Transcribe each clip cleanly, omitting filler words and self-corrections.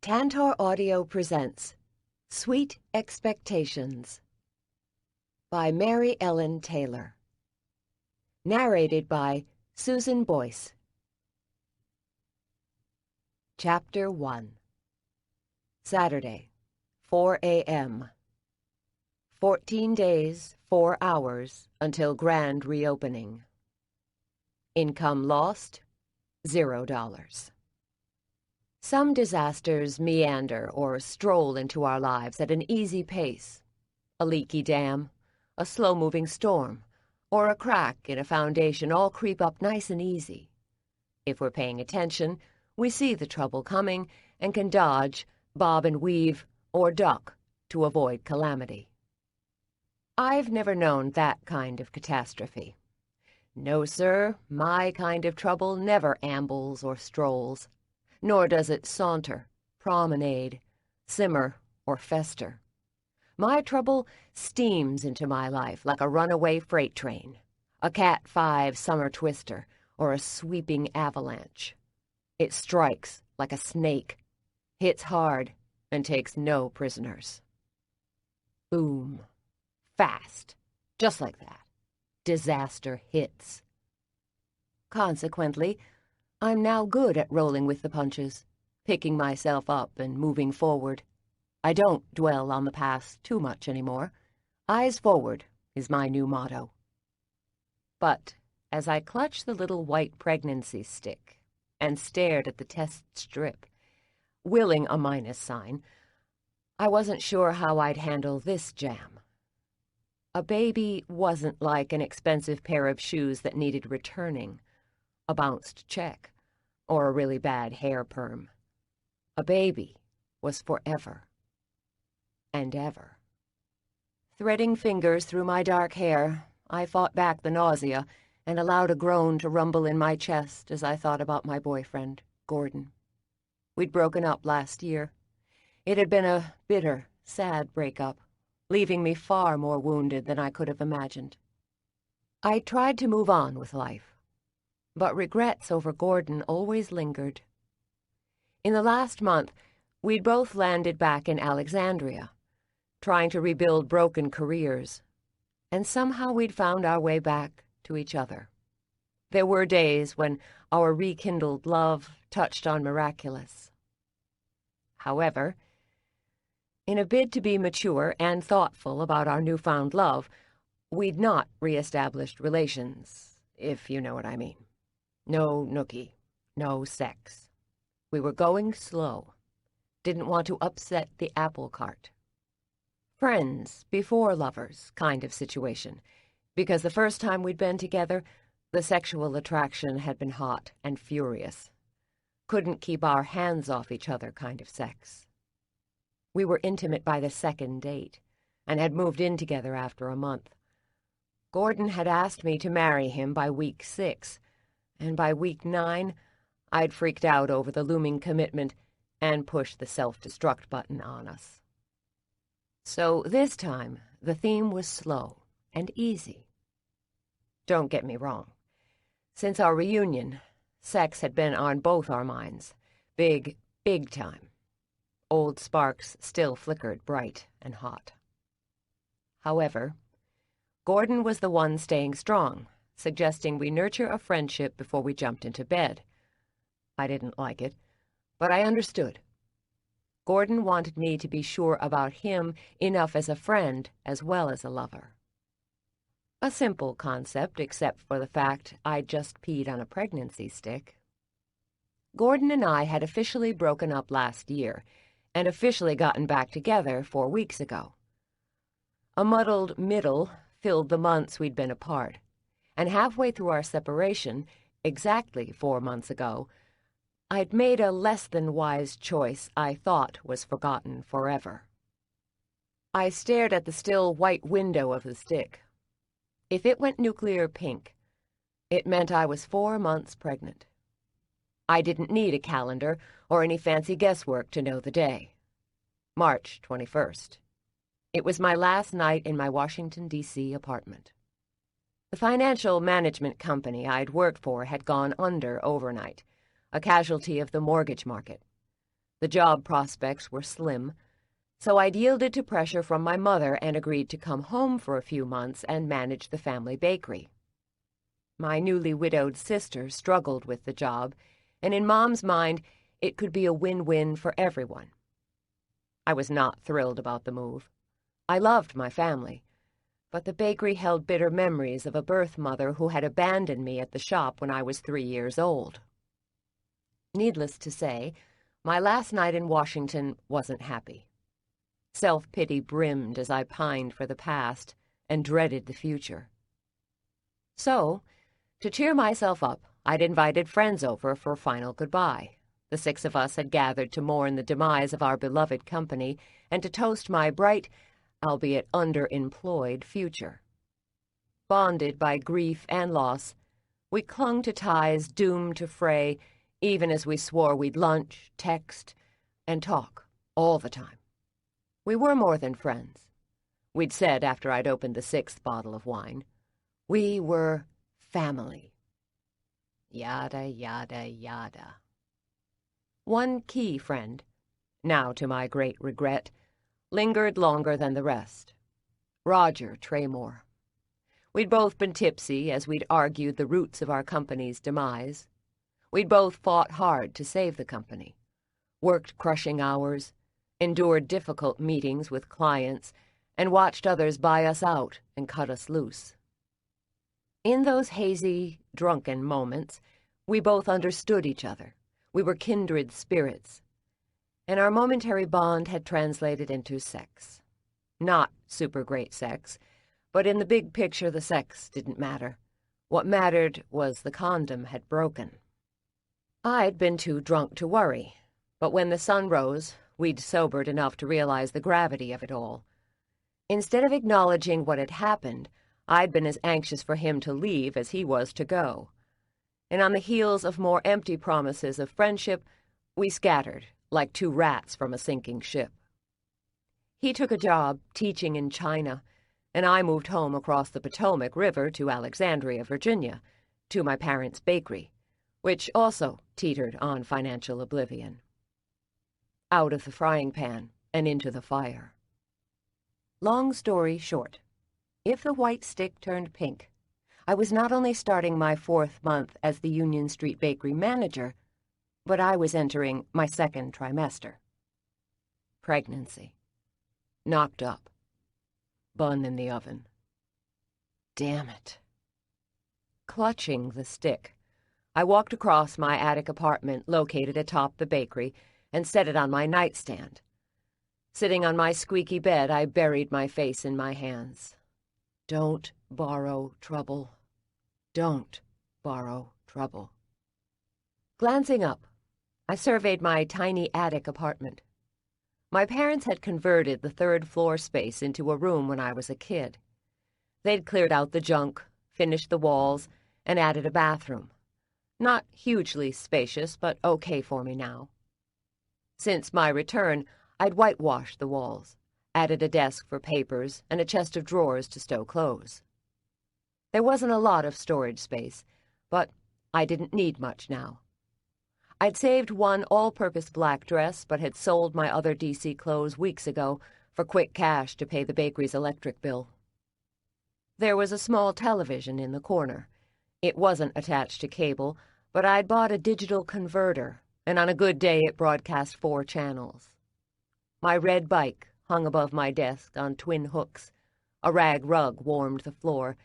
Tantor Audio presents Sweet Expectations by Mary Ellen Taylor. Narrated by Susan Boyce. Chapter 1. Saturday, 4 a.m. 14 days, 4 hours until grand reopening. Income lost, $0. Some disasters meander or stroll into our lives at an easy pace. A leaky dam, a slow-moving storm, or a crack in a foundation all creep up nice and easy. If we're paying attention, we see the trouble coming and can dodge, bob and weave, or duck to avoid calamity. I've never known that kind of catastrophe. No, sir, my kind of trouble never ambles or strolls. Nor does it saunter, promenade, simmer, or fester. My trouble steams into my life like a runaway freight train, a Cat 5 summer twister, or a sweeping avalanche. It strikes like a snake, hits hard, and takes no prisoners. Boom. Fast. Just like that. Disaster hits. Consequently, I'm now good at rolling with the punches, picking myself up and moving forward. I don't dwell on the past too much anymore. Eyes forward is my new motto. But as I clutched the little white pregnancy stick and stared at the test strip, willing a minus sign, I wasn't sure how I'd handle this jam. A baby wasn't like an expensive pair of shoes that needed returning, a bounced check, or a really bad hair perm. A baby was forever and ever. Threading fingers through my dark hair, I fought back the nausea and allowed a groan to rumble in my chest as I thought about my boyfriend, Gordon. We'd broken up last year. It had been a bitter, sad breakup, leaving me far more wounded than I could have imagined. I tried to move on with life, but regrets over Gordon always lingered. In the last month, we'd both landed back in Alexandria, trying to rebuild broken careers, and somehow we'd found our way back to each other. There were days when our rekindled love touched on miraculous. However, in a bid to be mature and thoughtful about our newfound love, we'd not reestablished relations, if you know what I mean. No nookie, no sex. We were going slow. Didn't want to upset the apple cart. Friends before lovers kind of situation, because the first time we'd been together, the sexual attraction had been hot and furious. Couldn't keep our hands off each other kind of sex. We were intimate by the second date, and had moved in together after a month. Gordon had asked me to marry him by week 6, and by week 9, I'd freaked out over the looming commitment and pushed the self-destruct button on us. So this time, the theme was slow and easy. Don't get me wrong. Since our reunion, sex had been on both our minds. Big, big time. Old sparks still flickered bright and hot. However, Gordon was the one staying strong, suggesting we nurture a friendship before we jumped into bed. I didn't like it, but I understood. Gordon wanted me to be sure about him enough as a friend as well as a lover. A simple concept, except for the fact I'd just peed on a pregnancy stick. Gordon and I had officially broken up last year, and officially gotten back together 4 weeks ago. A muddled middle filled the months we'd been apart, and halfway through our separation, exactly 4 months ago, I'd made a less-than-wise choice I thought was forgotten forever. I stared at the still white window of the stick. If it went nuclear pink, it meant I was 4 months pregnant. I didn't need a calendar or any fancy guesswork to know the day. March 21st. It was my last night in my Washington, D.C. apartment. The financial management company I'd worked for had gone under overnight, a casualty of the mortgage market. The job prospects were slim, so I'd yielded to pressure from my mother and agreed to come home for a few months and manage the family bakery. My newly widowed sister struggled with the job, and in Mom's mind, it could be a win-win for everyone. I was not thrilled about the move. I loved my family, but the bakery held bitter memories of a birth mother who had abandoned me at the shop when I was 3 years old. Needless to say, my last night in Washington wasn't happy. Self-pity brimmed as I pined for the past and dreaded the future. So, to cheer myself up, I'd invited friends over for a final goodbye. The 6 of us had gathered to mourn the demise of our beloved company and to toast my bright, albeit underemployed, future. Bonded by grief and loss, we clung to ties doomed to fray, even as we swore we'd lunch, text, and talk all the time. We were more than friends. We'd said after I'd opened the 6th bottle of wine. We were family. Yada, yada, yada. One key friend, now to my great regret, lingered longer than the rest. Roger Traymore. We'd both been tipsy as we'd argued the roots of our company's demise. We'd both fought hard to save the company, worked crushing hours, endured difficult meetings with clients, and watched others buy us out and cut us loose. In those hazy, drunken moments, we both understood each other. We were kindred spirits, and our momentary bond had translated into sex. Not super great sex, but in the big picture the sex didn't matter. What mattered was the condom had broken. I'd been too drunk to worry, but when the sun rose, we'd sobered enough to realize the gravity of it all. Instead of acknowledging what had happened, I'd been as anxious for him to leave as he was to go. And on the heels of more empty promises of friendship, we scattered like 2 rats from a sinking ship. He took a job teaching in China, and I moved home across the Potomac River to Alexandria, Virginia, to my parents' bakery, which also teetered on financial oblivion. Out of the frying pan and into the fire. Long story short, if the white stick turned pink, I was not only starting my 4th month as the Union Street Bakery manager, but I was entering my 2nd trimester. Pregnancy. Knocked up. Bun in the oven. Damn it. Clutching the stick, I walked across my attic apartment located atop the bakery and set it on my nightstand. Sitting on my squeaky bed, I buried my face in my hands. Don't borrow trouble. Don't borrow trouble. Glancing up, I surveyed my tiny attic apartment. My parents had converted the 3rd floor space into a room when I was a kid. They'd cleared out the junk, finished the walls, and added a bathroom. Not hugely spacious, but okay for me now. Since my return, I'd whitewashed the walls, added a desk for papers, and a chest of drawers to stow clothes. There wasn't a lot of storage space, but I didn't need much now. I'd saved one all-purpose black dress, but had sold my other DC clothes weeks ago for quick cash to pay the bakery's electric bill. There was a small television in the corner. It wasn't attached to cable, but I'd bought a digital converter, and on a good day it broadcast 4 channels. My red bike hung above my desk on twin hooks. A rag rug warmed the floor,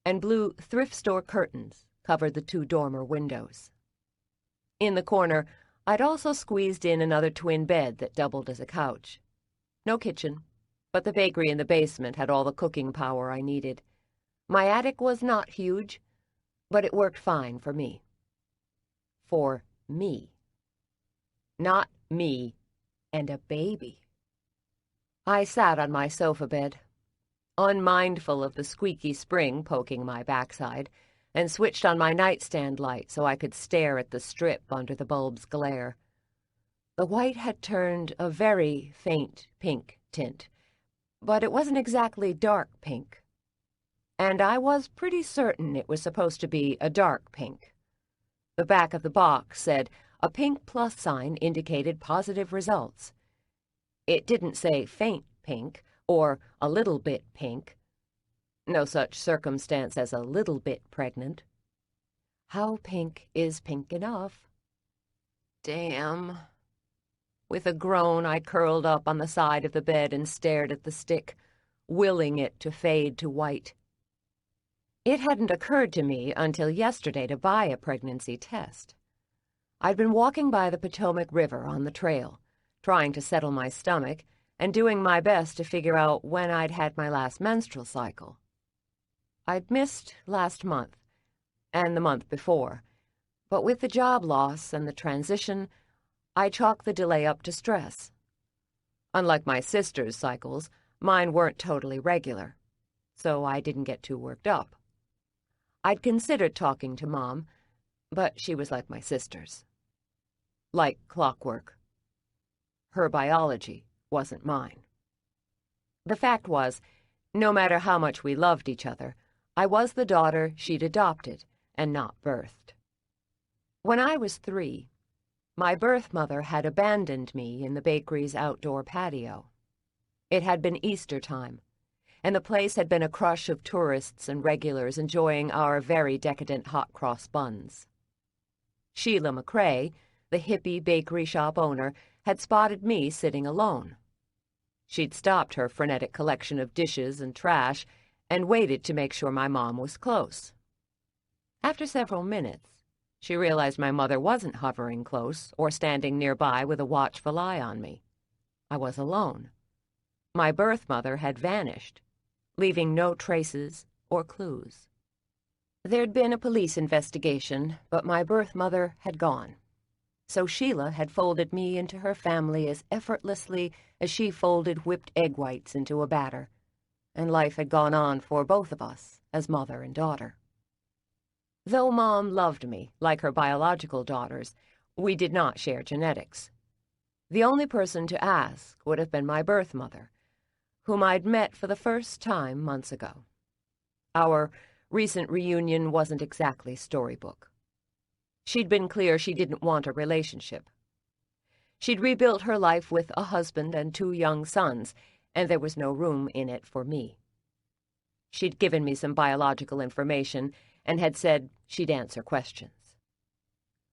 and blue thrift store curtains covered the 2 dormer windows. In the corner, I'd also squeezed in another twin bed that doubled as a couch. No kitchen, but the bakery in the basement had all the cooking power I needed. My attic was not huge, but it worked fine for me. For me. Not me and a baby. I sat on my sofa bed, unmindful of the squeaky spring poking my backside, and switched on my nightstand light so I could stare at the strip under the bulb's glare. The white had turned a very faint pink tint, but it wasn't exactly dark pink. And I was pretty certain it was supposed to be a dark pink. The back of the box said, A pink plus sign indicated positive results. It didn't say faint pink or a little bit pink. No such circumstance as a little bit pregnant. How pink is pink enough? Damn. With a groan, I curled up on the side of the bed and stared at the stick, willing it to fade to white. It hadn't occurred to me until yesterday to buy a pregnancy test. I'd been walking by the Potomac River on the trail, trying to settle my stomach and doing my best to figure out when I'd had my last menstrual cycle. I'd missed last month and the month before, but with the job loss and the transition, I chalked the delay up to stress. Unlike my sister's cycles, mine weren't totally regular, so I didn't get too worked up. I'd considered talking to Mom, but she was like my sisters. Like clockwork. Her biology wasn't mine. The fact was, no matter how much we loved each other, I was the daughter she'd adopted and not birthed. When I was 3, my birth mother had abandoned me in the bakery's outdoor patio. It had been Easter time, and the place had been a crush of tourists and regulars enjoying our very decadent hot cross buns. Sheila McCrae, the hippie bakery shop owner, had spotted me sitting alone. She'd stopped her frenetic collection of dishes and trash and waited to make sure my mom was close. After several minutes, she realized my mother wasn't hovering close or standing nearby with a watchful eye on me. I was alone. My birth mother had vanished, leaving no traces or clues. There'd been a police investigation, but my birth mother had gone. So Sheila had folded me into her family as effortlessly as she folded whipped egg whites into a batter, and life had gone on for both of us as mother and daughter. Though Mom loved me, like her biological daughters, we did not share genetics. The only person to ask would have been my birth mother, whom I'd met for the first time months ago. Our recent reunion wasn't exactly storybook. She'd been clear she didn't want a relationship. She'd rebuilt her life with a husband and 2 young sons, and there was no room in it for me. She'd given me some biological information and had said she'd answer questions.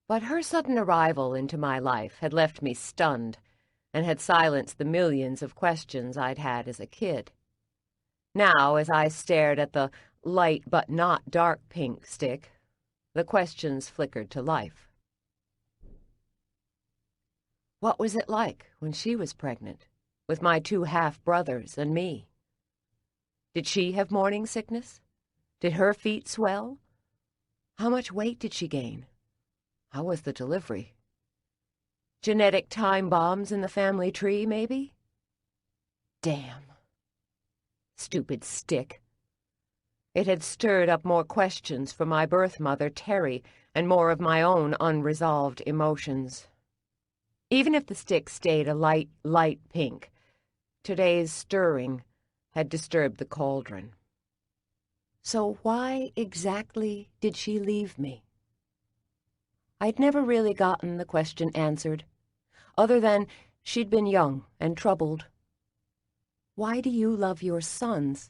But her sudden arrival into my life had left me stunned and had silenced the millions of questions I'd had as a kid. Now, as I stared at the light but not dark pink stick, the questions flickered to life. What was it like when she was pregnant, with my 2 half-brothers and me? Did she have morning sickness? Did her feet swell? How much weight did she gain? How was the delivery? Genetic time bombs in the family tree, maybe? Damn. Stupid stick. It had stirred up more questions for my birth mother, Terry, and more of my own unresolved emotions. Even if the stick stayed a light pink, today's stirring had disturbed the cauldron. So why exactly did she leave me? I'd never really gotten the question answered, other than she'd been young and troubled. Why do you love your sons,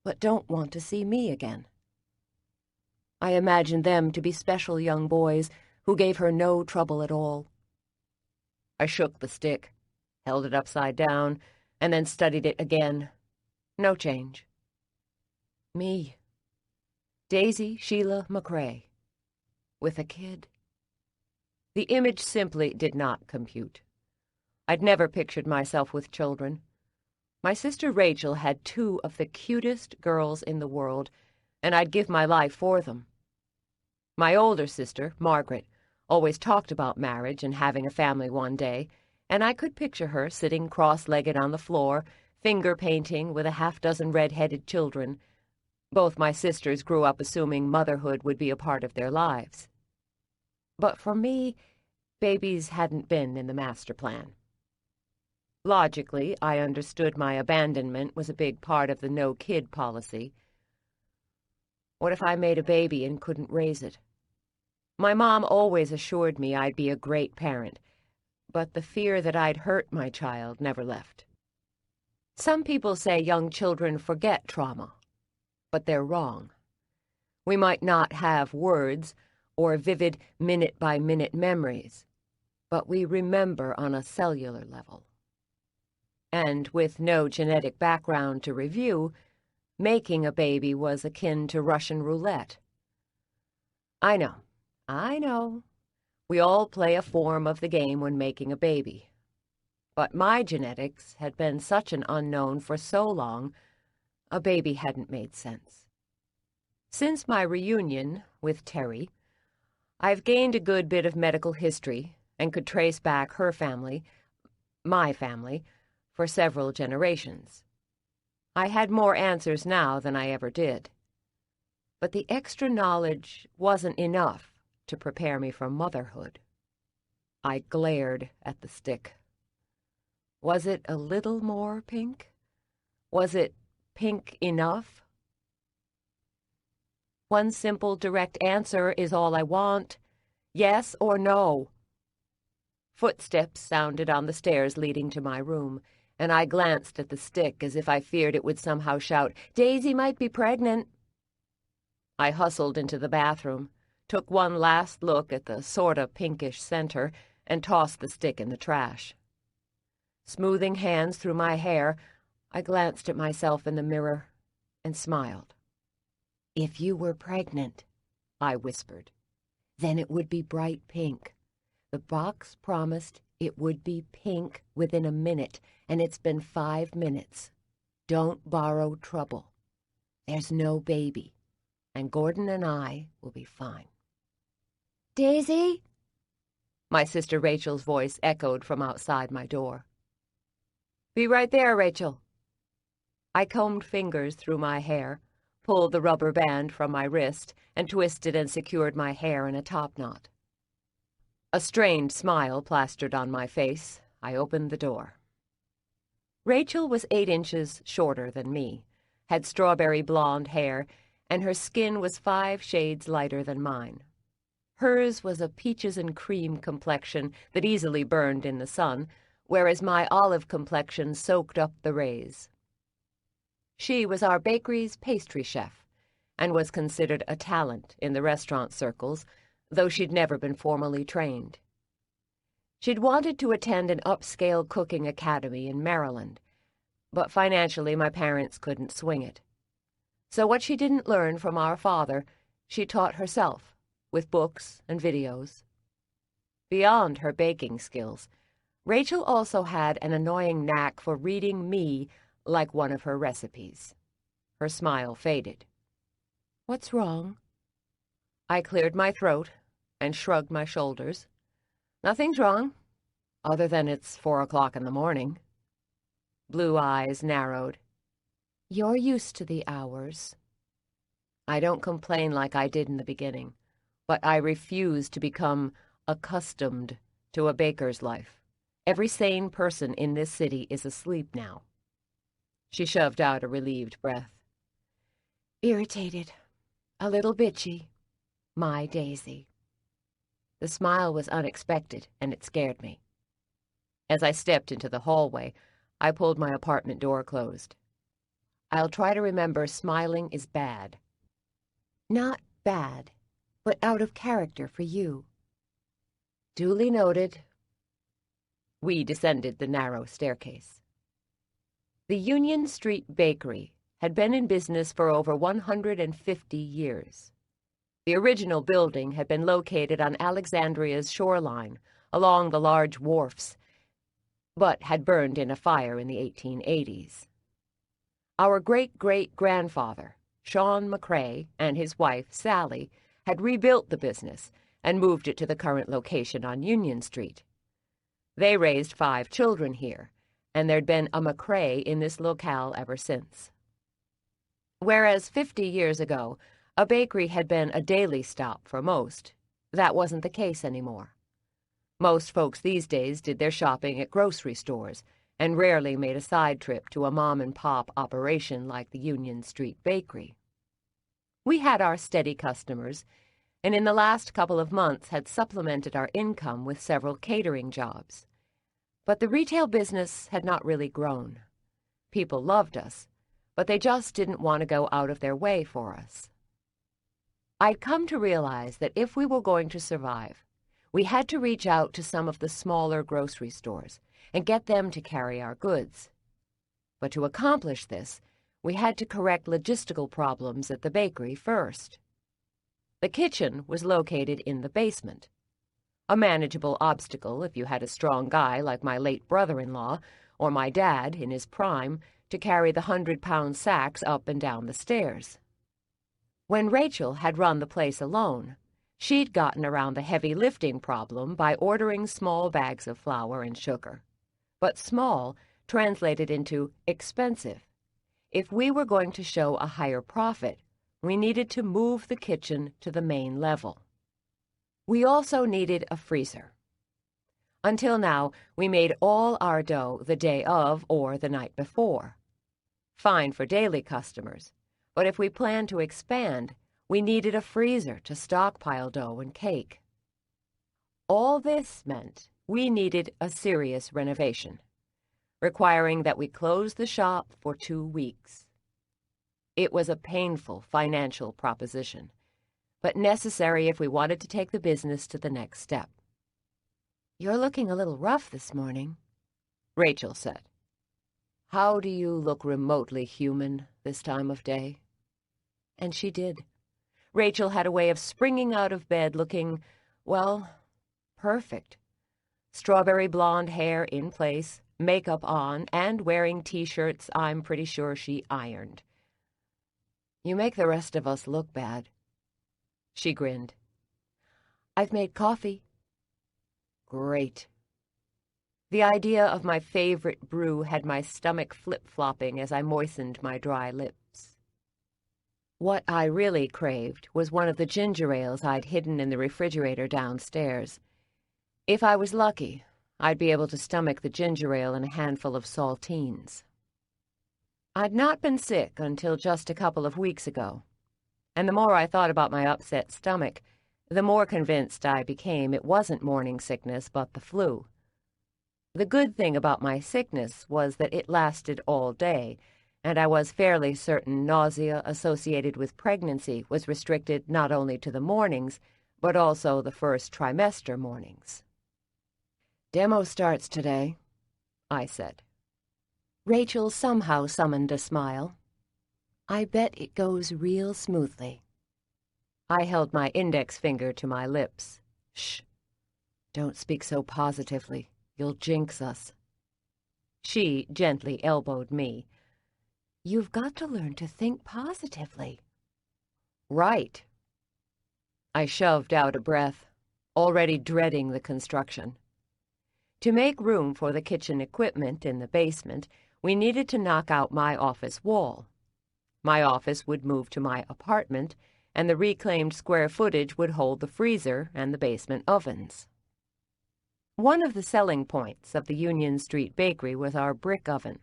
but don't want to see me again? I imagined them to be special young boys who gave her no trouble at all. I shook the stick, held it upside down, and then studied it again. No change. Me. Daisy Sheila McCrae. With a kid. The image simply did not compute. I'd never pictured myself with children. My sister Rachel had 2 of the cutest girls in the world, and I'd give my life for them. My older sister, Margaret, always talked about marriage and having a family one day, and I could picture her sitting cross-legged on the floor, finger-painting with a half-dozen red-headed children. Both my sisters grew up assuming motherhood would be a part of their lives. But for me, babies hadn't been in the master plan. Logically, I understood my abandonment was a big part of the no-kid policy. What if I made a baby and couldn't raise it? My mom always assured me I'd be a great parent, but the fear that I'd hurt my child never left. Some people say young children forget trauma, but they're wrong. We might not have words or vivid minute-by-minute memories, but we remember on a cellular level. And with no genetic background to review, making a baby was akin to Russian roulette. I know. We all play a form of the game when making a baby. But my genetics had been such an unknown for so long, a baby hadn't made sense. Since my reunion with Terry, I've gained a good bit of medical history and could trace back her family, my family, for several generations. I had more answers now than I ever did. But the extra knowledge wasn't enough to prepare me for motherhood. I glared at the stick. Was it a little more pink? Was it pink enough? One simple, direct answer is all I want. Yes or no. Footsteps sounded on the stairs leading to my room, and I glanced at the stick as if I feared it would somehow shout, "Daisy might be pregnant." I hustled into the bathroom, took one last look at the sorta pinkish center, and tossed the stick in the trash. Smoothing hands through my hair, I glanced at myself in the mirror and smiled. "If you were pregnant," I whispered, "then it would be bright pink. The box promised it would be pink within a minute, and it's been 5 minutes. Don't borrow trouble. There's no baby, and Gordon and I will be fine." "Daisy?" My sister Rachel's voice echoed from outside my door. "Be right there, Rachel." I combed fingers through my hair, pulled the rubber band from my wrist, and twisted and secured my hair in a topknot. A strained smile plastered on my face. I opened the door. Rachel was 8 inches shorter than me, had strawberry blonde hair, and her skin was 5 shades lighter than mine. Hers was a peaches and cream complexion that easily burned in the sun, whereas my olive complexion soaked up the rays. She was our bakery's pastry chef, and was considered a talent in the restaurant circles, though she'd never been formally trained. She'd wanted to attend an upscale cooking academy in Maryland, but financially my parents couldn't swing it. So what she didn't learn from our father, she taught herself, with books and videos. Beyond her baking skills, Rachel also had an annoying knack for reading me like one of her recipes. Her smile faded. "What's wrong?" I cleared my throat and shrugged my shoulders. "Nothing's wrong, other than it's 4 o'clock in the morning." Blue eyes narrowed. "You're used to the hours." I don't complain like I did in the beginning, but I refuse to become accustomed to a baker's life. Every sane person in this city is asleep now. She shoved out a relieved breath. "Irritated, a little bitchy. My Daisy." The smile was unexpected, and it scared me. As I stepped into the hallway, I pulled my apartment door closed. I'll try to remember smiling is bad. Not bad, but out of character for you. Duly noted. We descended the narrow staircase. The Union Street Bakery had been in business for over 150 years. The original building had been located on Alexandria's shoreline, along the large wharfs, but had burned in a fire in the 1880s. Our great-great-grandfather, Sean McCrae, and his wife, Sally, had rebuilt the business and moved it to the current location on Union Street. They raised 5 children here, and there'd been a McCrae in this locale ever since. Whereas 50 years ago, a bakery had been a daily stop for most, that wasn't the case anymore. Most folks these days did their shopping at grocery stores and rarely made a side trip to a mom-and-pop operation like the Union Street Bakery. We had our steady customers, and in the last couple of months had supplemented our income with several catering jobs. But the retail business had not really grown. People loved us, but they just didn't want to go out of their way for us. I'd come to realize that if we were going to survive, we had to reach out to some of the smaller grocery stores and get them to carry our goods. But to accomplish this, we had to correct logistical problems at the bakery first. The kitchen was located in the basement, a manageable obstacle if you had a strong guy like my late brother-in-law or my dad in his prime to carry the 100-pound sacks up and down the stairs. When Rachel had run the place alone, she'd gotten around the heavy lifting problem by ordering small bags of flour and sugar. But small translated into expensive. If we were going to show a higher profit, we needed to move the kitchen to the main level. We also needed a freezer. Until now, we made all our dough the day of or the night before. Fine for daily customers, but if we planned to expand, we needed a freezer to stockpile dough and cake. All this meant we needed a serious renovation, requiring that we close the shop for 2 weeks. It was a painful financial proposition, but necessary if we wanted to take the business to the next step. "You're looking a little rough this morning," Rachel said. "How do you look remotely human this time of day?" And she did. Rachel had a way of springing out of bed looking, well, perfect. Strawberry blonde hair in place, makeup on, and wearing T-shirts I'm pretty sure she ironed. "You make the rest of us look bad." She grinned. "I've made coffee." "Great." The idea of my favorite brew had my stomach flip-flopping as I moistened my dry lips. What I really craved was one of the ginger ales I'd hidden in the refrigerator downstairs. If I was lucky, I'd be able to stomach the ginger ale and a handful of saltines. I'd not been sick until just a couple of weeks ago, and the more I thought about my upset stomach, the more convinced I became it wasn't morning sickness but the flu. The good thing about my sickness was that it lasted all day, and I was fairly certain nausea associated with pregnancy was restricted not only to the mornings, but also the first trimester mornings. "Demo starts today," I said. Rachel somehow summoned a smile. "I bet it goes real smoothly." I held my index finger to my lips. "Shh. Don't speak so positively. You'll jinx us." She gently elbowed me. "You've got to learn to think positively." "Right." I shoved out a breath, already dreading the construction. To make room for the kitchen equipment in the basement, we needed to knock out my office wall. My office would move to my apartment, and the reclaimed square footage would hold the freezer and the basement ovens. One of the selling points of the Union Street Bakery was our brick oven.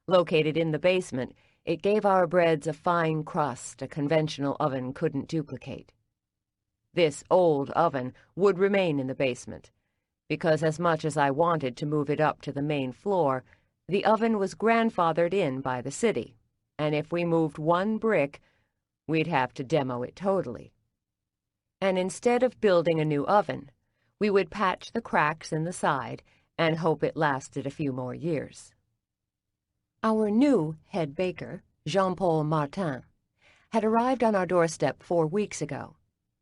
Located in the basement, it gave our breads a fine crust a conventional oven couldn't duplicate. This old oven would remain in the basement, because as much as I wanted to move it up to the main floor, the oven was grandfathered in by the city, and if we moved one brick, we'd have to demo it totally. And instead of building a new oven, we would patch the cracks in the side and hope it lasted a few more years. Our new head baker, Jean-Paul Martin, had arrived on our doorstep 4 weeks ago.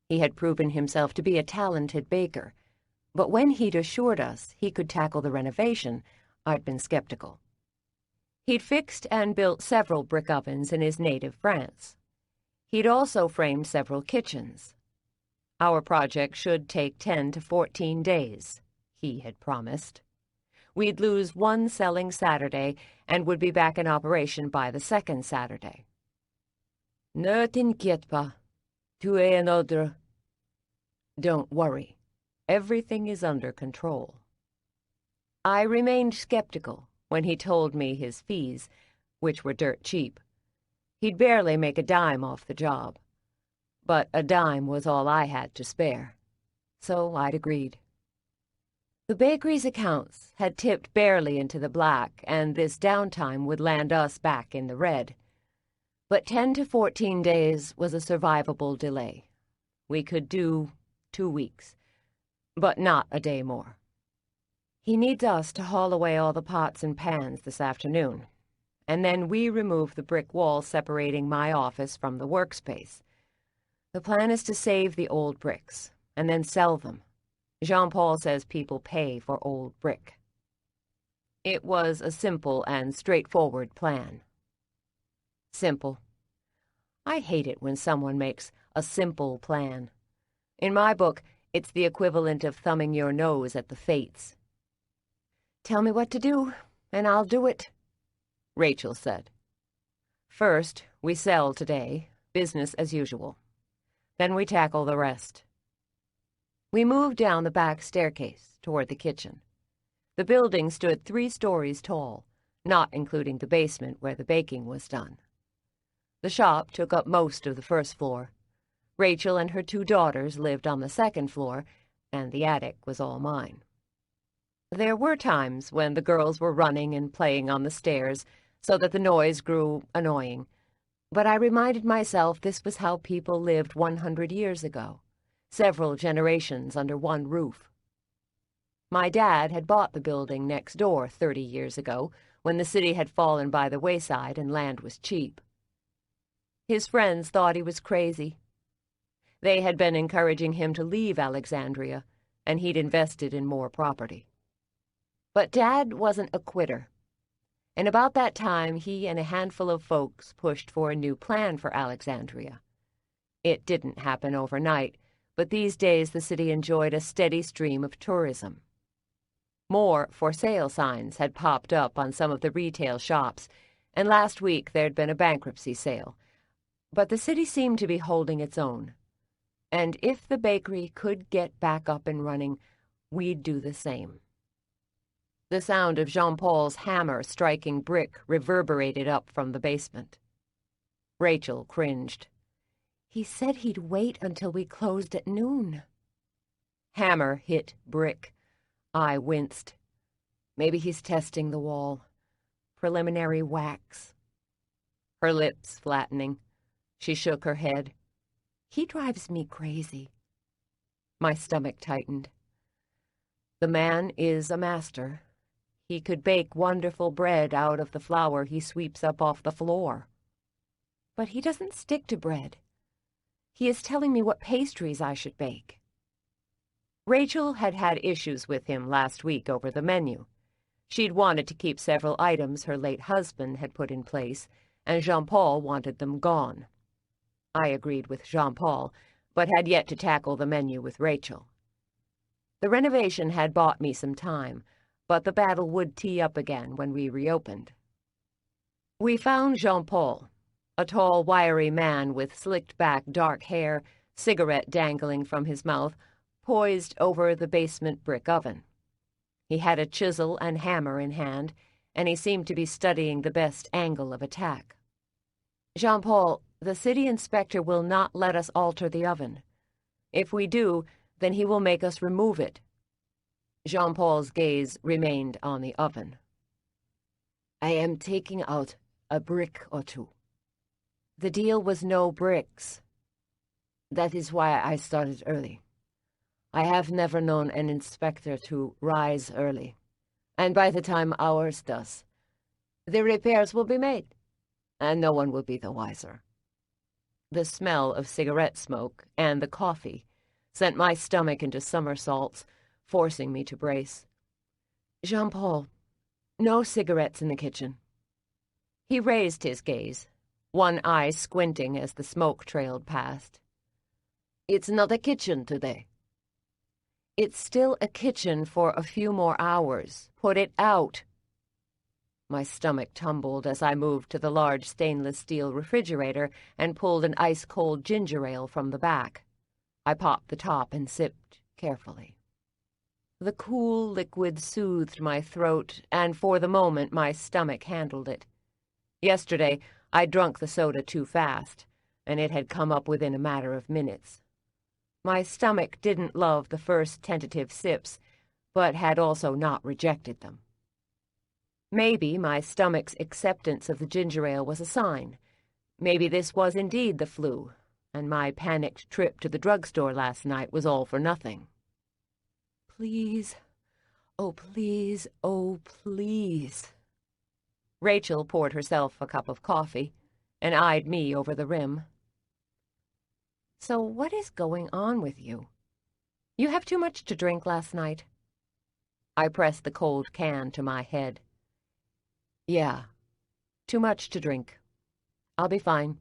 He had proven himself to be a talented baker, but when he'd assured us he could tackle the renovation, I'd been skeptical. He'd fixed and built several brick ovens in his native France. He'd also framed several kitchens. Our project should take 10 to 14 days, he had promised. We'd lose one selling Saturday and would be back in operation by the second Saturday. "Ne t'inquiète pas, tu es un ordre." Don't worry, everything is under control. I remained skeptical when he told me his fees, which were dirt cheap. He'd barely make a dime off the job. but a dime was all I had to spare, so I'd agreed. The bakery's accounts had tipped barely into the black, and this downtime would land us back in the red. But 10 to 14 days was a survivable delay. We could do 2 weeks, but not a day more. He needs us to haul away all the pots and pans this afternoon, and then we remove the brick wall separating my office from the workspace. The plan is to save the old bricks, and then sell them. Jean-Paul says people pay for old brick. It was a simple and straightforward plan. Simple. I hate it when someone makes a simple plan. In my book, it's the equivalent of thumbing your nose at the fates. "Tell me what to do, and I'll do it," Rachel said. "First, we sell today, business as usual. Then we tackle the rest." We moved down the back staircase toward the kitchen. The building stood 3 stories tall, not including the basement where the baking was done. The shop took up most of the first floor. Rachel and her 2 daughters lived on the second floor, and the attic was all mine. There were times when the girls were running and playing on the stairs so that the noise grew annoying, but I reminded myself this was how people lived 100 years ago. Several generations under one roof. My dad had bought the building next door 30 years ago, when the city had fallen by the wayside and land was cheap. His friends thought he was crazy. They had been encouraging him to leave Alexandria, and he'd invested in more property. But Dad wasn't a quitter, and about that time he and a handful of folks pushed for a new plan for Alexandria. It didn't happen overnight, but these days the city enjoyed a steady stream of tourism. More for sale signs had popped up on some of the retail shops, and last week there'd been a bankruptcy sale. But the city seemed to be holding its own. And if the bakery could get back up and running, we'd do the same. The sound of Jean-Paul's hammer striking brick reverberated up from the basement. Rachel cringed. "He said he'd wait until we closed at noon." Hammer hit brick. I winced. Maybe he's testing the wall. Preliminary wax. Her lips flattening. She shook her head. "He drives me crazy." My stomach tightened. The man is a master. He could bake wonderful bread out of the flour he sweeps up off the floor. But he doesn't stick to bread. He is telling me what pastries I should bake. Rachel had had issues with him last week over the menu. She'd wanted to keep several items her late husband had put in place, and Jean-Paul wanted them gone. I agreed with Jean-Paul, but had yet to tackle the menu with Rachel. The renovation had bought me some time, but the battle would tee up again when we reopened. We found Jean-Paul, a tall, wiry man with slicked-back dark hair, cigarette dangling from his mouth, poised over the basement brick oven. He had a chisel and hammer in hand, and he seemed to be studying the best angle of attack. "Jean-Paul, the city inspector will not let us alter the oven. If we do, then he will make us remove it." Jean-Paul's gaze remained on the oven. "I am taking out a brick or 2. The deal was no bricks. That is why I started early. I have never known an inspector to rise early, and by the time ours does, the repairs will be made, and no one will be the wiser." The smell of cigarette smoke and the coffee sent my stomach into somersaults, forcing me to brace. "Jean-Paul, no cigarettes in the kitchen." He raised his gaze, one eye squinting as the smoke trailed past. "It's not a kitchen today." "It's still a kitchen for a few more hours. Put it out." My stomach tumbled as I moved to the large stainless steel refrigerator and pulled an ice-cold ginger ale from the back. I popped the top and sipped carefully. The cool liquid soothed my throat, and for the moment my stomach handled it. Yesterday, I drunk the soda too fast, and it had come up within a matter of minutes. My stomach didn't love the first tentative sips, but had also not rejected them. Maybe my stomach's acceptance of the ginger ale was a sign. Maybe this was indeed the flu, and my panicked trip to the drugstore last night was all for nothing. Please, oh please, oh please. Rachel poured herself a cup of coffee and eyed me over the rim. So what is going on with you? You have too much to drink last night? I pressed the cold can to my head. Yeah, too much to drink. I'll be fine.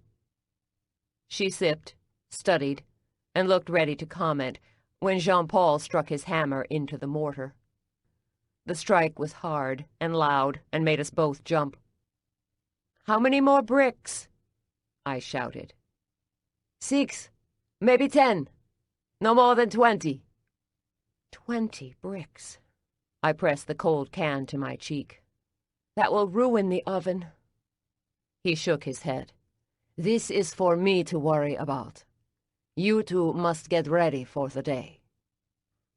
She sipped, studied, and looked ready to comment when Jean-Paul struck his hammer into the mortar. The strike was hard and loud and made us both jump. How many more bricks? I shouted. 6, maybe 10. No more than 20. 20 bricks. I pressed the cold can to my cheek. That will ruin the oven. He shook his head. This is for me to worry about. You two must get ready for the day.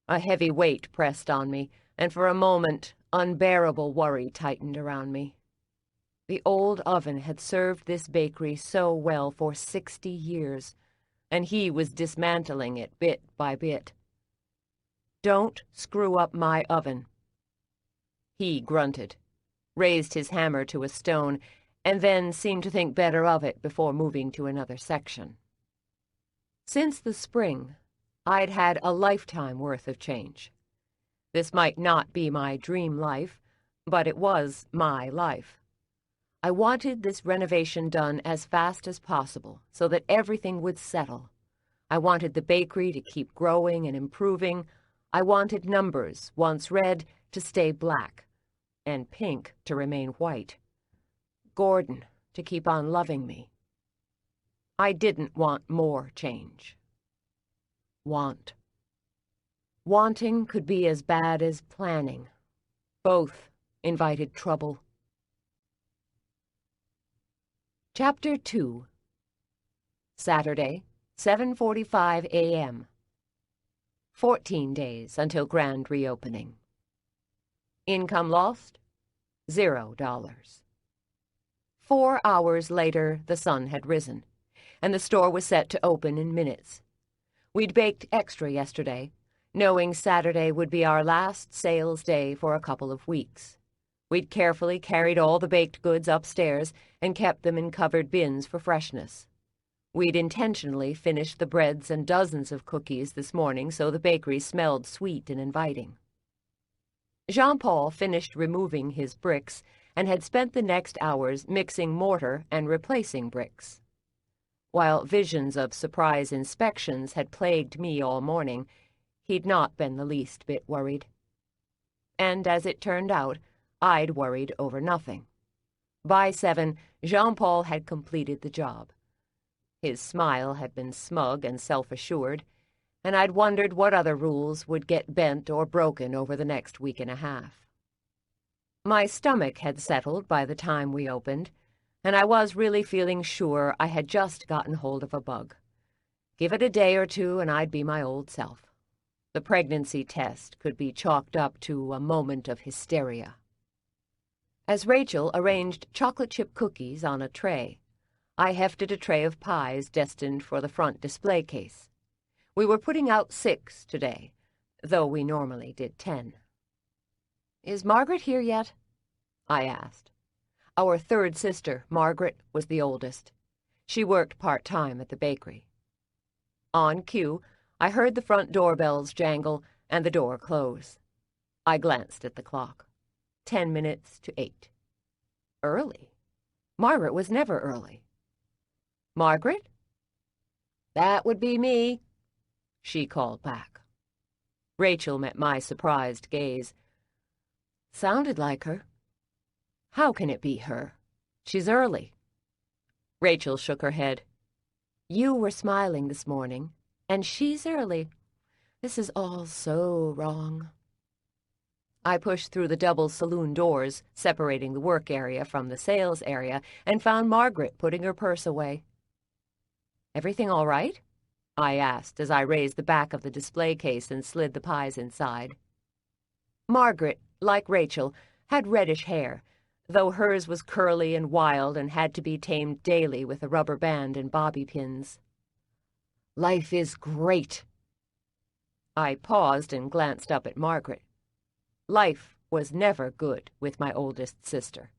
A heavy weight pressed on me, and for a moment, unbearable worry tightened around me. The old oven had served this bakery so well for 60 years, and he was dismantling it bit by bit. Don't screw up my oven. He grunted, raised his hammer to a stone, and then seemed to think better of it before moving to another section. Since the spring, I'd had a lifetime worth of change. This might not be my dream life, but it was my life. I wanted this renovation done as fast as possible so that everything would settle. I wanted the bakery to keep growing and improving. I wanted numbers, once red, to stay black, and pink to remain white. Gordon to keep on loving me. I didn't want more change. Wanting could be as bad as planning. Both invited trouble. Chapter 2. Saturday, 7:45 a.m. 14 days until grand reopening. Income lost? $0. 4 hours later, the sun had risen, and the store was set to open in minutes. We'd baked extra yesterday, knowing Saturday would be our last sales day for a couple of weeks. We'd carefully carried all the baked goods upstairs and kept them in covered bins for freshness. We'd intentionally finished the breads and dozens of cookies this morning so the bakery smelled sweet and inviting. Jean-Paul finished removing his bricks and had spent the next hours mixing mortar and replacing bricks. While visions of surprise inspections had plagued me all morning, he'd not been the least bit worried. And as it turned out, I'd worried over nothing. By 7, Jean-Paul had completed the job. His smile had been smug and self-assured, and I'd wondered what other rules would get bent or broken over the next week and a half. My stomach had settled by the time we opened, and I was really feeling sure I had just gotten hold of a bug. Give it a day or two and I'd be my old self. The pregnancy test could be chalked up to a moment of hysteria. As Rachel arranged chocolate chip cookies on a tray, I hefted a tray of pies destined for the front display case. We were putting out 6 today, though we normally did 10. Is Margaret here yet? I asked. Our third sister, Margaret, was the oldest. She worked part-time at the bakery. On cue, I heard the front doorbells jangle and the door close. I glanced at the clock. 10 minutes to 8. Early. Margaret was never early. Margaret? That would be me, she called back. Rachel met my surprised gaze. Sounded like her. How can it be her? She's early. Rachel shook her head. You were smiling this morning, and she's early. This is all so wrong. I pushed through the double saloon doors, separating the work area from the sales area, and found Margaret putting her purse away. "Everything all right?" I asked as I raised the back of the display case and slid the pies inside. Margaret, like Rachel, had reddish hair, though hers was curly and wild and had to be tamed daily with a rubber band and bobby pins. "Life is great." I paused and glanced up at Margaret. Life was never good with my oldest sister.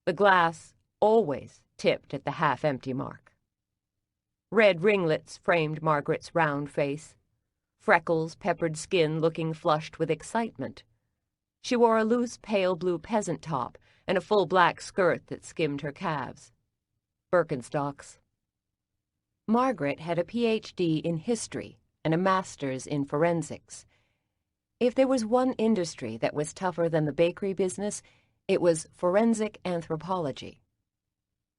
The glass always tipped at the half-empty mark. Red ringlets framed Margaret's round face, freckles peppered skin looking flushed with excitement. She wore a loose pale blue peasant top and a full black skirt that skimmed her calves. Birkenstocks. Margaret had a Ph.D. in history and a master's in forensics. If there was one industry that was tougher than the bakery business, it was forensic anthropology.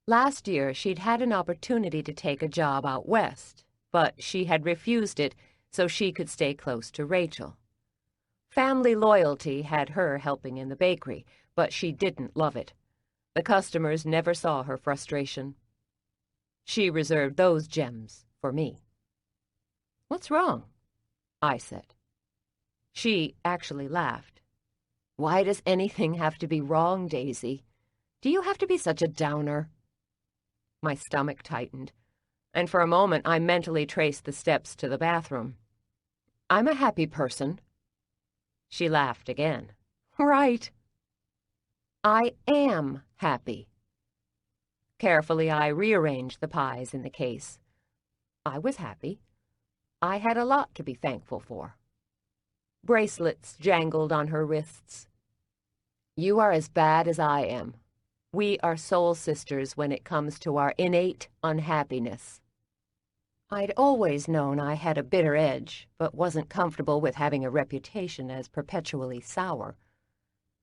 Last year, she'd had an opportunity to take a job out west, but she had refused it so she could stay close to Rachel. Family loyalty had her helping in the bakery, but she didn't love it. The customers never saw her frustration. She reserved those gems for me. "What's wrong?" I said. She actually laughed. "Why does anything have to be wrong, Daisy? Do you have to be such a downer?" My stomach tightened, and for a moment I mentally traced the steps to the bathroom. "I'm a happy person." She laughed again. "Right." "I am happy." Carefully, I rearranged the pies in the case. I was happy. I had a lot to be thankful for. Bracelets jangled on her wrists. "You are as bad as I am. We are soul sisters when it comes to our innate unhappiness." I'd always known I had a bitter edge, but wasn't comfortable with having a reputation as perpetually sour.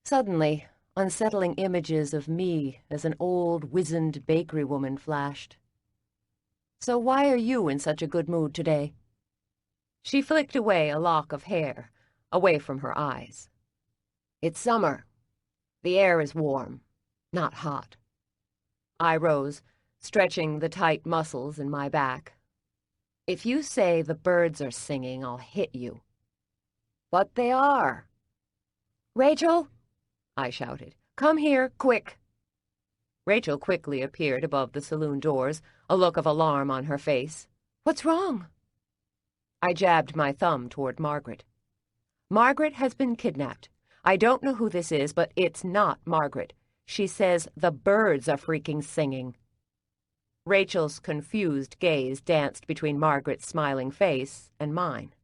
Suddenly, unsettling images of me as an old, wizened bakery woman flashed. "So why are you in such a good mood today?" She flicked away a lock of hair, away from her eyes. "It's summer. The air is warm, not hot." I rose, stretching the tight muscles in my back. "If you say the birds are singing, I'll hit you." "But they are." "Rachel!" I shouted. "Come here, quick!" Rachel quickly appeared above the saloon doors, a look of alarm on her face. "What's wrong?" I jabbed my thumb toward Margaret. "Margaret has been kidnapped. I don't know who this is, but it's not Margaret. She says the birds are freaking singing." Rachel's confused gaze danced between Margaret's smiling face and mine.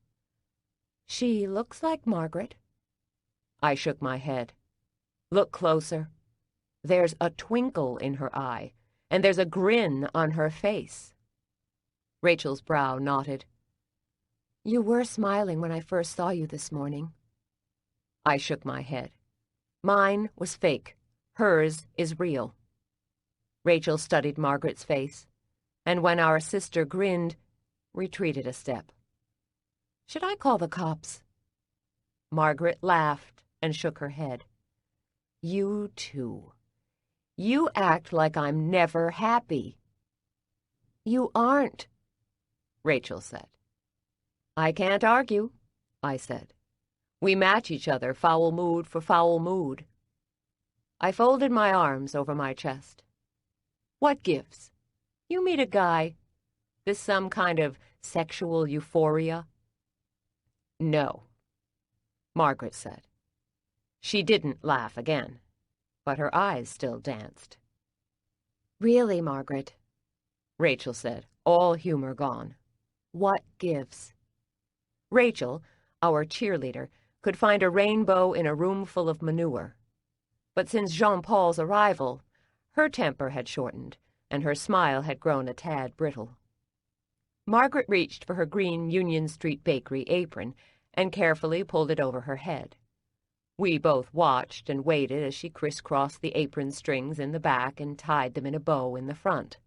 "She looks like Margaret." I shook my head. "Look closer. There's a twinkle in her eye, and there's a grin on her face." Rachel's brow knotted. "You were smiling when I first saw you this morning." I shook my head. "Mine was fake. Hers is real." Rachel studied Margaret's face, and when our sister grinned, retreated a step. "Should I call the cops?" Margaret laughed and shook her head. "You too. You act like I'm never happy." "You aren't," Rachel said. "I can't argue," I said. "We match each other, foul mood for foul mood." I folded my arms over my chest. "What gives? You meet a guy. This some kind of sexual euphoria?" "No," Margaret said. She didn't laugh again, but her eyes still danced. "Really, Margaret," Rachel said, all humor gone. "What gives?" Rachel, our cheerleader, could find a rainbow in a room full of manure. But since Jean-Paul's arrival, her temper had shortened, and her smile had grown a tad brittle. Margaret reached for her green Union Street Bakery apron and carefully pulled it over her head. We both watched and waited as she crisscrossed the apron strings in the back and tied them in a bow in the front.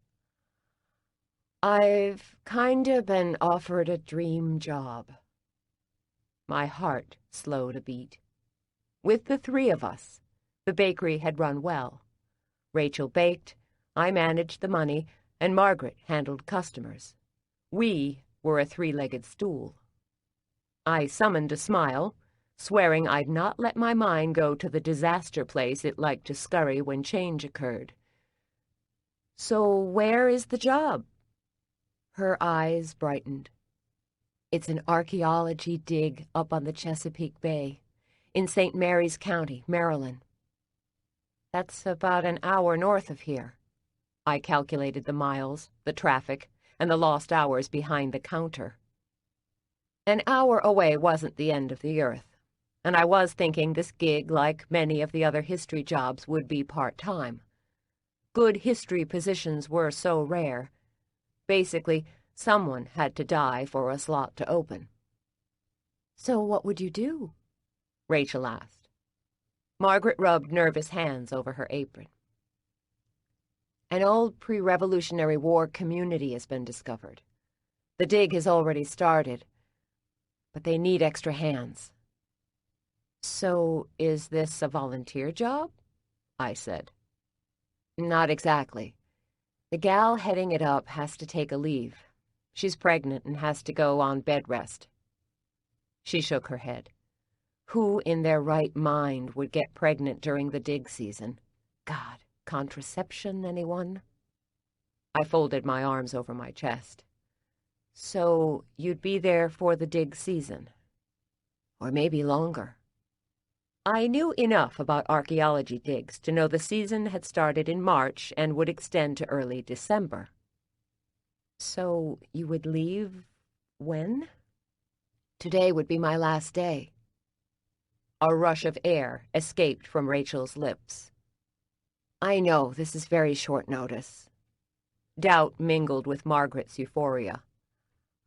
"I've kinda been offered a dream job." My heart slowed a beat. With the three of us, the bakery had run well. Rachel baked, I managed the money, and Margaret handled customers. We were a three-legged stool. I summoned a smile, swearing I'd not let my mind go to the disaster place it liked to scurry when change occurred. "So where is the job?" Her eyes brightened. "It's an archaeology dig up on the Chesapeake Bay, in St. Mary's County, Maryland. That's about an hour north of here." I calculated the miles, the traffic, and the lost hours behind the counter. An hour away wasn't the end of the earth, and I was thinking this gig, like many of the other history jobs, would be part-time. Good history positions were so rare. Basically, someone had to die for a slot to open. "So what would you do?" Rachel asked. Margaret rubbed nervous hands over her apron. "An old pre-Revolutionary War community has been discovered. The dig has already started, but they need extra hands." "So is this a volunteer job?" I said. "Not exactly. The gal heading it up has to take a leave. She's pregnant and has to go on bed rest." She shook her head. Who in their right mind would get pregnant during the dig season? God, contraception, anyone? I folded my arms over my chest. "So you'd be there for the dig season? Or maybe longer?" I knew enough about archaeology digs to know the season had started in March and would extend to early December. "So you would leave when?" "Today would be my last day." A rush of air escaped from Rachel's lips. "I know this is very short notice." Doubt mingled with Margaret's euphoria.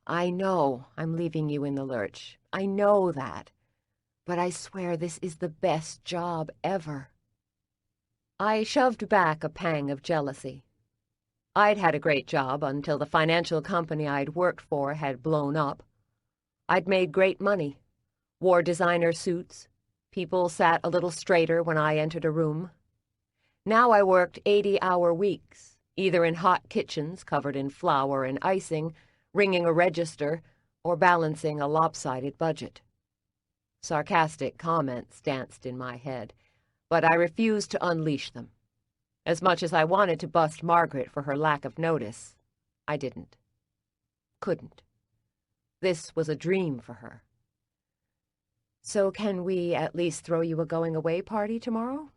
"I know I'm leaving you in the lurch. I know that. But I swear this is the best job ever." I shoved back a pang of jealousy. I'd had a great job until the financial company I'd worked for had blown up. I'd made great money, wore designer suits, people sat a little straighter when I entered a room. Now I worked 80-hour weeks, either in hot kitchens covered in flour and icing, ringing a register, or balancing a lopsided budget. Sarcastic comments danced in my head, but I refused to unleash them. As much as I wanted to bust Margaret for her lack of notice, I didn't. Couldn't. This was a dream for her. "So can we at least throw you a going-away party tomorrow?"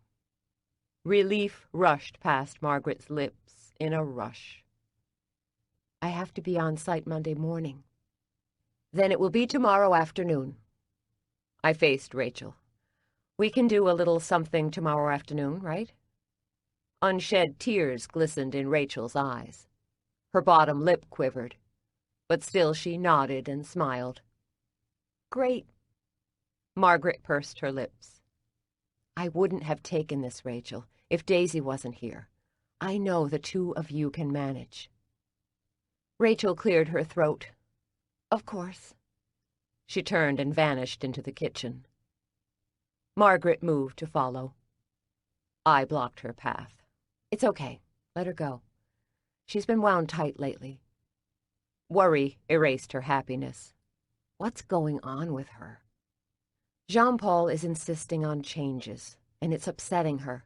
Relief rushed past Margaret's lips in a rush. "I have to be on site Monday morning." "Then it will be tomorrow afternoon." I faced Rachel. "We can do a little something tomorrow afternoon, right?" Unshed tears glistened in Rachel's eyes. Her bottom lip quivered, but still she nodded and smiled. "Great." Margaret pursed her lips. "I wouldn't have taken this, Rachel, if Daisy wasn't here. I know the two of you can manage." Rachel cleared her throat. "Of course." She turned and vanished into the kitchen. Margaret moved to follow. I blocked her path. "It's okay. Let her go. She's been wound tight lately." Worry erased her happiness. What's going on with her? Jean-Paul is insisting on changes, and it's upsetting her,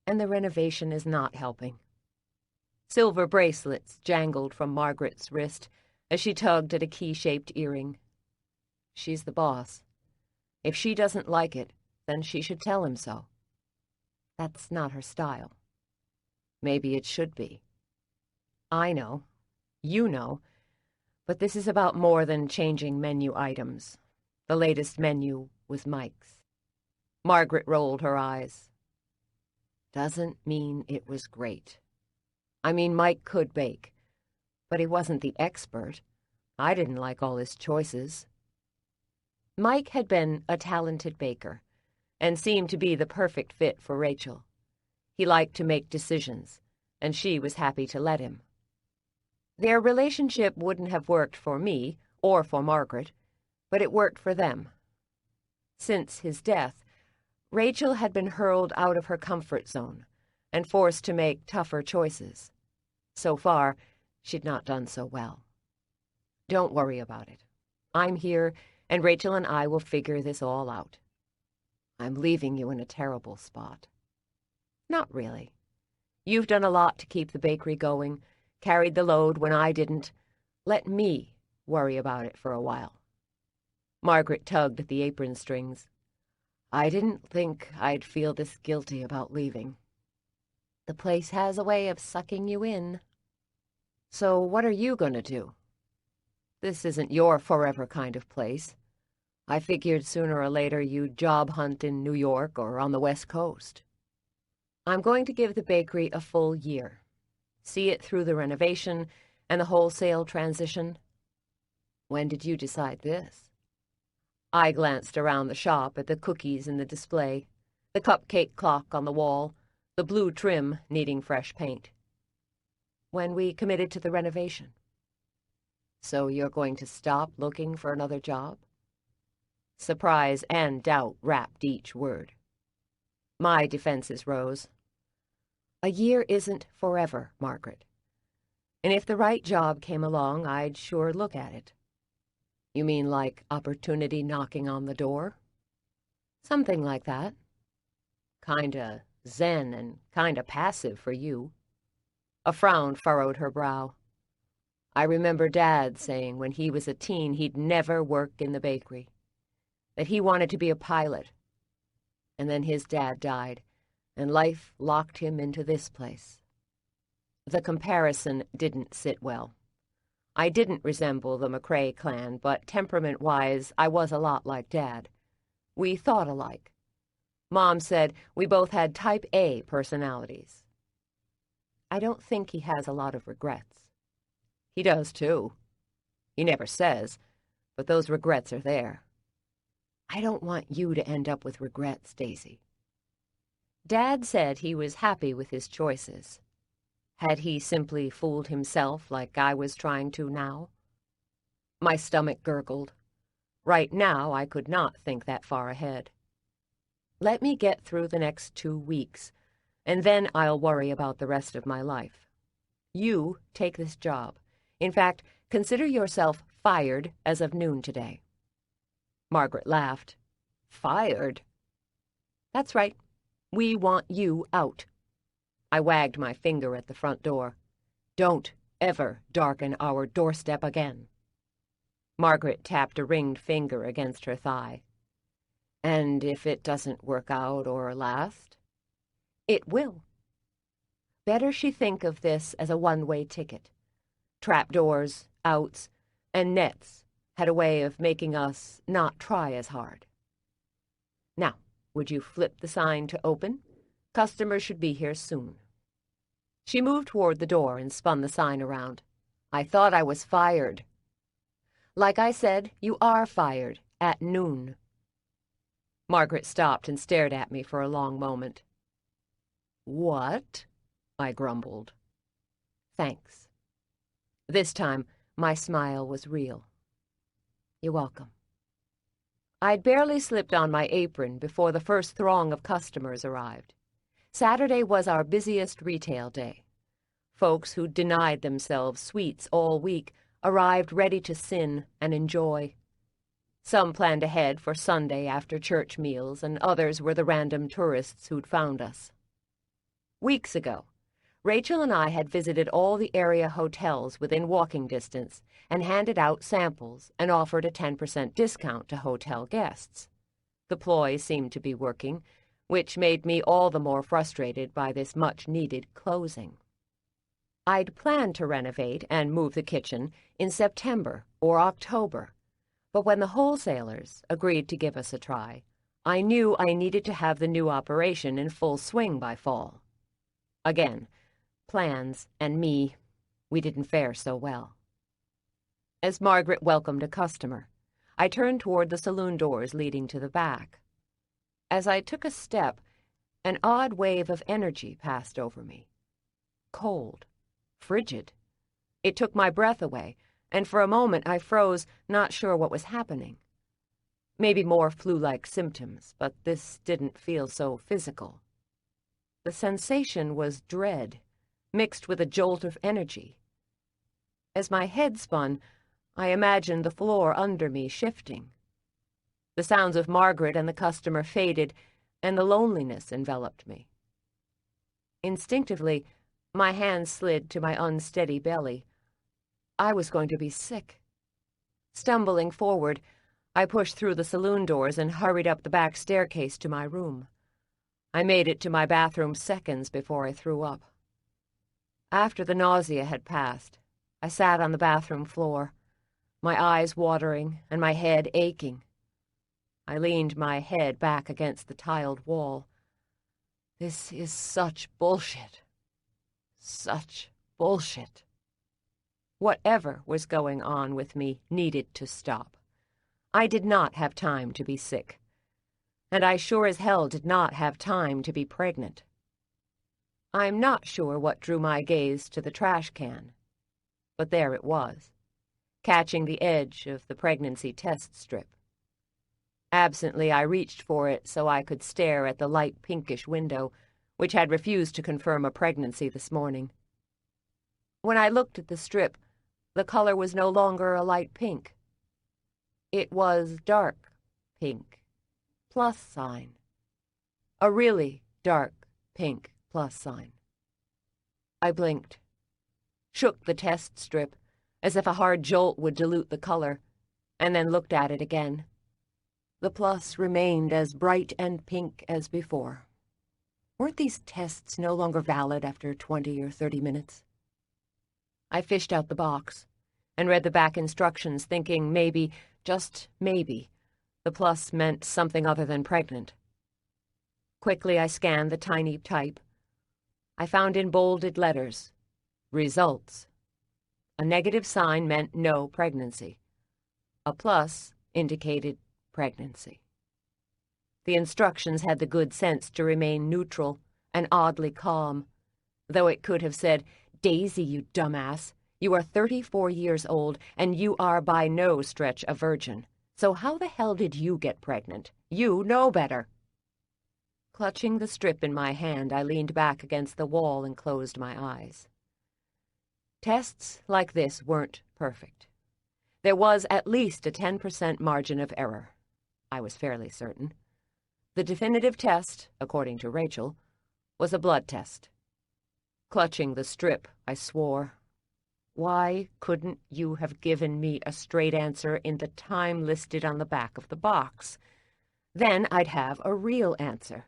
and the renovation is not helping. Silver bracelets jangled from Margaret's wrist as she tugged at a key-shaped earring. She's the boss. If she doesn't like it, then she should tell him so. That's not her style. Maybe it should be. I know. You know. But this is about more than changing menu items. The latest menu was Mike's. Margaret rolled her eyes. Doesn't mean it was great. I mean, Mike could bake, but he wasn't the expert. I didn't like all his choices. Mike had been a talented baker and seemed to be the perfect fit for Rachel. He liked to make decisions, and she was happy to let him. Their relationship wouldn't have worked for me or for Margaret, but it worked for them. Since his death, Rachel had been hurled out of her comfort zone and forced to make tougher choices. So far, she'd not done so well. Don't worry about it. I'm here, and Rachel and I will figure this all out. I'm leaving you in a terrible spot. Not really. You've done a lot to keep the bakery going, carried the load when I didn't. Let me worry about it for a while. Margaret tugged at the apron strings. I didn't think I'd feel this guilty about leaving. The place has a way of sucking you in. So what are you going to do? This isn't your forever kind of place. I figured sooner or later you'd job hunt in New York or on the West Coast. I'm going to give the bakery a full year. See it through the renovation and the wholesale transition. When did you decide this? I glanced around the shop at the cookies in the display, the cupcake clock on the wall, the blue trim needing fresh paint. When we committed to the renovation. So you're going to stop looking for another job? Surprise and doubt wrapped each word. My defenses rose. A year isn't forever, Margaret. And if the right job came along, I'd sure look at it. You mean like opportunity knocking on the door? Something like that. Kinda zen and kinda passive for you. A frown furrowed her brow. I remember Dad saying when he was a teen he'd never work in the bakery, that he wanted to be a pilot. And then his dad died, and life locked him into this place. The comparison didn't sit well. I didn't resemble the McCrae clan, but temperament-wise, I was a lot like Dad. We thought alike. Mom said we both had type A personalities. I don't think he has a lot of regrets. He does, too. He never says, but those regrets are there. I don't want you to end up with regrets, Daisy. Dad said he was happy with his choices. Had he simply fooled himself like I was trying to now? My stomach gurgled. Right now, I could not think that far ahead. Let me get through the next 2 weeks, and then I'll worry about the rest of my life. You take this job. In fact, consider yourself fired as of noon today. Margaret laughed. Fired? That's right. We want you out. I wagged my finger at the front door. Don't ever darken our doorstep again. Margaret tapped a ringed finger against her thigh. And if it doesn't work out or last? It will. Better she think of this as a one-way ticket. Trapdoors, outs, and nets had a way of making us not try as hard. Now, would you flip the sign to open? Customers should be here soon. She moved toward the door and spun the sign around. I thought I was fired. Like I said, you are fired at noon. Margaret stopped and stared at me for a long moment. What? I grumbled. Thanks. This time, my smile was real. You're welcome. I'd barely slipped on my apron before the first throng of customers arrived. Saturday was our busiest retail day. Folks who denied themselves sweets all week arrived ready to sin and enjoy. Some planned ahead for Sunday after church meals, and others were the random tourists who'd found us. Weeks ago, Rachel and I had visited all the area hotels within walking distance and handed out samples and offered a 10% discount to hotel guests. The ploy seemed to be working, which made me all the more frustrated by this much-needed closing. I'd planned to renovate and move the kitchen in September or October, but when the wholesalers agreed to give us a try, I knew I needed to have the new operation in full swing by fall. Again, plans and me, we didn't fare so well. As Margaret welcomed a customer, I turned toward the saloon doors leading to the back. As I took a step, an odd wave of energy passed over me. Cold, frigid. It took my breath away, and for a moment I froze, not sure what was happening. Maybe more flu-like symptoms, but this didn't feel so physical. The sensation was dread, mixed with a jolt of energy. As my head spun, I imagined the floor under me shifting. The sounds of Margaret and the customer faded, and the loneliness enveloped me. Instinctively, my hand slid to my unsteady belly. I was going to be sick. Stumbling forward, I pushed through the saloon doors and hurried up the back staircase to my room. I made it to my bathroom seconds before I threw up. After the nausea had passed, I sat on the bathroom floor, my eyes watering and my head aching. I leaned my head back against the tiled wall. This is such bullshit. Such bullshit. Whatever was going on with me needed to stop. I did not have time to be sick. And I sure as hell did not have time to be pregnant. I'm not sure what drew my gaze to the trash can, but there it was, catching the edge of the pregnancy test strip. Absently, I reached for it so I could stare at the light pinkish window, which had refused to confirm a pregnancy this morning. When I looked at the strip, the color was no longer a light pink. It was dark pink, plus sign. A really dark pink plus sign. I blinked, shook the test strip as if a hard jolt would dilute the color, and then looked at it again. The plus remained as bright and pink as before. Weren't these tests no longer valid after 20 or 30 minutes? I fished out the box and read the back instructions, thinking maybe, just maybe, the plus meant something other than pregnant. Quickly I scanned the tiny type. I found in bolded letters, results. A negative sign meant no pregnancy. A plus indicated pregnancy. The instructions had the good sense to remain neutral and oddly calm, though it could have said, "Daisy, you dumbass, you are 34 years old, and you are by no stretch a virgin. So how the hell did you get pregnant? You know better." Clutching the strip in my hand, I leaned back against the wall and closed my eyes. Tests like this weren't perfect. There was at least a 10% margin of error. I was fairly certain. The definitive test, according to Rachel, was a blood test. Clutching the strip, I swore, "Why couldn't you have given me a straight answer in the time listed on the back of the box? Then I'd have a real answer.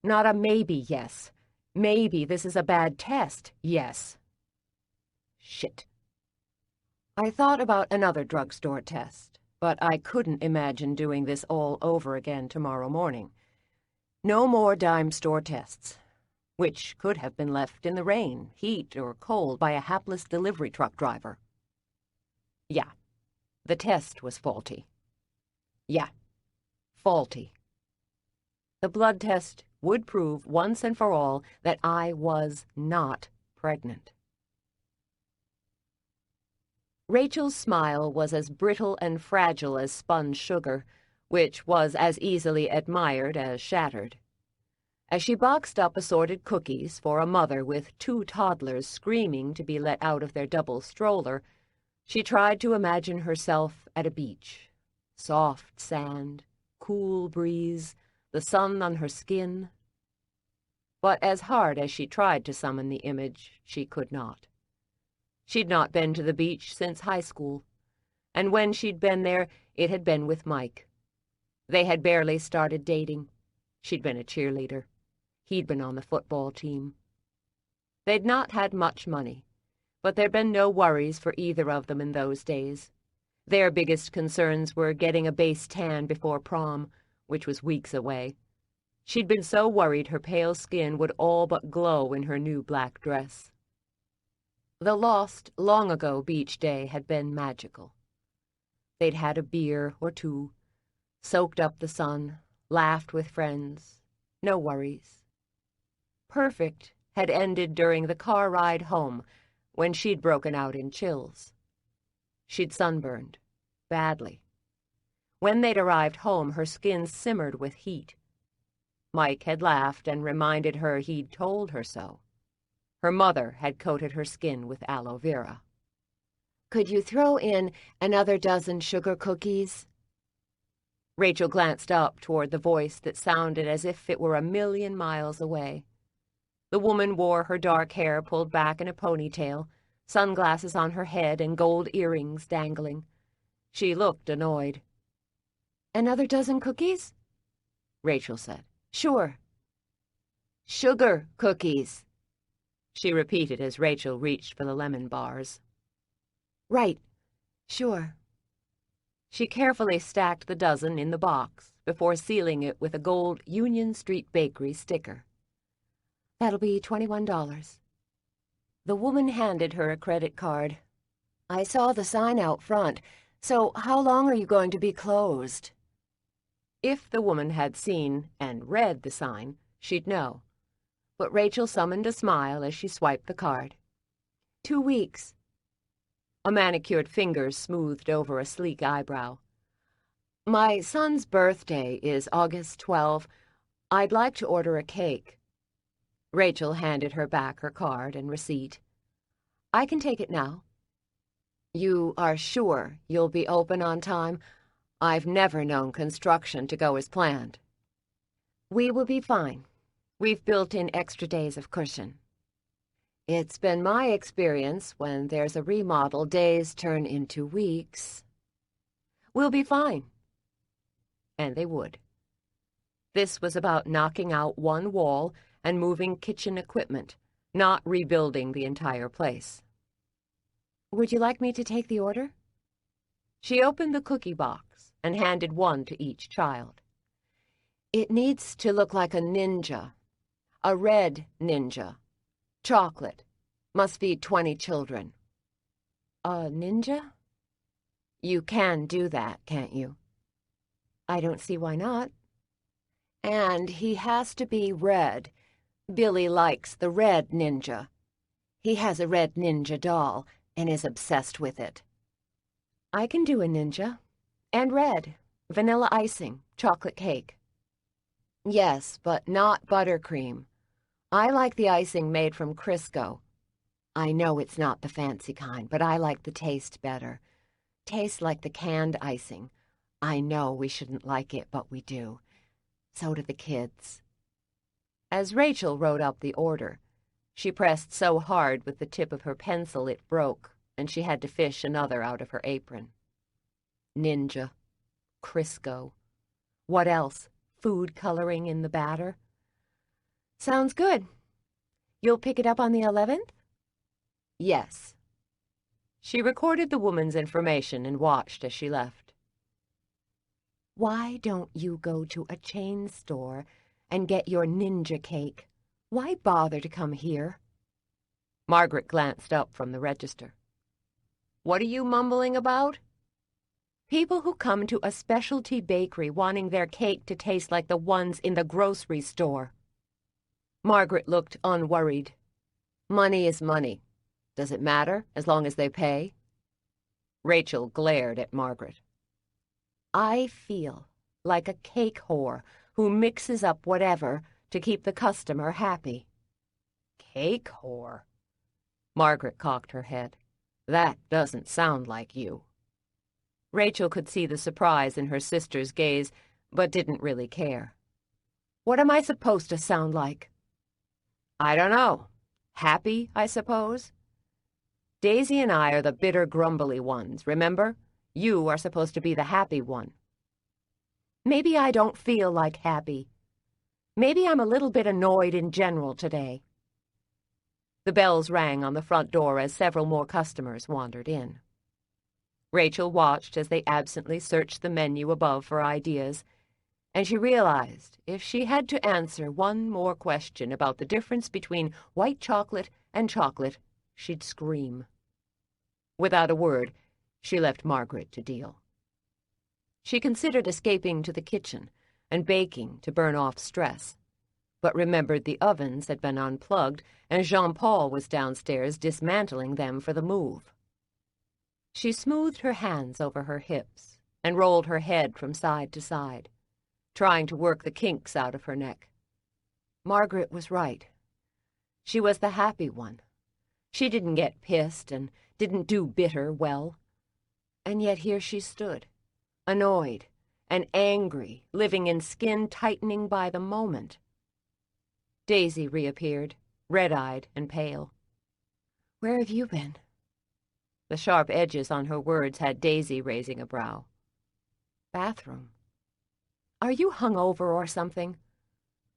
Not a maybe yes. Maybe this is a bad test, yes." Shit. I thought about another drugstore test, but I couldn't imagine doing this all over again tomorrow morning. No more dime store tests, which could have been left in the rain, heat, or cold by a hapless delivery truck driver. Yeah, the test was faulty. Yeah, faulty. The blood test would prove once and for all that I was not pregnant. Rachel's smile was as brittle and fragile as spun sugar, which was as easily admired as shattered. As she boxed up assorted cookies for a mother with 2 toddlers screaming to be let out of their double stroller, she tried to imagine herself at a beach. Soft sand, cool breeze, the sun on her skin. But as hard as she tried to summon the image, she could not. She'd not been to the beach since high school, and when she'd been there, it had been with Mike. They had barely started dating. She'd been a cheerleader. He'd been on the football team. They'd not had much money, but there'd been no worries for either of them in those days. Their biggest concerns were getting a base tan before prom, which was weeks away. She'd been so worried her pale skin would all but glow in her new black dress. The lost, long-ago beach day had been magical. They'd had a beer or 2, soaked up the sun, laughed with friends, no worries. Perfect had ended during the car ride home, when she'd broken out in chills. She'd sunburned, badly. When they'd arrived home, her skin simmered with heat. Mike had laughed and reminded her he'd told her so. Her mother had coated her skin with aloe vera. Could you throw in another dozen sugar cookies? Rachel glanced up toward the voice that sounded as if it were 1,000,000 miles away. The woman wore her dark hair pulled back in a ponytail, sunglasses on her head and gold earrings dangling. She looked annoyed. Another dozen cookies? Rachel said. Sure. Sugar cookies, she repeated as Rachel reached for the lemon bars. Right, sure. She carefully stacked the dozen in the box before sealing it with a gold Union Street Bakery sticker. That'll be $21. The woman handed her a credit card. I saw the sign out front, so how long are you going to be closed? If the woman had seen and read the sign, she'd know. But Rachel summoned a smile as she swiped the card. 2 weeks. A manicured finger smoothed over a sleek eyebrow. My son's birthday is August 12. I'd like to order a cake. Rachel handed her back her card and receipt. I can take it now. You are sure you'll be open on time? I've never known construction to go as planned. We will be fine. We've built in extra days of cushion. It's been my experience when there's a remodel, days turn into weeks. We'll be fine. And they would. This was about knocking out one wall and moving kitchen equipment, not rebuilding the entire place. Would you like me to take the order? She opened the cookie box and handed one to each child. It needs to look like a ninja. A red ninja. Chocolate. Must feed 20 children. A ninja? You can do that, can't you? I don't see why not. And he has to be red. Billy likes the red ninja. He has a red ninja doll and is obsessed with it. I can do a ninja. And red. Vanilla icing. Chocolate cake. Yes, but not buttercream. I like the icing made from Crisco. I know it's not the fancy kind, but I like the taste better. Tastes like the canned icing. I know we shouldn't like it, but we do. So do the kids. As Rachel wrote up the order, she pressed so hard with the tip of her pencil it broke, and she had to fish another out of her apron. Ninja. Crisco. What else? Food coloring in the batter? Sounds good. You'll pick it up on the 11th? Yes. She recorded the woman's information and watched as she left. Why don't you go to a chain store and get your ninja cake? Why bother to come here? Margaret glanced up from the register. What are you mumbling about? People who come to a specialty bakery wanting their cake to taste like the ones in the grocery store. Margaret looked unworried. Money is money. Does it matter as long as they pay? Rachel glared at Margaret. I feel like a cake whore who mixes up whatever to keep the customer happy. Cake whore? Margaret cocked her head. That doesn't sound like you. Rachel could see the surprise in her sister's gaze, but didn't really care. What am I supposed to sound like? I don't know. Happy, I suppose? Daisy and I are the bitter, grumbly ones, remember? You are supposed to be the happy one. Maybe I don't feel like happy. Maybe I'm a little bit annoyed in general today. The bells rang on the front door as several more customers wandered in. Rachel watched as they absently searched the menu above for ideas, and she realized if she had to answer one more question about the difference between white chocolate and chocolate, she'd scream. Without a word, she left Margaret to deal. She considered escaping to the kitchen and baking to burn off stress, but remembered the ovens had been unplugged and Jean-Paul was downstairs dismantling them for the move. She smoothed her hands over her hips and rolled her head from side to side, trying to work the kinks out of her neck. Margaret was right. She was the happy one. She didn't get pissed and didn't do bitter well. And yet here she stood, annoyed and angry, living in skin tightening by the moment. Daisy reappeared, red-eyed and pale. "Where have you been?" The sharp edges on her words had Daisy raising a brow. "Bathroom. Are you hungover or something?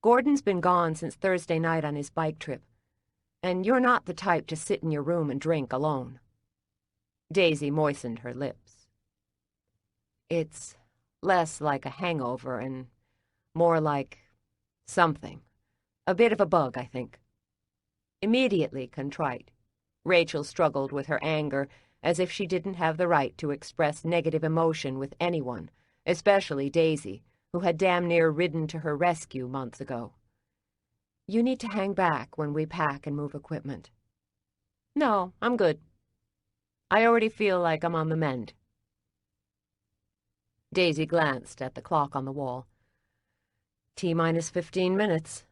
Gordon's been gone since Thursday night on his bike trip, and you're not the type to sit in your room and drink alone." Daisy moistened her lips. "It's less like a hangover and more like something. A bit of a bug, I think." Immediately contrite, Rachel struggled with her anger as if she didn't have the right to express negative emotion with anyone, especially Daisy, who had damn near ridden to her rescue months ago. "You need to hang back when we pack and move equipment." "No, I'm good. I already feel like I'm on the mend." Daisy glanced at the clock on the wall. T-minus 15 minutes.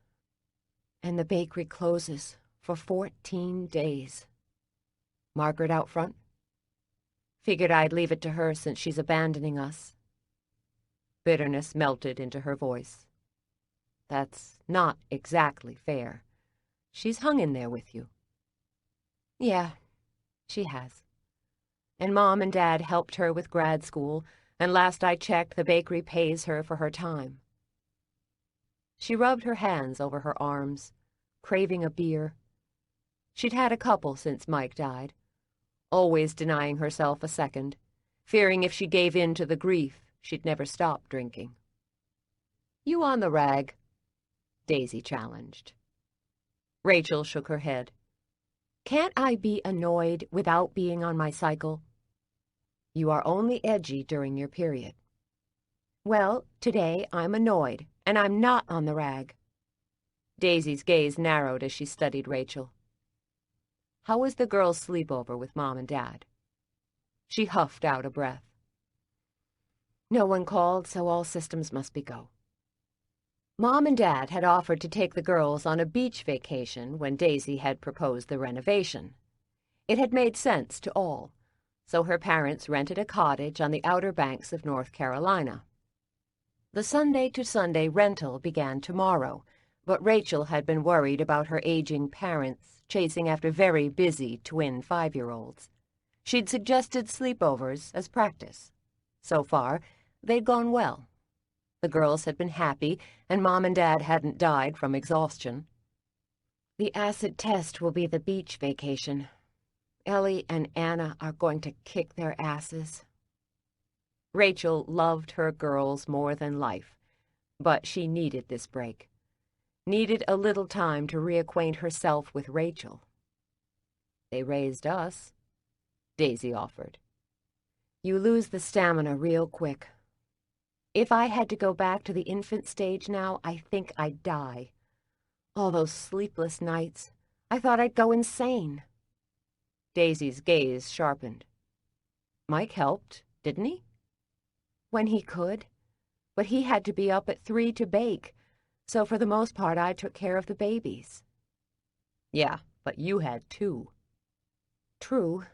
And the bakery closes for 14 days. Margaret out front? Figured I'd leave it to her since she's abandoning us. Bitterness melted into her voice. That's not exactly fair. She's hung in there with you. Yeah, she has. And Mom and Dad helped her with grad school, and last I checked, the bakery pays her for her time. She rubbed her hands over her arms, craving a beer. She'd had a couple since Mike died, always denying herself a second, fearing if she gave in to the grief, she'd never stop drinking. "You on the rag?" Daisy challenged. Rachel shook her head. "Can't I be annoyed without being on my cycle?" "You are only edgy during your period." "Well, today I'm annoyed, and I'm not on the rag." Daisy's gaze narrowed as she studied Rachel. "How was the girls' sleepover with Mom and Dad?" She huffed out a breath. "No one called, so all systems must be go." Mom and Dad had offered to take the girls on a beach vacation when Daisy had proposed the renovation. It had made sense to all, so her parents rented a cottage on the Outer Banks of North Carolina. The Sunday-to-Sunday rental began tomorrow, but Rachel had been worried about her aging parents chasing after very busy twin 5-year-olds. She'd suggested sleepovers as practice. So far, they'd gone well. The girls had been happy, and Mom and Dad hadn't died from exhaustion. "The acid test will be the beach vacation. Ellie and Anna are going to kick their asses." Rachel loved her girls more than life, but she needed this break. Needed a little time to reacquaint herself with Rachel. "They raised us," Daisy offered. "You lose the stamina real quick. If I had to go back to the infant stage now, I think I'd die. All those sleepless nights, I thought I'd go insane." Daisy's gaze sharpened. "Mike helped, didn't he?" "When he could, but he had to be up at 3 to bake, so for the most part I took care of the babies." "Yeah, but you had 2. "True,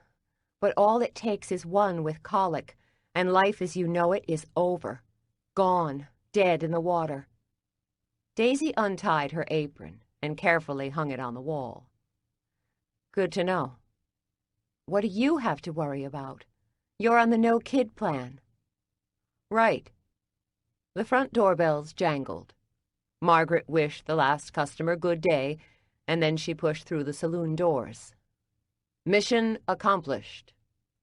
but all it takes is one with colic, and life as you know it is over. Gone, dead in the water." Daisy untied her apron and carefully hung it on the wall. "Good to know. What do you have to worry about? You're on the no-kid plan." "Right." The front doorbells jangled. Margaret wished the last customer good day, and then she pushed through the saloon doors. "Mission accomplished.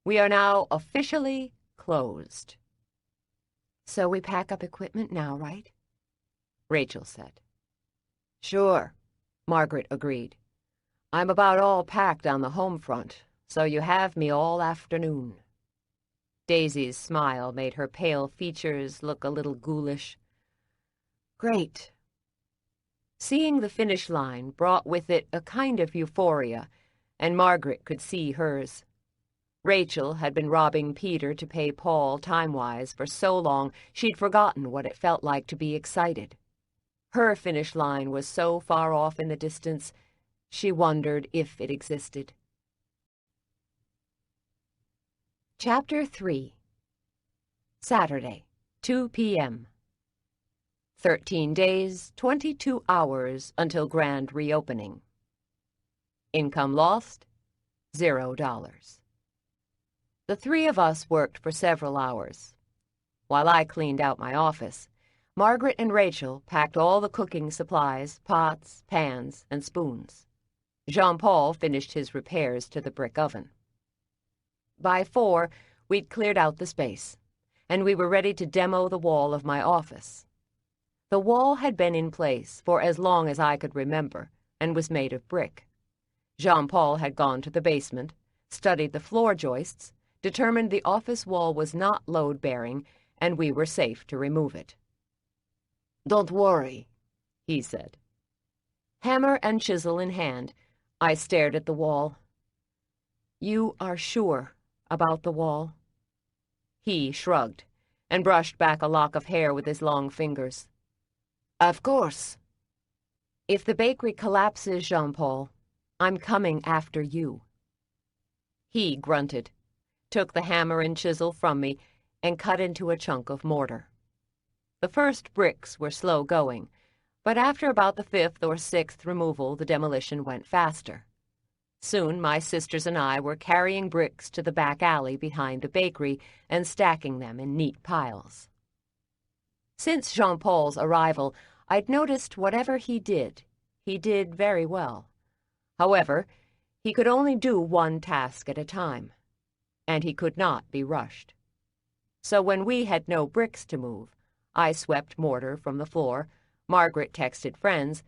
We are now officially closed." "So we pack up equipment now, right?" Rachel said. "Sure," Margaret agreed. "I'm about all packed on the home front, so you have me all afternoon." Daisy's smile made her pale features look a little ghoulish. "Great." Seeing the finish line brought with it a kind of euphoria, and Margaret could see hers. Rachel had been robbing Peter to pay Paul time-wise for so long she'd forgotten what it felt like to be excited. Her finish line was so far off in the distance, she wondered if it existed. Chapter 3. Saturday, 2 p.m. 13 days, 22 hours until grand reopening. Income lost, $0. The three of us worked for several hours. While I cleaned out my office, Margaret and Rachel packed all the cooking supplies, pots, pans, and spoons. Jean-Paul finished his repairs to the brick oven. By 4, we'd cleared out the space, and we were ready to demo the wall of my office. The wall had been in place for as long as I could remember and was made of brick. Jean-Paul had gone to the basement, studied the floor joists, determined the office wall was not load-bearing, and we were safe to remove it. "Don't worry," he said. Hammer and chisel in hand, I stared at the wall. "You are sure about the wall?" He shrugged and brushed back a lock of hair with his long fingers. "Of course." "If the bakery collapses, Jean-Paul, I'm coming after you." He grunted, took the hammer and chisel from me, and cut into a chunk of mortar. The first bricks were slow going, but after about the 5th or 6th removal, the demolition went faster. Soon my sisters and I were carrying bricks to the back alley behind the bakery and stacking them in neat piles. Since Jean-Paul's arrival, I'd noticed whatever he did very well. However, he could only do one task at a time, and he could not be rushed. So when we had no bricks to move, I swept mortar from the floor, Margaret texted friends,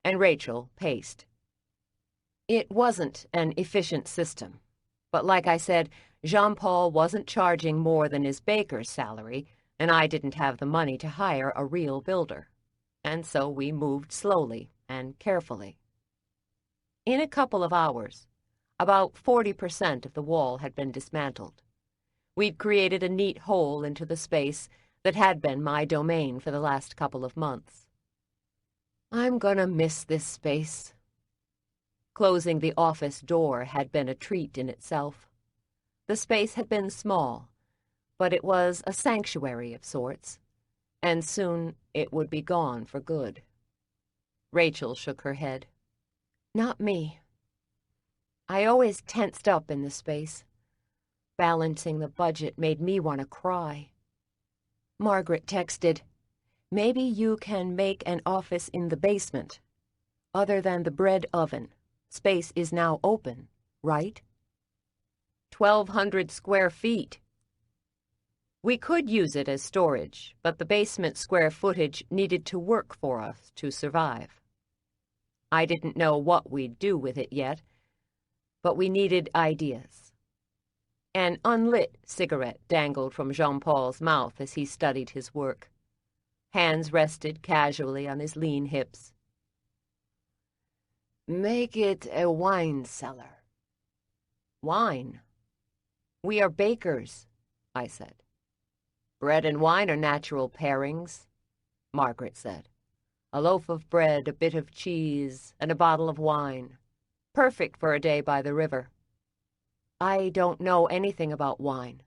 and Rachel paced. It wasn't an efficient system, but like I said, Jean-Paul wasn't charging more than his baker's salary, and I didn't have the money to hire a real builder, and so we moved slowly and carefully. In a couple of hours, about 40% of the wall had been dismantled. We'd created a neat hole into the space that had been my domain for the last couple of months. I'm gonna miss this space. Closing the office door had been a treat in itself. The space had been small, but it was a sanctuary of sorts, and soon it would be gone for good. Rachel shook her head. Not me. I always tensed up in the space. Balancing the budget made me want to cry. Margaret texted, "Maybe you can make an office in the basement. Other than the bread oven, space is now open, right?" 1,200 square feet. We could use it as storage, but the basement square footage needed to work for us to survive. I didn't know what we'd do with it yet, but we needed ideas. An unlit cigarette dangled from Jean-Paul's mouth as he studied his work. Hands rested casually on his lean hips. Make it a wine cellar. Wine? We are bakers, I said. Bread and wine are natural pairings, Margaret said. A loaf of bread, a bit of cheese, and a bottle of wine. Perfect for a day by the river. I don't know anything about wine.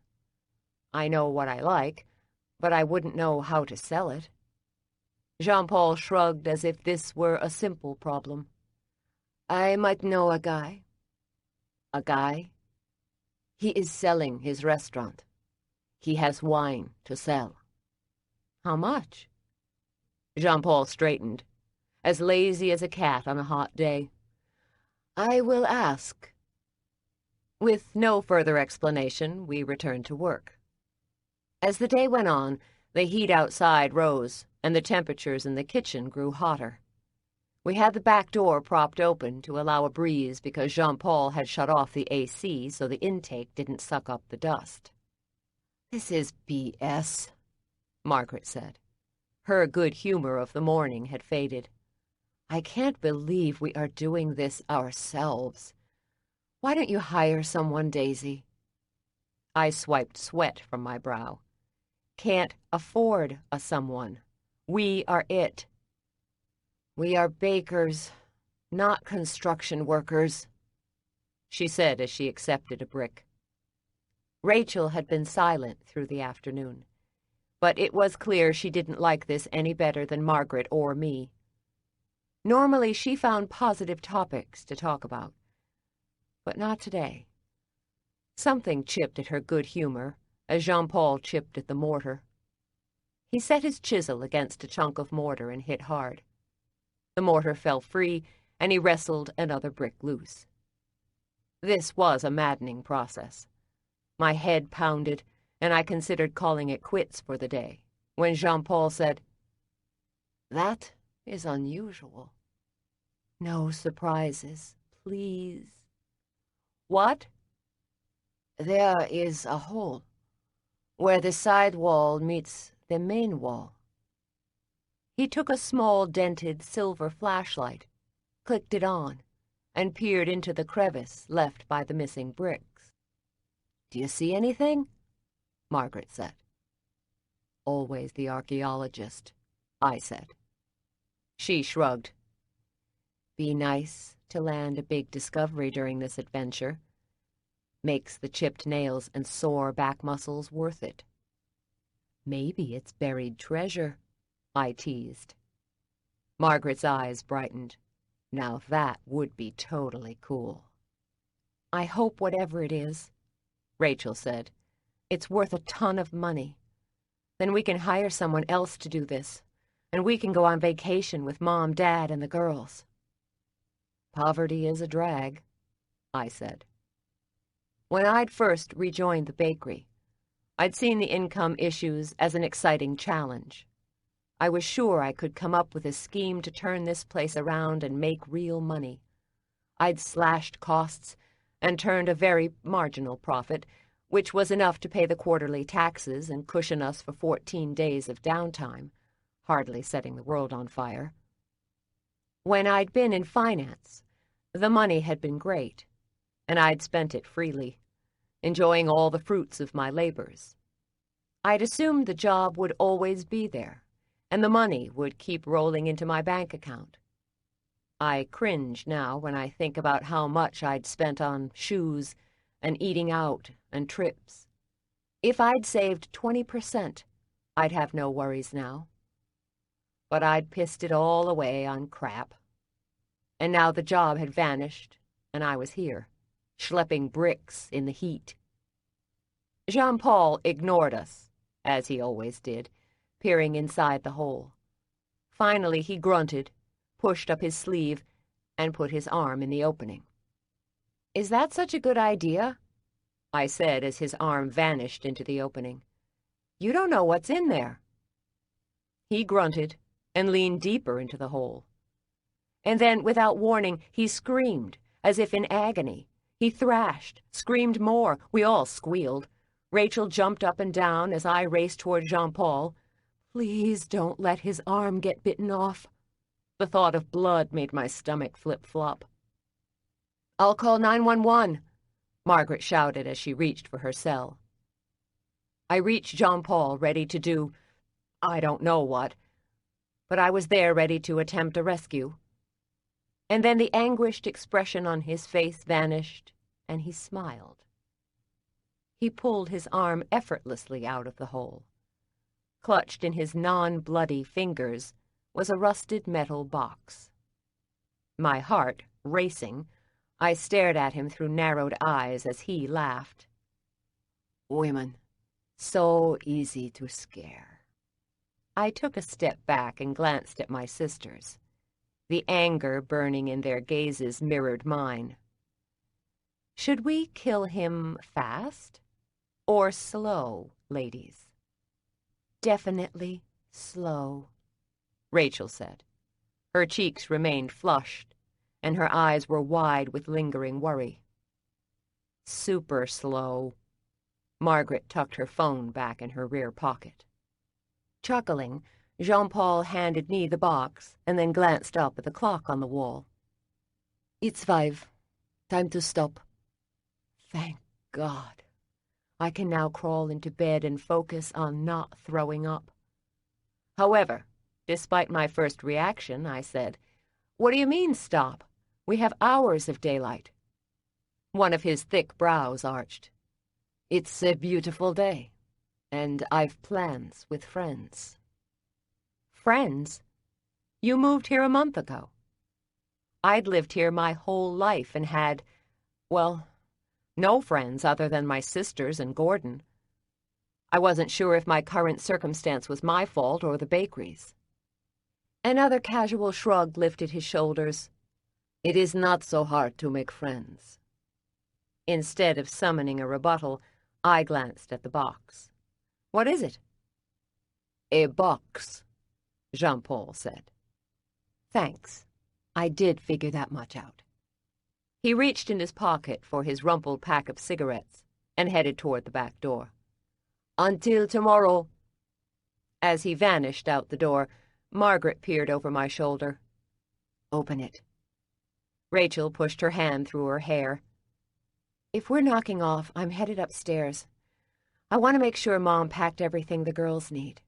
I know what I like, but I wouldn't know how to sell it. Jean-Paul shrugged as if this were a simple problem. I might know a guy. A guy? He is selling his restaurant. He has wine to sell. How much? Jean-Paul straightened, as lazy as a cat on a hot day. I will ask. With no further explanation, we returned to work. As the day went on, the heat outside rose, and the temperatures in the kitchen grew hotter. We had the back door propped open to allow a breeze because Jean-Paul had shut off the AC so the intake didn't suck up the dust. This is BS, Margaret said. Her good humor of the morning had faded. I can't believe we are doing this ourselves. Why don't you hire someone, Daisy? I swiped sweat from my brow. Can't afford a someone. We are it. We are bakers, not construction workers, she said as she accepted a brick. Rachel had been silent through the afternoon, but it was clear she didn't like this any better than Margaret or me. Normally she found positive topics to talk about, but not today. Something chipped at her good humor, as Jean-Paul chipped at the mortar. He set his chisel against a chunk of mortar and hit hard. The mortar fell free, and he wrestled another brick loose. This was a maddening process. My head pounded, and I considered calling it quits for the day, when Jean-Paul said, "That is unusual. No surprises, please." "What?" "There is a hole, where the side wall meets the main wall." He took a small dented silver flashlight, clicked it on, and peered into the crevice left by the missing bricks. "Do you see anything?" Margaret said. "Always the archaeologist," I said. She shrugged. "Be nice to land a big discovery during this adventure. Makes the chipped nails and sore back muscles worth it." "Maybe it's buried treasure," I teased. Margaret's eyes brightened. Now that would be totally cool. "I hope whatever it is," Rachel said, "it's worth a ton of money. Then we can hire someone else to do this, and we can go on vacation with Mom, Dad, and the girls." "Poverty is a drag," I said. When I'd first rejoined the bakery, I'd seen the income issues as an exciting challenge. I was sure I could come up with a scheme to turn this place around and make real money. I'd slashed costs and turned a very marginal profit, which was enough to pay the quarterly taxes and cushion us for 14 days of downtime, hardly setting the world on fire. When I'd been in finance, the money had been great, and I'd spent it freely, enjoying all the fruits of my labors. I'd assumed the job would always be there, and the money would keep rolling into my bank account. I cringe now when I think about how much I'd spent on shoes and eating out and trips. If I'd saved 20%, I'd have no worries now. But I'd pissed it all away on crap. And now the job had vanished, and I was here, schlepping bricks in the heat. Jean-Paul ignored us, as he always did, peering inside the hole. Finally he grunted, pushed up his sleeve, and put his arm in the opening. "Is that such a good idea?" I said as his arm vanished into the opening. "You don't know what's in there." He grunted and leaned deeper into the hole. And then, without warning, he screamed, as if in agony. He thrashed, screamed more. We all squealed. Rachel jumped up and down as I raced toward Jean-Paul. Please don't let his arm get bitten off. The thought of blood made my stomach flip-flop. "I'll call 911, Margaret shouted as she reached for her cell. I reached Jean-Paul, ready to do, I don't know what, but I was there ready to attempt a rescue. And then the anguished expression on his face vanished, and he smiled. He pulled his arm effortlessly out of the hole. Clutched in his non-bloody fingers was a rusted metal box. My heart racing, I stared at him through narrowed eyes as he laughed. "Women, so easy to scare." I took a step back and glanced at my sisters. The anger burning in their gazes mirrored mine. "Should we kill him fast or slow, ladies?" "Definitely slow," Rachel said. Her cheeks remained flushed, and her eyes were wide with lingering worry. "Super slow." Margaret tucked her phone back in her rear pocket. Chuckling, Jean-Paul handed me the box and then glanced up at the clock on the wall. "It's 5. Time to stop." Thank God. I can now crawl into bed and focus on not throwing up. However, despite my first reaction, I said, "What do you mean, stop? We have hours of daylight." One of his thick brows arched. It's a beautiful day, and I've plans with friends. Friends? You moved here a month ago. I'd lived here my whole life and had, well, no friends other than my sisters and Gordon. I wasn't sure if my current circumstance was my fault or the bakery's. Another casual shrug lifted his shoulders. It is not so hard to make friends. Instead of summoning a rebuttal, I glanced at the box. What is it? A box, Jean-Paul said. Thanks. I did figure that much out. He reached in his pocket for his rumpled pack of cigarettes and headed toward the back door. Until tomorrow. As he vanished out the door, Margaret peered over my shoulder. Open it. Rachel pushed her hand through her hair. If we're knocking off, I'm headed upstairs. I want to make sure Mom packed everything the girls need.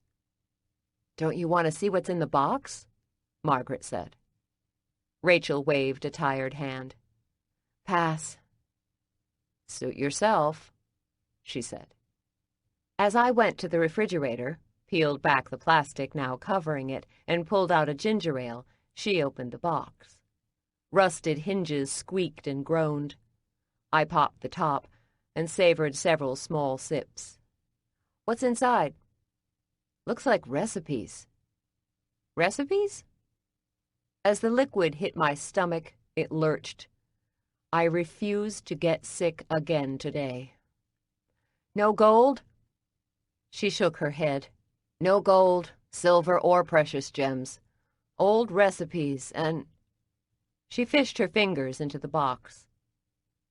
Don't you want to see what's in the box? Margaret said. Rachel waved a tired hand. Pass. Suit yourself, she said. As I went to the refrigerator, peeled back the plastic now covering it, and pulled out a ginger ale, she opened the box. Rusted hinges squeaked and groaned. I popped the top and savored several small sips. What's inside? Looks like recipes. Recipes? As the liquid hit my stomach, it lurched. I refused to get sick again today. No gold? She shook her head. No gold, silver, or precious gems. Old recipes and... She fished her fingers into the box.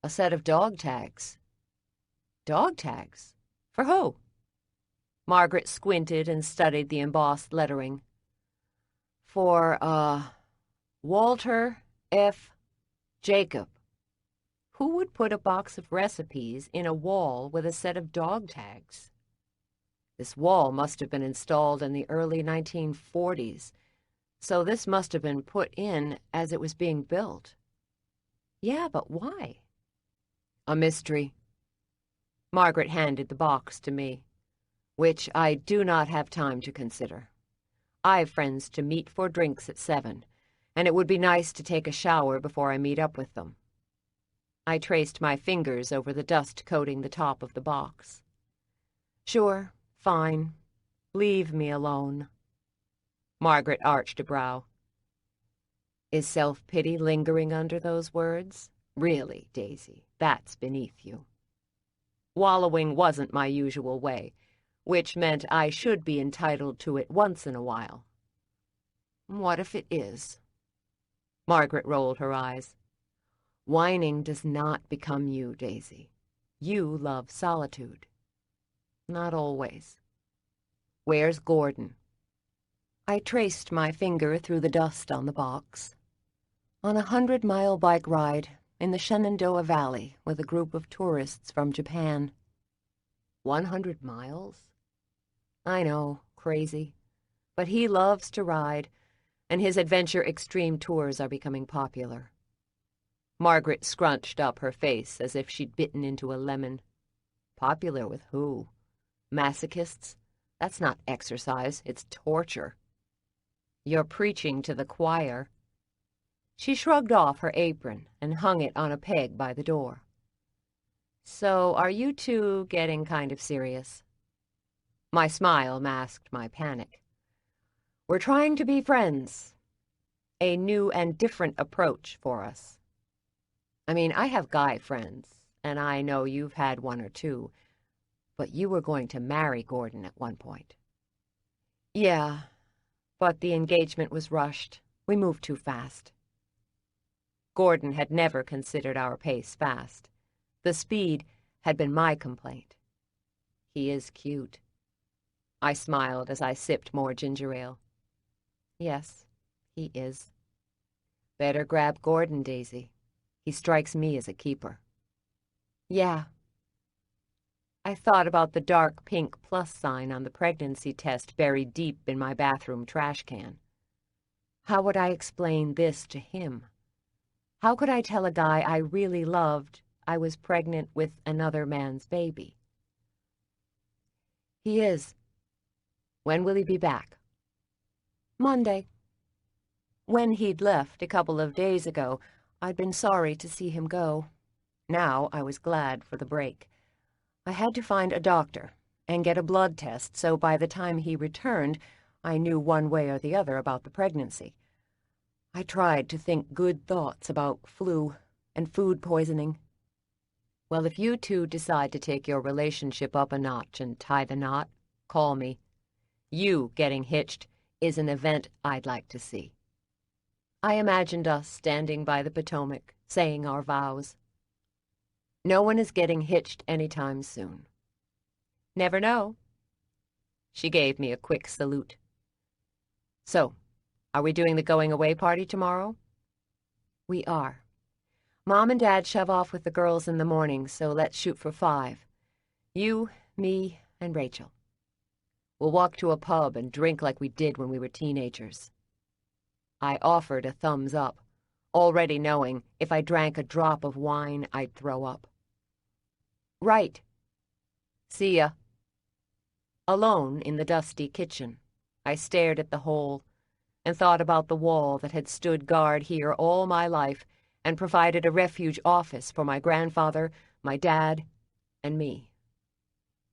A set of dog tags. Dog tags? For who? Margaret squinted and studied the embossed lettering. For, Walter F. Jacob. Who would put a box of recipes in a wall with a set of dog tags? This wall must have been installed in the early 1940s, so this must have been put in as it was being built. Yeah, but why? A mystery. Margaret handed the box to me, which I do not have time to consider. I've friends to meet for drinks at 7, and it would be nice to take a shower before I meet up with them. I traced my fingers over the dust coating the top of the box. Sure, fine. Leave me alone. Margaret arched a brow. Is self-pity lingering under those words? Really, Daisy, that's beneath you. Wallowing wasn't my usual way, which meant I should be entitled to it once in a while. What if it is? Margaret rolled her eyes. Whining does not become you, Daisy. You love solitude. Not always. Where's Gordon? I traced my finger through the dust on the box. On a 100-mile bike ride in the Shenandoah Valley with a group of tourists from Japan. 100 miles? I know, crazy. But he loves to ride, and his adventure extreme tours are becoming popular. Margaret scrunched up her face as if she'd bitten into a lemon. Popular with who? Masochists? That's not exercise, it's torture. You're preaching to the choir. She shrugged off her apron and hung it on a peg by the door. So are you two getting kind of serious? My smile masked my panic. We're trying to be friends. A new and different approach for us. I mean, I have guy friends, and I know you've had one or two, but you were going to marry Gordon at one point. Yeah, but the engagement was rushed. We moved too fast. Gordon had never considered our pace fast. The speed had been my complaint. He is cute. I smiled as I sipped more ginger ale. Yes, he is. Better grab Gordon, Daisy. He strikes me as a keeper. Yeah. I thought about the dark pink plus sign on the pregnancy test buried deep in my bathroom trash can. How would I explain this to him? How could I tell a guy I really loved I was pregnant with another man's baby? He is. When will he be back? Monday. When he'd left a couple of days ago, I'd been sorry to see him go. Now I was glad for the break. I had to find a doctor and get a blood test, so by the time he returned, I knew one way or the other about the pregnancy. I tried to think good thoughts about flu and food poisoning. Well, if you two decide to take your relationship up a notch and tie the knot, call me. You getting hitched is an event I'd like to see. I imagined us standing by the Potomac, saying our vows. No one is getting hitched anytime soon. Never know. She gave me a quick salute. So, are we doing the going-away party tomorrow? We are. Mom and Dad shove off with the girls in the morning, so let's shoot for 5. You, me, and Rachel. We'll walk to a pub and drink like we did when we were teenagers. I offered a thumbs up, already knowing if I drank a drop of wine, I'd throw up. Right. See ya. Alone in the dusty kitchen, I stared at the hole and thought about the wall that had stood guard here all my life and provided a refuge office for my grandfather, my dad, and me.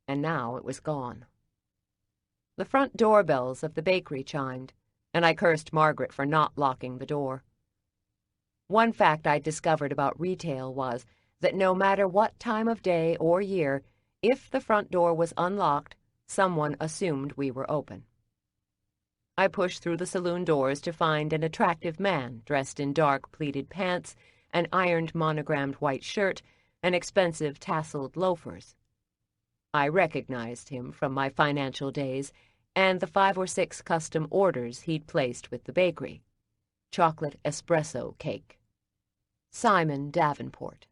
And now it was gone. The front doorbells of the bakery chimed, and I cursed Margaret for not locking the door. One fact I discovered about retail was that no matter what time of day or year, if the front door was unlocked, someone assumed we were open. I pushed through the saloon doors to find an attractive man dressed in dark pleated pants, an ironed monogrammed white shirt, and expensive tasseled loafers. I recognized him from my financial days and the 5 or 6 custom orders he'd placed with the bakery. Chocolate espresso cake. Simon Davenport.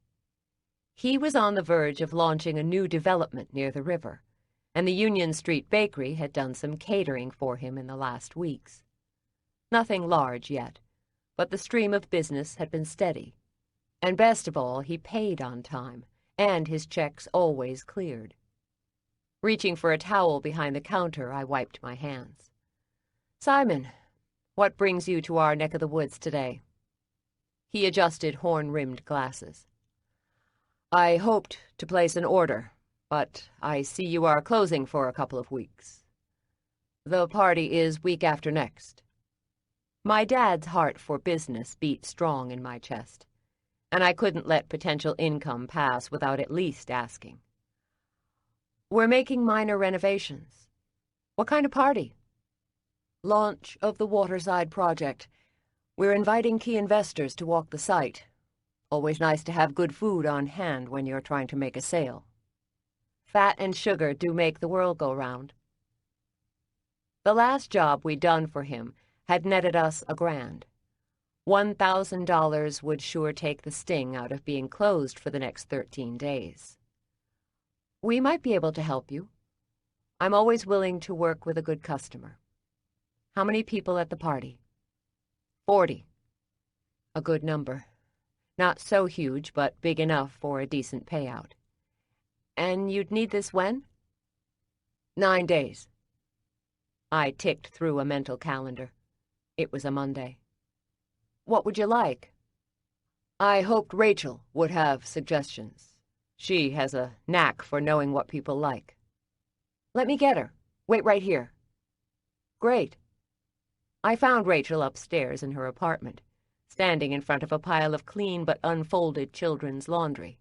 He was on the verge of launching a new development near the river, and the Union Street Bakery had done some catering for him in the last weeks. Nothing large yet, but the stream of business had been steady. And best of all, he paid on time, and his checks always cleared. Reaching for a towel behind the counter, I wiped my hands. Simon, what brings you to our neck of the woods today? He adjusted horn-rimmed glasses. I hoped to place an order, but I see you are closing for a couple of weeks. The party is week after next. My dad's heart for business beat strong in my chest, and I couldn't let potential income pass without at least asking. We're making minor renovations. What kind of party? Launch of the Waterside project. We're inviting key investors to walk the site. Always nice to have good food on hand when you're trying to make a sale. Fat and sugar do make the world go round. The last job we'd done for him had netted us $1,000. $1,000 would sure take the sting out of being closed for the next 13 days. We might be able to help you. I'm always willing to work with a good customer. How many people at the party? 40. A good number. Not so huge, but big enough for a decent payout. And you'd need this when? 9 days. I ticked through a mental calendar. It was a Monday. What would you like? I hoped Rachel would have suggestions. She has a knack for knowing what people like. Let me get her. Wait right here. Great. I found Rachel upstairs in her apartment, standing in front of a pile of clean but unfolded children's laundry.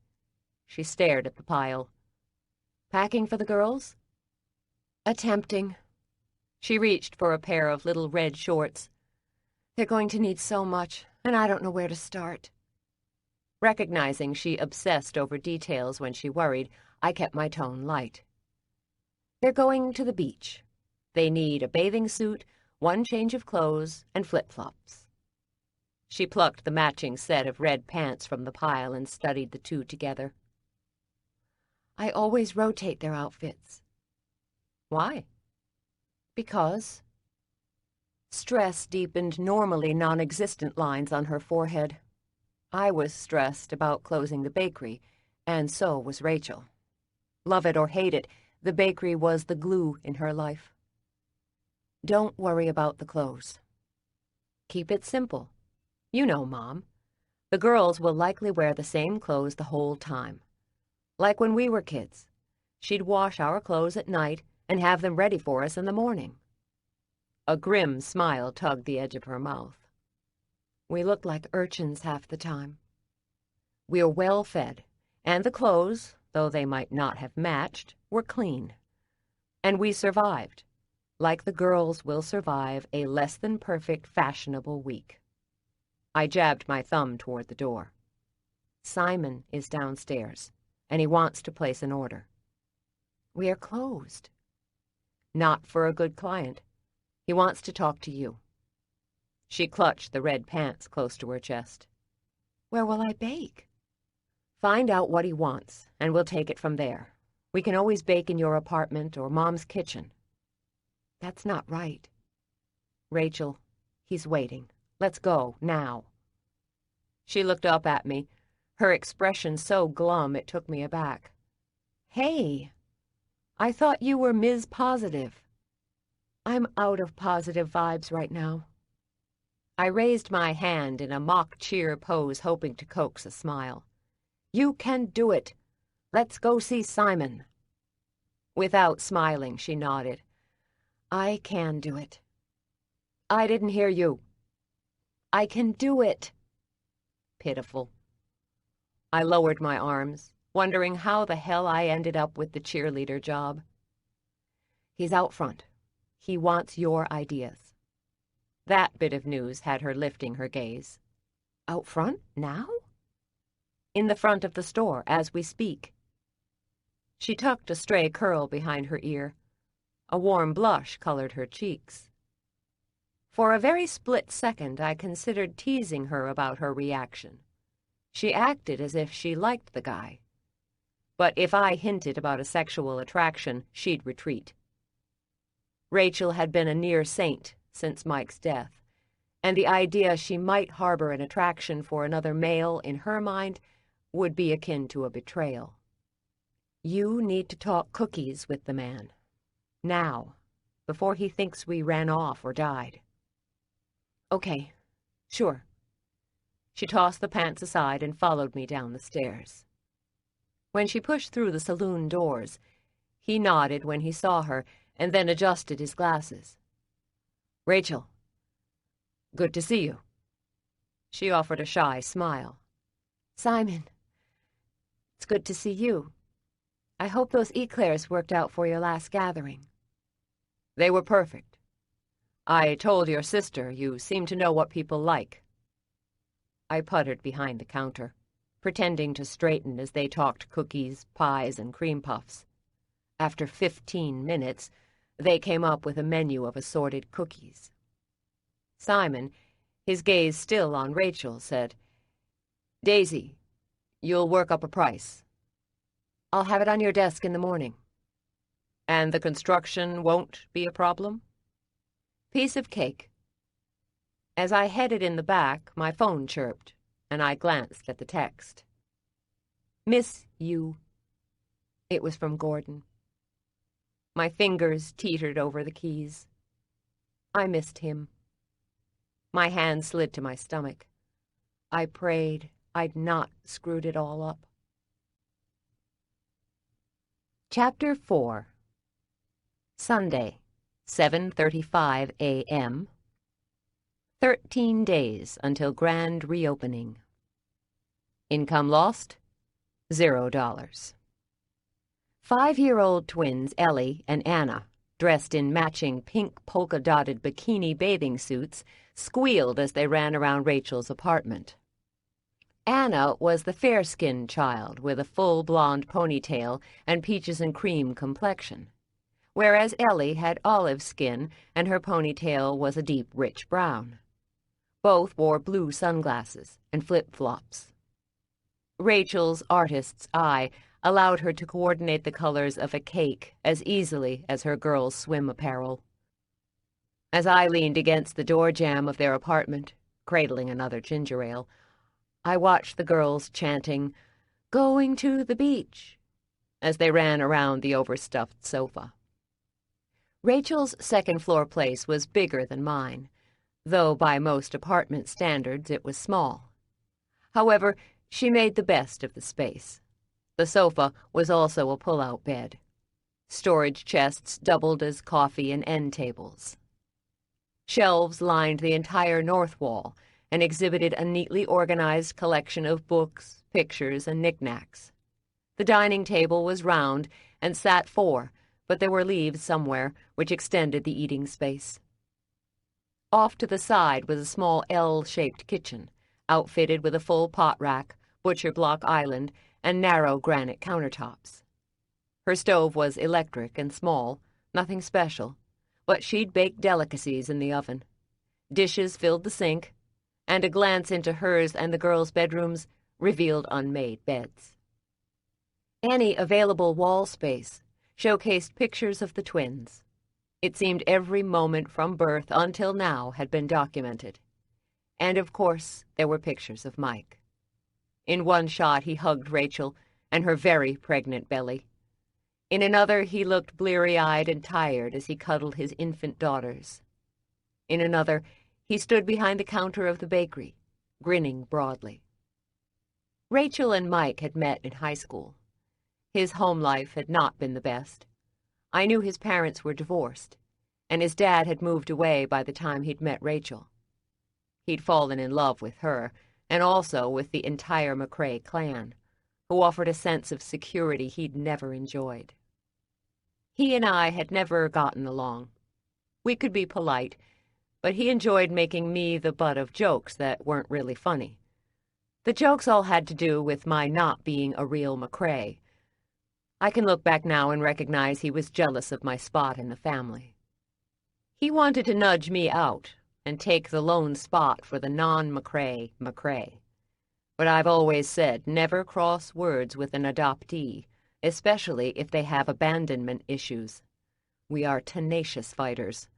She stared at the pile. Packing for the girls? Attempting. She reached for a pair of little red shorts. They're going to need so much, and I don't know where to start. Recognizing she obsessed over details when she worried, I kept my tone light. They're going to the beach. They need a bathing suit, 1 change of clothes, and flip-flops. She plucked the matching set of red pants from the pile and studied the two together. I always rotate their outfits. Why? Because. Stress deepened normally non-existent lines on her forehead. I was stressed about closing the bakery, and so was Rachel. Love it or hate it, The bakery was the glue in her life. Don't worry about the clothes. Keep it simple. You know, Mom. The girls will likely wear the same clothes the whole time. Like when we were kids. She'd wash our clothes at night and have them ready for us in the morning. A grim smile tugged the edge of her mouth. We looked like urchins half the time. We were well fed, and the clothes, though they might not have matched, were clean. And we survived, like the girls will survive a less-than-perfect fashionable week. I jabbed my thumb toward the door. Simon is downstairs, and he wants to place an order. We are closed. Not for a good client. He wants to talk to you. She clutched the red pants close to her chest. Where will I bake? Find out what he wants, and we'll take it from there. We can always bake in your apartment or Mom's kitchen. That's not right. Rachel, he's waiting. Let's go, now. She looked up at me, her expression so glum it took me aback. Hey, I thought you were Ms. Positive. I'm out of positive vibes right now. I raised my hand in a mock cheer pose, hoping to coax a smile. You can do it. Let's go see Simon. Without smiling, she nodded. I can do it. I didn't hear you. I can do it. Pitiful. I lowered my arms, wondering how the hell I ended up with the cheerleader job. He's out front. He wants your ideas. That bit of news had her lifting her gaze. Out front now? In the front of the store, as we speak. She tucked a stray curl behind her ear. A warm blush colored her cheeks. For a very split second, I considered teasing her about her reaction. She acted as if she liked the guy. But if I hinted about a sexual attraction, she'd retreat. Rachel had been a near saint since Mike's death, and the idea she might harbor an attraction for another male in her mind would be akin to a betrayal. You need to talk cookies with the man. Now, before he thinks we ran off or died. Okay, sure. She tossed the pants aside and followed me down the stairs. When she pushed through the saloon doors, he nodded when he saw her and then adjusted his glasses. Rachel, good to see you. She offered a shy smile. Simon, it's good to see you. I hope those eclairs worked out for your last gathering. They were perfect. I told your sister you seem to know what people like. I puttered behind the counter, pretending to straighten as they talked cookies, pies, and cream puffs. After 15 minutes, they came up with a menu of assorted cookies. Simon, his gaze still on Rachel, said, Daisy, you'll work up a price. I'll have it on your desk in the morning. And the construction won't be a problem? Piece of cake. As I headed in the back, my phone chirped, and I glanced at the text. Miss you. It was from Gordon. My fingers teetered over the keys. I missed him. My hand slid to my stomach. I prayed I'd not screwed it all up. Chapter 4. Sunday, 7:35 a.m. 13 days until grand reopening. Income lost? $0. 5-year-old twins Ellie and Anna, dressed in matching pink polka-dotted bikini bathing suits, squealed as they ran around Rachel's apartment. Anna was the fair-skinned child with a full blonde ponytail and peaches and cream complexion, whereas Ellie had olive skin and her ponytail was a deep, rich brown. Both wore blue sunglasses and flip-flops. Rachel's artist's eye allowed her to coordinate the colors of a cake as easily as her girls' swim apparel. As I leaned against the door jamb of their apartment, cradling another ginger ale, I watched the girls chanting, "Going to the beach," as they ran around the overstuffed sofa. Rachel's second-floor place was bigger than mine, though by most apartment standards it was small. However, she made the best of the space. The sofa was also a pull-out bed. Storage chests doubled as coffee and end tables. Shelves lined the entire north wall and exhibited a neatly organized collection of books, pictures, and knickknacks. The dining table was round and sat four, but there were leaves somewhere which extended the eating space. Off to the side was a small L-shaped kitchen, outfitted with a full pot rack, butcher block island, and narrow granite countertops. Her stove was electric and small, nothing special, but she'd baked delicacies in the oven. Dishes filled the sink, and a glance into hers and the girls' bedrooms revealed unmade beds. Any available wall space showcased pictures of the twins. It seemed every moment from birth until now had been documented. And of course, there were pictures of Mike. In one shot, he hugged Rachel and her very pregnant belly. In another, he looked bleary-eyed and tired as he cuddled his infant daughters. In another, he stood behind the counter of the bakery, grinning broadly. Rachel and Mike had met in high school. His home life had not been the best. I knew his parents were divorced, and his dad had moved away by the time he'd met Rachel. He'd fallen in love with her, and also with the entire McCrae clan, who offered a sense of security he'd never enjoyed. He and I had never gotten along. We could be polite, but he enjoyed making me the butt of jokes that weren't really funny. The jokes all had to do with my not being a real McCrae. I can look back now and recognize he was jealous of my spot in the family. He wanted to nudge me out and take the lone spot for the non-McCrae McCrae. But I've always said never cross words with an adoptee, especially if they have abandonment issues. We are tenacious fighters,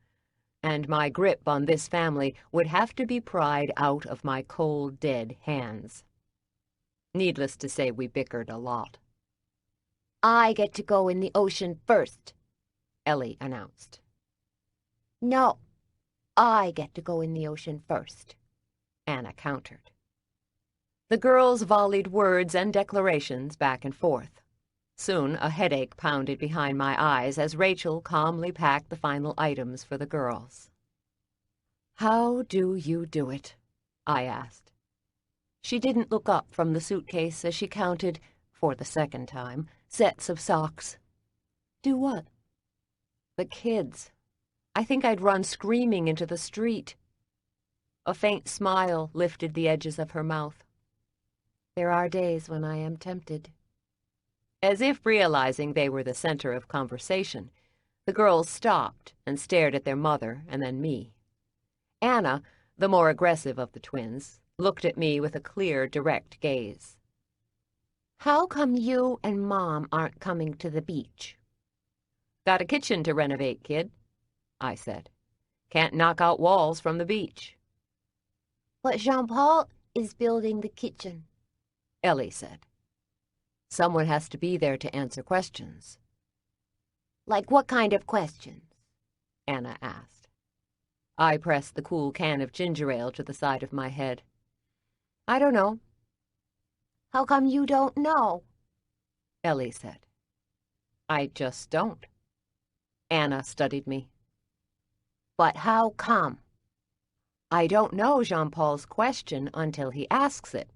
and my grip on this family would have to be pried out of my cold, dead hands. Needless to say, we bickered a lot. "I get to go in the ocean first," Ellie announced. "No, I get to go in the ocean first," Anna countered. The girls volleyed words and declarations back and forth. Soon a headache pounded behind my eyes as Rachel calmly packed the final items for the girls. "How do you do it?" I asked. She didn't look up from the suitcase as she counted, for the second time, sets of socks. "Do what?" "The kids. I think I'd run screaming into the street." A faint smile lifted the edges of her mouth. "There are days when I am tempted." As if realizing they were the center of conversation, the girls stopped and stared at their mother and then me. Anna, the more aggressive of the twins, looked at me with a clear, direct gaze. "How come you and Mom aren't coming to the beach?" "Got a kitchen to renovate, kid," I said. "Can't knock out walls from the beach." "But Jean-Paul is building the kitchen," Ellie said. "Someone has to be there to answer questions." "Like what kind of questions?" Anna asked. I pressed the cool can of ginger ale to the side of my head. "I don't know." "How come you don't know?" Ellie said. "I just don't." Anna studied me. "But how come?" "I don't know Jean-Paul's question until he asks it,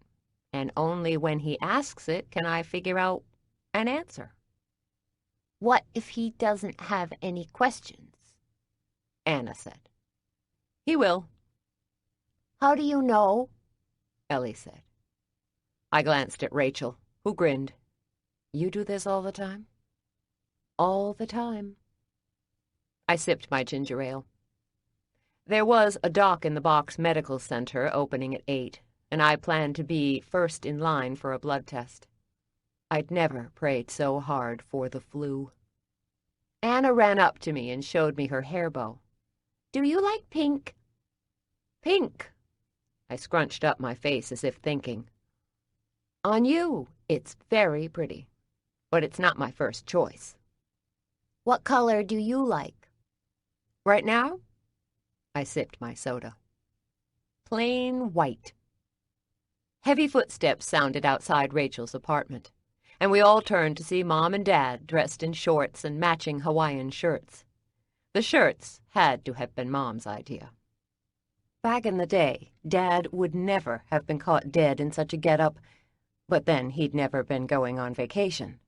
and only when he asks it can I figure out an answer." "What if he doesn't have any questions?" Anna said. "He will." "How do you know?" Ellie said. I glanced at Rachel, who grinned. "You do this all the time?" "All the time." I sipped my ginger ale. There was a dock-in-the-box medical center opening at 8, and I planned to be first in line for a blood test. I'd never prayed so hard for the flu. Anna ran up to me and showed me her hair bow. "Do you like pink?" "Pink?" I scrunched up my face as if thinking. "On you, it's very pretty." but it's not my first choice. What color do you like? Right now, I sipped my soda. Plain white. Heavy footsteps sounded outside Rachel's apartment, and we all turned to see Mom and Dad dressed in shorts and matching Hawaiian shirts. The shirts had to have been Mom's idea. Back in the day, Dad would never have been caught dead in such a getup, but then he'd never been going on vacation.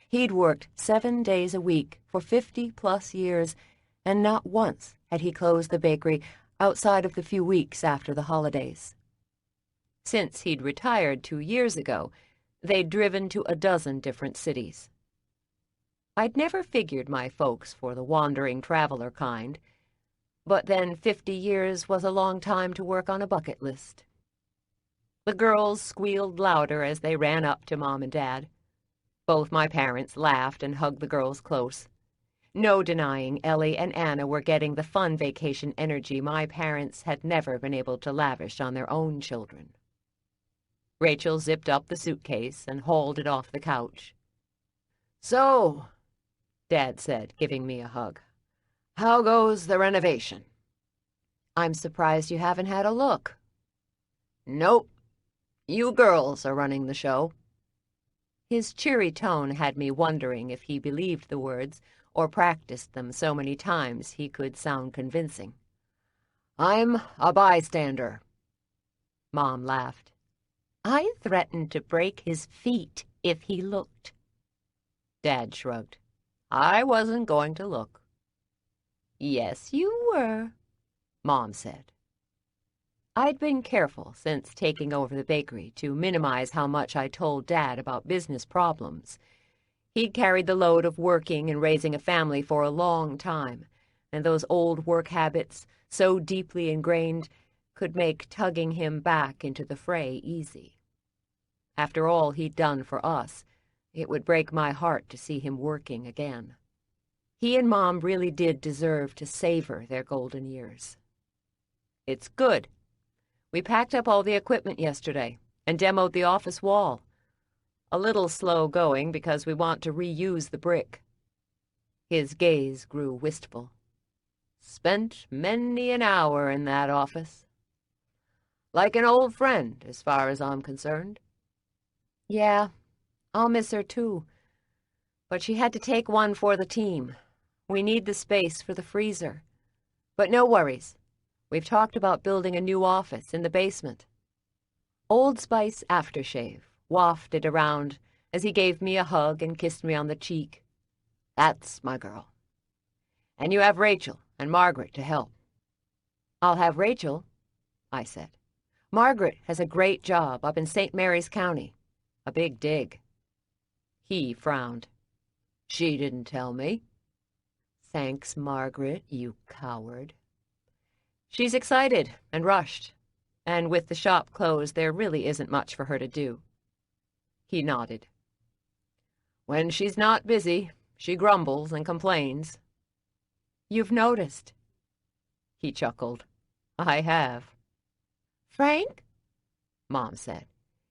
He'd worked 7 days a week for 50-plus years, and not once had he closed the bakery outside of the few weeks after the holidays. Since he'd retired 2 years ago, they'd driven to a dozen different cities. I'd never figured my folks for the wandering traveler kind, but then 50 years was a long time to work on a bucket list. The girls squealed louder as they ran up to Mom and Dad. Both my parents laughed and hugged the girls close. No denying Ellie and Anna were getting the fun vacation energy my parents had never been able to lavish on their own children. Rachel zipped up the suitcase and hauled it off the couch. "So," Dad said, giving me a hug, "how goes the renovation?" "I'm surprised you haven't had a look." "Nope. You girls are running the show." His cheery tone had me wondering if he believed the words or practiced them so many times he could sound convincing. "I'm a bystander." Mom laughed. "I threatened to break his feet if he looked." Dad shrugged. "I wasn't going to look." "Yes, you were," Mom said. I'd been careful since taking over the bakery to minimize how much I told Dad about business problems. He'd carried the load of working and raising a family for a long time, and those old work habits, so deeply ingrained, could make tugging him back into the fray easy. After all he'd done for us, it would break my heart to see him working again. He and Mom really did deserve to savor their golden years. "It's good. We packed up all the equipment yesterday and demoed the office wall. A little slow going because we want to reuse the brick." His gaze grew wistful. "Spent many an hour in that office. Like an old friend, as far as I'm concerned." "Yeah, I'll miss her too. But she had to take one for the team. We need the space for the freezer. But no worries. We've talked about building a new office in the basement." Old Spice aftershave wafted around as he gave me a hug and kissed me on the cheek. "That's my girl. And you have Rachel and Margaret to help." "I'll have Rachel," I said. "Margaret has a great job up in St. Mary's County. A big dig." He frowned. "She didn't tell me." "Thanks, Margaret, you coward." "She's excited and rushed, and with the shop closed, there really isn't much for her to do." He nodded. "When she's not busy, she grumbles and complains." "You've noticed." He chuckled. "I have." "Frank," Mom said.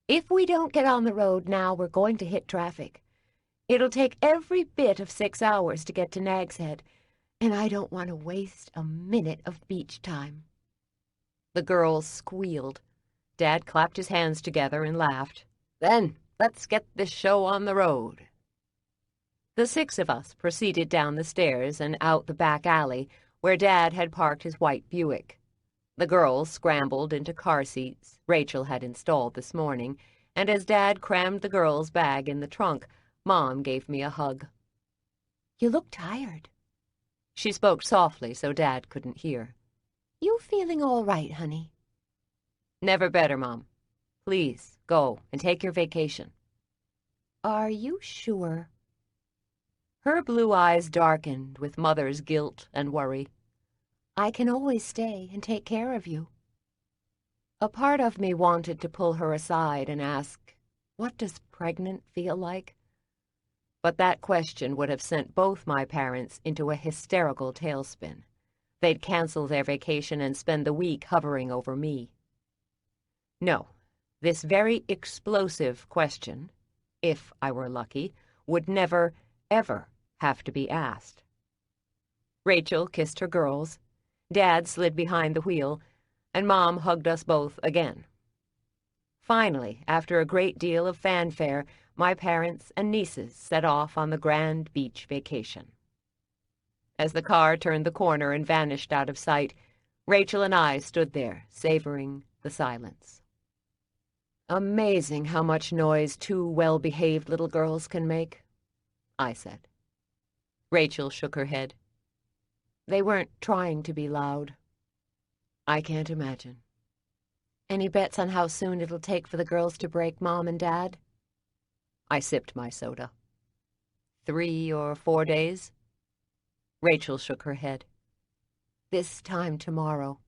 "if we don't get on the road now, we're going to hit traffic. It'll take every bit of 6 hours to get to Nag's Head, and I don't want to waste a minute of beach time." The girls squealed. Dad clapped his hands together and laughed. "Then let's get this show on the road." The 6 of us proceeded down the stairs and out the back alley where Dad had parked his white Buick. The girls scrambled into car seats Rachel had installed this morning, and as Dad crammed the girls' bag in the trunk, Mom gave me a hug. "You look tired." She spoke softly so Dad couldn't hear. "You feeling all right, honey?" "Never better, Mom. Please, go and take your vacation." "Are you sure?" Her blue eyes darkened with mother's guilt and worry. "I can always stay and take care of you." A part of me wanted to pull her aside and ask, "What does pregnant feel like?" But that question would have sent both my parents into a hysterical tailspin. They'd cancel their vacation and spend the week hovering over me. No, this very explosive question, if I were lucky, would never, ever have to be asked. Rachel kissed her girls, Dad slid behind the wheel, and Mom hugged us both again. Finally, after a great deal of fanfare, my parents and nieces set off on the grand beach vacation. As the car turned the corner and vanished out of sight, Rachel and I stood there, savoring the silence. "Amazing how much noise two well-behaved little girls can make," I said. Rachel shook her head. "They weren't trying to be loud." "I can't imagine." "Any bets on how soon it'll take for the girls to break Mom and Dad?" I sipped my soda. 3 or 4 days? Rachel shook her head. "This time tomorrow,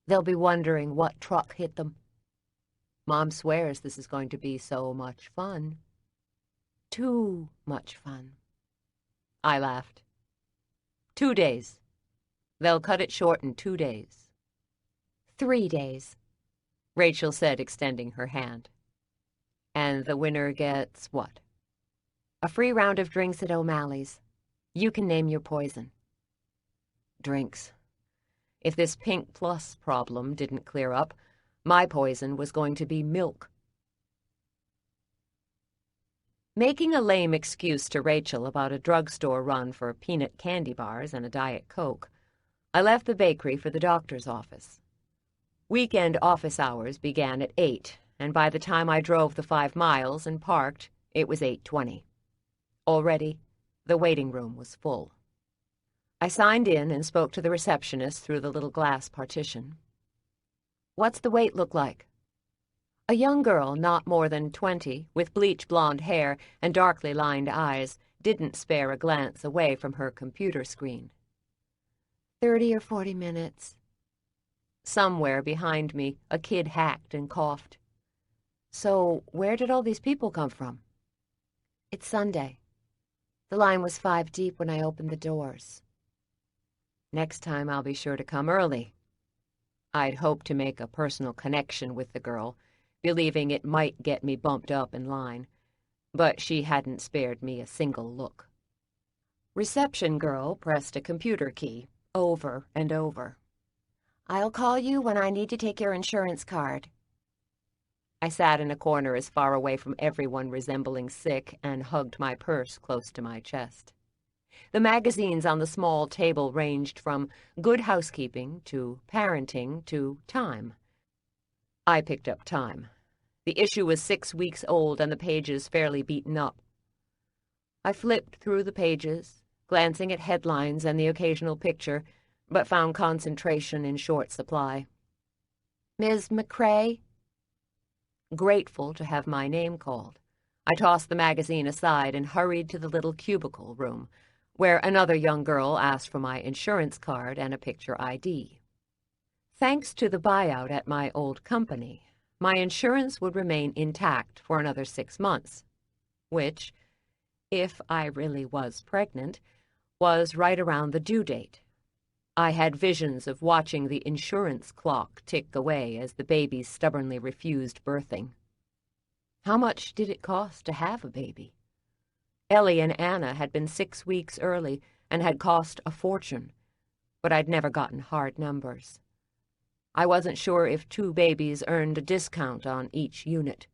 they'll be wondering what truck hit them. Mom swears this is going to be so much fun. Too much fun." I laughed. 2 days. They'll cut it short in 2 days. 3 days, Rachel said, extending her hand. "And the winner gets what?" "A free round of drinks at O'Malley's. You can name your poison." Drinks. If this Pink Plus problem didn't clear up, my poison was going to be milk. Making a lame excuse to Rachel about a drugstore run for peanut candy bars and a Diet Coke, I left the bakery for the doctor's office. Weekend office hours began at 8, and by the time I drove the 5 miles and parked, it was 8:20. Already, the waiting room was full. I signed in and spoke to the receptionist through the little glass partition. "What's the wait look like?" A young girl, not more than 20, with bleach blonde hair and darkly lined eyes, didn't spare a glance away from her computer screen. 30 or 40 minutes. Somewhere behind me, a kid hacked and coughed. "So, where did all these people come from?" It's Sunday. The line was 5 deep when I opened the doors. "Next time I'll be sure to come early." I'd hoped to make a personal connection with the girl, believing it might get me bumped up in line, but she hadn't spared me a single look. Reception girl pressed a computer key over and over. "I'll call you when I need to take your insurance card." I sat in a corner as far away from everyone resembling sick and hugged my purse close to my chest. The magazines on the small table ranged from Good Housekeeping to Parenting to Time. I picked up Time. The issue was 6 weeks old and the pages fairly beaten up. I flipped through the pages, glancing at headlines and the occasional picture, but found concentration in short supply. "Ms. McCrae?" Grateful to have my name called, I tossed the magazine aside and hurried to the little cubicle room, where another young girl asked for my insurance card and a picture ID. Thanks to the buyout at my old company, my insurance would remain intact for another 6 months, which, if I really was pregnant, was right around the due date. I had visions of watching the insurance clock tick away as the baby stubbornly refused birthing. How much did it cost to have a baby? Ellie and Anna had been 6 weeks early and had cost a fortune, but I'd never gotten hard numbers. I wasn't sure if 2 babies earned a discount on each unit.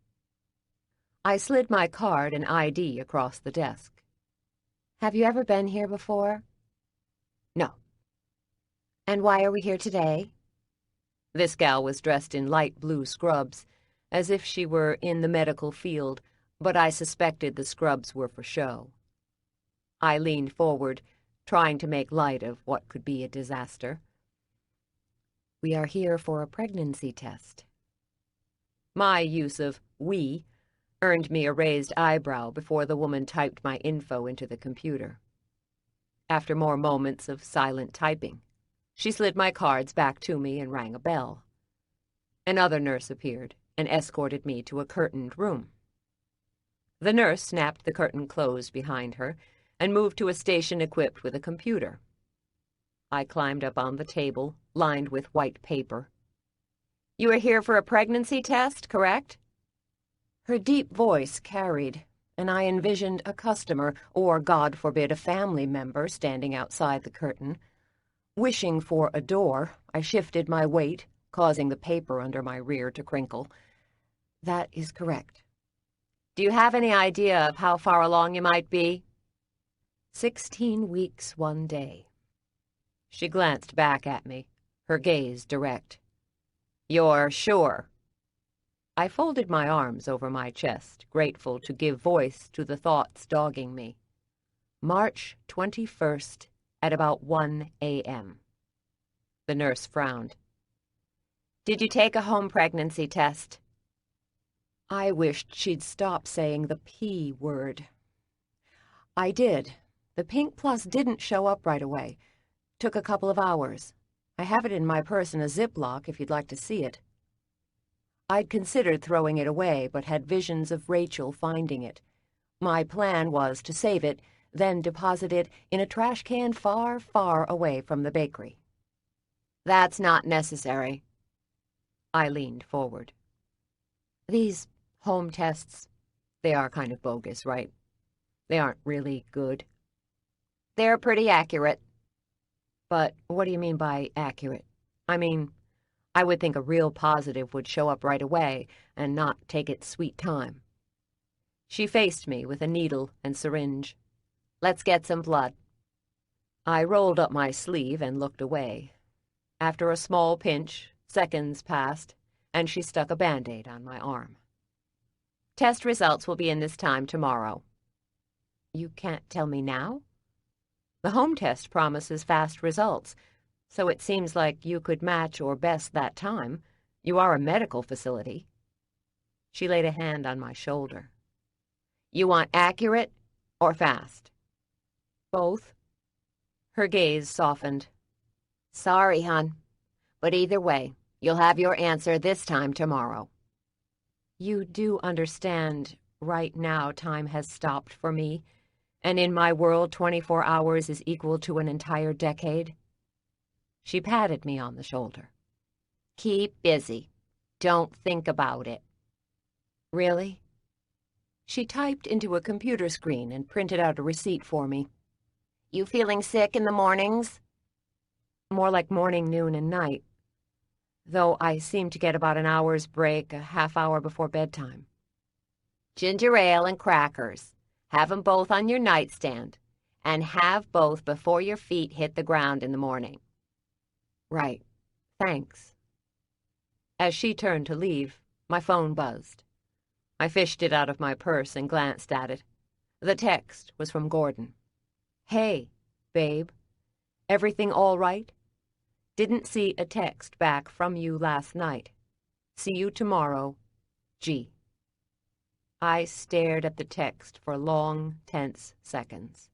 I slid my card and ID across the desk. "Have you ever been here before?" "No." "And why are we here today?" This gal was dressed in light blue scrubs, as if she were in the medical field, but I suspected the scrubs were for show. I leaned forward, trying to make light of what could be a disaster. "We are here for a pregnancy test." My use of "we" earned me a raised eyebrow before the woman typed my info into the computer. After more moments of silent typing, she slid my cards back to me and rang a bell. Another nurse appeared and escorted me to a curtained room. The nurse snapped the curtain closed behind her and moved to a station equipped with a computer. I climbed up on the table, lined with white paper. "You are here for a pregnancy test, correct?" Her deep voice carried, and I envisioned a customer, or God forbid, a family member standing outside the curtain. Wishing for a door, I shifted my weight, causing the paper under my rear to crinkle. That is correct. Do you have any idea of how far along you might be? 16 weeks, 1 day. She glanced back at me, her gaze direct. You're sure? I folded my arms over my chest, grateful to give voice to the thoughts dogging me. March 21st at about 1 a.m. The nurse frowned. Did you take a home pregnancy test? I wished she'd stop saying the P word. I did. The pink plus didn't show up right away. Took a couple of hours. I have it in my purse in a Ziploc if you'd like to see it. I'd considered throwing it away, but had visions of Rachel finding it. My plan was to save it, then deposit it in a trash can far, far away from the bakery. That's not necessary. I leaned forward. These home tests, they are kind of bogus, right? They aren't really good. They're pretty accurate. But what do you mean by accurate? I mean, I would think a real positive would show up right away and not take its sweet time. She faced me with a needle and syringe. Let's get some blood. I rolled up my sleeve and looked away. After a small pinch, seconds passed, and she stuck a Band-Aid on my arm. Test results will be in this time tomorrow. You can't tell me now? The home test promises fast results, so it seems like you could match or best that time. You are a medical facility. She laid a hand on my shoulder. You want accurate or fast? Both. Her gaze softened. Sorry, hon, but either way, you'll have your answer this time tomorrow. You do understand, right now time has stopped for me, and in my world 24 hours is equal to an entire decade? She patted me on the shoulder. Keep busy. Don't think about it. Really? She typed into a computer screen and printed out a receipt for me. You feeling sick in the mornings? More like morning, noon, and night. Though I seem to get about an hour's break, a half hour before bedtime. Ginger ale and crackers. Have them both on your nightstand, and have both before your feet hit the ground in the morning. Right. Thanks. As she turned to leave, my phone buzzed. I fished it out of my purse and glanced at it. The text was from Gordon. Hey, babe. Everything all right? Didn't see a text back from you last night. See you tomorrow. G. I stared at the text for long, tense seconds.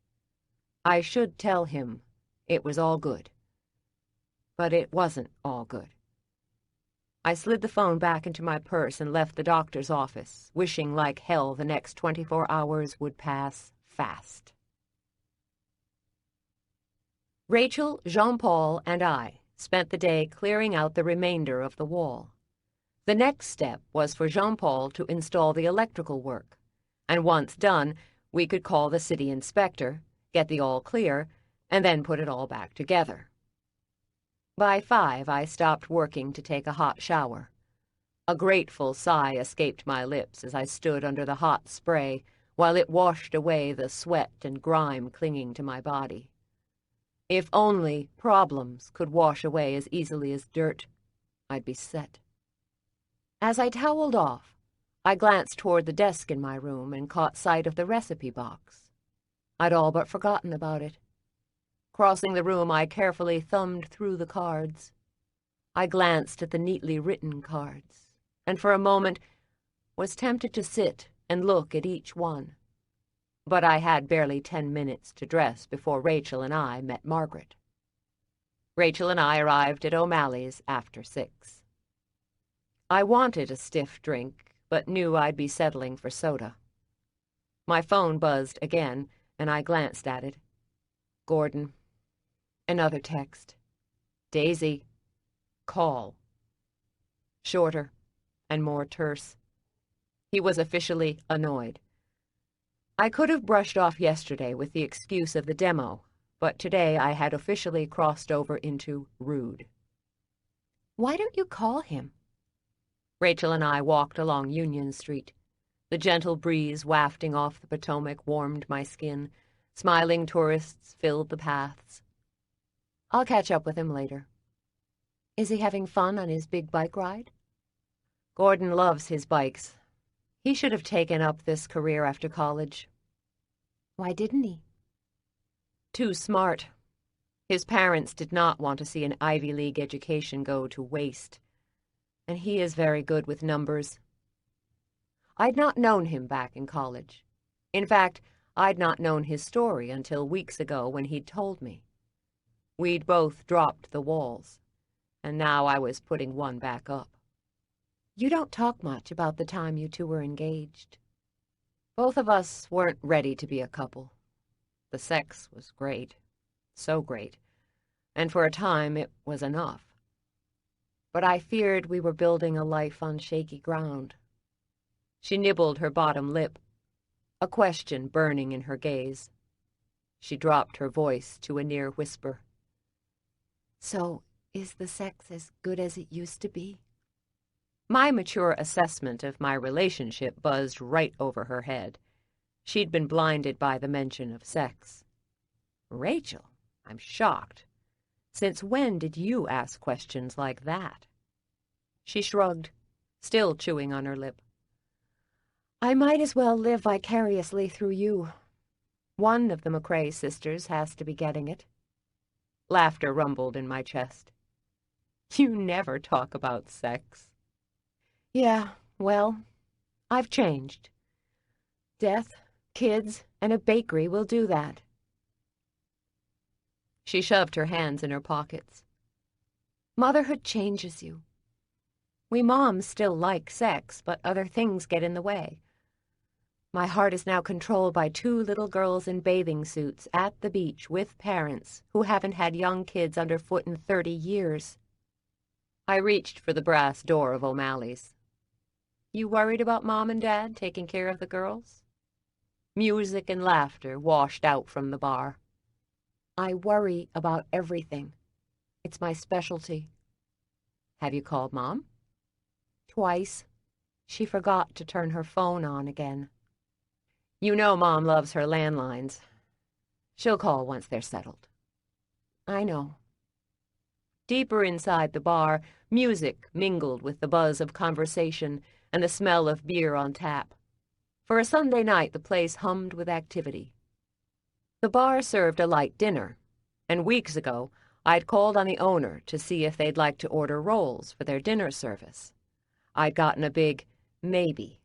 I should tell him it was all good. But it wasn't all good. I slid the phone back into my purse and left the doctor's office, wishing like hell the next 24 hours would pass fast. Rachel, Jean-Paul, and I spent the day clearing out the remainder of the wall. The next step was for Jean-Paul to install the electrical work, and once done, we could call the city inspector, get the all clear, and then put it all back together. By 5, I stopped working to take a hot shower. A grateful sigh escaped my lips as I stood under the hot spray while it washed away the sweat and grime clinging to my body. If only problems could wash away as easily as dirt, I'd be set. As I toweled off, I glanced toward the desk in my room and caught sight of the recipe box. I'd all but forgotten about it. Crossing the room, I carefully thumbed through the cards. I glanced at the neatly written cards, and for a moment was tempted to sit and look at each one. But I had barely 10 minutes to dress before Rachel and I met Margaret. Rachel and I arrived at O'Malley's after 6. I wanted a stiff drink, but knew I'd be settling for soda. My phone buzzed again, and I glanced at it. Gordon. Another text. Daisy. Call. Shorter and more terse. He was officially annoyed. I could have brushed off yesterday with the excuse of the demo, but today I had officially crossed over into rude. Why don't you call him? Rachel and I walked along Union Street. The gentle breeze wafting off the Potomac warmed my skin. Smiling tourists filled the paths. I'll catch up with him later. Is he having fun on his big bike ride? Gordon loves his bikes. He should have taken up this career after college. Why didn't he? Too smart. His parents did not want to see an Ivy League education go to waste. And he is very good with numbers. I'd not known him back in college. In fact, I'd not known his story until weeks ago when he'd told me. We'd both dropped the walls, and now I was putting one back up. You don't talk much about the time you two were engaged. Both of us weren't ready to be a couple. The sex was great, so great, and for a time it was enough. But I feared we were building a life on shaky ground. She nibbled her bottom lip, a question burning in her gaze. She dropped her voice to a near whisper. So, is the sex as good as it used to be? My mature assessment of my relationship buzzed right over her head. She'd been blinded by the mention of sex. Rachel, I'm shocked. Since when did you ask questions like that? She shrugged, still chewing on her lip. I might as well live vicariously through you. One of the McCrae sisters has to be getting it. Laughter rumbled in my chest. You never talk about sex. Yeah, well, I've changed. Death, kids, and a bakery will do that. She shoved her hands in her pockets. Motherhood changes you. We moms still like sex, but other things get in the way. My heart is now controlled by 2 little girls in bathing suits at the beach with parents who haven't had young kids underfoot in 30 years. I reached for the brass door of O'Malley's. You worried about Mom and Dad taking care of the girls? Music and laughter washed out from the bar. I worry about everything. It's my specialty. Have you called Mom? Twice. She forgot to turn her phone on again. You know Mom loves her landlines. She'll call once they're settled. I know. Deeper inside the bar, music mingled with the buzz of conversation and the smell of beer on tap. For a Sunday night, the place hummed with activity. The bar served a light dinner, and weeks ago, I'd called on the owner to see if they'd like to order rolls for their dinner service. I'd gotten a big maybe.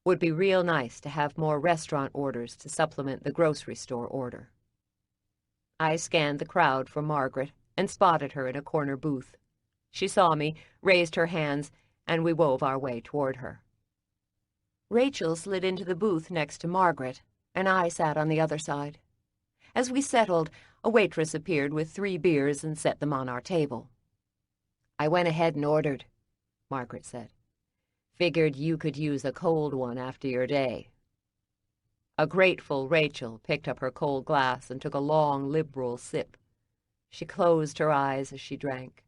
Would be real nice to have more restaurant orders to supplement the grocery store order. I scanned the crowd for Margaret and spotted her in a corner booth. She saw me, raised her hands, and we wove our way toward her. Rachel slid into the booth next to Margaret, and I sat on the other side. As we settled, a waitress appeared with 3 beers and set them on our table. I went ahead and ordered, Margaret said. Figured you could use a cold one after your day. A grateful Rachel picked up her cold glass and took a long, liberal sip. She closed her eyes as she drank.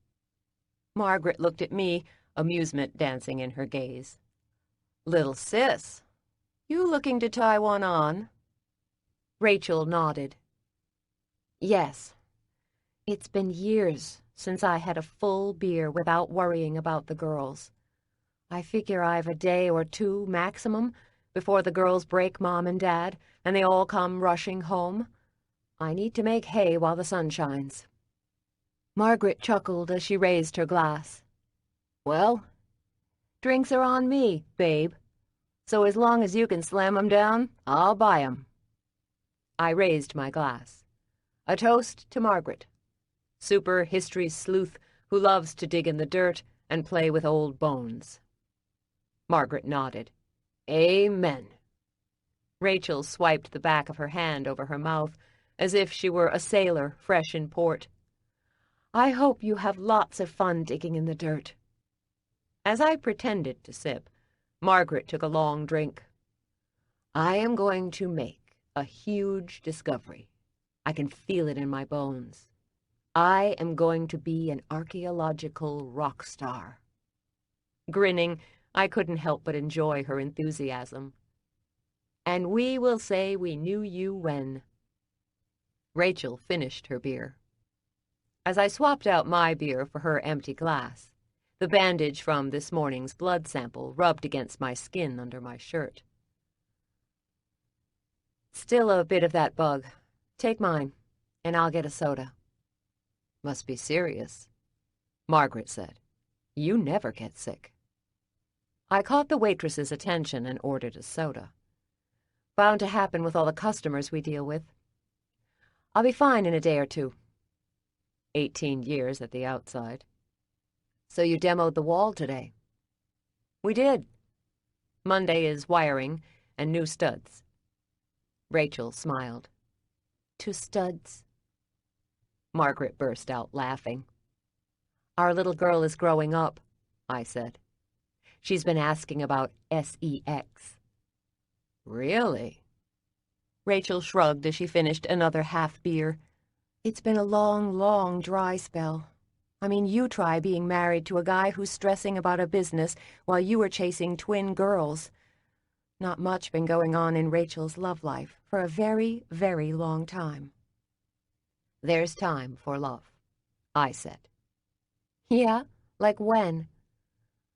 Margaret looked at me, amusement dancing in her gaze. Little sis, you looking to tie one on? Rachel nodded. Yes. It's been years since I had a full beer without worrying about the girls. I figure I've a day or 2 maximum before the girls break Mom and Dad and they all come rushing home. I need to make hay while the sun shines. Margaret chuckled as she raised her glass. Well, drinks are on me, babe. So as long as you can slam 'em down, I'll buy 'em. I raised my glass. A toast to Margaret, super history sleuth who loves to dig in the dirt and play with old bones. Margaret nodded. Amen. Rachel swiped the back of her hand over her mouth as if she were a sailor fresh in port. I hope you have lots of fun digging in the dirt. As I pretended to sip, Margaret took a long drink. I am going to make a huge discovery. I can feel it in my bones. I am going to be an archaeological rock star. Grinning, I couldn't help but enjoy her enthusiasm. And we will say we knew you when. Rachel finished her beer. As I swapped out my beer for her empty glass, the bandage from this morning's blood sample rubbed against my skin under my shirt. Still a bit of that bug. Take mine, and I'll get a soda. Must be serious, Margaret said. You never get sick. I caught the waitress's attention and ordered a soda. Bound to happen with all the customers we deal with. I'll be fine in a day or two. 18 years at the outside. So you demoed the wall today? We did. Monday is wiring and new studs. Rachel smiled. 2 studs? Margaret burst out laughing. Our little girl is growing up, I said. She's been asking about sex. Really? Rachel shrugged as she finished another half beer. It's been a long, long dry spell. I mean, you try being married to a guy who's stressing about a business while you were chasing twin girls. Not much been going on in Rachel's love life for a very, very long time. There's time for love, I said. Yeah, like when?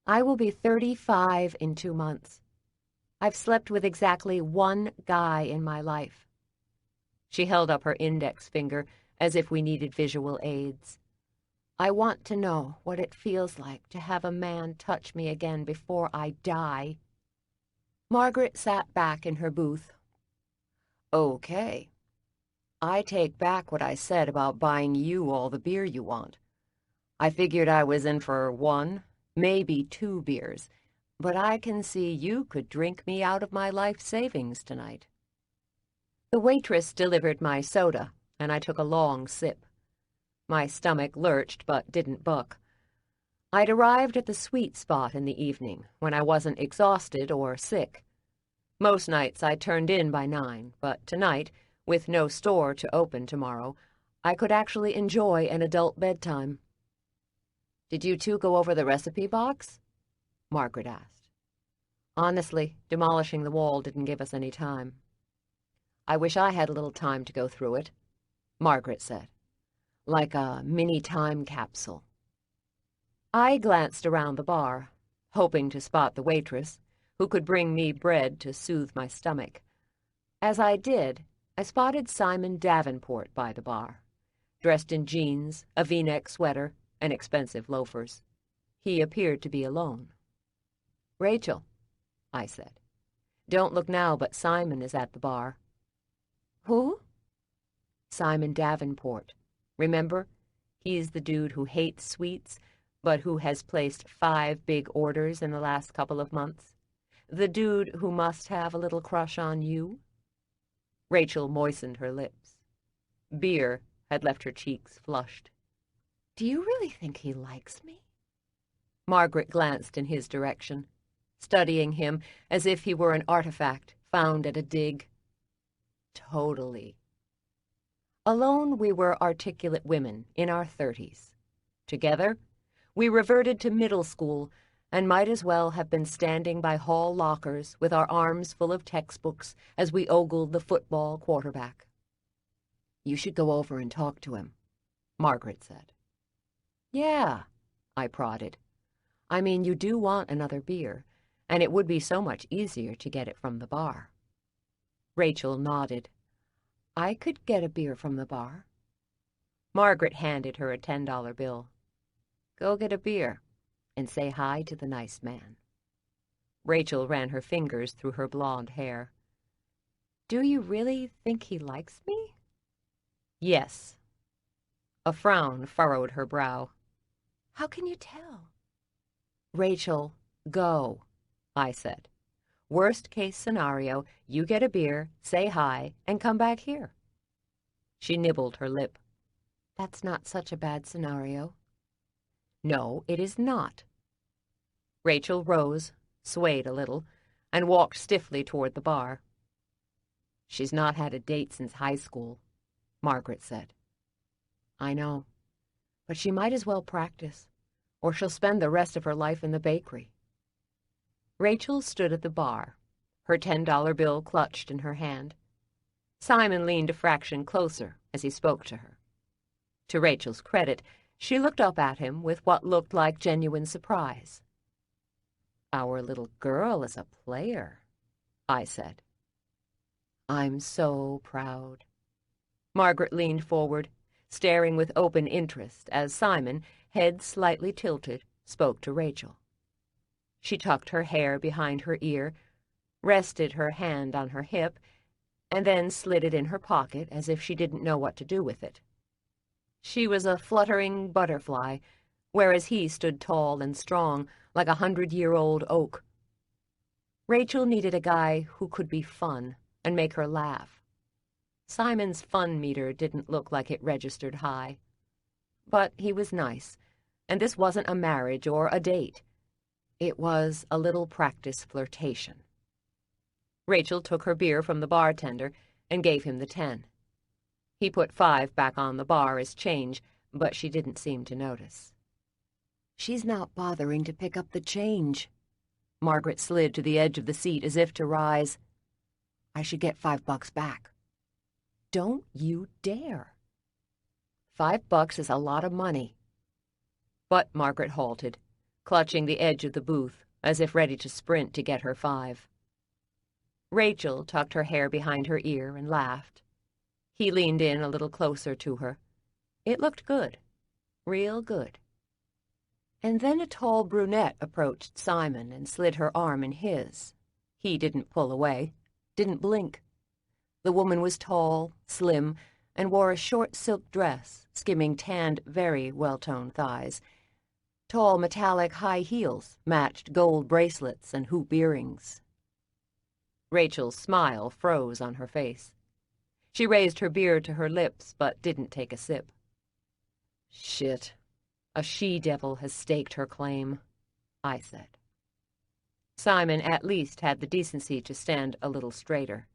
I will be 35 in 2 months. I've slept with exactly 1 guy in my life. She held up her index finger as if we needed visual aids. I want to know what it feels like to have a man touch me again before I die. Margaret sat back in her booth. Okay. I take back what I said about buying you all the beer you want. I figured I was in for 1, maybe 2 beers, but I can see you could drink me out of my life savings tonight. The waitress delivered my soda, and I took a long sip. My stomach lurched but didn't buck. I'd arrived at the sweet spot in the evening, when I wasn't exhausted or sick. Most nights I turned in by 9, but tonight, with no store to open tomorrow, I could actually enjoy an adult bedtime. Did you 2 go over the recipe box? Margaret asked. Honestly, demolishing the wall didn't give us any time. I wish I had a little time to go through it, Margaret said. Like a mini time capsule. I glanced around the bar, hoping to spot the waitress, who could bring me bread to soothe my stomach. As I did, I spotted Simon Davenport by the bar, dressed in jeans, a V-neck sweater, and expensive loafers. He appeared to be alone. Rachel, I said. Don't look now, but Simon is at the bar. Who? Simon Davenport. Remember? He's the dude who hates sweets, but who has placed 5 big orders in the last couple of months. The dude who must have a little crush on you? Rachel moistened her lips. Beer had left her cheeks flushed. Do you really think he likes me? Margaret glanced in his direction, studying him as if he were an artifact found at a dig. Totally. Alone, we were articulate women in our 30s. Together, we reverted to middle school and might as well have been standing by hall lockers with our arms full of textbooks as we ogled the football quarterback. You should go over and talk to him, Margaret said. Yeah, I prodded. I mean, you do want another beer, and it would be so much easier to get it from the bar. Rachel nodded. I could get a beer from the bar. Margaret handed her a $10 bill. Go get a beer and say hi to the nice man. Rachel ran her fingers through her blonde hair. Do you really think he likes me? Yes. A frown furrowed her brow. How can you tell? Rachel, go, I said. Worst case scenario, you get a beer, say hi, and come back here. She nibbled her lip. That's not such a bad scenario. No, it is not. Rachel rose, swayed a little, and walked stiffly toward the bar. She's not had a date since high school, Margaret said. I know, but she might as well practice, or she'll spend the rest of her life in the bakery. Rachel stood at the bar, her $10 bill clutched in her hand. Simon leaned a fraction closer as he spoke to her. To Rachel's credit, she looked up at him with what looked like genuine surprise. Our little girl is a player, I said. I'm so proud. Margaret leaned forward, staring with open interest as Simon, head slightly tilted, spoke to Rachel. She tucked her hair behind her ear, rested her hand on her hip, and then slid it in her pocket as if she didn't know what to do with it. She was a fluttering butterfly, whereas he stood tall and strong, like 100-year-old oak. Rachel needed a guy who could be fun and make her laugh. Simon's fun meter didn't look like it registered high. But he was nice, and this wasn't a marriage or a date. It was a little practice flirtation. Rachel took her beer from the bartender and gave him the 10. He put 5 back on the bar as change, but she didn't seem to notice. She's not bothering to pick up the change. Margaret slid to the edge of the seat as if to rise. I should get $5 back. Don't you dare. $5 is a lot of money. But Margaret halted, clutching the edge of the booth, as if ready to sprint to get her 5. Rachel tucked her hair behind her ear and laughed. He leaned in a little closer to her. It looked good, real good. And then a tall brunette approached Simon and slid her arm in his. He didn't pull away, didn't blink. The woman was tall, slim, and wore a short silk dress, skimming tanned, very well-toned thighs. Tall metallic high heels matched gold bracelets and hoop earrings. Rachel's smile froze on her face. She raised her beer to her lips, but didn't take a sip. Shit. A she-devil has staked her claim, I said. Simon at least had the decency to stand a little straighter.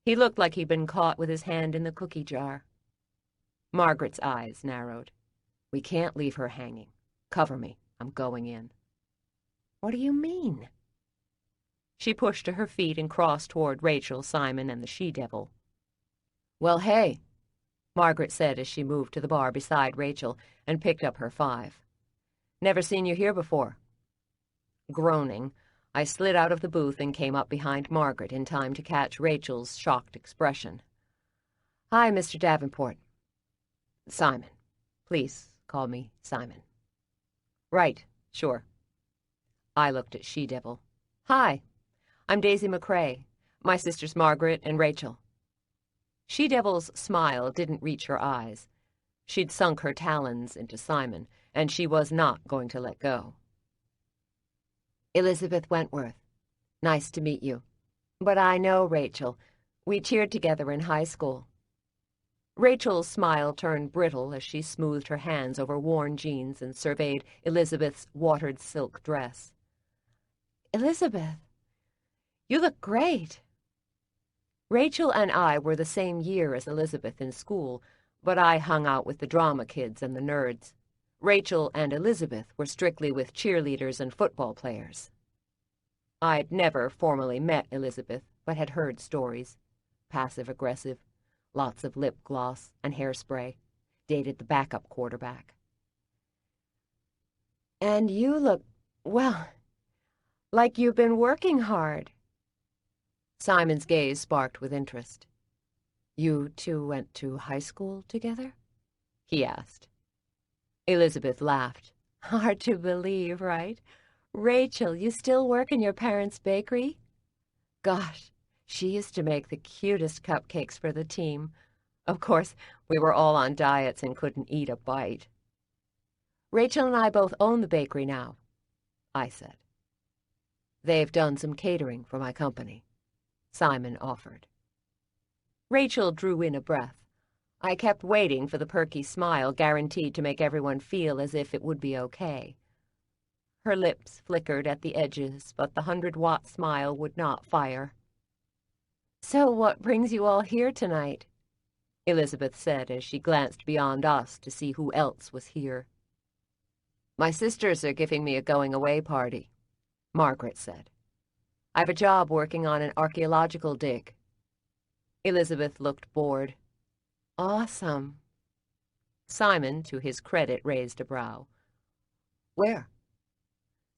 He looked like he'd been caught with his hand in the cookie jar. Margaret's eyes narrowed. We can't leave her hanging. Cover me. I'm going in. What do you mean? She pushed to her feet and crossed toward Rachel, Simon, and the she-devil. Well, hey, Margaret said as she moved to the bar beside Rachel and picked up her 5. Never seen you here before. Groaning, I slid out of the booth and came up behind Margaret in time to catch Rachel's shocked expression. Hi, Mr. Davenport. Simon. Please call me Simon. Right, sure. I looked at she-devil. Hi, I'm Daisy McCrae. My sisters Margaret and Rachel. She-devil's smile didn't reach her eyes. She'd sunk her talons into Simon, and she was not going to let go. Elizabeth Wentworth. Nice to meet you. But I know Rachel. We cheered together in high school. Rachel's smile turned brittle as she smoothed her hands over worn jeans and surveyed Elizabeth's watered silk dress. Elizabeth, you look great. Rachel and I were the same year as Elizabeth in school, but I hung out with the drama kids and the nerds. Rachel and Elizabeth were strictly with cheerleaders and football players. I'd never formally met Elizabeth, but had heard stories. Passive-aggressive, lots of lip gloss and hairspray, dated the backup quarterback. And you look, well, like you've been working hard. Simon's gaze sparked with interest. You two went to high school together? He asked. Elizabeth laughed. Hard to believe, right? Rachel, you still work in your parents' bakery? Gosh, she used to make the cutest cupcakes for the team. Of course, we were all on diets and couldn't eat a bite. Rachel and I both own the bakery now, I said. They've done some catering for my company, Simon offered. Rachel drew in a breath. I kept waiting for the perky smile guaranteed to make everyone feel as if it would be okay. Her lips flickered at the edges, but the 100-watt smile would not fire. So what brings you all here tonight? Elizabeth said as she glanced beyond us to see who else was here. My sisters are giving me a going-away party, Margaret said. I've a job working on an archaeological dig. Elizabeth looked bored. Awesome. Simon, to his credit, raised a brow. Where?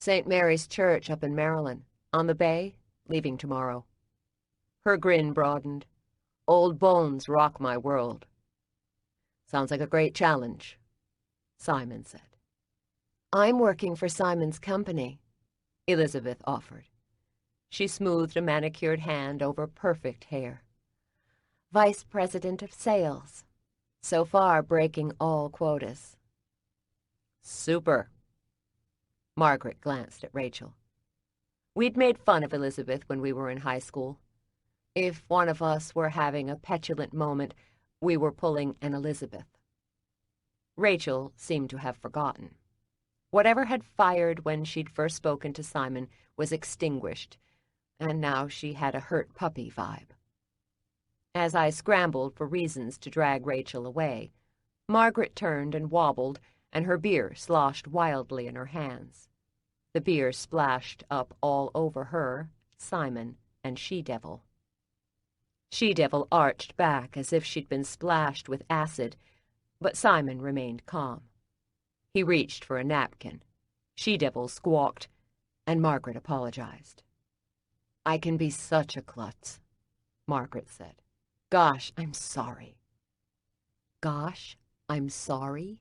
St. Mary's Church up in Maryland, on the bay, leaving tomorrow. Her grin broadened. Old bones rock my world. Sounds like a great challenge, Simon said. I'm working for Simon's company, Elizabeth offered. She smoothed a manicured hand over perfect hair. Vice President of Sales. So far, breaking all quotas. Super. Margaret glanced at Rachel. We'd made fun of Elizabeth when we were in high school. If one of us were having a petulant moment, we were pulling an Elizabeth. Rachel seemed to have forgotten. Whatever had fired when she'd first spoken to Simon was extinguished, and now she had a hurt puppy vibe. As I scrambled for reasons to drag Rachel away, Margaret turned and wobbled, and her beer sloshed wildly in her hands. The beer splashed up all over her, Simon, and She-Devil. She-Devil arched back as if she'd been splashed with acid, but Simon remained calm. He reached for a napkin. She-Devil squawked, and Margaret apologized. I can be such a klutz, Margaret said. Gosh, I'm sorry. Gosh, I'm sorry?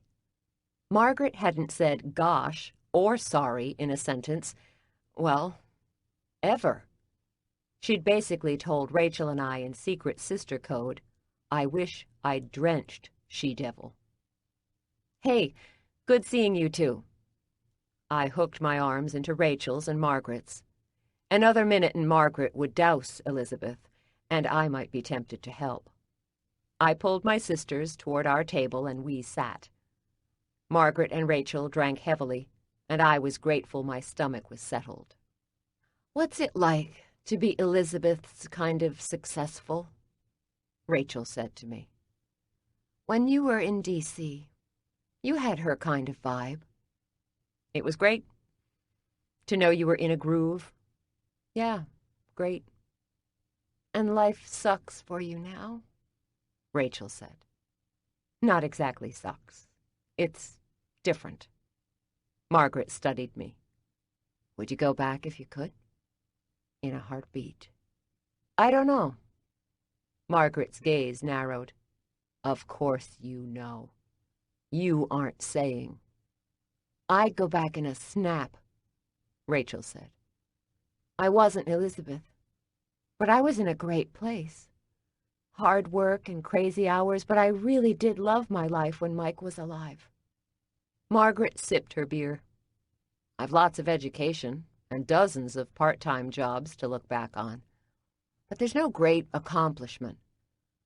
Margaret hadn't said gosh or sorry in a sentence, well, ever. She'd basically told Rachel and I in secret sister code, I wish I'd drenched She-Devil. Hey, good seeing you two. I hooked my arms into Rachel's and Margaret's. Another minute and Margaret would douse Elizabeth, and I might be tempted to help. I pulled my sisters toward our table and we sat. Margaret and Rachel drank heavily, and I was grateful my stomach was settled. What's it like to be Elizabeth's kind of successful? Rachel said to me. When you were in D.C., you had her kind of vibe. It was great. To know you were in a groove. Yeah, great. And life sucks for you now? Rachel said. Not exactly sucks. It's different. Margaret studied me. Would you go back if you could? In a heartbeat. I don't know. Margaret's gaze narrowed. Of course you know. You aren't saying. I'd go back in a snap, Rachel said. I wasn't Elizabeth, but I was in a great place. Hard work and crazy hours, but I really did love my life when Mike was alive. Margaret sipped her beer. I've lots of education and dozens of part-time jobs to look back on, but there's no great accomplishment.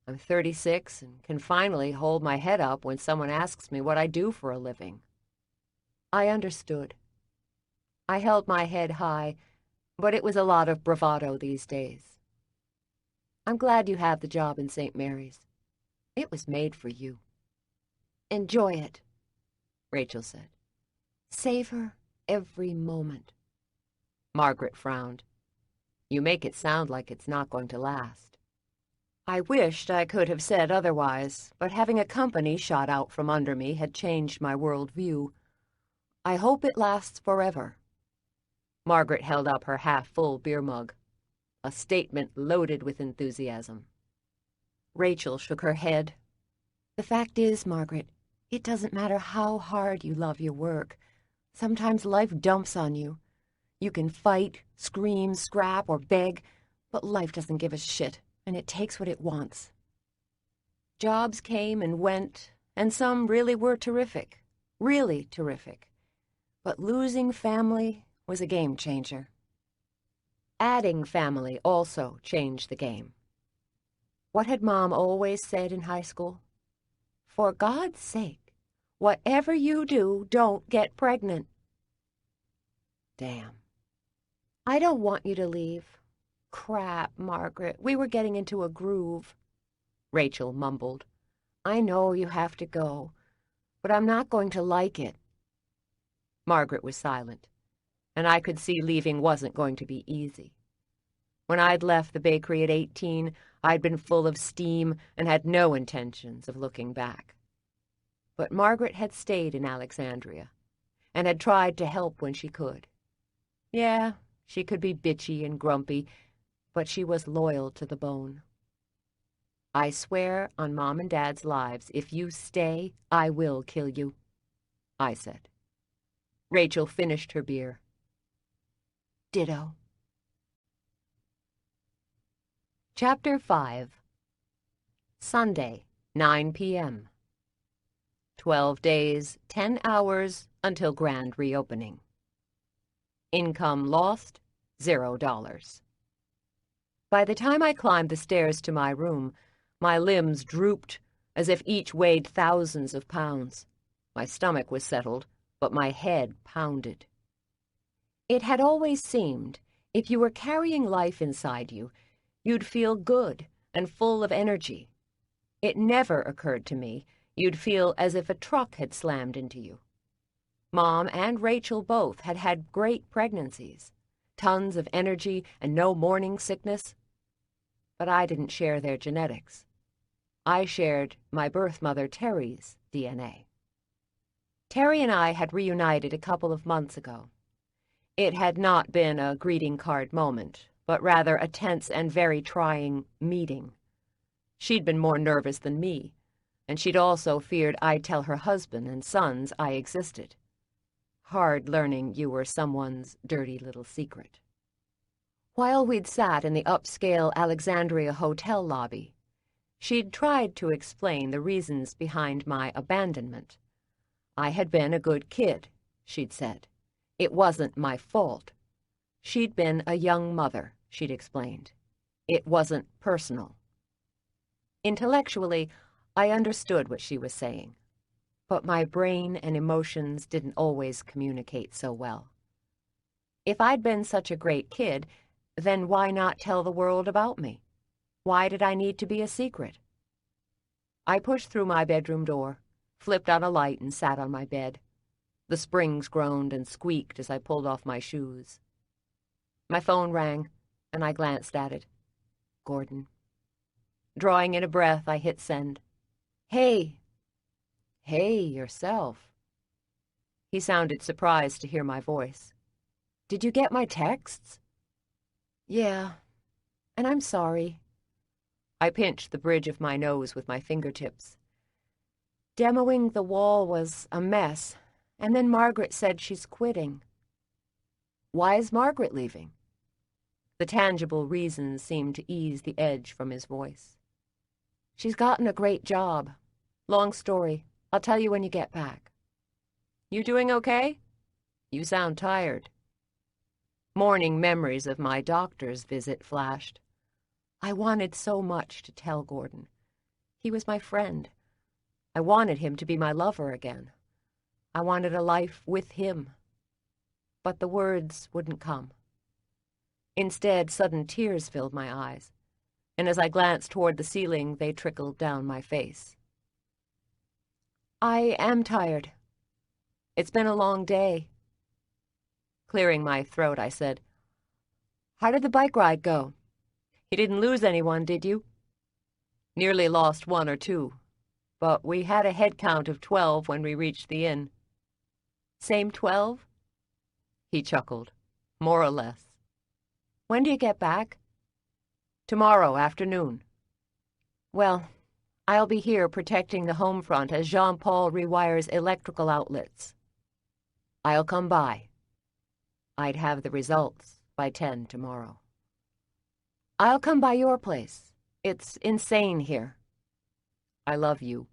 I'm 36 and can finally hold my head up when someone asks me what I do for a living. I understood. I held my head high, but it was a lot of bravado these days. I'm glad you have the job in St. Mary's. It was made for you. Enjoy it, Rachel said. Savor every moment. Margaret frowned. You make it sound like it's not going to last. I wished I could have said otherwise, but having a company shot out from under me had changed my worldview. I hope it lasts forever. Margaret held up her half-full beer mug, a statement loaded with enthusiasm. Rachel shook her head. The fact is, Margaret, it doesn't matter how hard you love your work. Sometimes life dumps on you. You can fight, scream, scrap, or beg, but life doesn't give a shit, and it takes what it wants. Jobs came and went, and some really were terrific, really terrific. But losing family was a game changer. Adding family also changed the game. What had Mom always said in high school? For God's sake, whatever you do, don't get pregnant. Damn. I don't want you to leave. Crap, Margaret. We were getting into a groove. Rachel mumbled. I know you have to go, but I'm not going to like it. Margaret was silent, and I could see leaving wasn't going to be easy. When I'd left the bakery at 18, I'd been full of steam and had no intentions of looking back. But Margaret had stayed in Alexandria and had tried to help when she could. Yeah, she could be bitchy and grumpy, but she was loyal to the bone. I swear on Mom and Dad's lives, if you stay, I will kill you, I said. Rachel finished her beer. Ditto. Chapter 5. Sunday, 9 p.m. 12 days, 10 hours until grand reopening. Income lost, $0. By the time I climbed the stairs to my room, my limbs drooped as if each weighed thousands of pounds. My stomach was settled, but my head pounded. It had always seemed, if you were carrying life inside you, you'd feel good and full of energy. It never occurred to me you'd feel as if a truck had slammed into you. Mom and Rachel both had had great pregnancies, tons of energy and no morning sickness. But I didn't share their genetics. I shared my birth mother Terry's DNA. Terry and I had reunited a couple of months ago. It had not been a greeting card moment, but rather a tense and very trying meeting. She'd been more nervous than me, and she'd also feared I'd tell her husband and sons I existed. Hard learning you were someone's dirty little secret. While we'd sat in the upscale Alexandria hotel lobby, she'd tried to explain the reasons behind my abandonment. I had been a good kid, she'd said. It wasn't my fault. She'd been a young mother, she'd explained. It wasn't personal. Intellectually, I understood what she was saying, but my brain and emotions didn't always communicate so well. If I'd been such a great kid, then why not tell the world about me? Why did I need to be a secret? I pushed through my bedroom door, flipped on a light, and sat on my bed. The springs groaned and squeaked as I pulled off my shoes. My phone rang, and I glanced at it. Gordon. Drawing in a breath, I hit send. Hey. Hey, yourself. He sounded surprised to hear my voice. Did you get my texts? Yeah, and I'm sorry. I pinched the bridge of my nose with my fingertips. Demoing the wall was a mess, and then Margaret said she's quitting. Why is Margaret leaving? The tangible reasons seemed to ease the edge from his voice. She's gotten a great job. Long story. I'll tell you when you get back. You doing okay? You sound tired. Morning memories of my doctor's visit flashed. I wanted so much to tell Gordon. He was my friend. I wanted him to be my lover again. I wanted a life with him. But the words wouldn't come. Instead, sudden tears filled my eyes, and as I glanced toward the ceiling, they trickled down my face. I am tired. It's been a long day. Clearing my throat, I said, How did the bike ride go? You didn't lose anyone, did you? Nearly lost 1 or 2, but we had a head count of 12 when we reached the inn. Same 12? He chuckled. More or less. When do you get back? Tomorrow afternoon. Well, I'll be here protecting the home front as Jean-Paul rewires electrical outlets. I'll come by. I'd have the results by 10 tomorrow. I'll come by your place. It's insane here. I love you.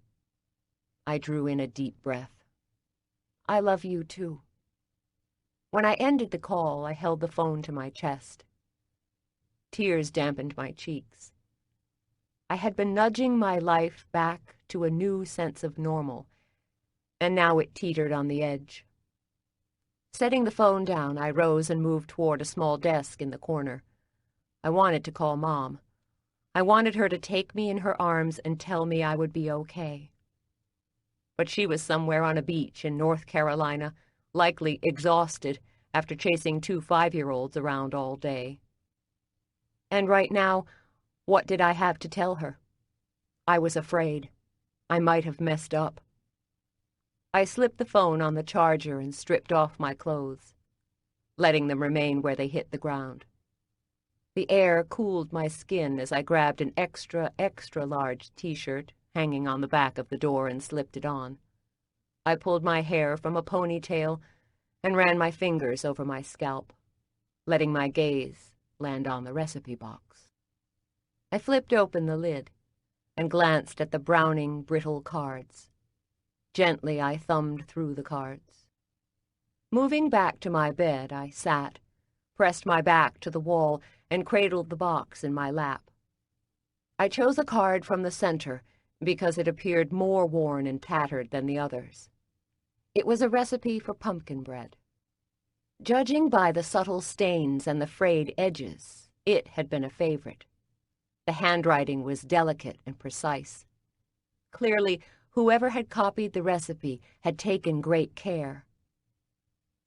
I drew in a deep breath. I love you too. When I ended the call, I held the phone to my chest. Tears dampened my cheeks. I had been nudging my life back to a new sense of normal, and now it teetered on the edge. Setting the phone down, I rose and moved toward a small desk in the corner. I wanted to call Mom. I wanted her to take me in her arms and tell me I would be okay. But she was somewhere on a beach in North Carolina, likely exhausted after chasing 2 5-year-olds around all day. And right now, what did I have to tell her? I was afraid. I might have messed up. I slipped the phone on the charger and stripped off my clothes, letting them remain where they hit the ground. The air cooled my skin as I grabbed an extra large t-shirt hanging on the back of the door and slipped it on. I pulled my hair from a ponytail and ran my fingers over my scalp, letting my gaze land on the recipe box. I flipped open the lid and glanced at the browning, brittle cards. Gently, I thumbed through the cards. Moving back to my bed, I sat, pressed my back to the wall, and cradled the box in my lap. I chose a card from the center because it appeared more worn and tattered than the others. It was a recipe for pumpkin bread. Judging by the subtle stains and the frayed edges, it had been a favorite. The handwriting was delicate and precise. Clearly, whoever had copied the recipe had taken great care.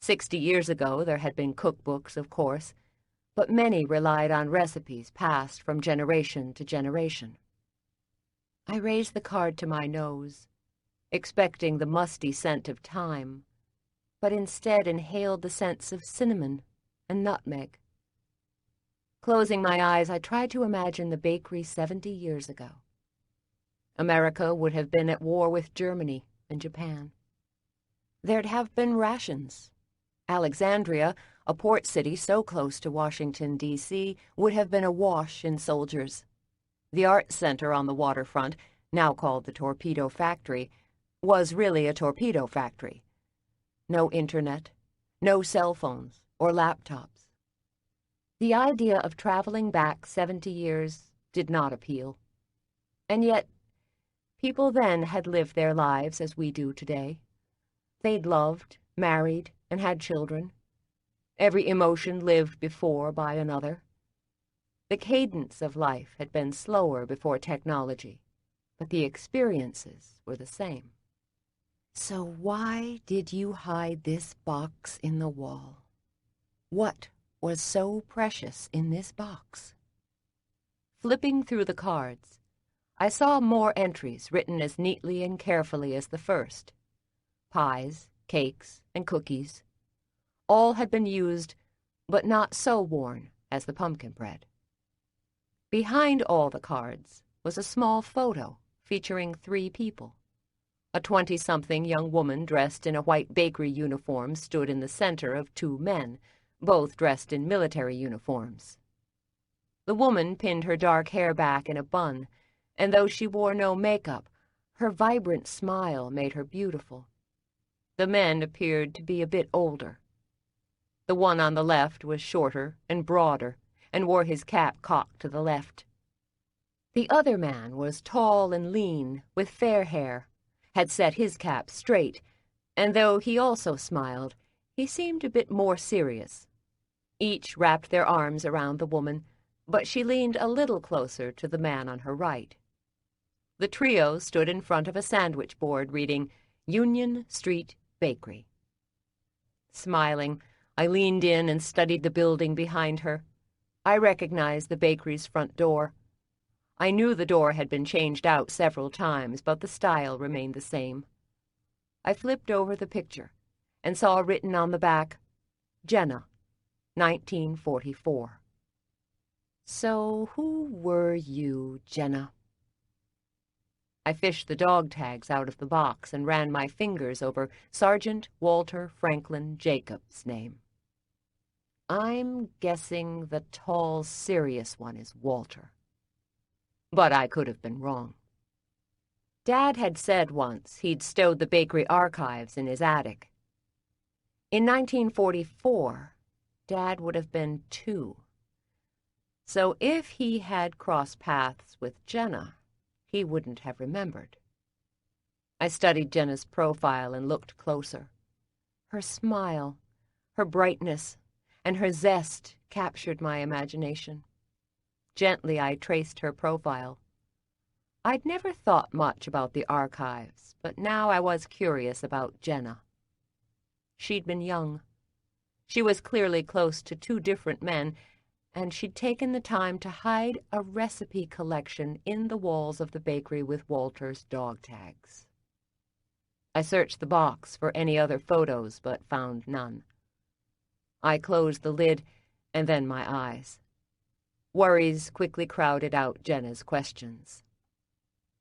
60 years ago, there had been cookbooks, of course, but many relied on recipes passed from generation to generation. I raised the card to my nose, expecting the musty scent of thyme, but instead inhaled the scents of cinnamon and nutmeg. Closing my eyes, I tried to imagine the bakery 70 years ago. America would have been at war with Germany and Japan. There'd have been rations. Alexandria, a port city so close to Washington, D.C., would have been awash in soldiers. The art center on the waterfront, now called the Torpedo Factory, was really a torpedo factory. No internet, no cell phones or laptops. The idea of traveling back 70 years did not appeal. And yet, people then had lived their lives as we do today. They'd loved, married, and had children. Every emotion lived before by another. The cadence of life had been slower before technology, but the experiences were the same. So why did you hide this box in the wall? What was so precious in this box? Flipping through the cards, I saw more entries written as neatly and carefully as the first. Pies, cakes, and cookies. All had been used, but not so worn as the pumpkin bread. Behind all the cards was a small photo featuring 3 people. A 20-something young woman dressed in a white bakery uniform stood in the center of 2 men, both dressed in military uniforms. The woman pinned her dark hair back in a bun, and though she wore no makeup, her vibrant smile made her beautiful. The men appeared to be a bit older. The one on the left was shorter and broader, and wore his cap cocked to the left. The other man was tall and lean, with fair hair, had set his cap straight, and though he also smiled, he seemed a bit more serious. Each wrapped their arms around the woman, but she leaned a little closer to the man on her right. The trio stood in front of a sandwich board reading Union Street Bakery. Smiling, I leaned in and studied the building behind her. I recognized the bakery's front door. I knew the door had been changed out several times, but the style remained the same. I flipped over the picture and saw written on the back, Jenna, 1944. So who were you, Jenna? I fished the dog tags out of the box and ran my fingers over Sergeant Walter Franklin Jacobs' name. I'm guessing the tall, serious one is Walter. But I could have been wrong. Dad had said once he'd stowed the bakery archives in his attic. In 1944, Dad would have been 2. So if he had crossed paths with Jenna, he wouldn't have remembered. I studied Jenna's profile and looked closer. Her smile, her brightness, and her zest captured my imagination. Gently, I traced her profile. I'd never thought much about the archives, but now I was curious about Jenna. She'd been young. She was clearly close to two different men, and she'd taken the time to hide a recipe collection in the walls of the bakery with Walter's dog tags. I searched the box for any other photos, but found none. I closed the lid, and then my eyes. Worries quickly crowded out Jenna's questions.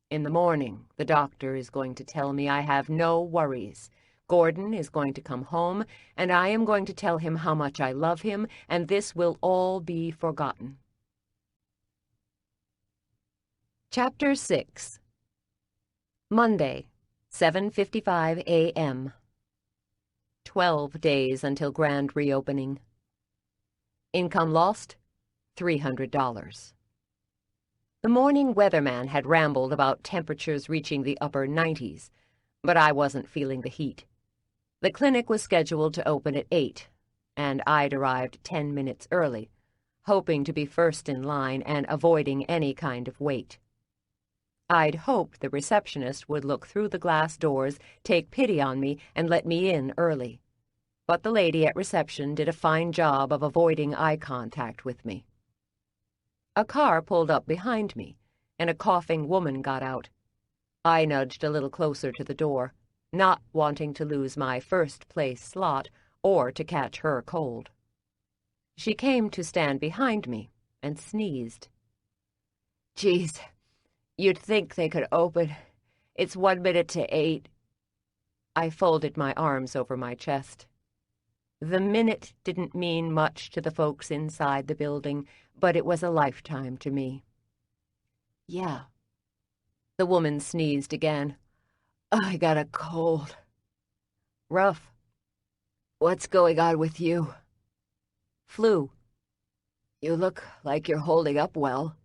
In the morning, the doctor is going to tell me I have no worries. Gordon is going to come home, and I am going to tell him how much I love him, and this will all be forgotten. Chapter 6. Monday, 7:55 a.m. 12 days until grand reopening. Income lost, $300. The morning weatherman had rambled about temperatures reaching the upper 90s, but I wasn't feeling the heat. The clinic was scheduled to open at 8, and I'd arrived 10 minutes early, hoping to be first in line and avoiding any kind of wait. I'd hoped the receptionist would look through the glass doors, take pity on me, and let me in early. But the lady at reception did a fine job of avoiding eye contact with me. A car pulled up behind me, and a coughing woman got out. I nudged a little closer to the door, not wanting to lose my first-place slot or to catch her cold. She came to stand behind me and sneezed. "Geez, you'd think they could open. It's 1 minute to 8. I folded my arms over my chest. The minute didn't mean much to the folks inside the building, but it was a lifetime to me. "Yeah." The woman sneezed again. "I got a cold." "Rough." "What's going on with you?" "Flu." "You look like you're holding up well."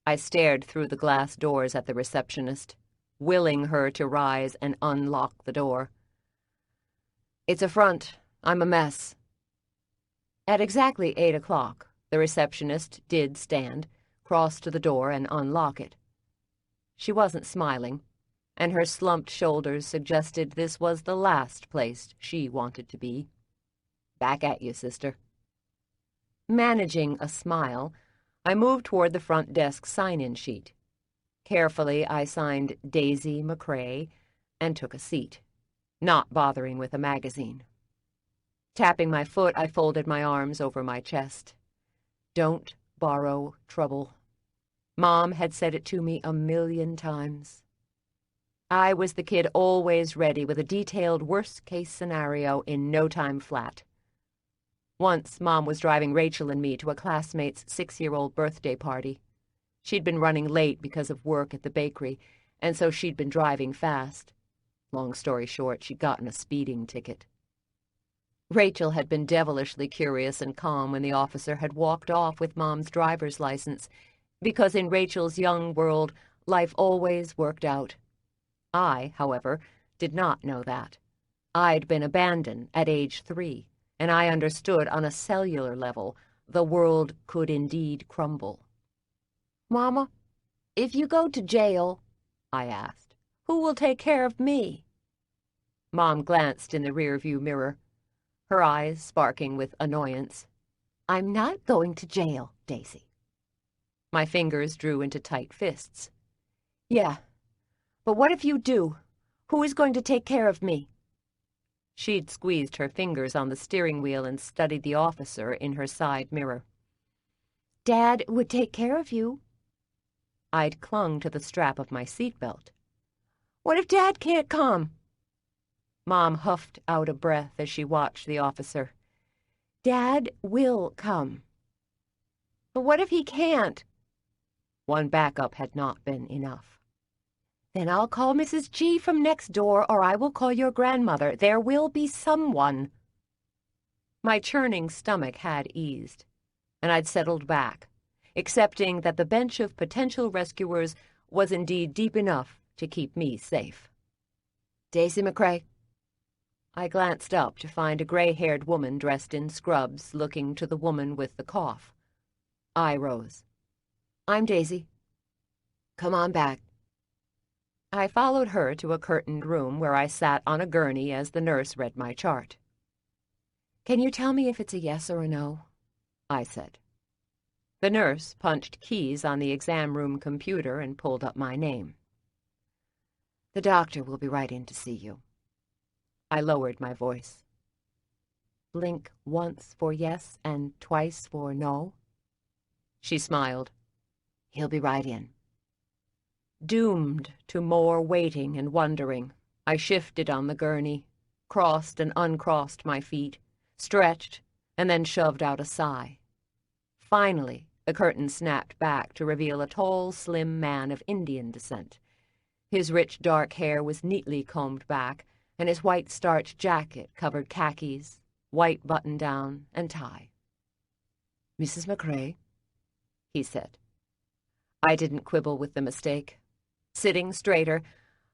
I stared through the glass doors at the receptionist, willing her to rise and unlock the door. "It's a front. I'm a mess." At exactly 8 o'clock, the receptionist did stand, cross to the door, and unlock it. She wasn't smiling, and her slumped shoulders suggested this was the last place she wanted to be. "Back at you, sister." Managing a smile, I moved toward the front desk sign-in sheet. Carefully, I signed Daisy McCrae and took a seat, not bothering with a magazine. Tapping my foot, I folded my arms over my chest. Don't borrow trouble. Mom had said it to me 1,000,000 times. I was the kid always ready with a detailed worst-case scenario in no time flat. Once, Mom was driving Rachel and me to a classmate's 6-year-old birthday party. She'd been running late because of work at the bakery, and so she'd been driving fast. Long story short, she'd gotten a speeding ticket. Rachel had been devilishly curious and calm when the officer had walked off with Mom's driver's license, because in Rachel's young world, life always worked out. I, however, did not know that. I'd been abandoned at age 3, and I understood on a cellular level the world could indeed crumble. "Mama, if you go to jail," I asked, "who will take care of me?" Mom glanced in the rearview mirror, her eyes sparking with annoyance. "I'm not going to jail, Daisy." My fingers drew into tight fists. "Yeah, but what if you do? Who is going to take care of me?" She'd squeezed her fingers on the steering wheel and studied the officer in her side mirror. "Dad would take care of you." I'd clung to the strap of my seatbelt. "What if Dad can't come?" Mom huffed out a breath as she watched the officer. "Dad will come." "But what if he can't?" One backup had not been enough. "Then I'll call Mrs. G from next door, or I will call your grandmother. There will be someone." My churning stomach had eased, and I'd settled back, accepting that the bench of potential rescuers was indeed deep enough to keep me safe. "Daisy McCrae." I glanced up to find a gray-haired woman dressed in scrubs looking to the woman with the cough. I rose. I'm Daisy. Come on back. I followed her to a curtained room where I sat on a gurney as the nurse read my chart. Can you tell me if it's a yes or a no? I said. The nurse punched keys on the exam room computer and pulled up my name. The doctor will be right in to see you. I lowered my voice. Blink once for yes and twice for no. She smiled. He'll be right in. Doomed to more waiting and wondering, I shifted on the gurney, crossed and uncrossed my feet, stretched, and then shoved out a sigh. Finally, the curtain snapped back to reveal a tall, slim man of Indian descent. His rich dark hair was neatly combed back, and his white starched jacket covered khakis, white button-down, and tie. Mrs. McCrae, he said. I didn't quibble with the mistake. Sitting straighter,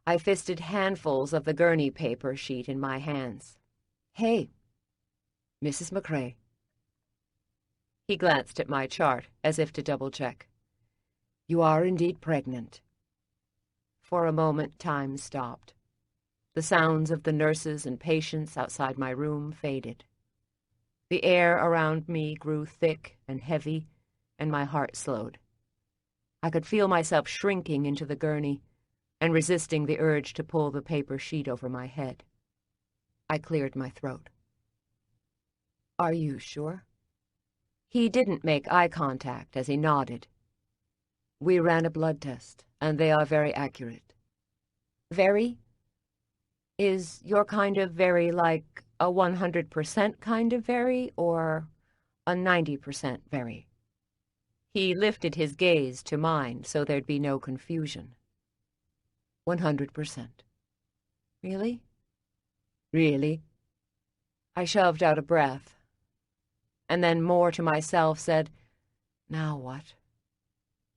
I fisted handfuls of the gurney paper sheet in my hands. Hey, Mrs. McCrae. He glanced at my chart as if to double-check. You are indeed pregnant. For a moment, time stopped. The sounds of the nurses and patients outside my room faded. The air around me grew thick and heavy, and my heart slowed. I could feel myself shrinking into the gurney and resisting the urge to pull the paper sheet over my head. I cleared my throat. Are you sure? He didn't make eye contact as he nodded. We ran a blood test, and they are very accurate. Very? Is your kind of very like a 100% kind of very, or a 90% very? He lifted his gaze to mine so there'd be no confusion. 100%. Really? Really? I shoved out a breath, and then more to myself said, Now what?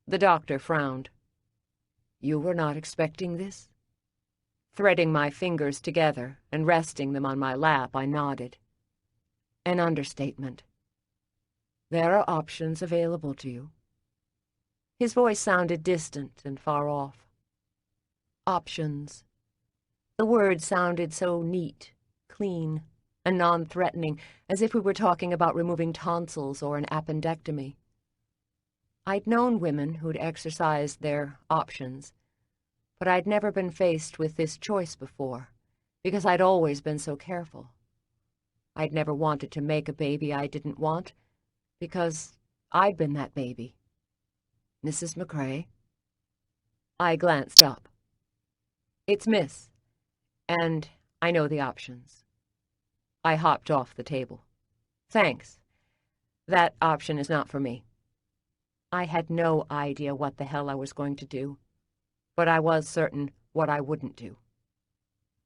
The doctor frowned. You were not expecting this? Threading my fingers together and resting them on my lap, I nodded. An understatement. There are options available to you. His voice sounded distant and far off. Options. The word sounded so neat, clean, and non-threatening, as if we were talking about removing tonsils or an appendectomy. I'd known women who'd exercised their options, but I'd never been faced with this choice before, because I'd always been so careful. I'd never wanted to make a baby I didn't want, because I'd been that baby. Mrs. McCrae? I glanced up. It's Miss, and I know the options. I hopped off the table. Thanks. That option is not for me. I had no idea what the hell I was going to do, but I was certain what I wouldn't do.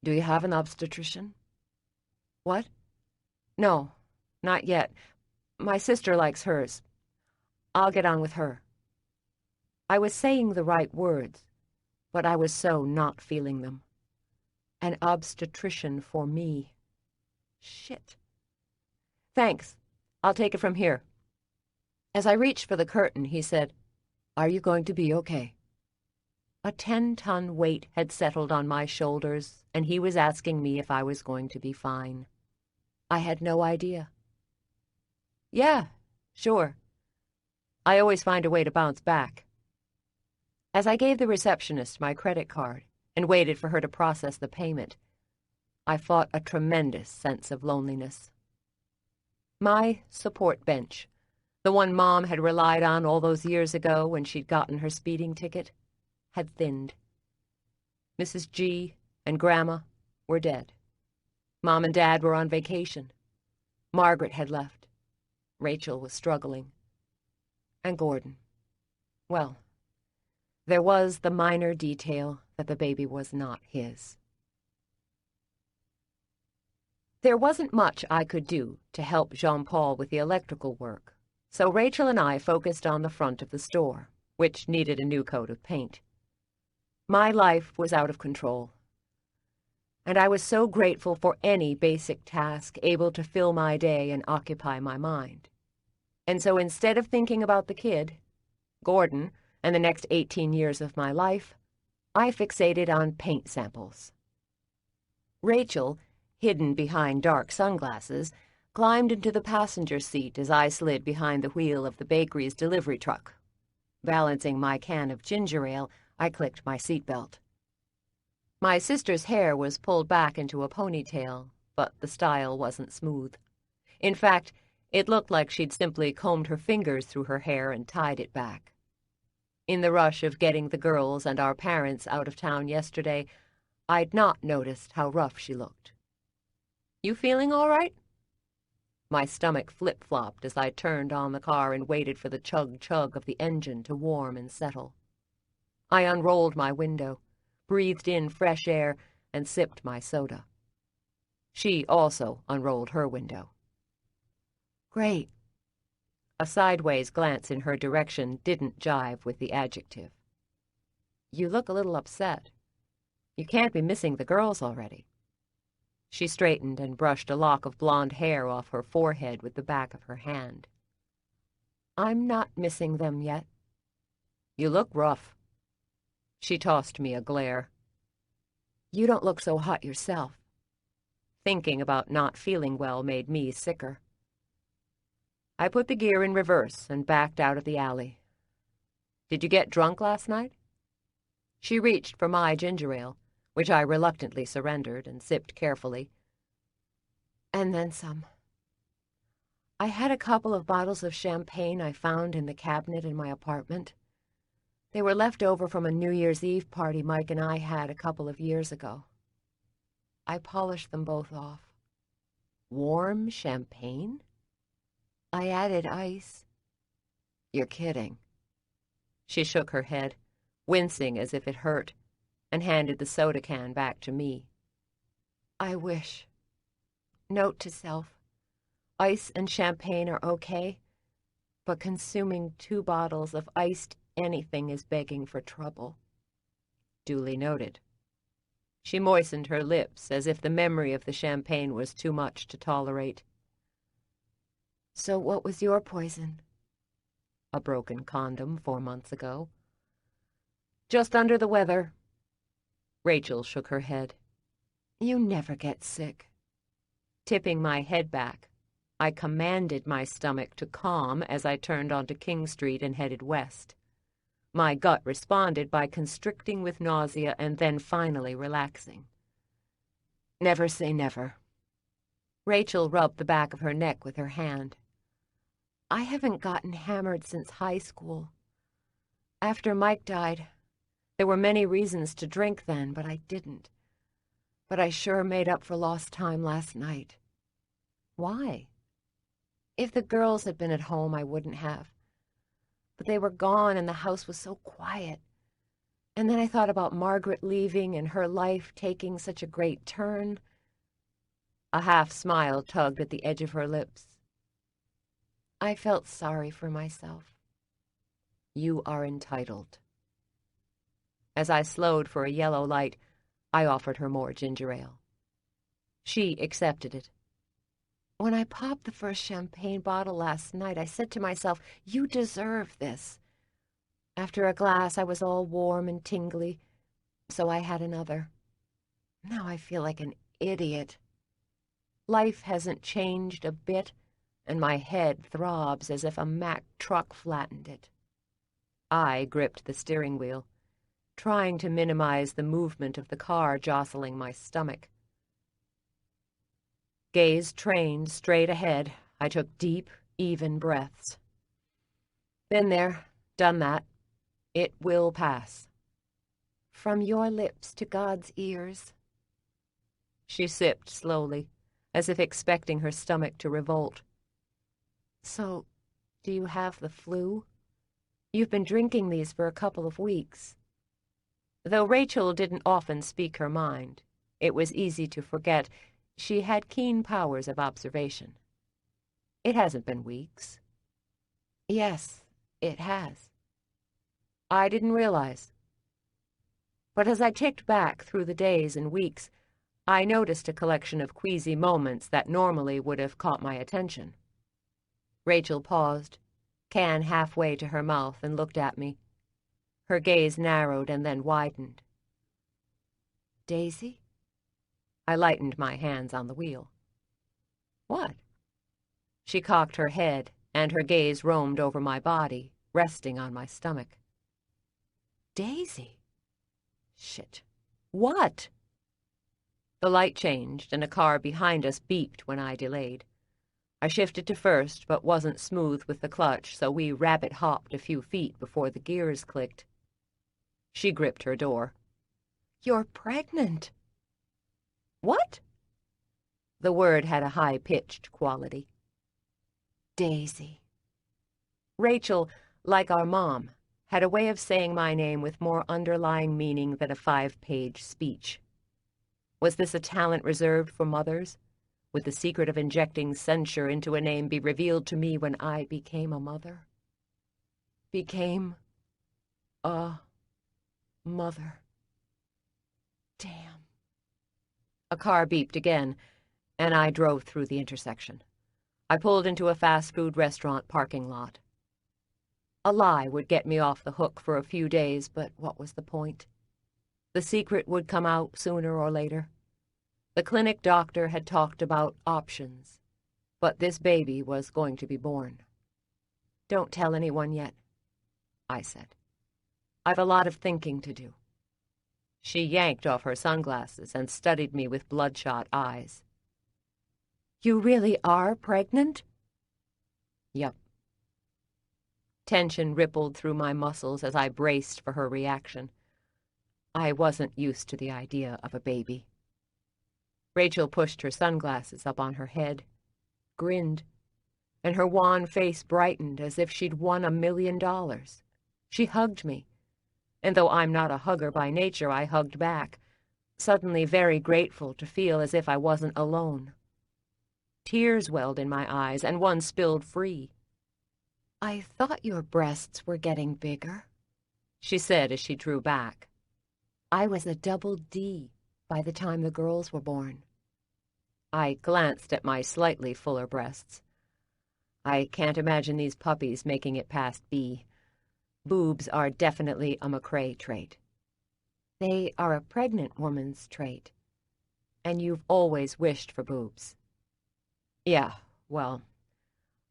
Do you have an obstetrician? What? No, not yet. My sister likes hers. I'll get on with her. I was saying the right words, but I was so not feeling them. An obstetrician for me. Shit. Thanks. I'll take it from here. As I reached for the curtain, he said, Are you going to be okay? A 10-ton weight had settled on my shoulders, and he was asking me if I was going to be fine. I had no idea. Yeah, sure. I always find a way to bounce back. As I gave the receptionist my credit card and waited for her to process the payment, I fought a tremendous sense of loneliness. My support bench, the one Mom had relied on all those years ago when she'd gotten her speeding ticket, had thinned. Mrs. G and Grandma were dead. Mom and Dad were on vacation. Margaret had left. Rachel was struggling. And Gordon. Well, there was the minor detail that the baby was not his. There wasn't much I could do to help Jean-Paul with the electrical work, so Rachel and I focused on the front of the store, which needed a new coat of paint. My life was out of control, and I was so grateful for any basic task able to fill my day and occupy my mind. And so instead of thinking about the kid, Gordon, and the next 18 years of my life, I fixated on paint samples. Rachel, hidden behind dark sunglasses, climbed into the passenger seat as I slid behind the wheel of the bakery's delivery truck. Balancing my can of ginger ale, I clicked my seatbelt. My sister's hair was pulled back into a ponytail, but the style wasn't smooth. In fact, it looked like she'd simply combed her fingers through her hair and tied it back. In the rush of getting the girls and our parents out of town yesterday, I'd not noticed how rough she looked. "You feeling all right?" My stomach flip-flopped as I turned on the car and waited for the chug-chug of the engine to warm and settle. I unrolled my window, breathed in fresh air, and sipped my soda. She also unrolled her window. "Great." A sideways glance in her direction didn't jive with the adjective. "You look a little upset. You can't be missing the girls already." She straightened and brushed a lock of blonde hair off her forehead with the back of her hand. "I'm not missing them yet." "You look rough." She tossed me a glare. "You don't look so hot yourself." Thinking about not feeling well made me sicker. I put the gear in reverse and backed out of the alley. "Did you get drunk last night?" She reached for my ginger ale, which I reluctantly surrendered and sipped carefully. "And then some. I had a couple of bottles of champagne I found in the cabinet in my apartment. They were left over from a New Year's Eve party Mike and I had a couple of years ago. I polished them both off." "Warm champagne?" "I added ice." "You're kidding." She shook her head, wincing as if it hurt, and handed the soda can back to me. "I wish. Note to self. Ice and champagne are okay, but consuming 2 bottles of iced anything is begging for trouble." Duly noted. She moistened her lips as if the memory of the champagne was too much to tolerate. "So what was your poison?" "A broken condom 4 months ago." "Just under the weather." Rachel shook her head. "You never get sick." Tipping my head back, I commanded my stomach to calm as I turned onto King Street and headed west. My gut responded by constricting with nausea and then finally relaxing. "Never say never." Rachel rubbed the back of her neck with her hand. "I haven't gotten hammered since high school. After Mike died, there were many reasons to drink then, but I didn't. But I sure made up for lost time last night." "Why?" "If the girls had been at home, I wouldn't have. But they were gone and the house was so quiet. And then I thought about Margaret leaving and her life taking such a great turn." A half smile tugged at the edge of her lips. "I felt sorry for myself." "You are entitled." As I slowed for a yellow light, I offered her more ginger ale. She accepted it. "When I popped the first champagne bottle last night, I said to myself, you deserve this. After a glass, I was all warm and tingly, so I had another. Now I feel like an idiot. Life hasn't changed a bit, and my head throbs as if a Mack truck flattened it." I gripped the steering wheel, trying to minimize the movement of the car jostling my stomach. Gaze trained straight ahead, I took deep, even breaths. "Been there, done that. It will pass." "From your lips to God's ears." She sipped slowly, as if expecting her stomach to revolt. "So, do you have the flu? You've been drinking these for a couple of weeks." Though Rachel didn't often speak her mind, it was easy to forget she had keen powers of observation. "It hasn't been weeks." "Yes, it has." "I didn't realize." But as I ticked back through the days and weeks, I noticed a collection of queasy moments that normally would have caught my attention. Rachel paused, can halfway to her mouth and looked at me. Her gaze narrowed and then widened. Daisy? I lightened my hands on the wheel. What? She cocked her head, and her gaze roamed over my body, resting on my stomach. Daisy? Shit. What? The light changed, and a car behind us beeped when I delayed. I shifted to first, but wasn't smooth with the clutch, so we rabbit-hopped a few feet before the gears clicked. She gripped her door. You're pregnant. What? The word had a high-pitched quality. Daisy. Rachel, like our mom, had a way of saying my name with more underlying meaning than a 5-page speech. Was this a talent reserved for mothers? Would the secret of injecting censure into a name be revealed to me when I became a mother? Became a mother. Damn. A car beeped again, and I drove through the intersection. I pulled into a fast food restaurant parking lot. A lie would get me off the hook for a few days, but what was the point? The secret would come out sooner or later. The clinic doctor had talked about options, but this baby was going to be born. Don't tell anyone yet, I said. I've a lot of thinking to do. She yanked off her sunglasses and studied me with bloodshot eyes. You really are pregnant? Yup. Tension rippled through my muscles as I braced for her reaction. I wasn't used to the idea of a baby. Rachel pushed her sunglasses up on her head, grinned, and her wan face brightened as if she'd won $1 million. She hugged me, and though I'm not a hugger by nature, I hugged back, suddenly very grateful to feel as if I wasn't alone. Tears welled in my eyes, and one spilled free. I thought your breasts were getting bigger, she said as she drew back. I was a double D by the time the girls were born. I glanced at my slightly fuller breasts. I can't imagine these puppies making it past B. Boobs are definitely a McCrae trait. They are a pregnant woman's trait, and you've always wished for boobs. Yeah, well,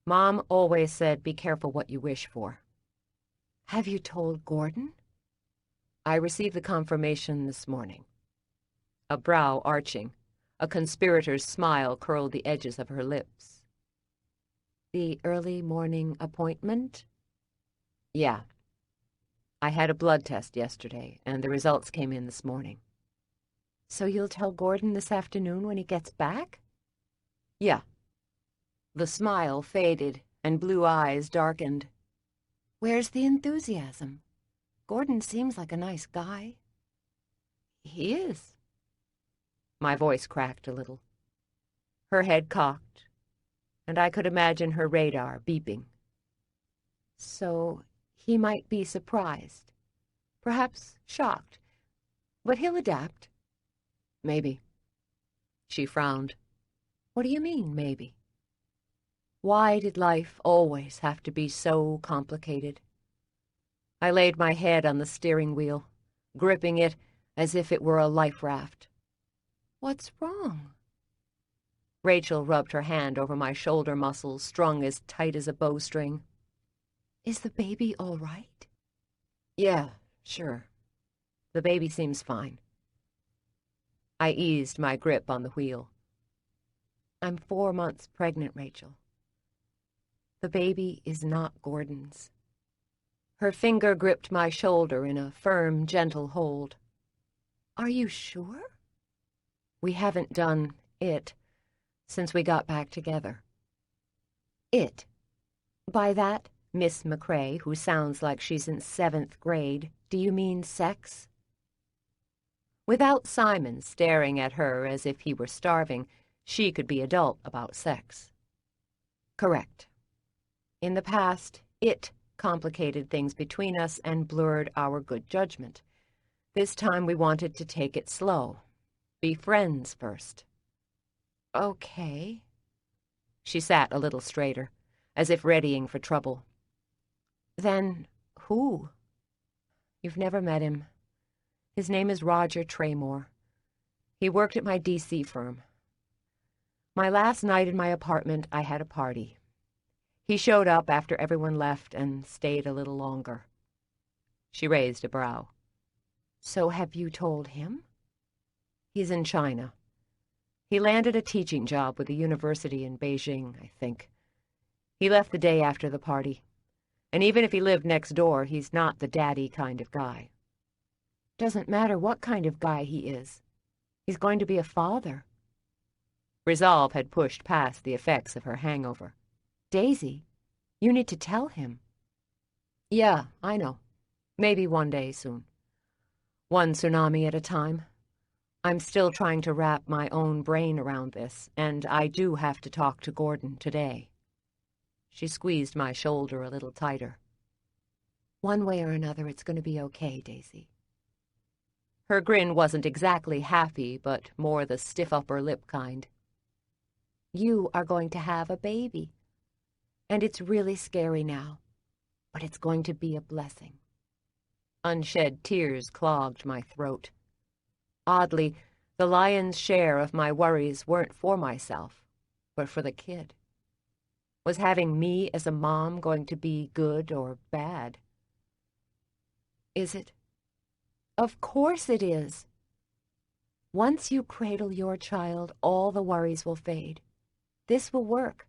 Mom always said be careful what you wish for. Have you told Gordon? I received the confirmation this morning. A brow arching, a conspirator's smile curled the edges of her lips. The early morning appointment? Yeah. I had a blood test yesterday, and the results came in this morning. So you'll tell Gordon this afternoon when he gets back? Yeah. The smile faded, and blue eyes darkened. Where's the enthusiasm? Gordon seems like a nice guy. He is. My voice cracked a little. Her head cocked, and I could imagine her radar beeping. So he might be surprised, perhaps shocked, but he'll adapt. Maybe. She frowned. What do you mean, maybe? Why did life always have to be so complicated? I laid my head on the steering wheel, gripping it as if it were a life raft. What's wrong? Rachel rubbed her hand over my shoulder muscles, strung as tight as a bowstring. Is the baby all right? Yeah, sure. The baby seems fine. I eased my grip on the wheel. I'm 4 months pregnant, Rachel. The baby is not Gordon's. Her finger gripped my shoulder in a firm, gentle hold. Are you sure? We haven't done it since we got back together. It. By that, Miss McCrae, who sounds like she's in 7th grade, do you mean sex? Without Simon staring at her as if he were starving, she could be adult about sex. Correct. In the past, it complicated things between us and blurred our good judgment. This time we wanted to take it slow. Be friends first. Okay. She sat a little straighter, as if readying for trouble. Then who? You've never met him. His name is Roger Traymore. He worked at my D.C. firm. My last night in my apartment, I had a party. He showed up after everyone left and stayed a little longer. She raised a brow. So have you told him? He's in China. He landed a teaching job with a university in Beijing, I think. He left the day after the party. And even if he lived next door, he's not the daddy kind of guy. Doesn't matter what kind of guy he is. He's going to be a father. Resolve had pushed past the effects of her hangover. Daisy, you need to tell him. Yeah, I know. Maybe one day soon. One tsunami at a time. I'm still trying to wrap my own brain around this, and I do have to talk to Gordon today. She squeezed my shoulder a little tighter. One way or another, it's going to be okay, Daisy. Her grin wasn't exactly happy, but more the stiff upper lip kind. You are going to have a baby. And it's really scary now, but it's going to be a blessing. Unshed tears clogged my throat. Oddly, the lion's share of my worries weren't for myself, but for the kid. Was having me as a mom going to be good or bad? Is it? Of course it is. Once you cradle your child, all the worries will fade. This will work,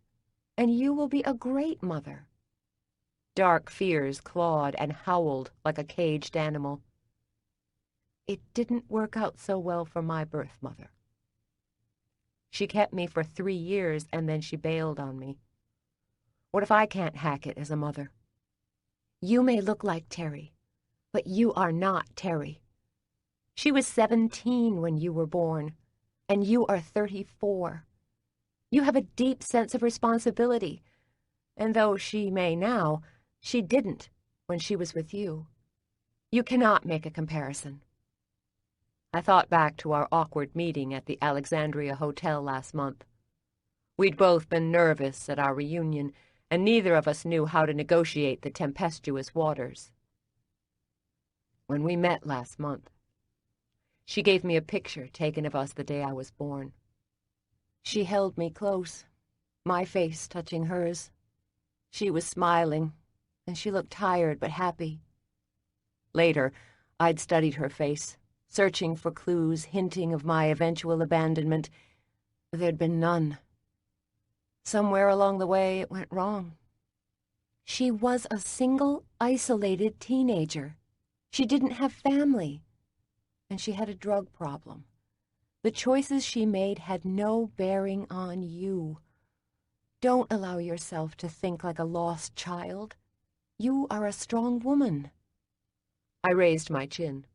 and you will be a great mother. Dark fears clawed and howled like a caged animal. It didn't work out so well for my birth mother. She kept me for 3 years, and then she bailed on me. What if I can't hack it as a mother? You may look like Terry, but you are not Terry. She was 17 when you were born, and you are 34. You have a deep sense of responsibility, and though she may now, she didn't when she was with you. You cannot make a comparison. I thought back to our awkward meeting at the Alexandria Hotel last month. We'd both been nervous at our reunion, and neither of us knew how to negotiate the tempestuous waters. When we met last month, she gave me a picture taken of us the day I was born. She held me close, my face touching hers. She was smiling, and she looked tired but happy. Later, I'd studied her face, searching for clues hinting of my eventual abandonment. There'd been none. Somewhere along the way, it went wrong. She was a single, isolated teenager. She didn't have family, and she had a drug problem. The choices she made had no bearing on you. Don't allow yourself to think like a lost child. You are a strong woman. I raised my chin.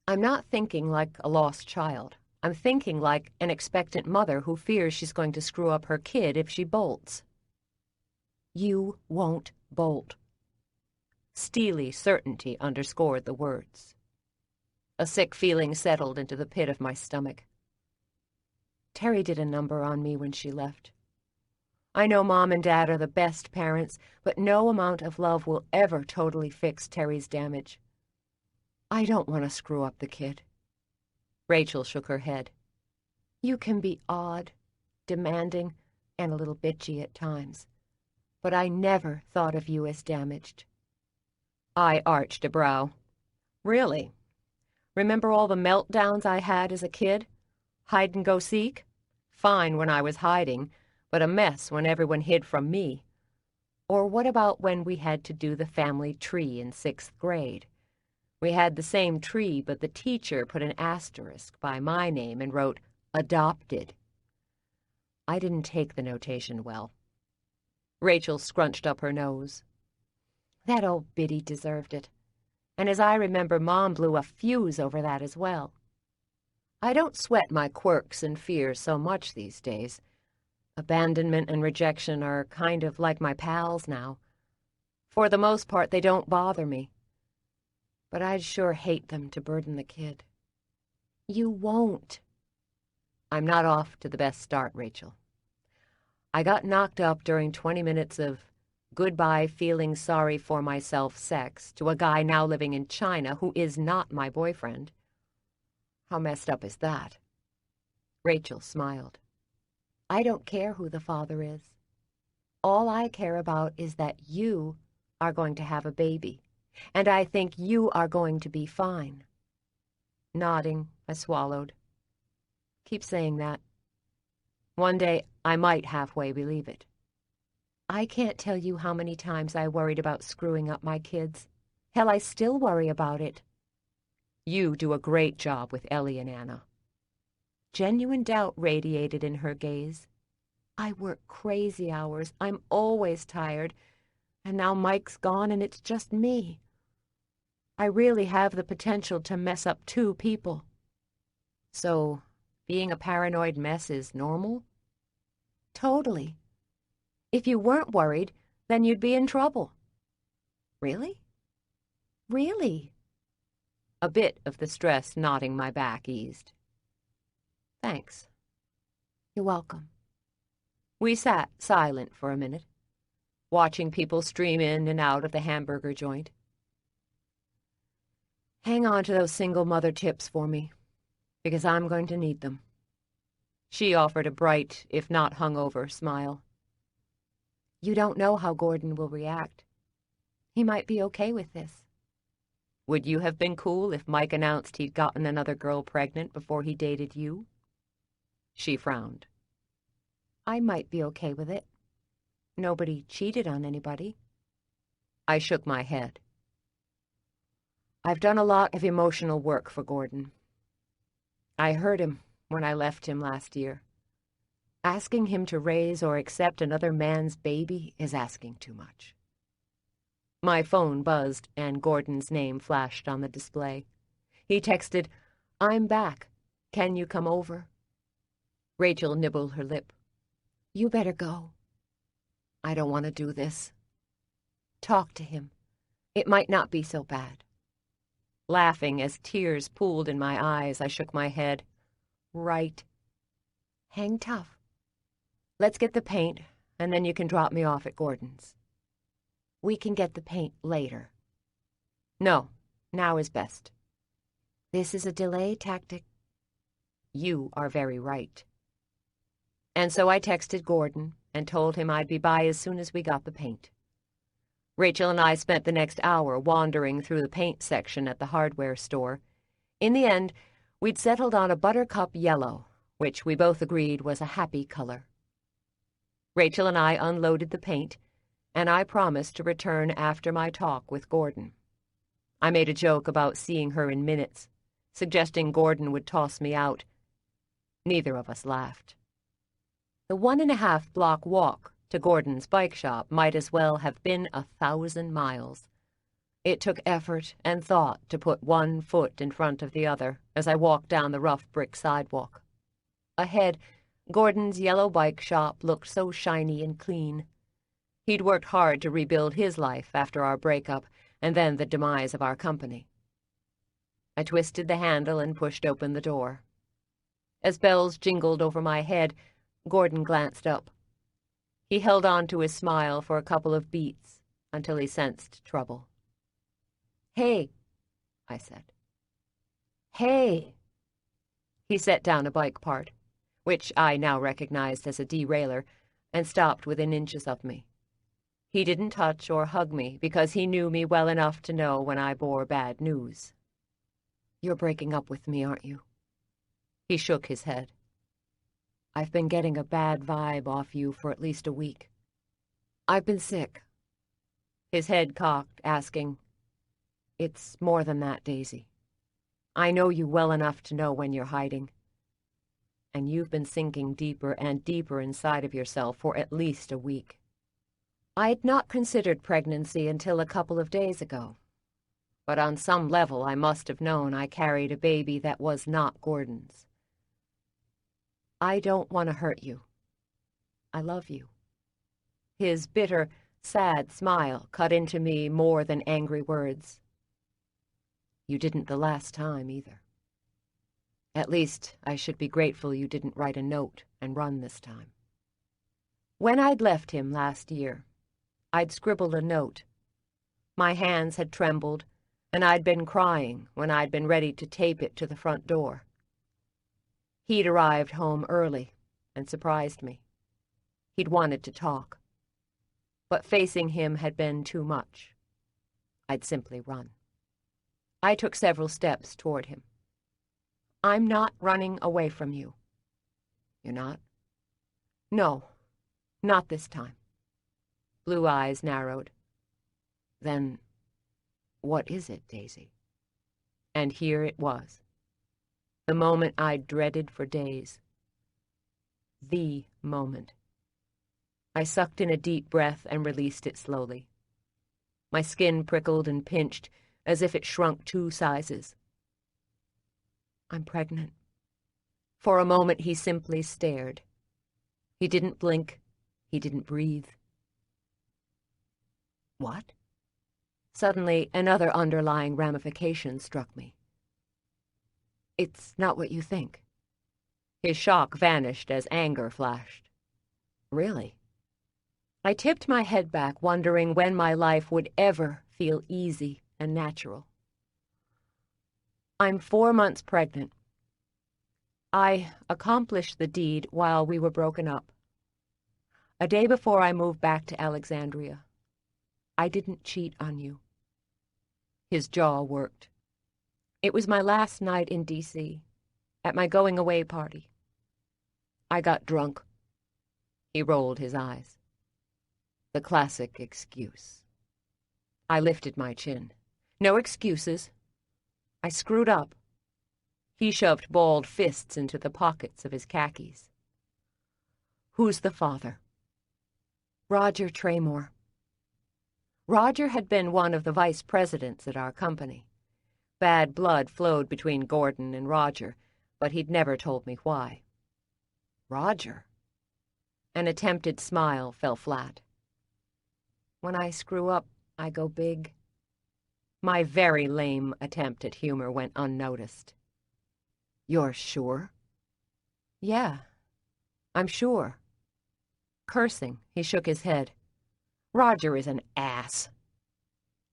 I'm not thinking like a lost child. I'm thinking like an expectant mother who fears she's going to screw up her kid if she bolts. You won't bolt. Steely certainty underscored the words. A sick feeling settled into the pit of my stomach. Terry did a number on me when she left. I know Mom and Dad are the best parents, but no amount of love will ever totally fix Terry's damage. I don't want to screw up the kid. Rachel shook her head. You can be odd, demanding, and a little bitchy at times, but I never thought of you as damaged. I arched a brow. Really? Remember all the meltdowns I had as a kid? Hide and go seek? Fine when I was hiding, but a mess when everyone hid from me. Or what about when we had to do the family tree in 6th grade? We had the same tree, but the teacher put an asterisk by my name and wrote, adopted. I didn't take the notation well. Rachel scrunched up her nose. That old biddy deserved it. And as I remember, Mom blew a fuse over that as well. I don't sweat my quirks and fears so much these days. Abandonment and rejection are kind of like my pals now. For the most part, they don't bother me. But I'd sure hate them to burden the kid. You won't. I'm not off to the best start, Rachel. I got knocked up during 20 minutes of goodbye feeling sorry for myself sex to a guy now living in China who is not my boyfriend. How messed up is that? Rachel smiled. I don't care who the father is. All I care about is that you are going to have a baby, and I think you are going to be fine. Nodding, I swallowed. Keep saying that. One day, I might halfway believe it. I can't tell you how many times I worried about screwing up my kids. Hell, I still worry about it. You do a great job with Ellie and Anna. Genuine doubt radiated in her gaze. I work crazy hours. I'm always tired. And now Mike's gone and it's just me. I really have the potential to mess up 2 people. So, being a paranoid mess is normal? Totally. If you weren't worried, then you'd be in trouble. Really? Really? A bit of the stress knotting my back eased. Thanks. You're welcome. We sat silent for a minute, watching people stream in and out of the hamburger joint. Hang on to those single mother tips for me, because I'm going to need them. She offered a bright, if not hungover, smile. You don't know how Gordon will react. He might be okay with this. Would you have been cool if Mike announced he'd gotten another girl pregnant before he dated you? She frowned. I might be okay with it. Nobody cheated on anybody. I shook my head. I've done a lot of emotional work for Gordon. I hurt him when I left him last year. Asking him to raise or accept another man's baby is asking too much. My phone buzzed and Gordon's name flashed on the display. He texted, I'm back. Can you come over? Rachel nibbled her lip. You better go. I don't want to do this. Talk to him. It might not be so bad. Laughing as tears pooled in my eyes, I shook my head. Right. Hang tough. Let's get the paint, and then you can drop me off at Gordon's. We can get the paint later. No, now is best. This is a delay tactic. You are very right. And so I texted Gordon and told him I'd be by as soon as we got the paint. Rachel and I spent the next hour wandering through the paint section at the hardware store. In the end, we'd settled on a buttercup yellow, which we both agreed was a happy color. Rachel and I unloaded the paint, and I promised to return after my talk with Gordon. I made a joke about seeing her in minutes, suggesting Gordon would toss me out. Neither of us laughed. The 1.5-block walk to Gordon's bike shop might as well have been 1,000 miles. It took effort and thought to put one foot in front of the other as I walked down the rough brick sidewalk. Ahead, Gordon's yellow bike shop looked so shiny and clean. He'd worked hard to rebuild his life after our breakup and then the demise of our company. I twisted the handle and pushed open the door. As bells jingled over my head, Gordon glanced up. He held on to his smile for a couple of beats until he sensed trouble. Hey, I said. Hey. He set down a bike part, which I now recognized as a derailleur, and stopped within inches of me. He didn't touch or hug me because he knew me well enough to know when I bore bad news. You're breaking up with me, aren't you? He shook his head. I've been getting a bad vibe off you for at least a week. I've been sick. His head cocked, asking, It's more than that, Daisy. I know you well enough to know when you're hiding. And you've been sinking deeper and deeper inside of yourself for at least a week. I'd not considered pregnancy until a couple of days ago. But on some level I must have known I carried a baby that was not Gordon's. I don't want to hurt you. I love you. His bitter, sad smile cut into me more than angry words. You didn't the last time, either. At least, I should be grateful you didn't write a note and run this time. When I'd left him last year, I'd scribbled a note. My hands had trembled, and I'd been crying when I'd been ready to tape it to the front door. He'd arrived home early and surprised me. He'd wanted to talk. But facing him had been too much. I'd simply run. I took several steps toward him. "I'm not running away from you." "You're not?" "No, not this time." Blue eyes narrowed. "Then what is it, Daisy?" And here it was. The moment I'd dreaded for days. The moment. I sucked in a deep breath and released it slowly. My skin prickled and pinched as if it shrunk 2 sizes. "I'm pregnant." For a moment he simply stared. He didn't blink. He didn't breathe. "What?" Suddenly, another underlying ramification struck me. "It's not what you think." His shock vanished as anger flashed. "Really?" I tipped my head back, wondering when my life would ever feel easy and natural. "I'm 4 months pregnant. I accomplished the deed while we were broken up. A day before I moved back to Alexandria. I didn't cheat on you." His jaw worked. "It was my last night in D.C., at my going-away party. I got drunk." He rolled his eyes. The classic excuse. I lifted my chin. "No excuses. I screwed up." He shoved balled fists into the pockets of his khakis. "Who's the father?" "Roger Traymore." Roger had been one of the vice presidents at our company. Bad blood flowed between Gordon and Roger, but he'd never told me why. "Roger?" An attempted smile fell flat. "When I screw up, I go big." My very lame attempt at humor went unnoticed. "You're sure?" "Yeah, I'm sure." Cursing, he shook his head. "Roger is an ass."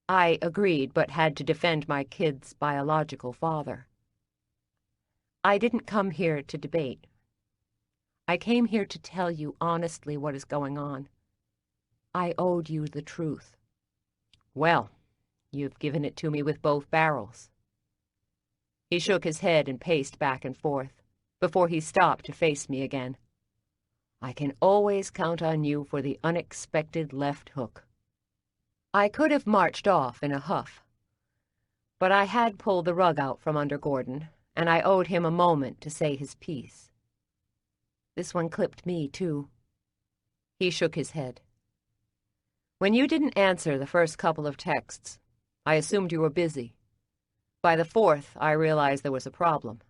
I agreed, but had to defend my kid's biological father. "I didn't come here to debate. I came here to tell you honestly what is going on. I owed you the truth." "Well, you've given it to me with both barrels." He shook his head and paced back and forth, before he stopped to face me again. "I can always count on you for the unexpected left hook." I could have marched off in a huff, but I had pulled the rug out from under Gordon, and I owed him a moment to say his piece. "This one clipped me, too." He shook his head. "When you didn't answer the first couple of texts, I assumed you were busy. By the 4th, I realized there was a problem,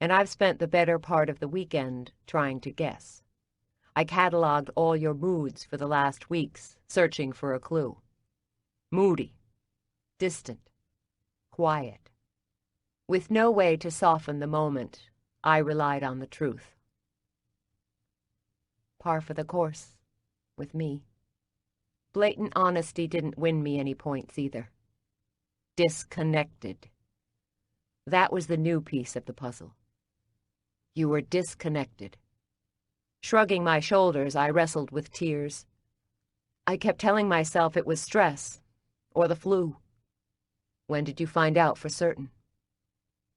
and I've spent the better part of the weekend trying to guess. I cataloged all your moods for the last weeks, searching for a clue. Moody, distant, quiet. With no way to soften the moment, I relied on the truth. Par for the course, with me. Blatant honesty didn't win me any points either. Disconnected. That was the new piece of the puzzle. You were disconnected. Shrugging my shoulders, I wrestled with tears. I kept telling myself it was stress, or the flu. "When did you find out for certain?"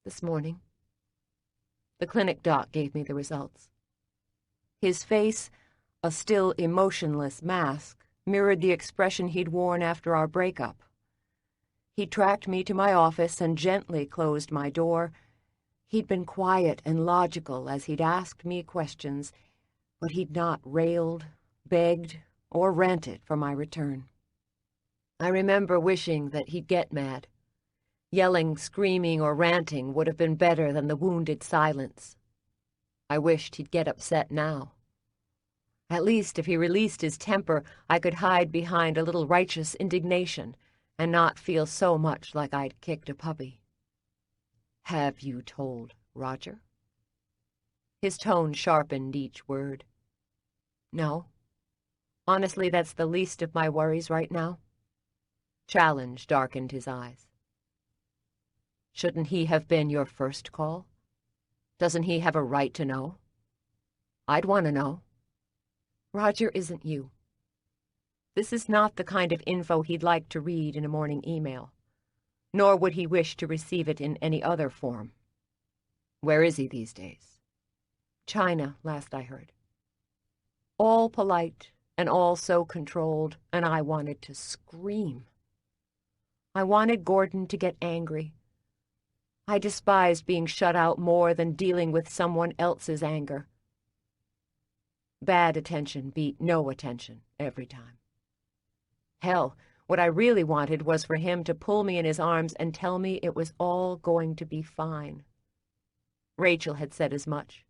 "This morning." The clinic doc gave me the results. His face, a still emotionless mask, mirrored the expression he'd worn after our breakup. He tracked me to my office and gently closed my door. He'd been quiet and logical as he'd asked me questions, but he'd not railed, begged, or ranted for my return. I remember wishing that he'd get mad. Yelling, screaming, or ranting would have been better than the wounded silence. I wished he'd get upset now. At least if he released his temper, I could hide behind a little righteous indignation and not feel so much like I'd kicked a puppy. "Have you told Roger?" His tone sharpened each word. "No." Honestly, that's the least of my worries right now. Challenge darkened his eyes. Shouldn't he have been your first call? Doesn't he have a right to know? I'd want to know. Roger isn't you. This is not the kind of info he'd like to read in a morning email, nor would he wish to receive it in any other form. Where is he these days? China, last I heard. All polite and all so controlled, and I wanted to scream. I wanted Gordon to get angry. I despised being shut out more than dealing with someone else's anger. Bad attention beat no attention every time. Hell, what I really wanted was for him to pull me in his arms and tell me it was all going to be fine. Rachel had said as much,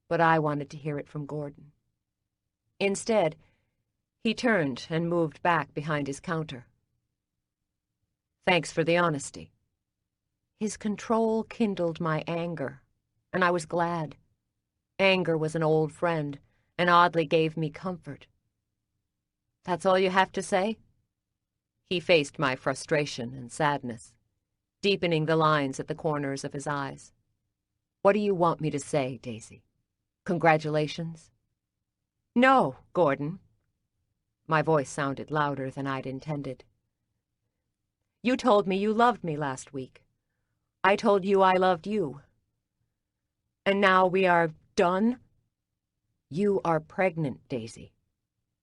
but I wanted to hear it from Gordon. Instead, he turned and moved back behind his counter. Thanks for the honesty. His control kindled my anger, and I was glad. Anger was an old friend, and oddly gave me comfort. That's all you have to say? He faced my frustration and sadness, deepening the lines at the corners of his eyes. What do you want me to say, Daisy? Congratulations? No, Gordon. My voice sounded louder than I'd intended. You told me you loved me last week. I told you I loved you. And now we are done? You are pregnant, Daisy.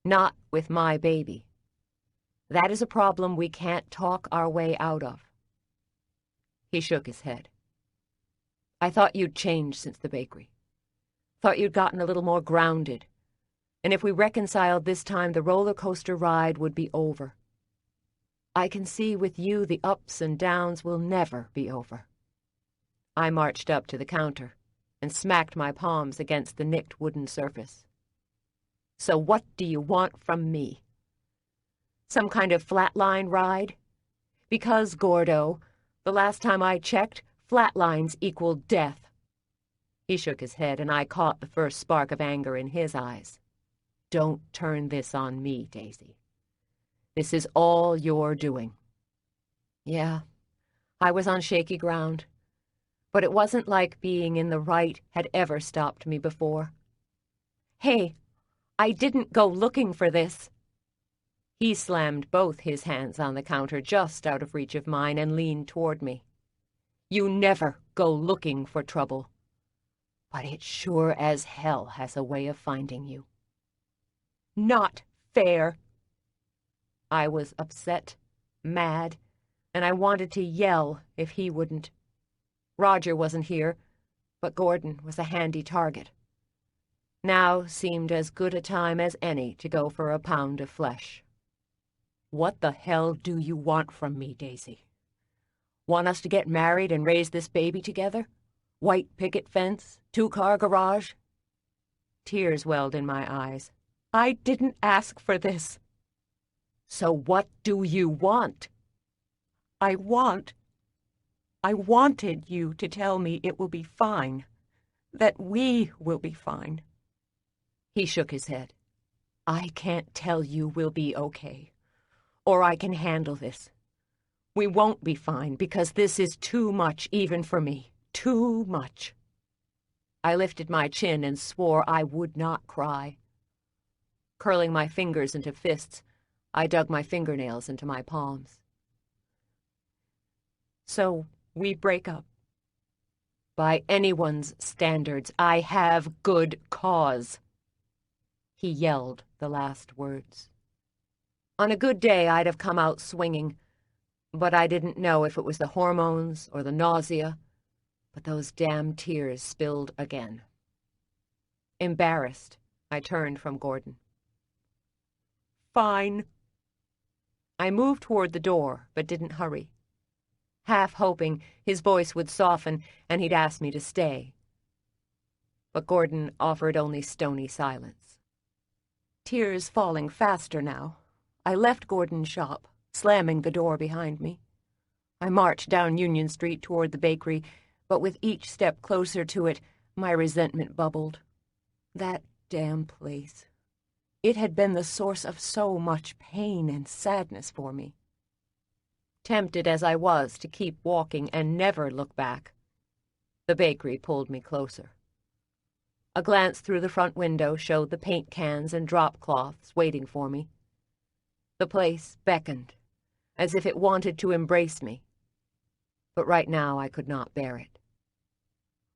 Not with my baby. That is a problem we can't talk our way out of. He shook his head. I thought you'd changed since the bakery. Thought you'd gotten a little more grounded. And if we reconciled this time, the roller coaster ride would be over. I can see with you the ups and downs will never be over. I marched up to the counter and smacked my palms against the nicked wooden surface. So what do you want from me? Some kind of flatline ride? Because, Gordo, the last time I checked, flatlines equaled death. He shook his head, and I caught the first spark of anger in his eyes. Don't turn this on me, Daisy. This is all you're doing. Yeah, I was on shaky ground, but it wasn't like being in the right had ever stopped me before. Hey, I didn't go looking for this. He slammed both his hands on the counter just out of reach of mine and leaned toward me. You never go looking for trouble, but it sure as hell has a way of finding you. Not fair. I was upset, mad, and I wanted to yell if he wouldn't. Roger wasn't here, but Gordon was a handy target. Now seemed as good a time as any to go for a pound of flesh. What the hell do you want from me, Daisy? Want us to get married and raise this baby together? White picket fence, 2-car garage? Tears welled in my eyes. I didn't ask for this. So what do you want? I wanted you to tell me it will be fine, that we will be fine. He shook his head. I can't tell you we'll be okay, or I can handle this. We won't be fine because this is too much even for me, too much. I lifted my chin and swore I would not cry. Curling my fingers into fists, I dug my fingernails into my palms. So we break up. By anyone's standards, I have good cause. He yelled the last words. On a good day, I'd have come out swinging, but I didn't know if it was the hormones or the nausea, but those damn tears spilled again. Embarrassed, I turned from Gordon. Fine. I moved toward the door, but didn't hurry, half hoping his voice would soften and he'd ask me to stay. But Gordon offered only stony silence. Tears falling faster now, I left Gordon's shop, slamming the door behind me. I marched down Union Street toward the bakery, but with each step closer to it, my resentment bubbled. That damn place. It had been the source of so much pain and sadness for me. Tempted as I was to keep walking and never look back, the bakery pulled me closer. A glance through the front window showed the paint cans and drop cloths waiting for me. The place beckoned, as if it wanted to embrace me. But right now I could not bear it.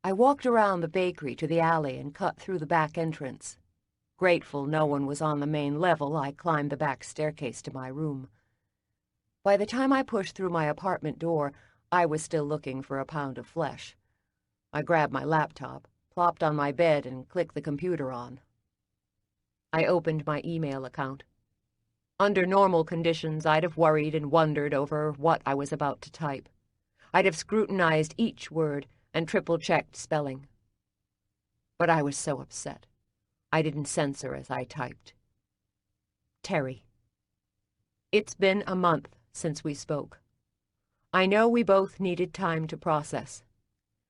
I walked around the bakery to the alley and cut through the back entrance. Grateful no one was on the main level, I climbed the back staircase to my room. By the time I pushed through my apartment door, I was still looking for a pound of flesh. I grabbed my laptop, plopped on my bed, and clicked the computer on. I opened my email account. Under normal conditions, I'd have worried and wondered over what I was about to type. I'd have scrutinized each word and triple-checked spelling. But I was so upset. I didn't censor as I typed. Terry. It's been a month since we spoke. I know we both needed time to process,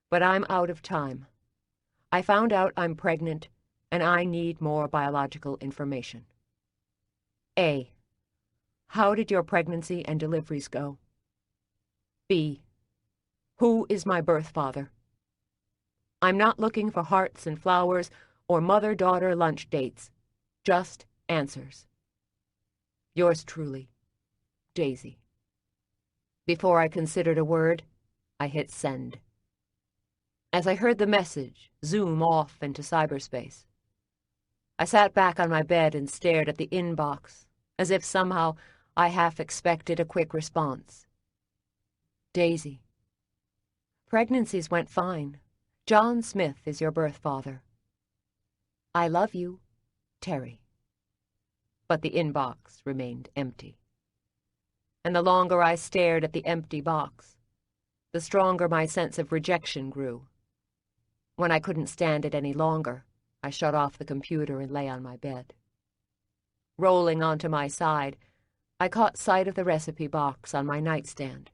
but I'm out of time. I found out I'm pregnant, and I need more biological information. A. How did your pregnancy and deliveries go? B. Who is my birth father? I'm not looking for hearts and flowers or mother-daughter lunch dates. Just answers. Yours truly, Daisy. Before I considered a word, I hit send. As I heard the message zoom off into cyberspace, I sat back on my bed and stared at the inbox, as if somehow I half expected a quick response. Daisy. Pregnancies went fine. John Smith is your birth father. I love you, Terry. But the inbox remained empty. And the longer I stared at the empty box, the stronger my sense of rejection grew. When I couldn't stand it any longer, I shut off the computer and lay on my bed. Rolling onto my side, I caught sight of the recipe box on my nightstand.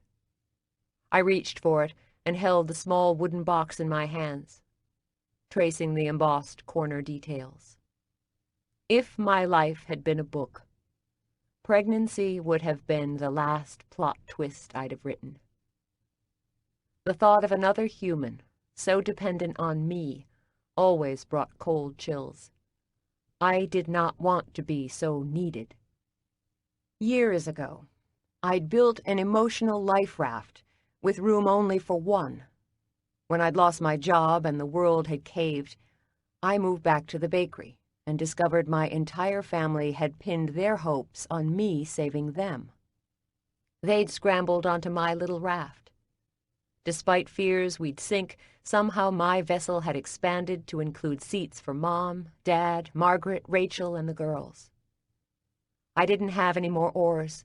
I reached for it and held the small wooden box in my hands, tracing the embossed corner details. If my life had been a book, pregnancy would have been the last plot twist I'd have written. The thought of another human, so dependent on me, always brought cold chills. I did not want to be so needed. Years ago, I'd built an emotional life raft with room only for one. When I'd lost my job and the world had caved, I moved back to the bakery and discovered my entire family had pinned their hopes on me saving them. They'd scrambled onto my little raft. Despite fears we'd sink, somehow my vessel had expanded to include seats for Mom, Dad, Margaret, Rachel, and the girls. I didn't have any more oars,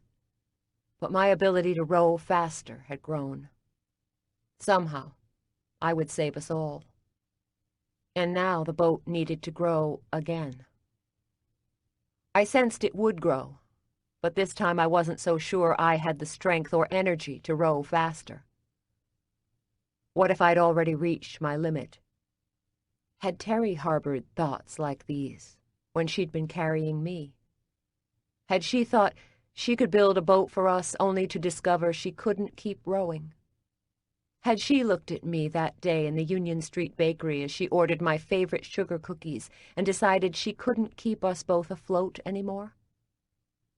but my ability to row faster had grown. Somehow, I would save us all. And now the boat needed to grow again. I sensed it would grow, but this time I wasn't so sure I had the strength or energy to row faster. What if I'd already reached my limit? Had Terry harbored thoughts like these when she'd been carrying me? Had she thought she could build a boat for us only to discover she couldn't keep rowing? Had she looked at me that day in the Union Street bakery as she ordered my favorite sugar cookies and decided she couldn't keep us both afloat anymore?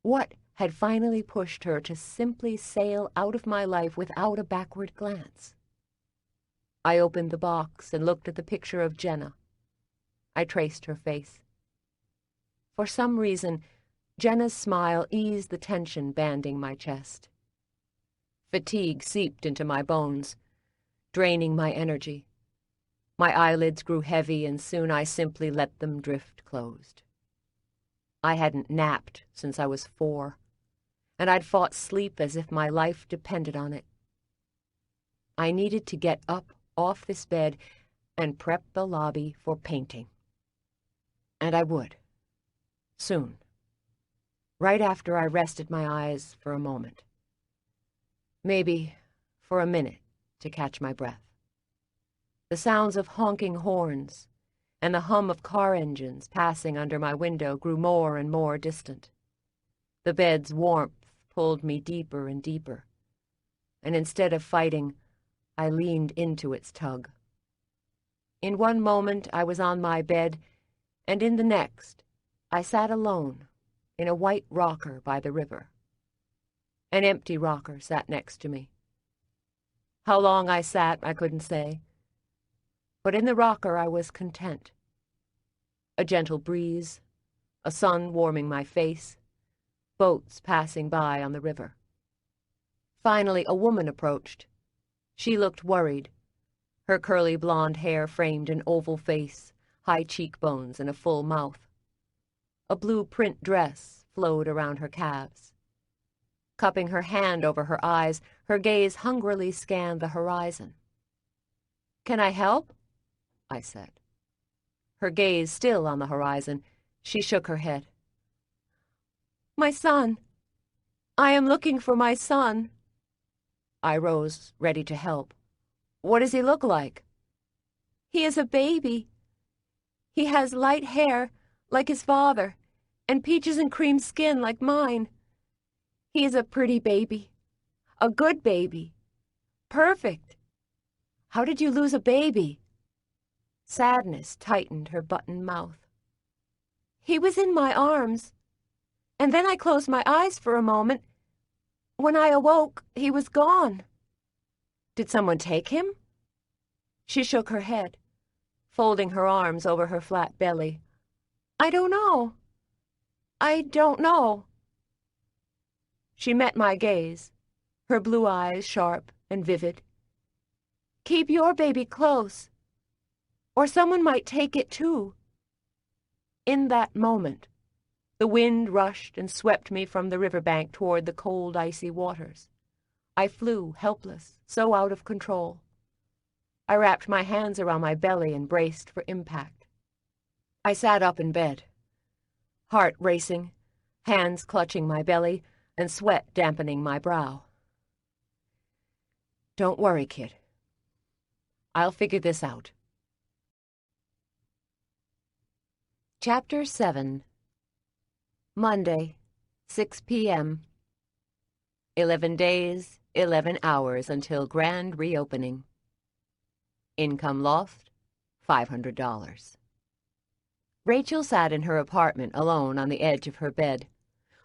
What had finally pushed her to simply sail out of my life without a backward glance? I opened the box and looked at the picture of Jenna. I traced her face. For some reason, Jenna's smile eased the tension banding my chest. Fatigue seeped into my bones, draining my energy. My eyelids grew heavy, and soon I simply let them drift closed. I hadn't napped since I was 4, and I'd fought sleep as if my life depended on it. I needed to get up off this bed and prep the lobby for painting. And I would. Soon. Right after I rested my eyes for a moment. Maybe for a minute to catch my breath. The sounds of honking horns and the hum of car engines passing under my window grew more and more distant. The bed's warmth pulled me deeper and deeper, and instead of fighting, I leaned into its tug. In one moment I was on my bed, and in the next I sat alone in a white rocker by the river. An empty rocker sat next to me. How long I sat, I couldn't say, but in the rocker I was content. A gentle breeze, a sun warming my face, boats passing by on the river. Finally, a woman approached. She looked worried. Her curly blonde hair framed an oval face, high cheekbones, and a full mouth. A blue print dress flowed around her calves. Cupping her hand over her eyes, her gaze hungrily scanned the horizon. "Can I help?" I said. Her gaze still on the horizon, she shook her head. "My son. I am looking for my son." I rose, ready to help. "What does he look like?" "He is a baby. He has light hair, like his father, and peaches and cream skin like mine. He is a pretty baby. A good baby. Perfect." "How did you lose a baby?" Sadness tightened her button mouth. "He was in my arms, and then I closed my eyes for a moment. When I awoke, he was gone." "Did someone take him?" She shook her head, folding her arms over her flat belly. "I don't know. I don't know." She met my gaze, her blue eyes sharp and vivid. "Keep your baby close, or someone might take it too." In that moment, the wind rushed and swept me from the riverbank toward the cold, icy waters. I flew, helpless, so out of control. I wrapped my hands around my belly and braced for impact. I sat up in bed, heart racing, hands clutching my belly, and sweat dampening my brow. "Don't worry, kid. I'll figure this out." Chapter 7. Monday, 6 p.m. 11 days, 11 hours until grand reopening. Income lost, $500. Rachel sat in her apartment alone on the edge of her bed,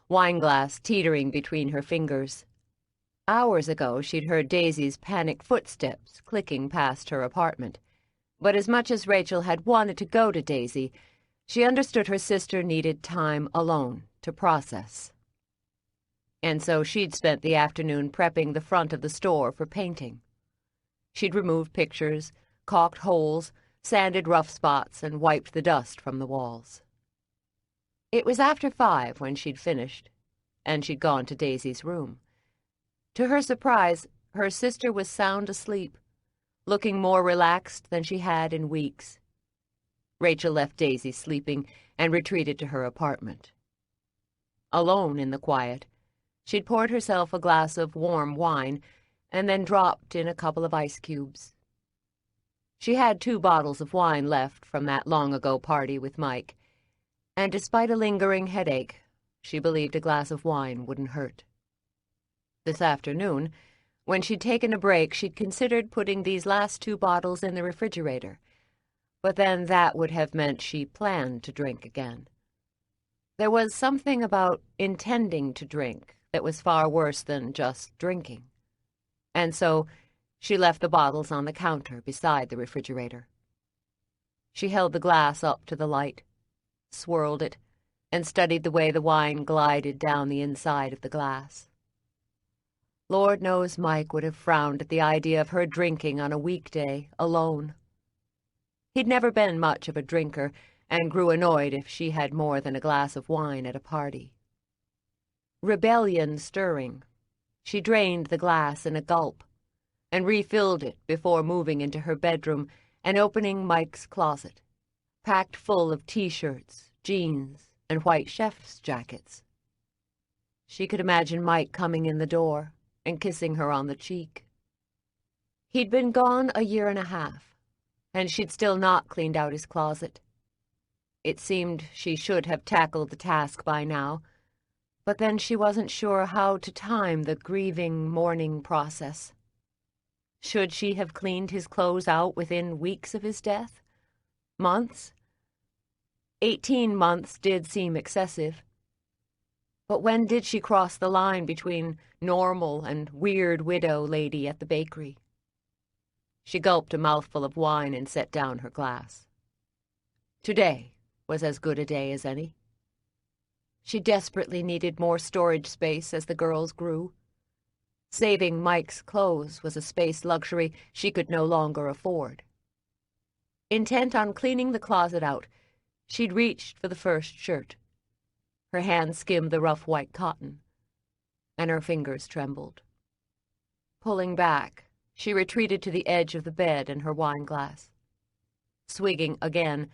wineglass teetering between her fingers. Hours ago she'd heard Daisy's panicked footsteps clicking past her apartment, but as much as Rachel had wanted to go to Daisy, she understood her sister needed time alone to process. And so she'd spent the afternoon prepping the front of the store for painting. She'd removed pictures, caulked holes, sanded rough spots, and wiped the dust from the walls. It was after 5 when she'd finished, and she'd gone to Daisy's room. To her surprise, her sister was sound asleep, looking more relaxed than she had in weeks. Rachel left Daisy sleeping and retreated to her apartment. Alone in the quiet, she'd poured herself a glass of warm wine and then dropped in a couple of ice cubes. She had 2 bottles of wine left from that long-ago party with Mike, and despite a lingering headache, she believed a glass of wine wouldn't hurt. This afternoon, when she'd taken a break, she'd considered putting these last 2 bottles in the refrigerator, but then that would have meant she planned to drink again. There was something about intending to drink that was far worse than just drinking, and so she left the bottles on the counter beside the refrigerator. She held the glass up to the light, swirled it, and studied the way the wine glided down the inside of the glass. Lord knows Mike would have frowned at the idea of her drinking on a weekday alone. He'd never been much of a drinker and grew annoyed if she had more than a glass of wine at a party. Rebellion stirring, she drained the glass in a gulp and refilled it before moving into her bedroom and opening Mike's closet, packed full of T-shirts, jeans, and white chef's jackets. She could imagine Mike coming in the door and kissing her on the cheek. He'd been gone a year and a half, and she'd still not cleaned out his closet. It seemed she should have tackled the task by now, but then she wasn't sure how to time the grieving mourning process. Should she have cleaned his clothes out within weeks of his death? Months? 18 months did seem excessive. But when did she cross the line between normal and weird widow lady at the bakery? She gulped a mouthful of wine and set down her glass. Today was as good a day as any. She desperately needed more storage space as the girls grew. Saving Mike's clothes was a space luxury she could no longer afford. Intent on cleaning the closet out, she'd reached for the first shirt. Her hand skimmed the rough white cotton, and her fingers trembled. Pulling back, she retreated to the edge of the bed and her wineglass. Swigging again,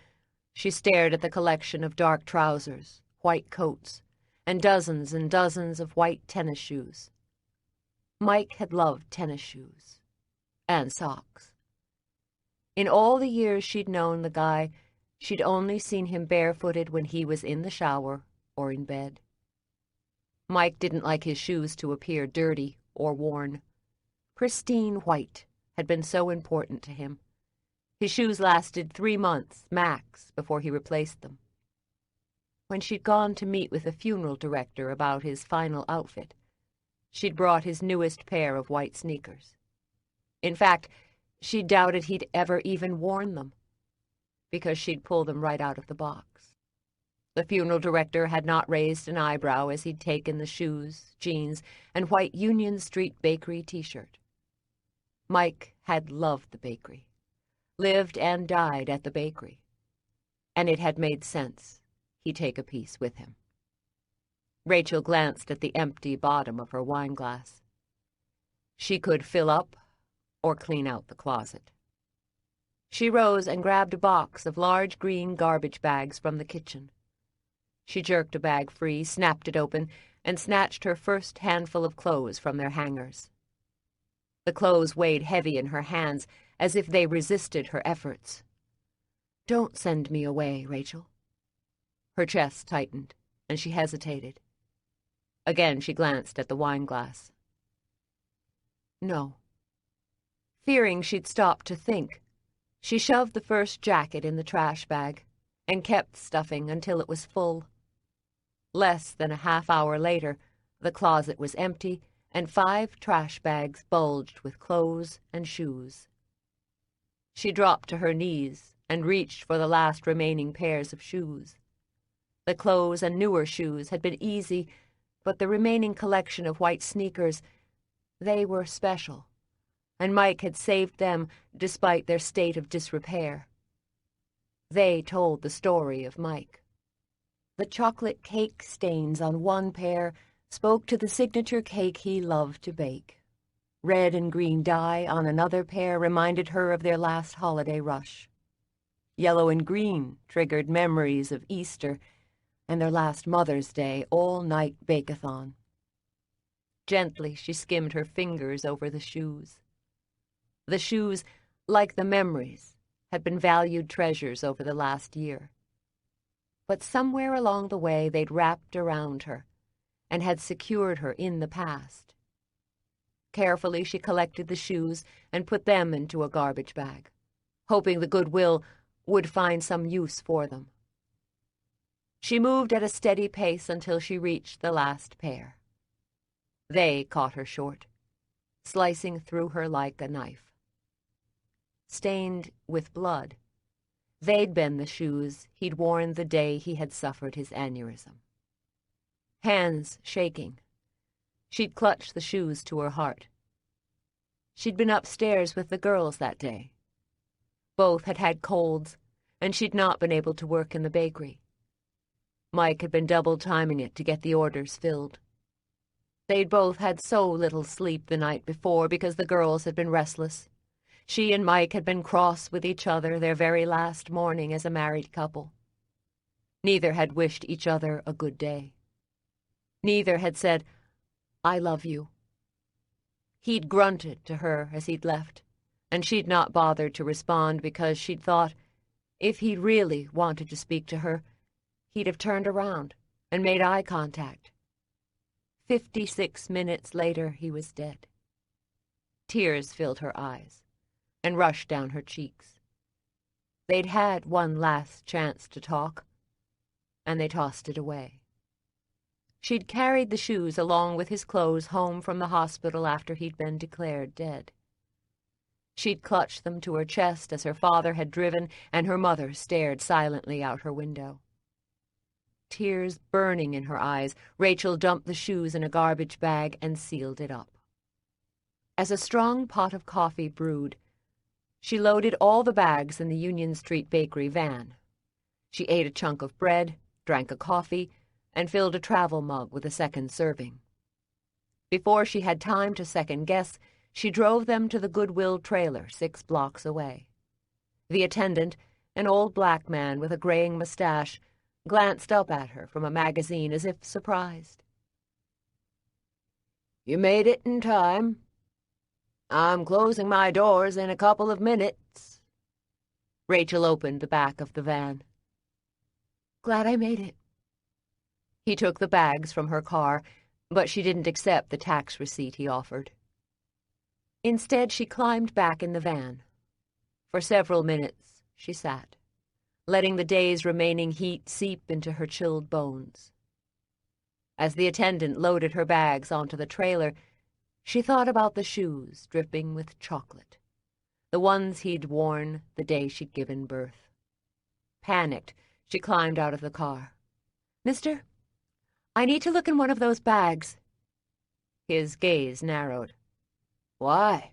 she stared at the collection of dark trousers, white coats, and dozens of white tennis shoes. Mike had loved tennis shoes and socks. In all the years she'd known the guy, she'd only seen him barefooted when he was in the shower or in bed. Mike didn't like his shoes to appear dirty or worn. Pristine white had been so important to him. His shoes lasted 3 months, max, before he replaced them. When she'd gone to meet with a funeral director about his final outfit, she'd brought his newest pair of white sneakers. In fact, she doubted he'd ever even worn them, because she'd pulled them right out of the box. The funeral director had not raised an eyebrow as he'd taken the shoes, jeans, and white Union Street Bakery t-shirt. Mike had loved the bakery, lived and died at the bakery, and it had made sense he'd take a piece with him. Rachel glanced at the empty bottom of her wineglass. She could fill up or clean out the closet. She rose and grabbed a box of large green garbage bags from the kitchen. She jerked a bag free, snapped it open, and snatched her first handful of clothes from their hangers. The clothes weighed heavy in her hands, as if they resisted her efforts. "Don't send me away, Rachel." Her chest tightened, and she hesitated. Again she glanced at the wineglass. No. Fearing she'd stop to think, she shoved the first jacket in the trash bag and kept stuffing until it was full. Less than a half-hour later, the closet was empty, and 5 trash bags bulged with clothes and shoes. She dropped to her knees and reached for the last remaining pairs of shoes. The clothes and newer shoes had been easy, but the remaining collection of white sneakers, they were special, and Mike had saved them despite their state of disrepair. They told the story of Mike. The chocolate cake stains on one pair spoke to the signature cake he loved to bake. Red and green dye on another pair reminded her of their last holiday rush. Yellow and green triggered memories of Easter and their last Mother's Day all-night bake-a-thon. Gently she skimmed her fingers over the shoes. The shoes, like the memories, had been valued treasures over the last year. But somewhere along the way they'd wrapped around her and had secured her in the past. Carefully she collected the shoes and put them into a garbage bag, hoping the Goodwill would find some use for them. She moved at a steady pace until she reached the last pair. They caught her short, slicing through her like a knife. Stained with blood, they'd been the shoes he'd worn the day he had suffered his aneurysm. Hands shaking, she'd clutched the shoes to her heart. She'd been upstairs with the girls that day. Both had had colds, and she'd not been able to work in the bakery. Mike had been double-timing it to get the orders filled. They'd both had so little sleep the night before because the girls had been restless. She and Mike had been cross with each other their very last morning as a married couple. Neither had wished each other a good day. Neither had said, "I love you." He'd grunted to her as he'd left, and she'd not bothered to respond because she'd thought if he'd really wanted to speak to her, he'd have turned around and made eye contact. 56 minutes later, he was dead. Tears filled her eyes and rushed down her cheeks. They'd had one last chance to talk, and they tossed it away. She'd carried the shoes along with his clothes home from the hospital after he'd been declared dead. She'd clutched them to her chest as her father had driven, and her mother stared silently out her window. Tears burning in her eyes, Rachel dumped the shoes in a garbage bag and sealed it up. As a strong pot of coffee brewed, she loaded all the bags in the Union Street Bakery van. She ate a chunk of bread, drank a coffee, and filled a travel mug with a second serving. Before she had time to second-guess, she drove them to the Goodwill trailer 6 blocks away. The attendant, an old black man with a graying mustache, glanced up at her from a magazine as if surprised. "You made it in time. I'm closing my doors in a couple of minutes." Rachel opened the back of the van. "Glad I made it." He took the bags from her car, but she didn't accept the tax receipt he offered. Instead, she climbed back in the van. For several minutes, she sat, letting the day's remaining heat seep into her chilled bones. As the attendant loaded her bags onto the trailer, she thought about the shoes dripping with chocolate, the ones he'd worn the day she'd given birth. Panicked, she climbed out of the car. "Mister, I need to look in one of those bags." His gaze narrowed. "Why?"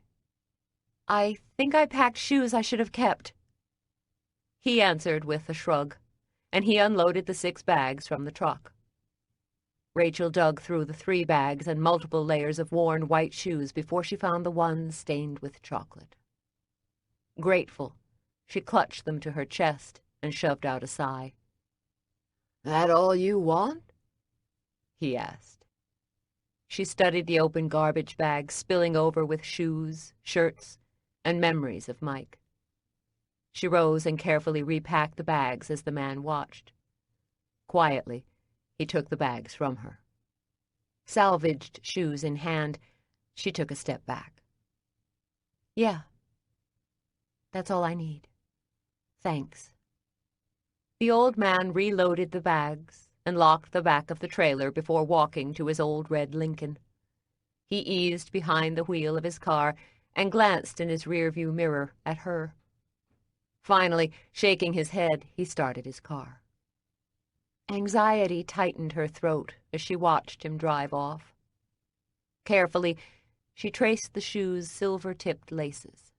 "I think I packed shoes I should have kept." He answered with a shrug, and he unloaded the 6 bags from the truck. Rachel dug through the 3 bags and multiple layers of worn white shoes before she found the ones stained with chocolate. Grateful, she clutched them to her chest and shoved out a sigh. "That all you want?" he asked. She studied the open garbage bag spilling over with shoes, shirts, and memories of Mike. She rose and carefully repacked the bags as the man watched. Quietly, he took the bags from her. Salvaged shoes in hand, she took a step back. "Yeah, that's all I need. Thanks." The old man reloaded the bags and locked the back of the trailer before walking to his old red Lincoln. He eased behind the wheel of his car and glanced in his rearview mirror at her. Finally, shaking his head, he started his car. Anxiety tightened her throat as she watched him drive off. Carefully, she traced the shoes' silver-tipped laces.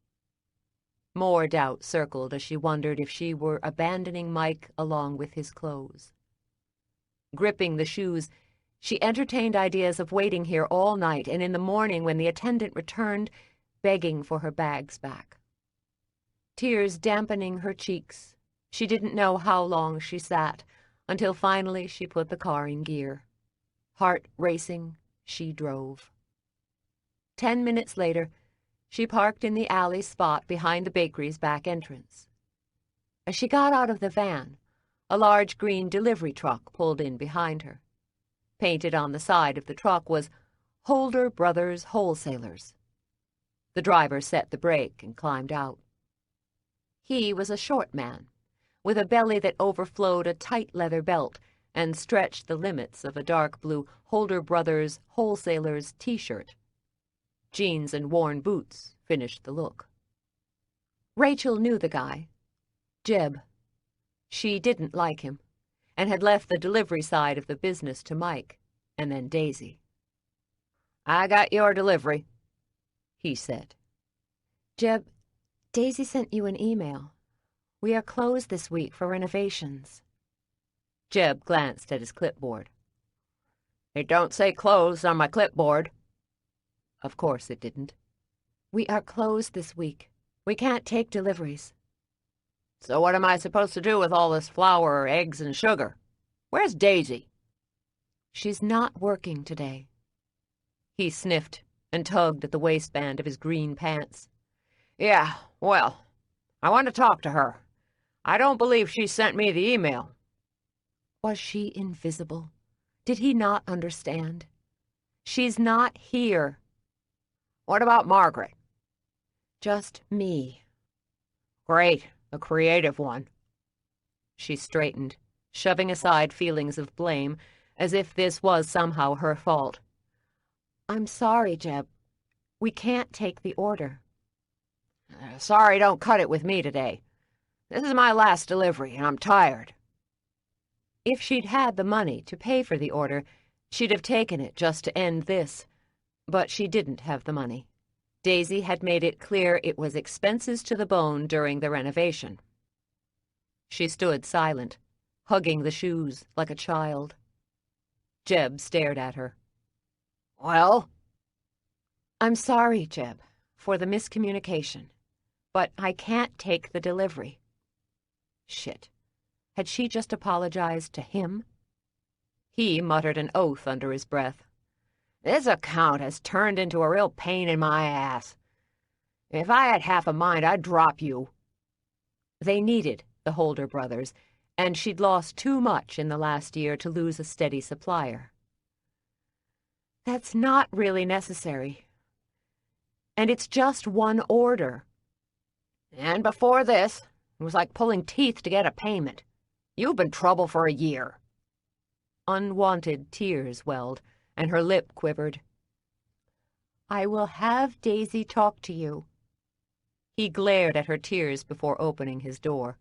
More doubt circled as she wondered if she were abandoning Mike along with his clothes. Gripping the shoes, she entertained ideas of waiting here all night and in the morning when the attendant returned, begging for her bags back. Tears dampening her cheeks, she didn't know how long she sat, until finally she put the car in gear. Heart racing, she drove. 10 minutes later, she parked in the alley spot behind the bakery's back entrance. As she got out of the van, a large green delivery truck pulled in behind her. Painted on the side of the truck was Holder Brothers Wholesalers. The driver set the brake and climbed out. He was a short man, with a belly that overflowed a tight leather belt and stretched the limits of a dark blue Holder Brothers Wholesalers t-shirt. Jeans and worn boots finished the look. Rachel knew the guy, Jeb. She didn't like him, and had left the delivery side of the business to Mike, and then Daisy. "I got your delivery," he said. "Jeb, Daisy sent you an email. We are closed this week for renovations." Jeb glanced at his clipboard. "It don't say closed on my clipboard." Of course it didn't. "We are closed this week. We can't take deliveries." "So what am I supposed to do with all this flour, eggs, and sugar? Where's Daisy?" "She's not working today." He sniffed and tugged at the waistband of his green pants. Yeah, well, I want to talk to her. I don't believe she sent me the email. Was she invisible? Did he not understand? She's not here. What about Margaret? Just me. Great, a creative one. She straightened, shoving aside feelings of blame, as if this was somehow her fault. I'm sorry, Jeb. We can't take the order. Sorry, don't cut it with me today. This is my last delivery, and I'm tired. If she'd had the money to pay for the order, she'd have taken it just to end this. But she didn't have the money. Daisy had made it clear it was expenses to the bone during the renovation. She stood silent, hugging the shoes like a child. Jeb stared at her. Well? I'm sorry, Jeb, for the miscommunication, but I can't take the delivery. Shit. Had she just apologized to him? He muttered an oath under his breath. This account has turned into a real pain in my ass. If I had half a mind, I'd drop you. They needed the Holder brothers, and she'd lost too much in the last year to lose a steady supplier. That's not really necessary. And it's just one order. And before this, it was like pulling teeth to get a payment. You've been trouble for a year. Unwanted tears welled, and her lip quivered. I will have Daisy talk to you. He glared at her tears before opening his door.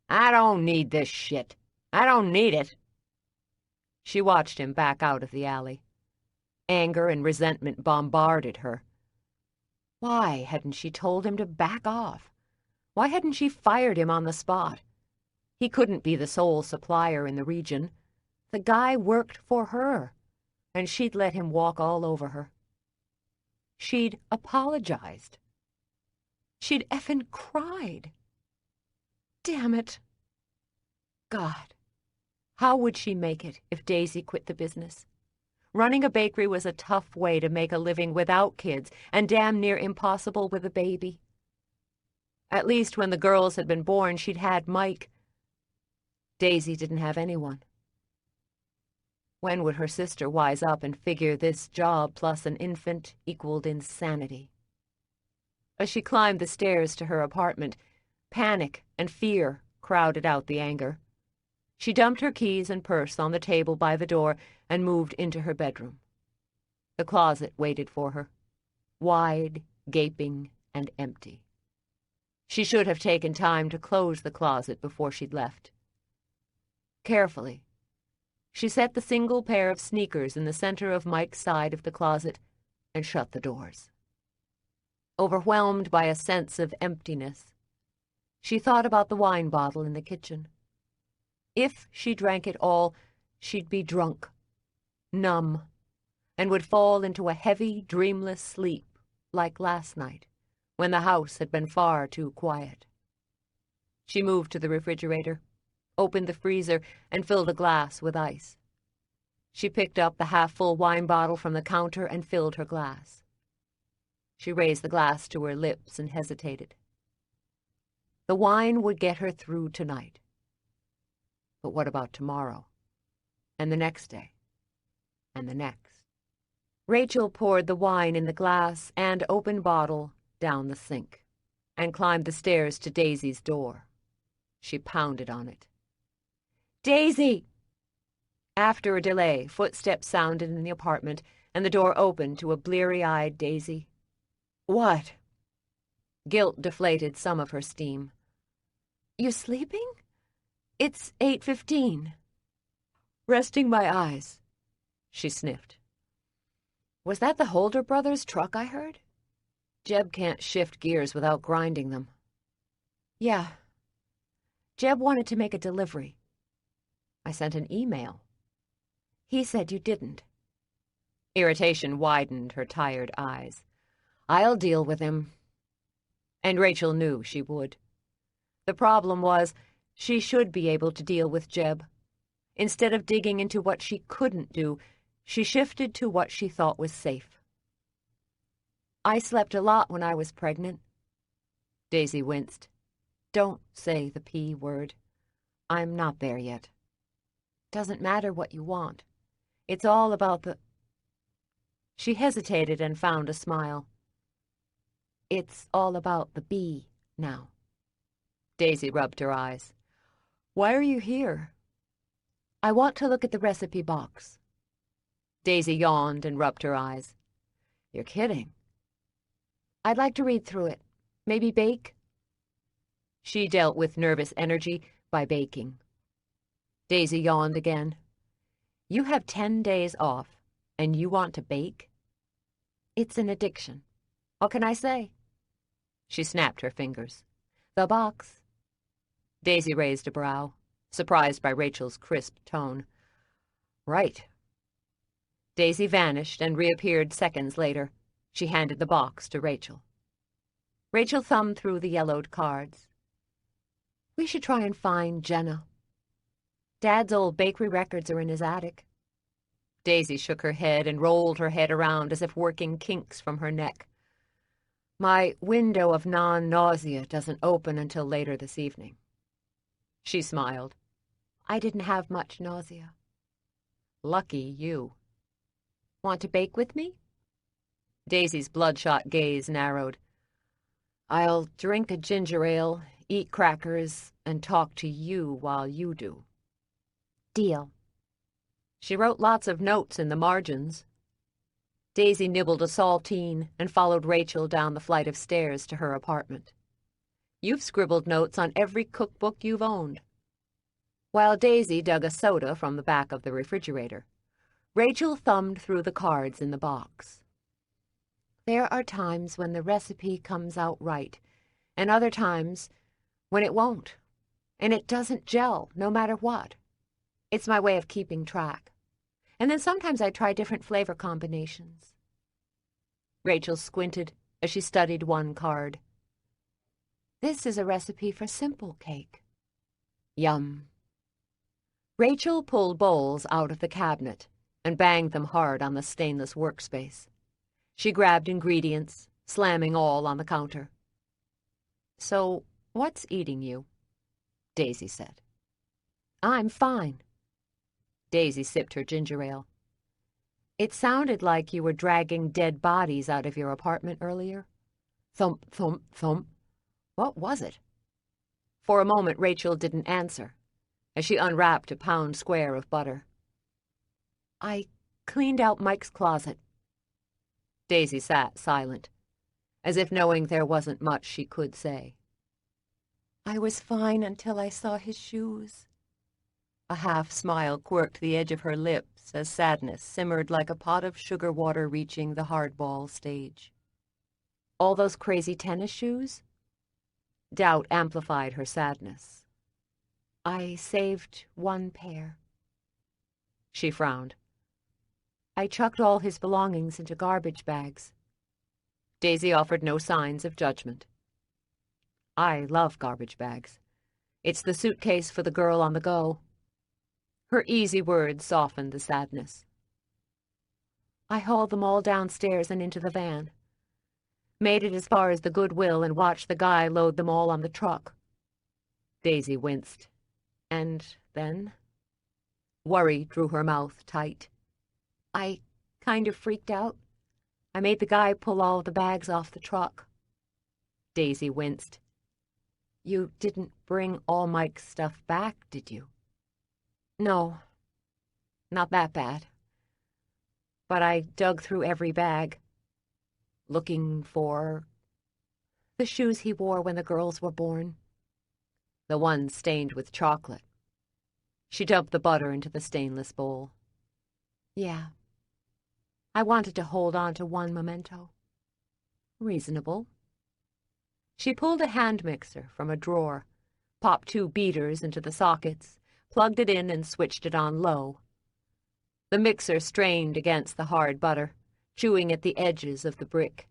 I don't need this shit. I don't need it. She watched him back out of the alley. Anger and resentment bombarded her. Why hadn't she told him to back off? Why hadn't she fired him on the spot? He couldn't be the sole supplier in the region. The guy worked for her, and she'd let him walk all over her. She'd apologized. She'd effing cried. Damn it. God, how would she make it if Daisy quit the business? Running a bakery was a tough way to make a living without kids, and damn near impossible with a baby. At least when the girls had been born, she'd had Mike. Daisy didn't have anyone. When would her sister wise up and figure this job plus an infant equaled insanity? As she climbed the stairs to her apartment, panic and fear crowded out the anger. She dumped her keys and purse on the table by the door and moved into her bedroom. The closet waited for her, wide, gaping, and empty. She should have taken time to close the closet before she'd left. Carefully, she set the single pair of sneakers in the center of Mike's side of the closet and shut the doors. Overwhelmed by a sense of emptiness, she thought about the wine bottle in the kitchen. If she drank it all, she'd be drunk, numb, and would fall into a heavy, dreamless sleep like last night, when the house had been far too quiet. She moved to the refrigerator, opened the freezer, and filled a glass with ice. She picked up the half-full wine bottle from the counter and filled her glass. She raised the glass to her lips and hesitated. The wine would get her through tonight. But what about tomorrow? And the next day? And the next? Rachel poured the wine in the glass and open bottle down the sink and climbed the stairs to Daisy's door. She pounded on it. Daisy! After a delay, footsteps sounded in the apartment, and the door opened to a bleary-eyed Daisy. What? Guilt deflated some of her steam. You sleeping? It's 8:15. Resting my eyes, she sniffed. Was that the Holder brothers' truck I heard? Jeb can't shift gears without grinding them. Yeah. Jeb wanted to make a delivery. I sent an email. He said you didn't. Irritation widened her tired eyes. I'll deal with him. And Rachel knew she would. The problem was, she should be able to deal with Jeb. Instead of digging into what she couldn't do, she shifted to what she thought was safe. I slept a lot when I was pregnant. Daisy winced. Don't say the P word. I'm not there yet. Doesn't matter what you want. It's all about the... She hesitated and found a smile. It's all about the B now. Daisy rubbed her eyes. Why are you here? I want to look at the recipe box. Daisy yawned and rubbed her eyes. You're kidding. I'd like to read through it. Maybe bake? She dealt with nervous energy by baking. Daisy yawned again. You have 10 days off, and you want to bake? It's an addiction. What can I say? She snapped her fingers. The box. Daisy raised a brow, surprised by Rachel's crisp tone. Right. Daisy vanished and reappeared seconds later. She handed the box to Rachel. Rachel thumbed through the yellowed cards. We should try and find Jenna. Dad's old bakery records are in his attic. Daisy shook her head and rolled her head around as if working kinks from her neck. My window of non-nausea doesn't open until later this evening. She smiled. I didn't have much nausea. Lucky you. Want to bake with me? Daisy's bloodshot gaze narrowed. I'll drink a ginger ale, eat crackers, and talk to you while you do. Deal. She wrote lots of notes in the margins. Daisy nibbled a saltine and followed Rachel down the flight of stairs to her apartment. You've scribbled notes on every cookbook you've owned. While Daisy dug a soda from the back of the refrigerator, Rachel thumbed through the cards in the box. There are times when the recipe comes out right, and other times when it won't, and it doesn't gel no matter what. It's my way of keeping track. And then sometimes I try different flavor combinations. Rachel squinted as she studied one card. This is a recipe for simple cake. Yum. Rachel pulled bowls out of the cabinet and banged them hard on the stainless workspace. She grabbed ingredients, slamming all on the counter. So, what's eating you? Daisy said. I'm fine. Daisy sipped her ginger ale. It sounded like you were dragging dead bodies out of your apartment earlier. Thump, thump, thump. What was it? For a moment, Rachel didn't answer, as she unwrapped a pound square of butter. I cleaned out Mike's closet. Daisy sat silent, as if knowing there wasn't much she could say. I was fine until I saw his shoes. A half-smile quirked the edge of her lips as sadness simmered like a pot of sugar water reaching the hardball stage. All those crazy tennis shoes? Doubt amplified her sadness. I saved one pair. She frowned. I chucked all his belongings into garbage bags. Daisy offered no signs of judgment. I love garbage bags. It's the suitcase for the girl on the go. Her easy words softened the sadness. I hauled them all downstairs and into the van. Made it as far as the Goodwill and watched the guy load them all on the truck. Daisy winced. And then? Worry drew her mouth tight. I kind of freaked out. I made the guy pull all the bags off the truck. Daisy winced. You didn't bring all Mike's stuff back, did you? No, not that bad. But I dug through every bag, looking for the shoes he wore when the girls were born, the ones stained with chocolate. She dumped the butter into the stainless bowl. Yeah, I wanted to hold on to one memento. Reasonable. She pulled a hand mixer from a drawer, popped 2 beaters into the sockets, plugged it in and switched it on low. The mixer strained against the hard butter, chewing at the edges of the brick.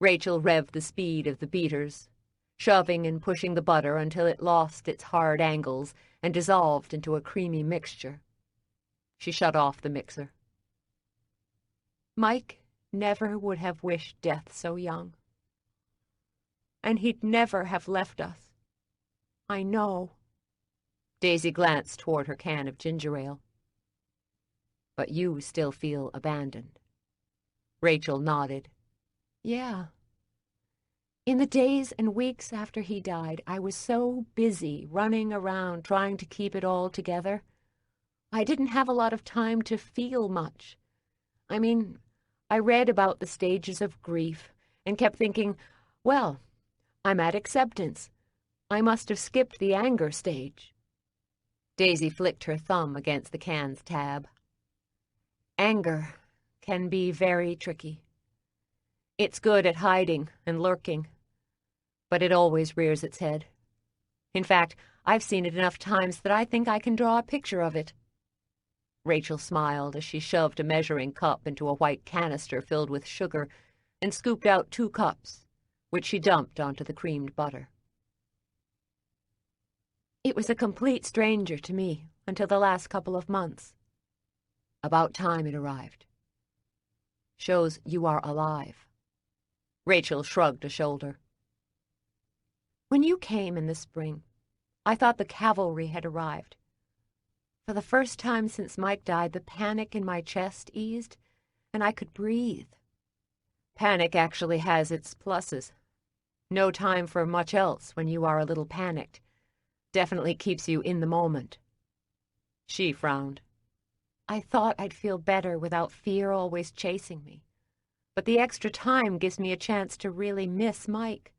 Rachel revved the speed of the beaters, shoving and pushing the butter until it lost its hard angles and dissolved into a creamy mixture. She shut off the mixer. Mike never would have wished death so young. and he'd never have left us. I know. Daisy glanced toward her can of ginger ale. But you still feel abandoned. Rachel nodded. Yeah. In the days and weeks after he died, I was so busy running around trying to keep it all together. I didn't have a lot of time to feel much. I mean, I read about the stages of grief and kept thinking, well, I'm at acceptance. I must have skipped the anger stage. Daisy flicked her thumb against the can's tab. Anger can be very tricky. It's good at hiding and lurking, but it always rears its head. In fact, I've seen it enough times that I think I can draw a picture of it. Rachel smiled as she shoved a measuring cup into a white canister filled with sugar and scooped out 2 cups, which she dumped onto the creamed butter. It was a complete stranger to me until the last couple of months. About time it arrived. Shows you are alive. Rachel shrugged a shoulder. When you came in the spring, I thought the cavalry had arrived. For the first time since Mike died, the panic in my chest eased, and I could breathe. Panic actually has its pluses. No time for much else when you are a little panicked. Definitely keeps you in the moment. She frowned. I thought I'd feel better without fear always chasing me. But the extra time gives me a chance to really miss Mike.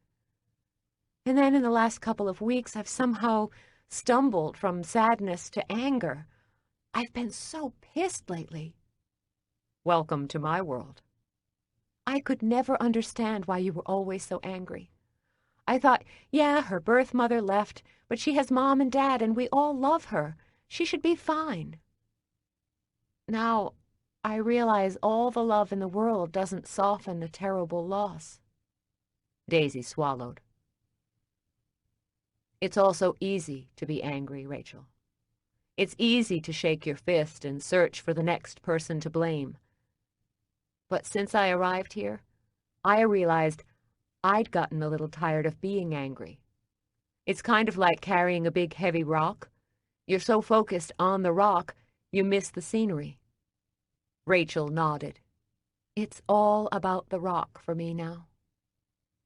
And then in the last couple of weeks, I've somehow stumbled from sadness to anger. I've been so pissed lately. Welcome to my world. I could never understand why you were always so angry. I thought, yeah, her birth mother left, but she has Mom and Dad, and we all love her. She should be fine. Now, I realize all the love in the world doesn't soften a terrible loss. Daisy swallowed. It's also easy to be angry, Rachel. It's easy to shake your fist and search for the next person to blame. But since I arrived here, I realized I'd gotten a little tired of being angry. It's kind of like carrying a big heavy rock. You're so focused on the rock, you miss the scenery. Rachel nodded. It's all about the rock for me now.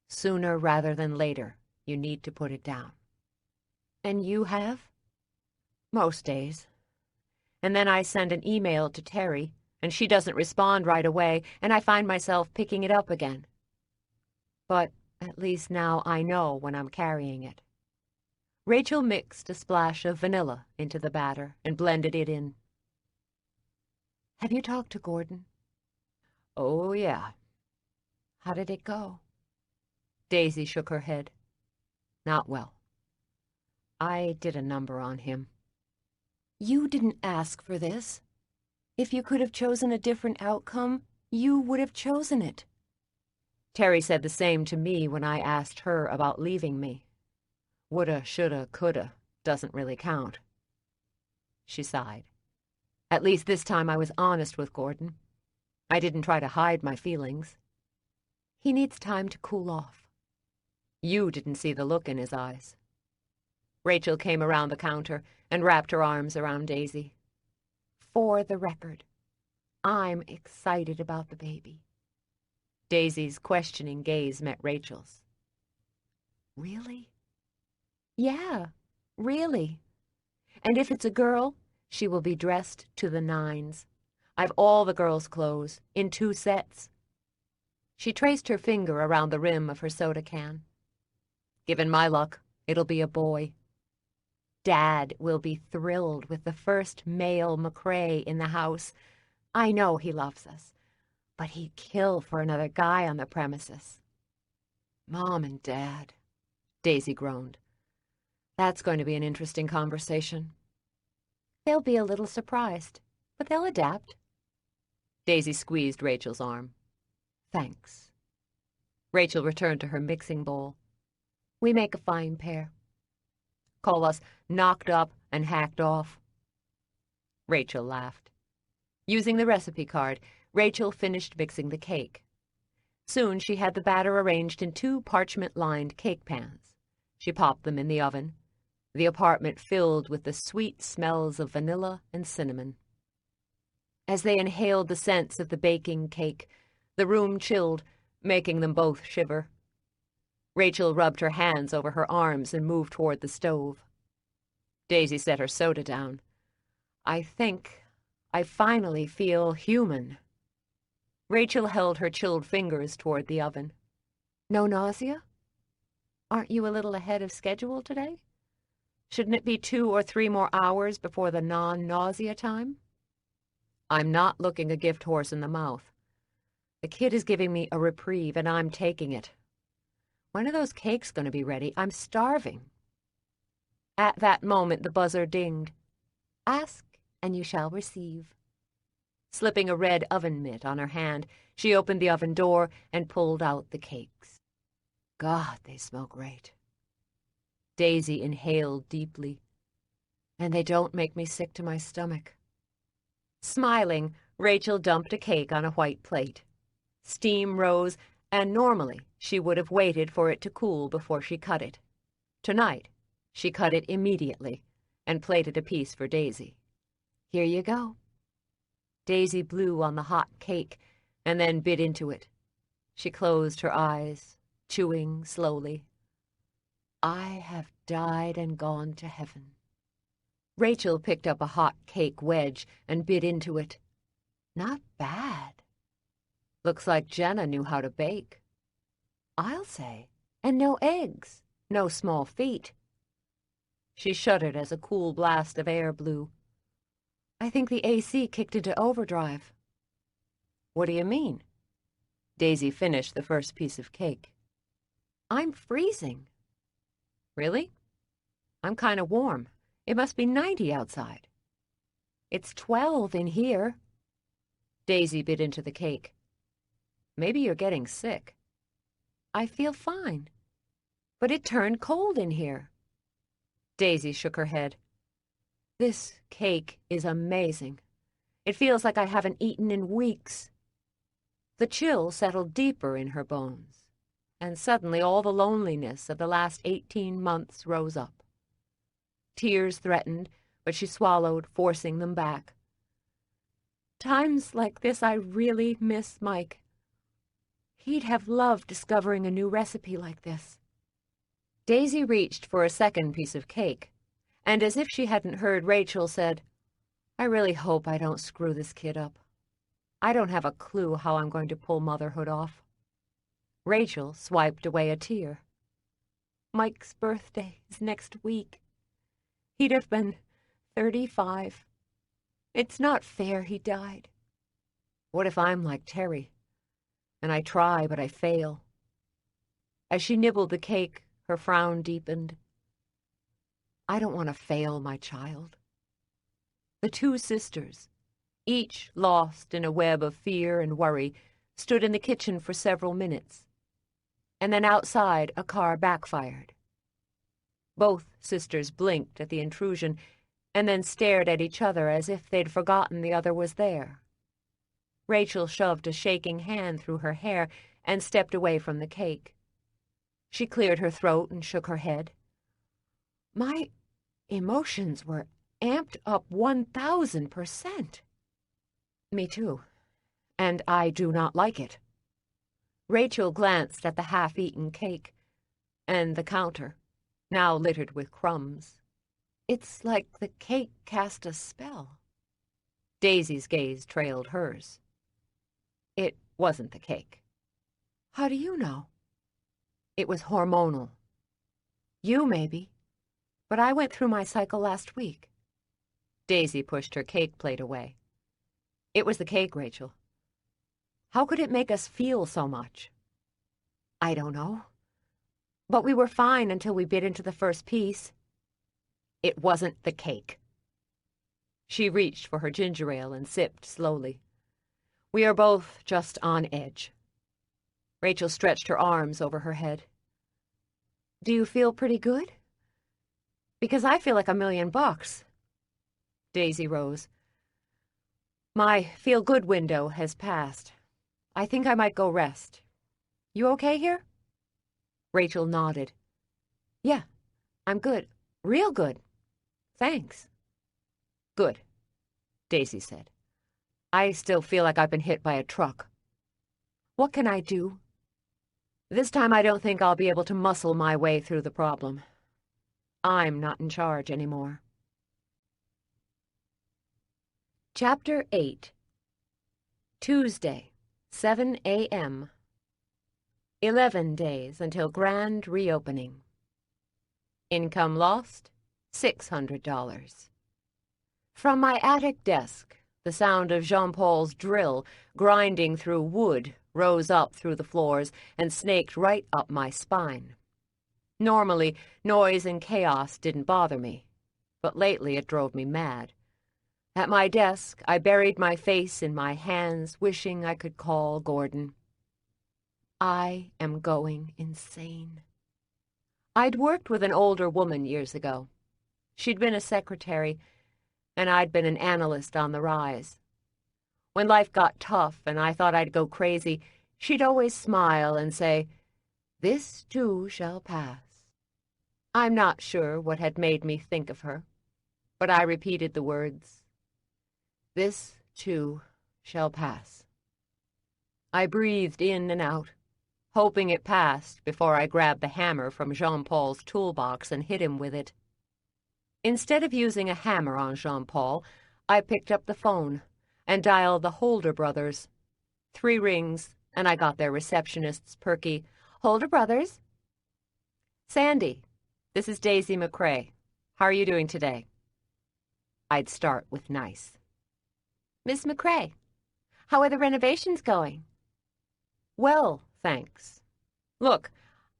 Sooner rather than later, you need to put it down. And you have? Most days. And then I send an email to Terry, and she doesn't respond right away, and I find myself picking it up again. But at least now I know when I'm carrying it. Rachel mixed a splash of vanilla into the batter and blended it in. Have you talked to Gordon? Oh, yeah. How did it go? Daisy shook her head. Not well. I did a number on him. You didn't ask for this. If you could have chosen a different outcome, you would have chosen it. Terry said the same to me when I asked her about leaving me. Woulda, shoulda, coulda doesn't really count. She sighed. At least this time I was honest with Gordon. I didn't try to hide my feelings. He needs time to cool off. You didn't see the look in his eyes. Rachel came around the counter and wrapped her arms around Daisy. For the record, I'm excited about the baby. Daisy's questioning gaze met Rachel's. Really? Yeah, really. And if it's a girl, she will be dressed to the nines. I've all the girls' clothes, in 2 sets. She traced her finger around the rim of her soda can. Given my luck, it'll be a boy. Dad will be thrilled with the first male McCrae in the house. I know he loves us, but he'd kill for another guy on the premises. Mom and Dad, Daisy groaned. That's going to be an interesting conversation. They'll be a little surprised, but they'll adapt. Daisy squeezed Rachel's arm. Thanks. Rachel returned to her mixing bowl. We make a fine pair. Call us knocked up and hacked off. Rachel laughed. Using the recipe card, Rachel finished mixing the cake. Soon she had the batter arranged in 2 parchment-lined cake pans. She popped them in the oven, the apartment filled with the sweet smells of vanilla and cinnamon. As they inhaled the scents of the baking cake, the room chilled, making them both shiver. Rachel rubbed her hands over her arms and moved toward the stove. Daisy set her soda down. "I think I finally feel human." Rachel held her chilled fingers toward the oven. "No nausea? Aren't you a little ahead of schedule today? Shouldn't it be 2 or 3 more hours before the non-nausea time?" "I'm not looking a gift horse in the mouth. The kid is giving me a reprieve, and I'm taking it. When are those cakes going to be ready? I'm starving." At that moment, the buzzer dinged. "Ask, and you shall receive." Slipping a red oven mitt on her hand, she opened the oven door and pulled out the cakes. "God, they smell great." Daisy inhaled deeply. "And they don't make me sick to my stomach." Smiling, Rachel dumped a cake on a white plate. Steam rose, and normally she would have waited for it to cool before she cut it. Tonight, she cut it immediately and plated a piece for Daisy. "Here you go." Daisy blew on the hot cake and then bit into it. She closed her eyes, chewing slowly. "I have died and gone to heaven." Rachel picked up a hot cake wedge and bit into it. "Not bad. Looks like Jenna knew how to bake." "I'll say. And no eggs, no small feet." She shuddered as a cool blast of air blew. "I think the AC kicked into overdrive." "What do you mean?" Daisy finished the first piece of cake. "I'm freezing." "Really? I'm kind of warm. It must be 90 outside." "It's 12 in here." Daisy bit into the cake. "Maybe you're getting sick." "I feel fine. But it turned cold in here." Daisy shook her head. "This cake is amazing. It feels like I haven't eaten in weeks." The chill settled deeper in her bones, and suddenly all the loneliness of the last 18 months rose up. Tears threatened, but she swallowed, forcing them back. "Times like this I really miss Mike. He'd have loved discovering a new recipe like this." Daisy reached for a second piece of cake, and as if she hadn't heard, Rachel said, "I really hope I don't screw this kid up. I don't have a clue how I'm going to pull motherhood off." Rachel swiped away a tear. "Mike's birthday is next week. He'd have been 35. It's not fair he died." "What if I'm like Terry, and I try but I fail?" As she nibbled the cake, her frown deepened. "I don't want to fail my child." The 2 sisters, each lost in a web of fear and worry, stood in the kitchen for several minutes. And then outside, a car backfired. Both sisters blinked at the intrusion and then stared at each other as if they'd forgotten the other was there. Rachel shoved a shaking hand through her hair and stepped away from the cake. She cleared her throat and shook her head. "My emotions were amped up 1,000%. "Me too. And I do not like it." Rachel glanced at the half-eaten cake and the counter, now littered with crumbs. "It's like the cake cast a spell." Daisy's gaze trailed hers. "It wasn't the cake." "How do you know?" "It was hormonal." "You maybe, but I went through my cycle last week." Daisy pushed her cake plate away. "It was the cake, Rachel. How could it make us feel so much?" "I don't know. But we were fine until we bit into the first piece." "It wasn't the cake." She reached for her ginger ale and sipped slowly. "We are both just on edge." Rachel stretched her arms over her head. "Do you feel pretty good? Because I feel like $1,000,000. Daisy rose. "My feel-good window has passed. I think I might go rest. You okay here? Rachel nodded. Yeah, I'm good. Real good. Thanks. Good, Daisy said. I still feel like I've been hit by a truck. What can I do? This time I don't think I'll be able to muscle my way through the problem. I'm not in charge anymore. Chapter 8. Tuesday, 7 a.m. 11 days until grand reopening. Income lost, $600. From my attic desk, the sound of Jean-Paul's drill grinding through wood rose up through the floors and snaked right up my spine. Normally, noise and chaos didn't bother me, but lately it drove me mad. At my desk, I buried my face in my hands, wishing I could call Gordon. I am going insane. I'd worked with an older woman years ago. She'd been a secretary, and I'd been an analyst on the rise. When life got tough and I thought I'd go crazy, she'd always smile and say, "This too shall pass." I'm not sure what had made me think of her, but I repeated the words, "This too shall pass." I breathed in and out, hoping it passed before I grabbed the hammer from Jean-Paul's toolbox and hit him with it. Instead of using a hammer on Jean-Paul, I picked up the phone and dialed the Holder brothers. 3 rings, and I got their receptionist's perky, "Holder brothers?" "Sandy, this is Daisy McCrae. How are you doing today?" I'd start with nice. "Miss McCrae, how are the renovations going?" "Well, thanks. Look,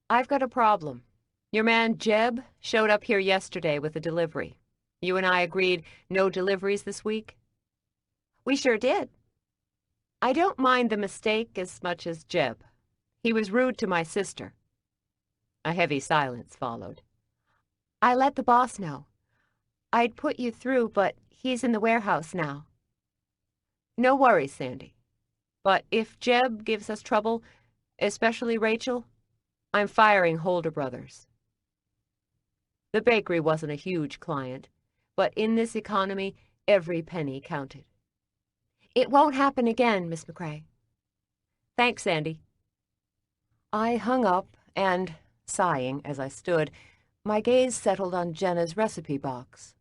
I've got a problem. Your man Jeb showed up here yesterday with a delivery. You and I agreed no deliveries this week?" "We sure did." "I don't mind the mistake as much as Jeb. He was rude to my sister." A heavy silence followed. "I let the boss know. I'd put you through, but he's in the warehouse now." "No worries, Sandy. But if Jeb gives us trouble, especially Rachel, I'm firing Holder Brothers." The bakery wasn't a huge client, but in this economy, every penny counted. "It won't happen again, Miss McCrae." "Thanks, Sandy." I hung up and, sighing as I stood, my gaze settled on Jenna's recipe box.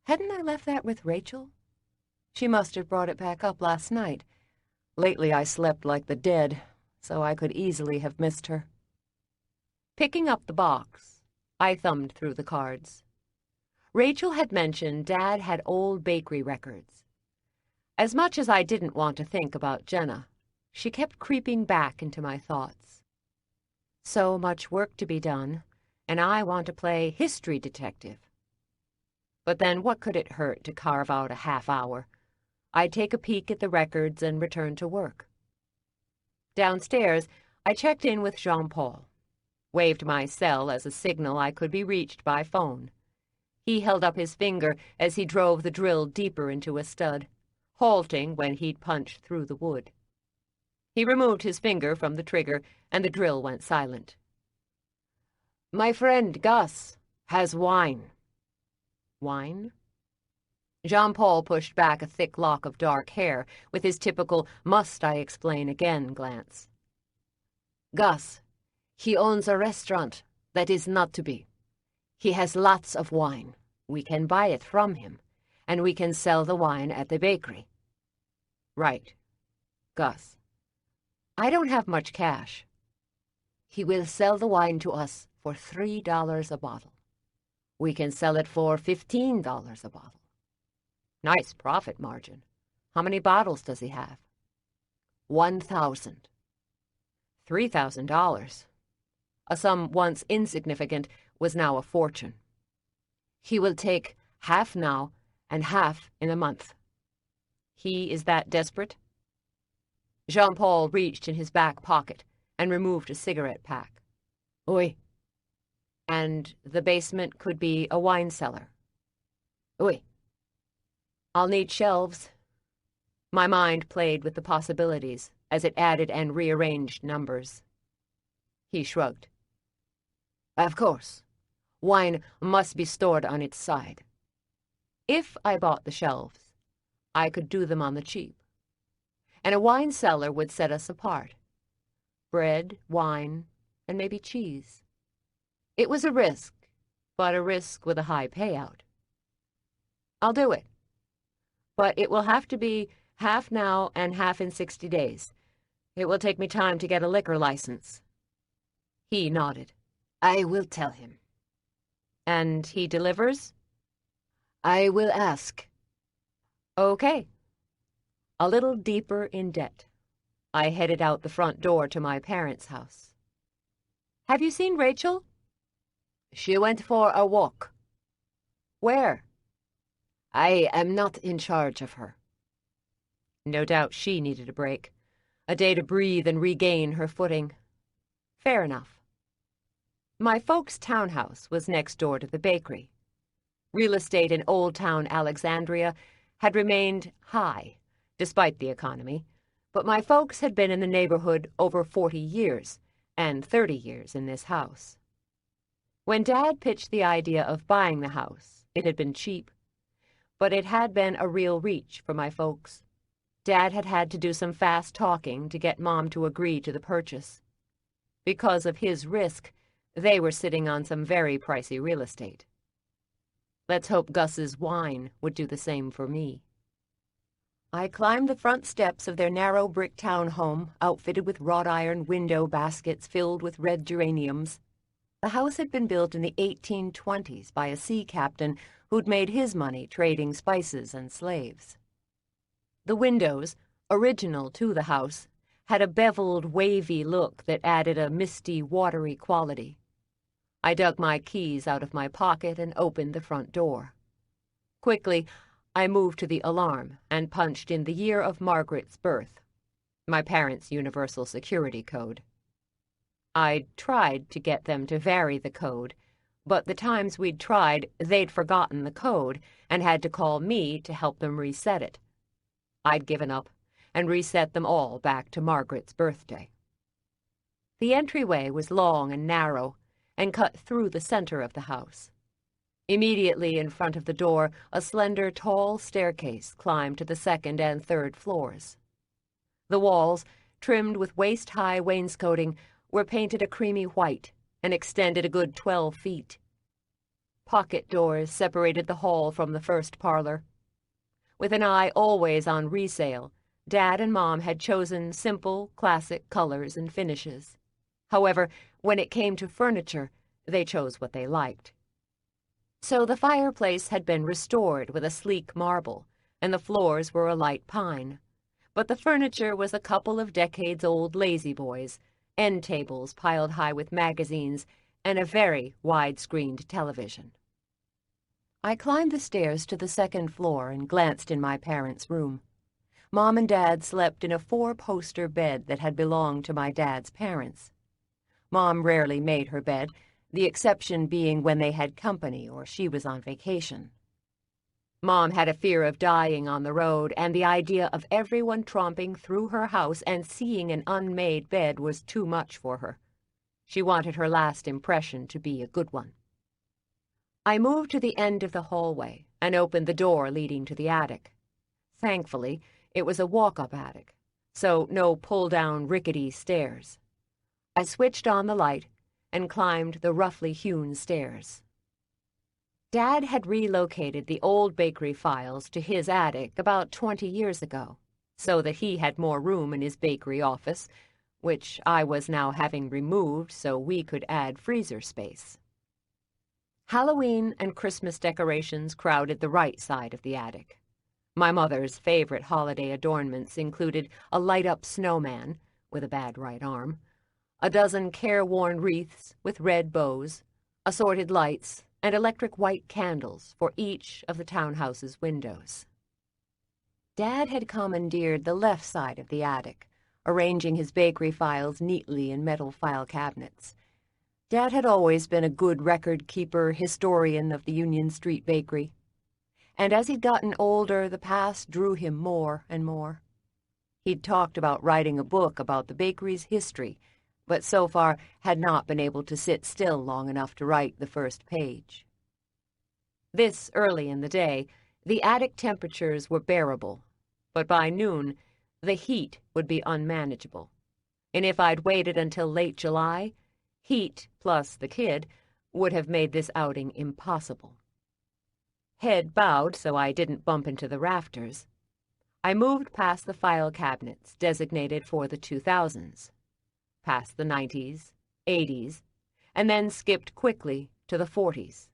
Hadn't I left that with Rachel? She must have brought it back up last night. Lately I slept like the dead, so I could easily have missed her. Picking up the box, I thumbed through the cards. Rachel had mentioned Dad had old bakery records. As much as I didn't want to think about Jenna, she kept creeping back into my thoughts. So much work to be done, and I want to play history detective. But then what could it hurt to carve out a half hour? I'd take a peek at the records and return to work. Downstairs, I checked in with Jean-Paul, waved my cell as a signal I could be reached by phone. He held up his finger as he drove the drill deeper into a stud, halting when he'd punched through the wood. He removed his finger from the trigger, and the drill went silent. "My friend Gus has wine." "Wine?" Jean-Paul pushed back a thick lock of dark hair with his typical must-I-explain-again glance. "Gus, he owns a restaurant that is not to be. He has lots of wine. We can buy it from him, and we can sell the wine at the bakery." "Right. Gus, I don't have much cash." "He will sell the wine to us for $3 a bottle. We can sell it for $15 a bottle. Nice profit margin. How many bottles does he have?" 1,000. $3,000. A sum once insignificant was now a fortune. "He will take half now and half in a month." "He is that desperate?" Jean-Paul reached in his back pocket and removed a cigarette pack. "Oui." "And the basement could be a wine cellar?" "Oui." "I'll need shelves." My mind played with the possibilities as it added and rearranged numbers. He shrugged. Of course. Wine must be stored on its side. If I bought the shelves, I could do them on the cheap. And a wine cellar would set us apart. Bread, wine, and maybe cheese. It was a risk, but a risk with a high payout. I'll do it. But it will have to be half now and half in 60 days. It will take me time to get a liquor license. He nodded. I will tell him. And he delivers? I will ask. Okay. A little deeper in debt, I headed out the front door to my parents' house. Have you seen Rachel? She went for a walk. Where? I am not in charge of her. No doubt she needed a break, a day to breathe and regain her footing. Fair enough. My folks' townhouse was next door to the bakery. Real estate in Old Town Alexandria had remained high, despite the economy, but my folks had been in the neighborhood over 40 years, and 30 years in this house. When Dad pitched the idea of buying the house, it had been cheap, but it had been a real reach for my folks. Dad had had to do some fast talking to get Mom to agree to the purchase. Because of his risk, they were sitting on some very pricey real estate. Let's hope Gus's wine would do the same for me. I climbed the front steps of their narrow brick town home, outfitted with wrought iron window baskets filled with red geraniums. The house had been built in the 1820s by a sea captain who'd made his money trading spices and slaves. The windows, original to the house, had a beveled, wavy look that added a misty, watery quality. I dug my keys out of my pocket and opened the front door. Quickly, I moved to the alarm and punched in the year of Margaret's birth, my parents' universal security code. I'd tried to get them to vary the code, but the times we'd tried, they'd forgotten the code and had to call me to help them reset it. I'd given up and reset them all back to Margaret's birthday. The entryway was long and narrow and cut through the center of the house. Immediately in front of the door, a slender, tall staircase climbed to the second and third floors. The walls, trimmed with waist-high wainscoting, were painted a creamy white and extended a good 12 feet. Pocket doors separated the hall from the first parlor. With an eye always on resale, Dad and Mom had chosen simple, classic colors and finishes. However, when it came to furniture, they chose what they liked. So the fireplace had been restored with a sleek marble, and the floors were a light pine. But the furniture was a couple of decades-old lazy-boys, end tables piled high with magazines, and a very wide-screened television. I climbed the stairs to the second floor and glanced in my parents' room. Mom and Dad slept in a 4-poster bed that had belonged to my dad's parents. Mom rarely made her bed, the exception being when they had company or she was on vacation. Mom had a fear of dying on the road, and the idea of everyone tromping through her house and seeing an unmade bed was too much for her. She wanted her last impression to be a good one. I moved to the end of the hallway and opened the door leading to the attic. Thankfully, it was a walk-up attic, so no pull-down rickety stairs. I switched on the light and climbed the roughly hewn stairs. Dad had relocated the old bakery files to his attic about 20 years ago, so that he had more room in his bakery office, which I was now having removed so we could add freezer space. Halloween and Christmas decorations crowded the right side of the attic. My mother's favorite holiday adornments included a light-up snowman with a bad right arm, a dozen careworn wreaths with red bows, assorted lights, and electric white candles for each of the townhouse's windows. Dad had commandeered the left side of the attic, arranging his bakery files neatly in metal file cabinets. Dad had always been a good record-keeper, historian of the Union Street Bakery. And as he'd gotten older, the past drew him more and more. He'd talked about writing a book about the bakery's history, but so far had not been able to sit still long enough to write the first page. This early in the day, the attic temperatures were bearable, but by noon, the heat would be unmanageable. And if I'd waited until late July, heat plus the kid would have made this outing impossible. Head bowed so I didn't bump into the rafters, I moved past the file cabinets designated for the 2000s, past the 90s, 80s, and then skipped quickly to the 40s.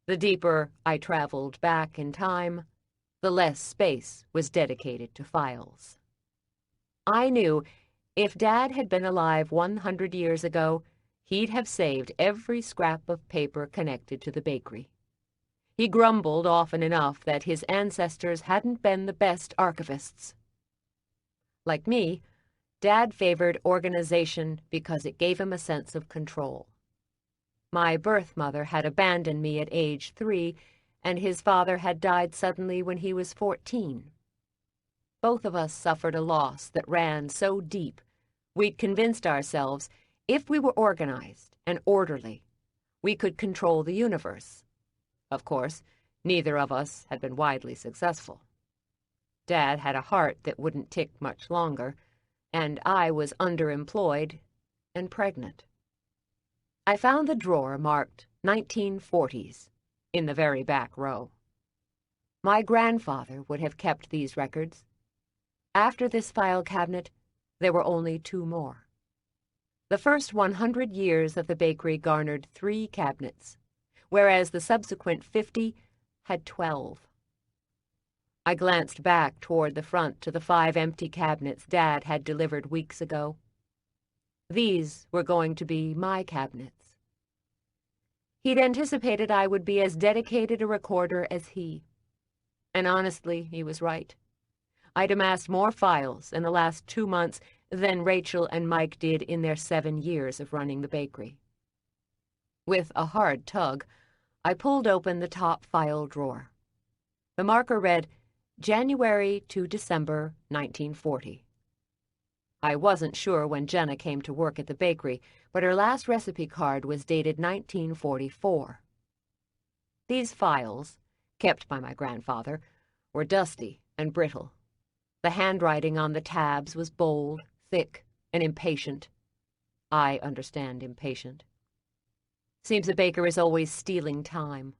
The deeper I traveled back in time, the less space was dedicated to files. I knew if Dad had been alive 100 years ago, he'd have saved every scrap of paper connected to the bakery. He grumbled often enough that his ancestors hadn't been the best archivists. Like me, Dad favored organization because it gave him a sense of control. My birth mother had abandoned me at age 3, and his father had died suddenly when he was 14. Both of us suffered a loss that ran so deep, we'd convinced ourselves if we were organized and orderly, we could control the universe. Of course, neither of us had been widely successful. Dad had a heart that wouldn't tick much longer, and I was underemployed and pregnant. I found the drawer marked 1940s in the very back row. My grandfather would have kept these records. After this file cabinet, there were only 2 more. The first 100 years of the bakery garnered 3 cabinets, whereas the subsequent 50 had 12. I glanced back toward the front to the 5 empty cabinets Dad had delivered weeks ago. These were going to be my cabinets. He'd anticipated I would be as dedicated a recorder as he. And honestly, he was right. I'd amassed more files in the last 2 months than Rachel and Mike did in their 7 years of running the bakery. With a hard tug, I pulled open the top file drawer. The marker read, January to December 1940. I wasn't sure when Jenna came to work at the bakery, but her last recipe card was dated 1944. These files, kept by my grandfather, were dusty and brittle. The handwriting on the tabs was bold, thick, and impatient. I understand impatient. Seems a baker is always stealing time.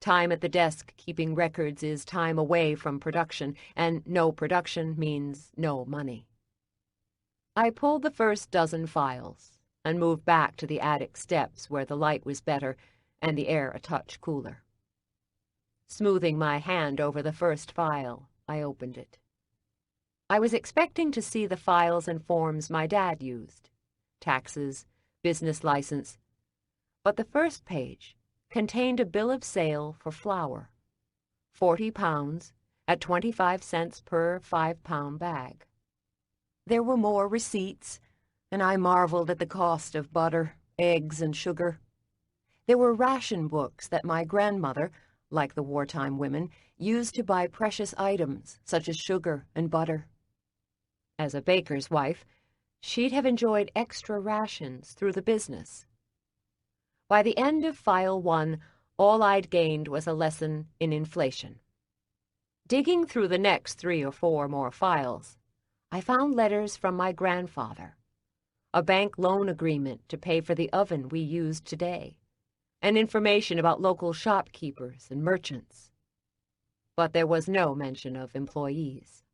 Time at the desk keeping records is time away from production, and no production means no money. I pulled the first dozen files and moved back to the attic steps where the light was better and the air a touch cooler. Smoothing my hand over the first file, I opened it. I was expecting to see the files and forms my dad used, taxes, business license, but the first page contained a bill of sale for flour, 40 pounds at 25 cents per 5-pound bag. There were more receipts, and I marveled at the cost of butter, eggs, and sugar. There were ration books that my grandmother, like the wartime women, used to buy precious items such as sugar and butter. As a baker's wife, she'd have enjoyed extra rations through the business. By the end of File 1, all I'd gained was a lesson in inflation. Digging through the next 3 or 4 more files, I found letters from my grandfather, a bank loan agreement to pay for the oven we use today, and information about local shopkeepers and merchants. But there was no mention of employees.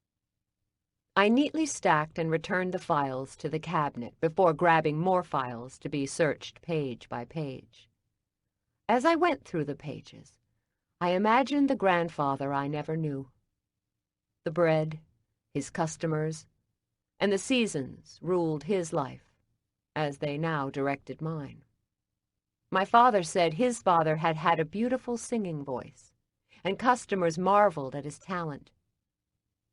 I neatly stacked and returned the files to the cabinet before grabbing more files to be searched page by page. As I went through the pages, I imagined the grandfather I never knew. The bread, his customers, and the seasons ruled his life, as they now directed mine. My father said his father had had a beautiful singing voice, and customers marveled at his talent.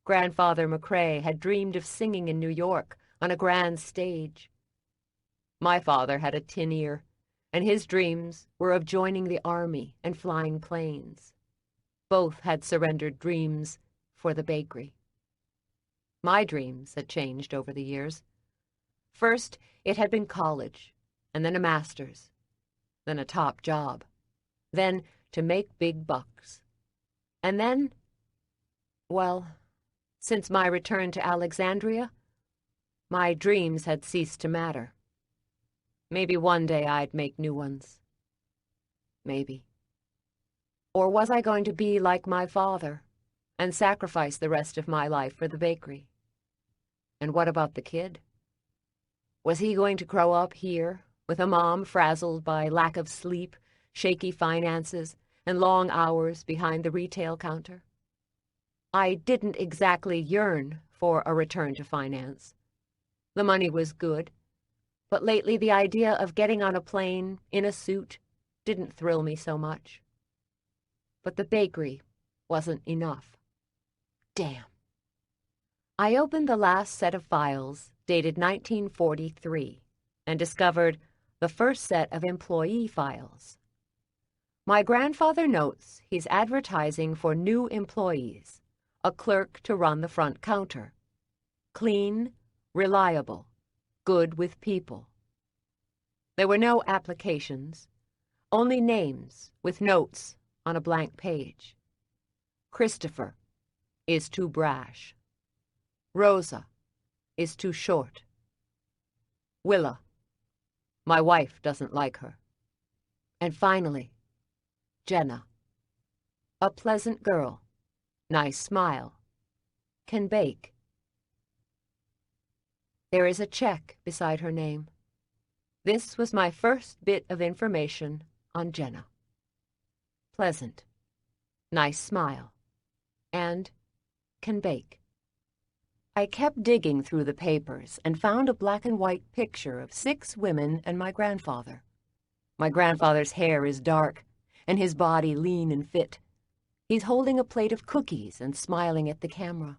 Grandfather McCrae had dreamed of singing in New York on a grand stage. My father had a tin ear, and his dreams were of joining the army and flying planes. Both had surrendered dreams for the bakery. My dreams had changed over the years. First, it had been college, and then a master's, then a top job, then to make big bucks. And then, well, since my return to Alexandria, my dreams had ceased to matter. Maybe one day I'd make new ones. Maybe. Or was I going to be like my father and sacrifice the rest of my life for the bakery? And what about the kid? Was he going to grow up here with a mom frazzled by lack of sleep, shaky finances, and long hours behind the retail counter? I didn't exactly yearn for a return to finance. The money was good, but lately the idea of getting on a plane in a suit didn't thrill me so much. But the bakery wasn't enough. Damn. I opened the last set of files, dated 1943, and discovered the first set of employee files. My grandfather notes he's advertising for new employees, a clerk to run the front counter. Clean, reliable, good with people. There were no applications, only names with notes on a blank page. Christopher is too brash. Rosa is too short. Willa, my wife doesn't like her. And finally, Jenna, a pleasant girl, nice smile, can bake. There is a check beside her name. This was my first bit of information on Jenna. Pleasant, nice smile, and can bake. I kept digging through the papers and found a black and white picture of 6 women and my grandfather. My grandfather's hair is dark, and his body lean and fit. He's holding a plate of cookies and smiling at the camera.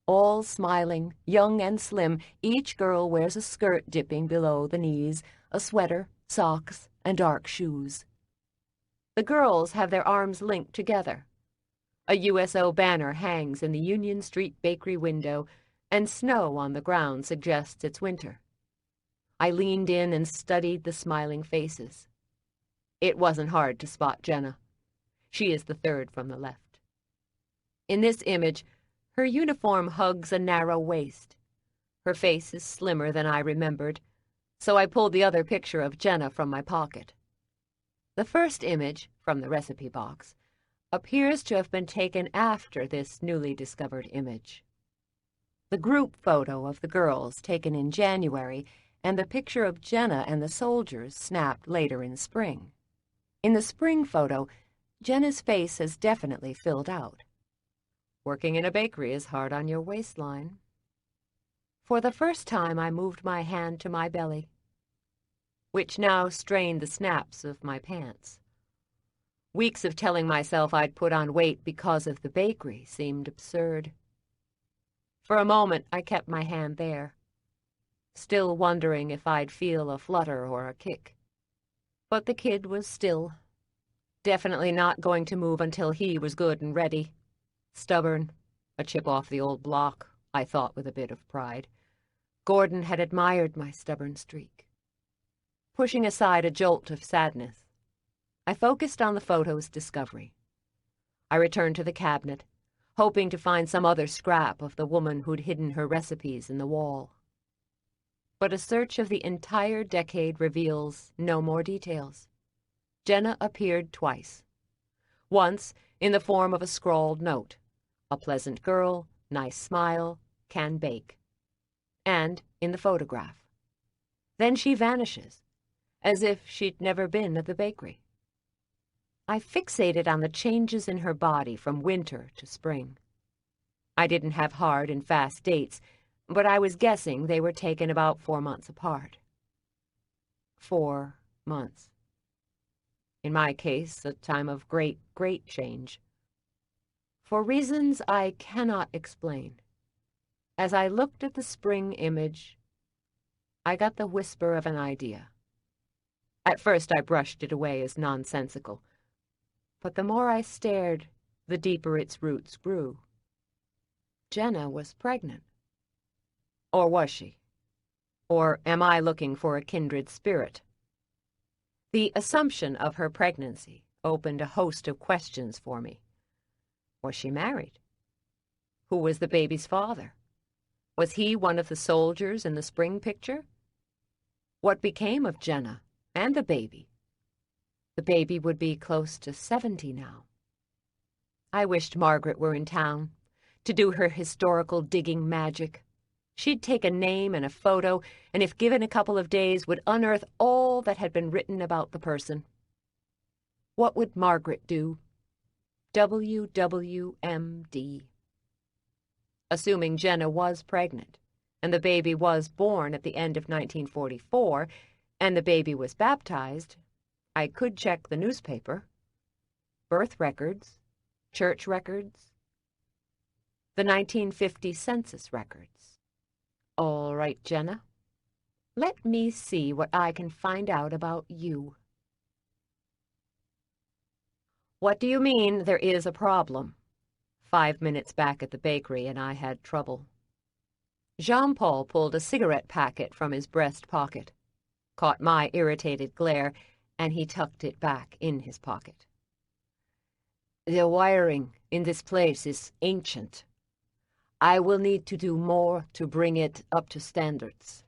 All smiling, young and slim, each girl wears a skirt dipping below the knees, a sweater, socks, and dark shoes. The girls have their arms linked together. A USO banner hangs in the Union Street bakery window, and snow on the ground suggests it's winter. I leaned in and studied the smiling faces. It wasn't hard to spot Jenna. She is the third from the left. In this image, her uniform hugs a narrow waist. Her face is slimmer than I remembered, so I pulled the other picture of Jenna from my pocket. The first image, from the recipe box, appears to have been taken after this newly discovered image. The group photo of the girls taken in January and the picture of Jenna and the soldiers snapped later in spring. In the spring photo, Jenna's face has definitely filled out. Working in a bakery is hard on your waistline. For the first time, I moved my hand to my belly, which now strained the snaps of my pants. Weeks of telling myself I'd put on weight because of the bakery seemed absurd. For a moment, I kept my hand there, still wondering if I'd feel a flutter or a kick. But the kid was still, definitely not going to move until he was good and ready. Stubborn, a chip off the old block, I thought with a bit of pride. Gordon had admired my stubborn streak. Pushing aside a jolt of sadness, I focused on the photo's discovery. I returned to the cabinet, hoping to find some other scrap of the woman who'd hidden her recipes in the wall. But a search of the entire decade reveals no more details. Jenna appeared twice. Once in the form of a scrawled note, a pleasant girl, nice smile, can bake. And in the photograph. Then she vanishes, as if she'd never been at the bakery. I fixated on the changes in her body from winter to spring. I didn't have hard and fast dates, but I was guessing they were taken about 4 months apart. 4 months. In my case, a time of great, great change. For reasons I cannot explain, as I looked at the spring image, I got the whisper of an idea. At first I brushed it away as nonsensical, but the more I stared, the deeper its roots grew. Jenna was pregnant. Or was she? Or am I looking for a kindred spirit? The assumption of her pregnancy opened a host of questions for me. Was she married? Who was the baby's father? Was he one of the soldiers in the spring picture? What became of Jenna and the baby? The baby would be close to 70 now. I wished Margaret were in town to do her historical digging magic. She'd take a name and a photo, and if given a couple of days, would unearth all that had been written about the person. What would Margaret do? WWMD. Assuming Jenna was pregnant, and the baby was born at the end of 1944, and the baby was baptized, I could check the newspaper, birth records, church records, the 1950 census records. All right, Jenna. Let me see what I can find out about you. What do you mean there is a problem? 5 minutes back at the bakery and I had trouble. Jean-Paul pulled a cigarette packet from his breast pocket, caught my irritated glare, and he tucked it back in his pocket. The wiring in this place is ancient. I will need to do more to bring it up to standards.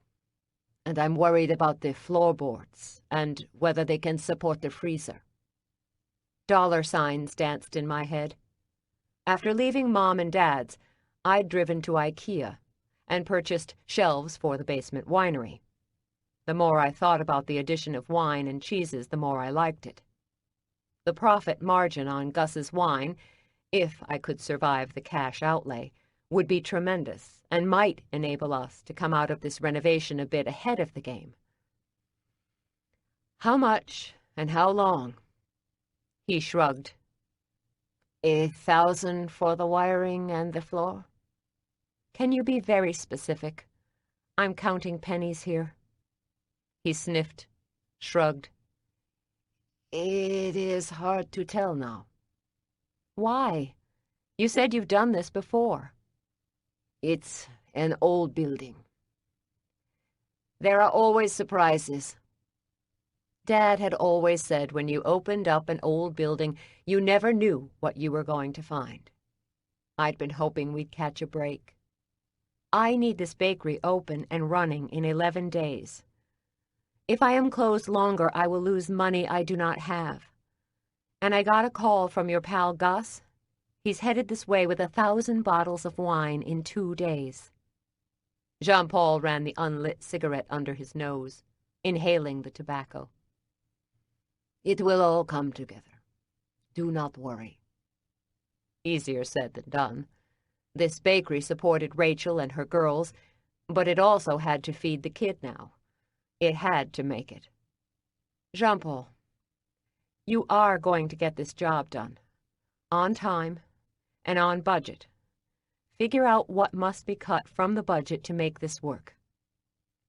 And I'm worried about the floorboards and whether they can support the freezer. Dollar signs danced in my head. After leaving Mom and Dad's, I'd driven to IKEA and purchased shelves for the basement winery. The more I thought about the addition of wine and cheeses, the more I liked it. The profit margin on Gus's wine, if I could survive the cash outlay, would be tremendous and might enable us to come out of this renovation a bit ahead of the game. How much and how long? He shrugged. 1,000 for the wiring and the floor? Can you be very specific? I'm counting pennies here. He sniffed, shrugged. It is hard to tell now. Why? You said you've done this before. It's an old building. There are always surprises. Dad had always said when you opened up an old building, you never knew what you were going to find. I'd been hoping we'd catch a break. I need this bakery open and running in 11 days. If I am closed longer, I will lose money I do not have. And I got a call from your pal Gus. He's headed this way with 1,000 bottles of wine in 2 days. Jean-Paul ran the unlit cigarette under his nose, inhaling the tobacco. It will all come together. Do not worry. Easier said than done. This bakery supported Rachel and her girls, but it also had to feed the kid now. It had to make it. Jean-Paul, you are going to get this job done. On time and on budget. Figure out what must be cut from the budget to make this work.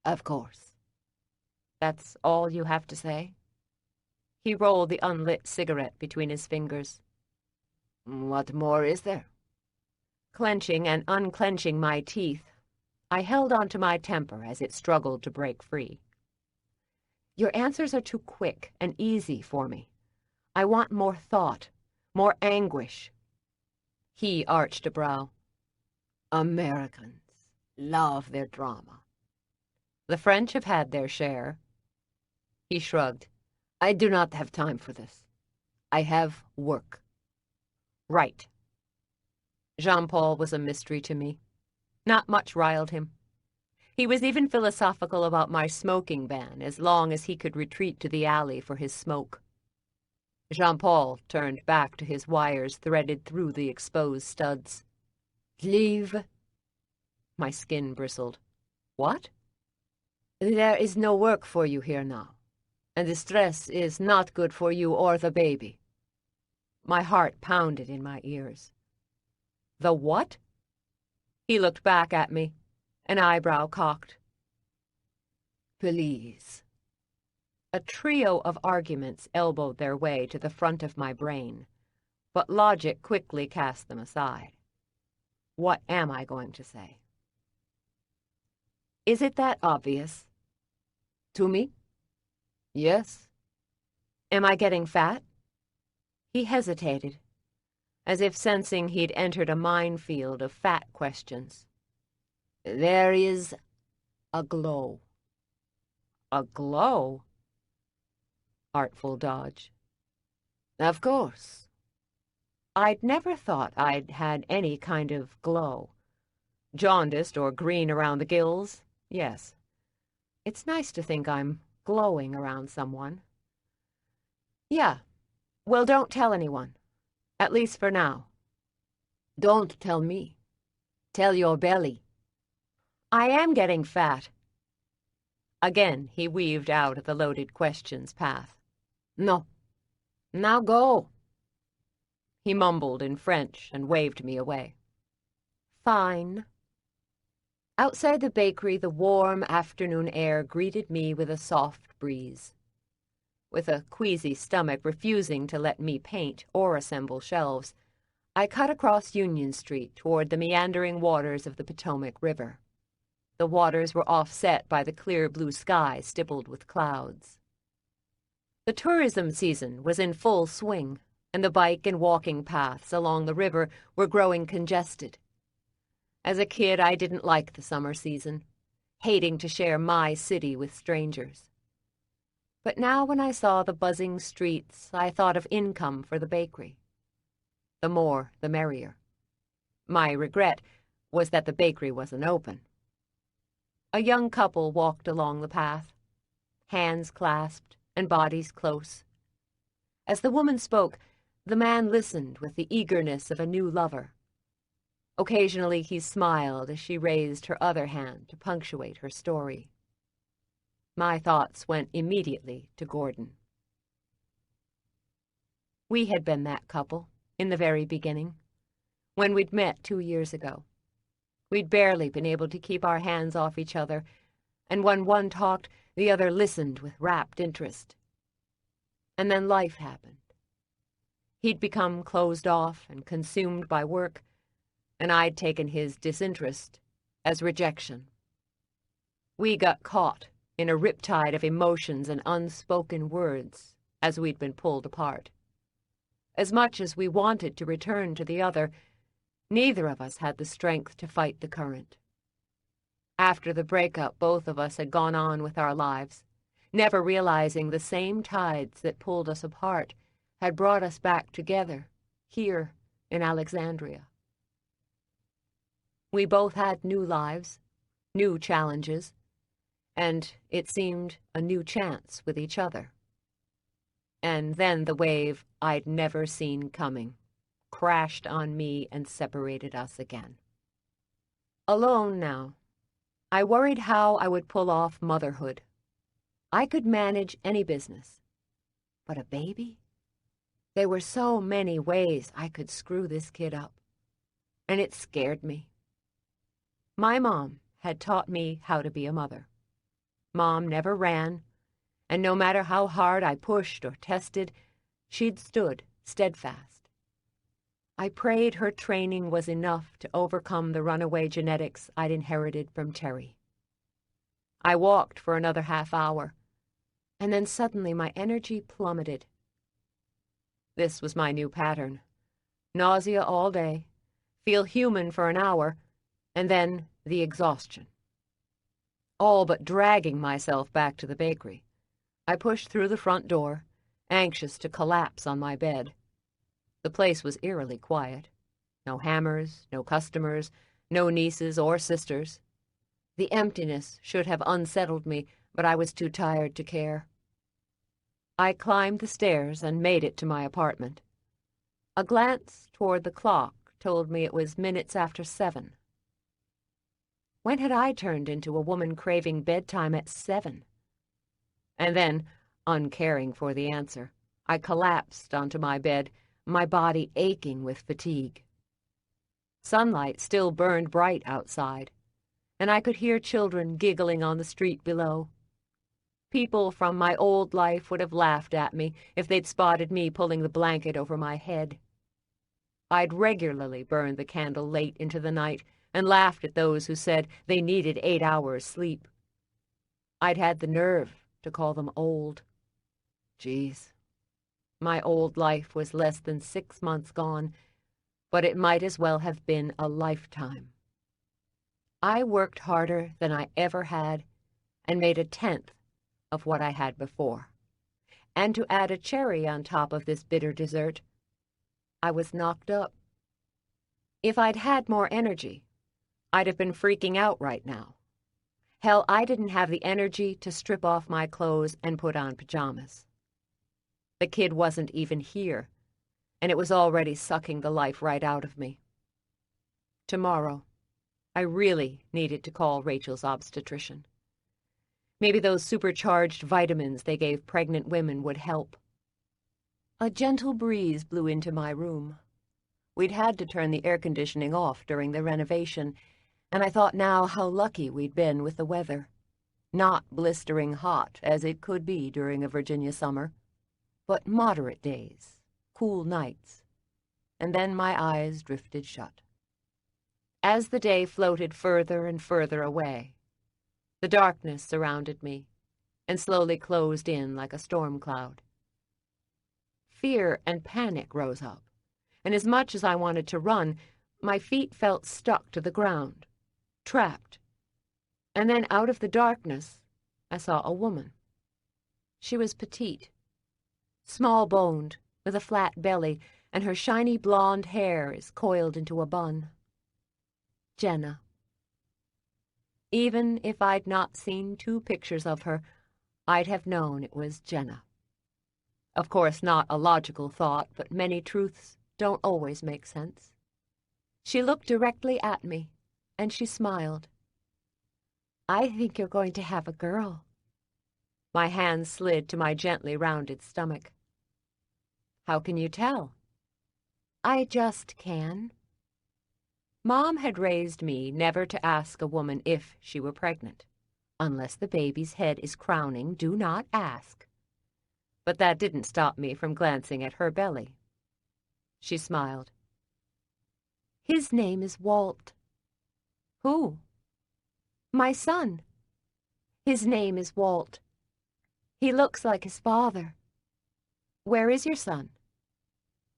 Of course. That's all you have to say? He rolled the unlit cigarette between his fingers. What more is there? Clenching and unclenching my teeth, I held on to my temper as it struggled to break free. Your answers are too quick and easy for me. I want more thought, more anguish. He arched a brow. Americans love their drama. The French have had their share. He shrugged. I do not have time for this. I have work. Right. Jean-Paul was a mystery to me. Not much riled him. He was even philosophical about my smoking ban, as long as he could retreat to the alley for his smoke. Jean-Paul turned back to his wires threaded through the exposed studs. Leave. My skin bristled. What? There is no work for you here now, and the stress is not good for you or the baby. My heart pounded in my ears. The what? He looked back at me, an eyebrow cocked. Please. A trio of arguments elbowed their way to the front of my brain, but logic quickly cast them aside. What am I going to say? Is it that obvious? To me? Yes. Am I getting fat? He hesitated, as if sensing he'd entered a minefield of fat questions. There is a glow. A glow? Artful dodge. Of course. I'd never thought I'd had any kind of glow. Jaundiced or green around the gills, yes. It's nice to think I'm glowing around someone. Yeah. Well, don't tell anyone. At least for now. Don't tell me. Tell your belly. I am getting fat. Again, he weaved out of the loaded questions path. No. Now go. He mumbled in French and waved me away. Fine. Outside the bakery, the warm afternoon air greeted me with a soft breeze. With a queasy stomach refusing to let me paint or assemble shelves, I cut across Union Street toward the meandering waters of the Potomac River. The waters were offset by the clear blue sky stippled with clouds. The tourism season was in full swing, and the bike and walking paths along the river were growing congested. As a kid, I didn't like the summer season, hating to share my city with strangers. But now when I saw the buzzing streets, I thought of income for the bakery. The more, the merrier. My regret was that the bakery wasn't open. A young couple walked along the path, hands clasped and bodies close. As the woman spoke, the man listened with the eagerness of a new lover. Occasionally he smiled as she raised her other hand to punctuate her story. My thoughts went immediately to Gordon. We had been that couple in the very beginning, when we'd met 2 years ago. We'd barely been able to keep our hands off each other, and when one talked, the other listened with rapt interest. And then life happened. He'd become closed off and consumed by work, and I'd taken his disinterest as rejection. We got caught in a riptide of emotions and unspoken words as we'd been pulled apart. As much as we wanted to return to the other, neither of us had the strength to fight the current. After the breakup, both of us had gone on with our lives, never realizing the same tides that pulled us apart had brought us back together, here in Alexandria. We both had new lives, new challenges, and it seemed a new chance with each other. And then the wave I'd never seen coming crashed on me and separated us again. Alone now, I worried how I would pull off motherhood. I could manage any business, but a baby? There were so many ways I could screw this kid up, and it scared me. My mom had taught me how to be a mother. Mom never ran, and no matter how hard I pushed or tested, she'd stood steadfast. I prayed her training was enough to overcome the runaway genetics I'd inherited from Terry. I walked for another half hour, and then suddenly my energy plummeted. This was my new pattern. Nausea all day, feel human for an hour, and then the exhaustion. All but dragging myself back to the bakery, I pushed through the front door, anxious to collapse on my bed. The place was eerily quiet. No hammers, no customers, no nieces or sisters. The emptiness should have unsettled me, but I was too tired to care. I climbed the stairs and made it to my apartment. A glance toward the clock told me it was minutes after 7. When had I turned into a woman craving bedtime at 7? And then, uncaring for the answer, I collapsed onto my bed, my body aching with fatigue. Sunlight still burned bright outside, and I could hear children giggling on the street below. People from my old life would have laughed at me if they'd spotted me pulling the blanket over my head. I'd regularly burned the candle late into the night, and laughed at those who said they needed 8 hours sleep. I'd had the nerve to call them old. Geez, my old life was less than 6 months gone, but it might as well have been a lifetime. I worked harder than I ever had and made 1/10 of what I had before. And to add a cherry on top of this bitter dessert, I was knocked up. If I'd had more energy, I'd have been freaking out right now. Hell, I didn't have the energy to strip off my clothes and put on pajamas. The kid wasn't even here, and it was already sucking the life right out of me. Tomorrow, I really needed to call Rachel's obstetrician. Maybe those supercharged vitamins they gave pregnant women would help. A gentle breeze blew into my room. We'd had to turn the air conditioning off during the renovation, and I thought now how lucky we'd been with the weather. Not blistering hot, as it could be during a Virginia summer, but moderate days, cool nights. And then my eyes drifted shut. As the day floated further and further away, the darkness surrounded me and slowly closed in like a storm cloud. Fear and panic rose up, and as much as I wanted to run, my feet felt stuck to the ground, trapped. And then out of the darkness, I saw a woman. She was petite, small-boned, with a flat belly, and her shiny blonde hair is coiled into a bun. Jenna. Even if I'd not seen 2 pictures of her, I'd have known it was Jenna. Of course, not a logical thought, but many truths don't always make sense. She looked directly at me, and she smiled. "I think you're going to have a girl." My hand slid to my gently rounded stomach. "How can you tell?" "I just can." Mom had raised me never to ask a woman if she were pregnant. Unless the baby's head is crowning, do not ask. But that didn't stop me from glancing at her belly. She smiled. "His name is Walt." "Who?" "My son. His name is Walt. He looks like his father." "Where is your son?"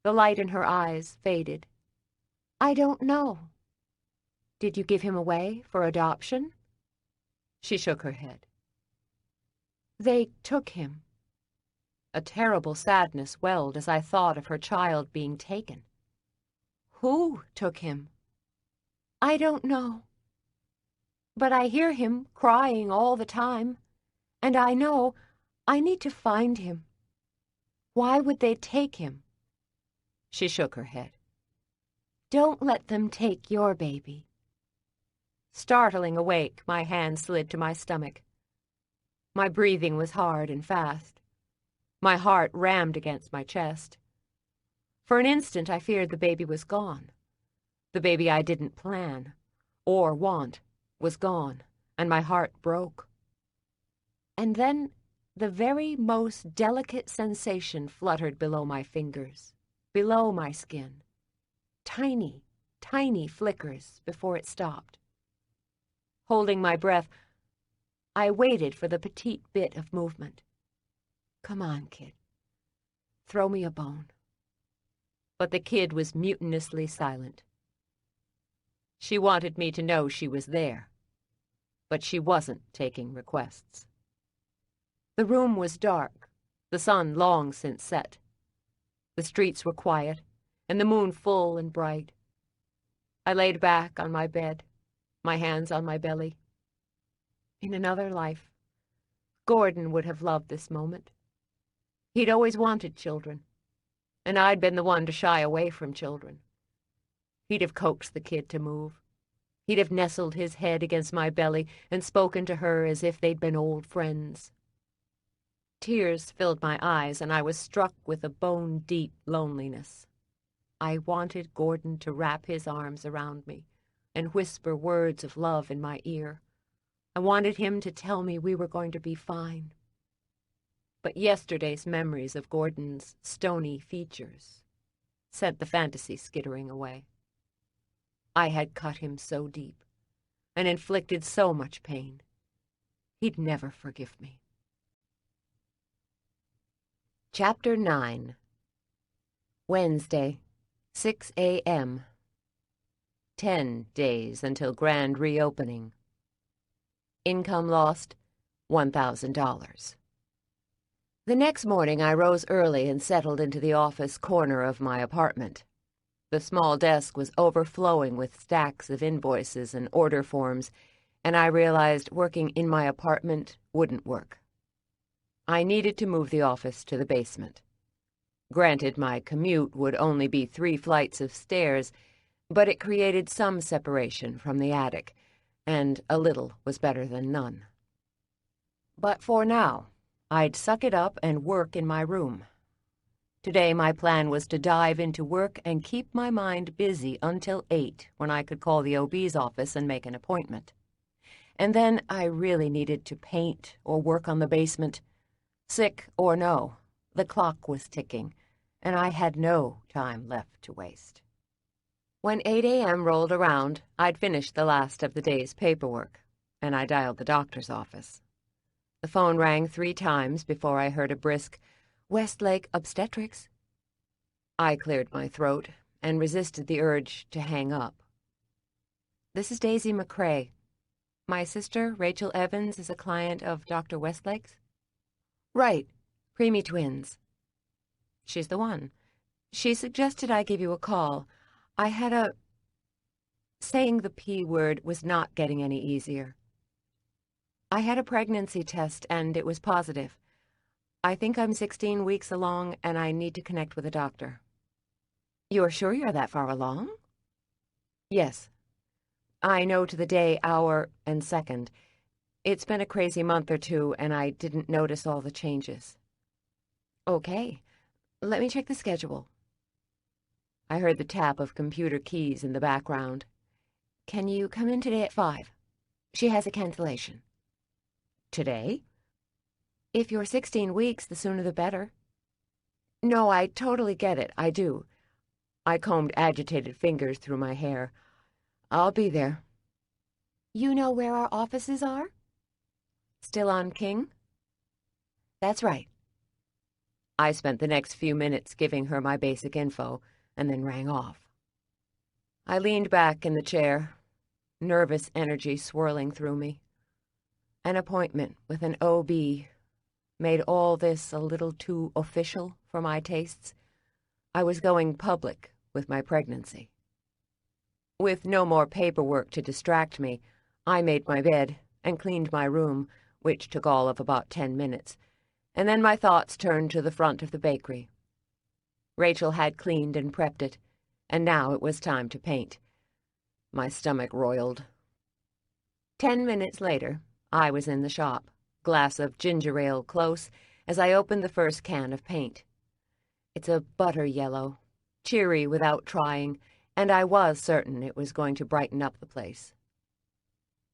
The light in her eyes faded. "I don't know." "Did you give him away for adoption?" She shook her head. "They took him." A terrible sadness welled as I thought of her child being taken. "Who took him?" "I don't know. But I hear him crying all the time, and I know I need to find him. Why would they take him?" She shook her head. "Don't let them take your baby." Startling awake, my hand slid to my stomach. My breathing was hard and fast. My heart rammed against my chest. For an instant, I feared the baby was gone. The baby I didn't plan or want was gone, and my heart broke. And then the very most delicate sensation fluttered below my fingers, below my skin. Tiny, tiny flickers before it stopped. Holding my breath, I waited for the petite bit of movement. "Come on, kid. Throw me a bone." But the kid was mutinously silent. She wanted me to know she was there, but she wasn't taking requests. The room was dark, the sun long since set. The streets were quiet, and the moon full and bright. I laid back on my bed, my hands on my belly. In another life, Gordon would have loved this moment. He'd always wanted children, and I'd been the one to shy away from children. He'd have coaxed the kid to move. He'd have nestled his head against my belly and spoken to her as if they'd been old friends. Tears filled my eyes, and I was struck with a bone-deep loneliness. I wanted Gordon to wrap his arms around me and whisper words of love in my ear. I wanted him to tell me we were going to be fine. But yesterday's memories of Gordon's stony features sent the fantasy skittering away. I had cut him so deep and inflicted so much pain. He'd never forgive me. Chapter 9. Wednesday, 6 a.m. 10 days until grand reopening. Income lost, $1,000. The next morning I rose early and settled into the office corner of my apartment. The small desk was overflowing with stacks of invoices and order forms, and I realized working in my apartment wouldn't work. I needed to move the office to the basement. Granted, my commute would only be 3 flights of stairs, but it created some separation from the attic, and a little was better than none. But for now, I'd suck it up and work in my room. Today my plan was to dive into work and keep my mind busy until 8, when I could call the OB's office and make an appointment. And then I really needed to paint or work on the basement. Sick or no, the clock was ticking, and I had no time left to waste. When 8 a.m. rolled around, I'd finished the last of the day's paperwork, and I dialed the doctor's office. The phone rang 3 times before I heard a brisk, "Westlake Obstetrics." I cleared my throat and resisted the urge to hang up. "This is Daisy McCrae. My sister, Rachel Evans, is a client of Dr. Westlake's." "Right, preemie twins." "She's the one. She suggested I give you a call. I had a—" Saying the P word was not getting any easier. "I had a pregnancy test and it was positive. I think I'm 16 weeks along and I need to connect with a doctor." "You're sure you're that far along?" "Yes. I know to the day, hour, and second. It's been a crazy month or 2 and I didn't notice all the changes." "Okay. Let me check the schedule." I heard the tap of computer keys in the background. "Can you come in today at 5? She has a cancellation." "Today?" "If you're 16 weeks, the sooner the better." "No, I totally get it. I do." I combed agitated fingers through my hair. "I'll be there." "You know where our offices are?" "Still on King?" "That's right." I spent the next few minutes giving her my basic info, and then rang off. I leaned back in the chair, nervous energy swirling through me. An appointment with an OB made all this a little too official for my tastes. I was going public with my pregnancy. With no more paperwork to distract me, I made my bed and cleaned my room, which took all of about 10 minutes, and then my thoughts turned to the front of the bakery. Rachel had cleaned and prepped it, and now it was time to paint. My stomach roiled. 10 minutes later, I was in the shop, glass of ginger ale close, as I opened the first can of paint. It's a butter yellow, cheery without trying, and I was certain it was going to brighten up the place.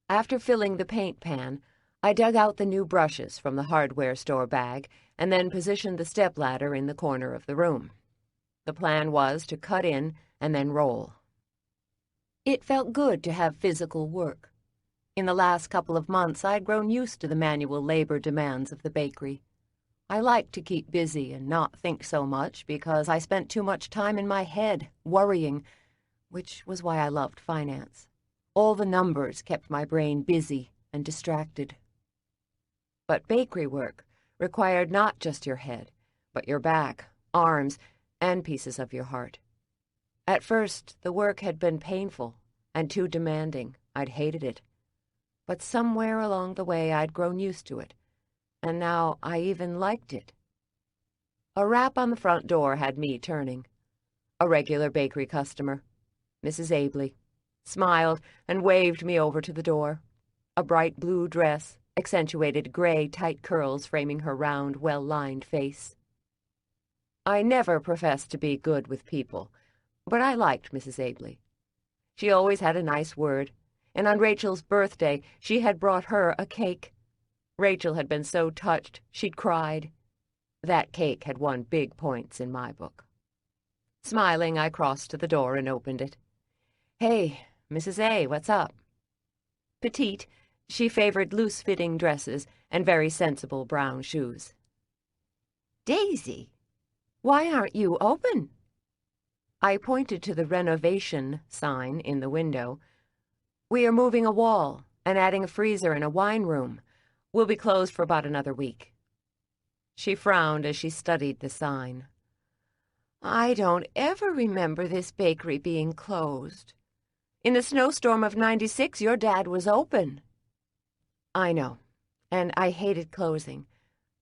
After filling the paint pan, I dug out the new brushes from the hardware store bag and then positioned the stepladder in the corner of the room. The plan was to cut in and then roll. It felt good to have physical work. In the last couple of months, I'd grown used to the manual labor demands of the bakery. I liked to keep busy and not think so much because I spent too much time in my head, worrying, which was why I loved finance. All the numbers kept my brain busy and distracted. But bakery work required not just your head, but your back, arms, and pieces of your heart. At first, the work had been painful and too demanding. I'd hated it. But somewhere along the way, I'd grown used to it, and now I even liked it. A rap on the front door had me turning. A regular bakery customer, Mrs. Abley, smiled and waved me over to the door. A bright blue dress accentuated gray, tight curls framing her round, well-lined face. I never professed to be good with people, but I liked Mrs. Abley. She always had a nice word, and on Rachel's birthday she had brought her a cake. Rachel had been so touched she'd cried. That cake had won big points in my book. Smiling, I crossed to the door and opened it. "Hey, Mrs. A, what's up? Petite, she favored loose-fitting dresses and very sensible brown shoes. Daisy, why aren't you open? I pointed to the renovation sign in the window. We are moving a wall and adding a freezer and a wine room. We'll be closed for about another week. She frowned as she studied the sign. I don't ever remember this bakery being closed. In the snowstorm of '96, your dad was open. I know, and I hated closing,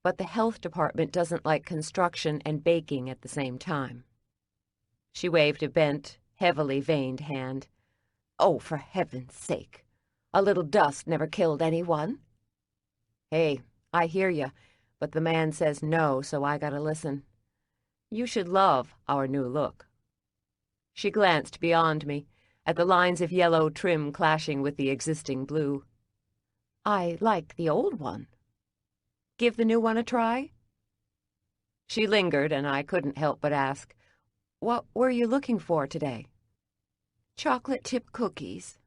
but the health department doesn't like construction and baking at the same time. She waved a bent, heavily veined hand. Oh, for heaven's sake. A little dust never killed anyone. Hey, I hear ya, but the man says no, so I gotta listen. You should love our new look. She glanced beyond me, at the lines of yellow trim clashing with the existing blue. I like the old one. Give the new one a try? She lingered, and I couldn't help but ask, what were you looking for today? Chocolate chip cookies.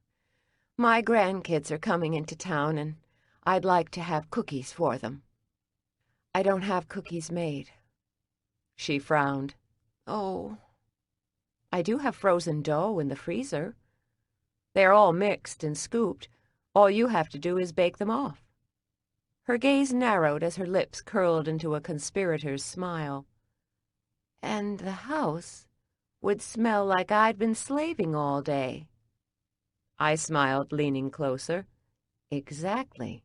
My grandkids are coming into town, and I'd like to have cookies for them. I don't have cookies made. She frowned. Oh. I do have frozen dough in the freezer. They're all mixed and scooped. All you have to do is bake them off. Her gaze narrowed as her lips curled into a conspirator's smile. And the house would smell like I'd been slaving all day. I smiled, leaning closer. Exactly.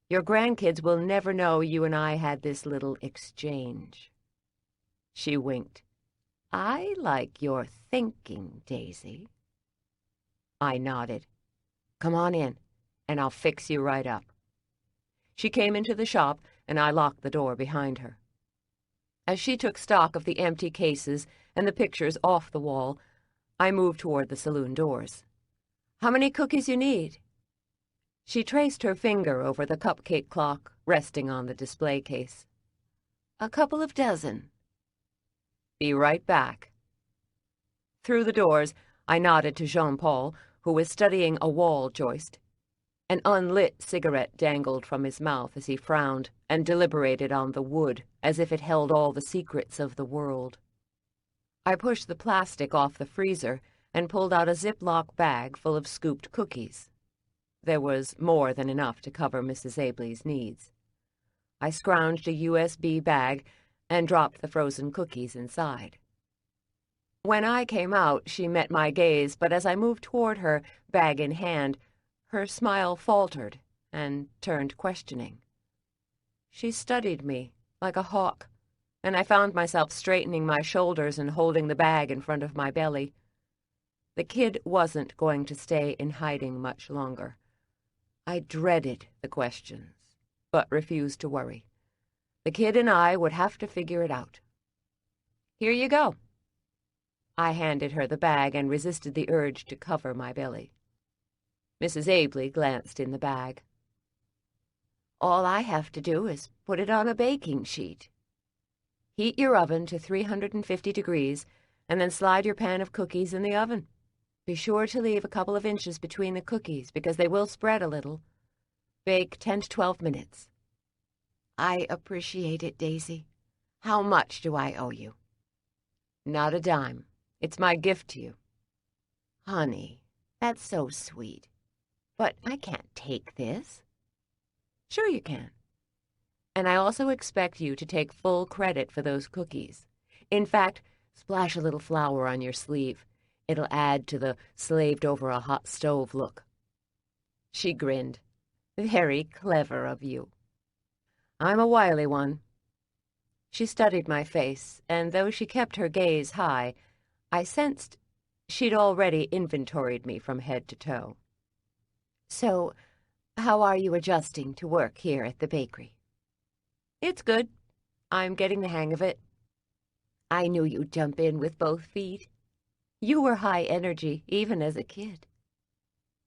Your grandkids will never know you and I had this little exchange. She winked. I like your thinking, Daisy. I nodded. Come on in, and I'll fix you right up. She came into the shop, and I locked the door behind her. As she took stock of the empty cases and the pictures off the wall, I moved toward the saloon doors. How many cookies you need? She traced her finger over the cupcake clock resting on the display case. A couple of dozen. Be right back. Through the doors, I nodded to Jean-Paul, who was studying a wall joist. An unlit cigarette dangled from his mouth as he frowned and deliberated on the wood as if it held all the secrets of the world. I pushed the plastic off the freezer and pulled out a Ziploc bag full of scooped cookies. There was more than enough to cover Mrs. Abley's needs. I scrounged a USB bag and dropped the frozen cookies inside. When I came out, she met my gaze, but as I moved toward her, bag in hand, her smile faltered and turned questioning. She studied me like a hawk, and I found myself straightening my shoulders and holding the bag in front of my belly. The kid wasn't going to stay in hiding much longer. I dreaded the questions, but refused to worry. The kid and I would have to figure it out. Here you go. I handed her the bag and resisted the urge to cover my belly. Mrs. Abley glanced in the bag. All I have to do is put it on a baking sheet. Heat your oven to 350 degrees and then slide your pan of cookies in the oven. Be sure to leave a couple of inches between the cookies because they will spread a little. Bake 10 to 12 minutes. I appreciate it, Daisy. How much do I owe you? Not a dime. It's my gift to you. Honey, that's so sweet. But I can't take this. Sure you can. And I also expect you to take full credit for those cookies. In fact, splash a little flour on your sleeve. It'll add to the slaved over a hot stove look. She grinned. Very clever of you. I'm a wily one. She studied my face, and though she kept her gaze high, I sensed she'd already inventoried me from head to toe. So, how are you adjusting to work here at the bakery? It's good. I'm getting the hang of it. I knew you'd jump in with both feet. You were high energy, even as a kid.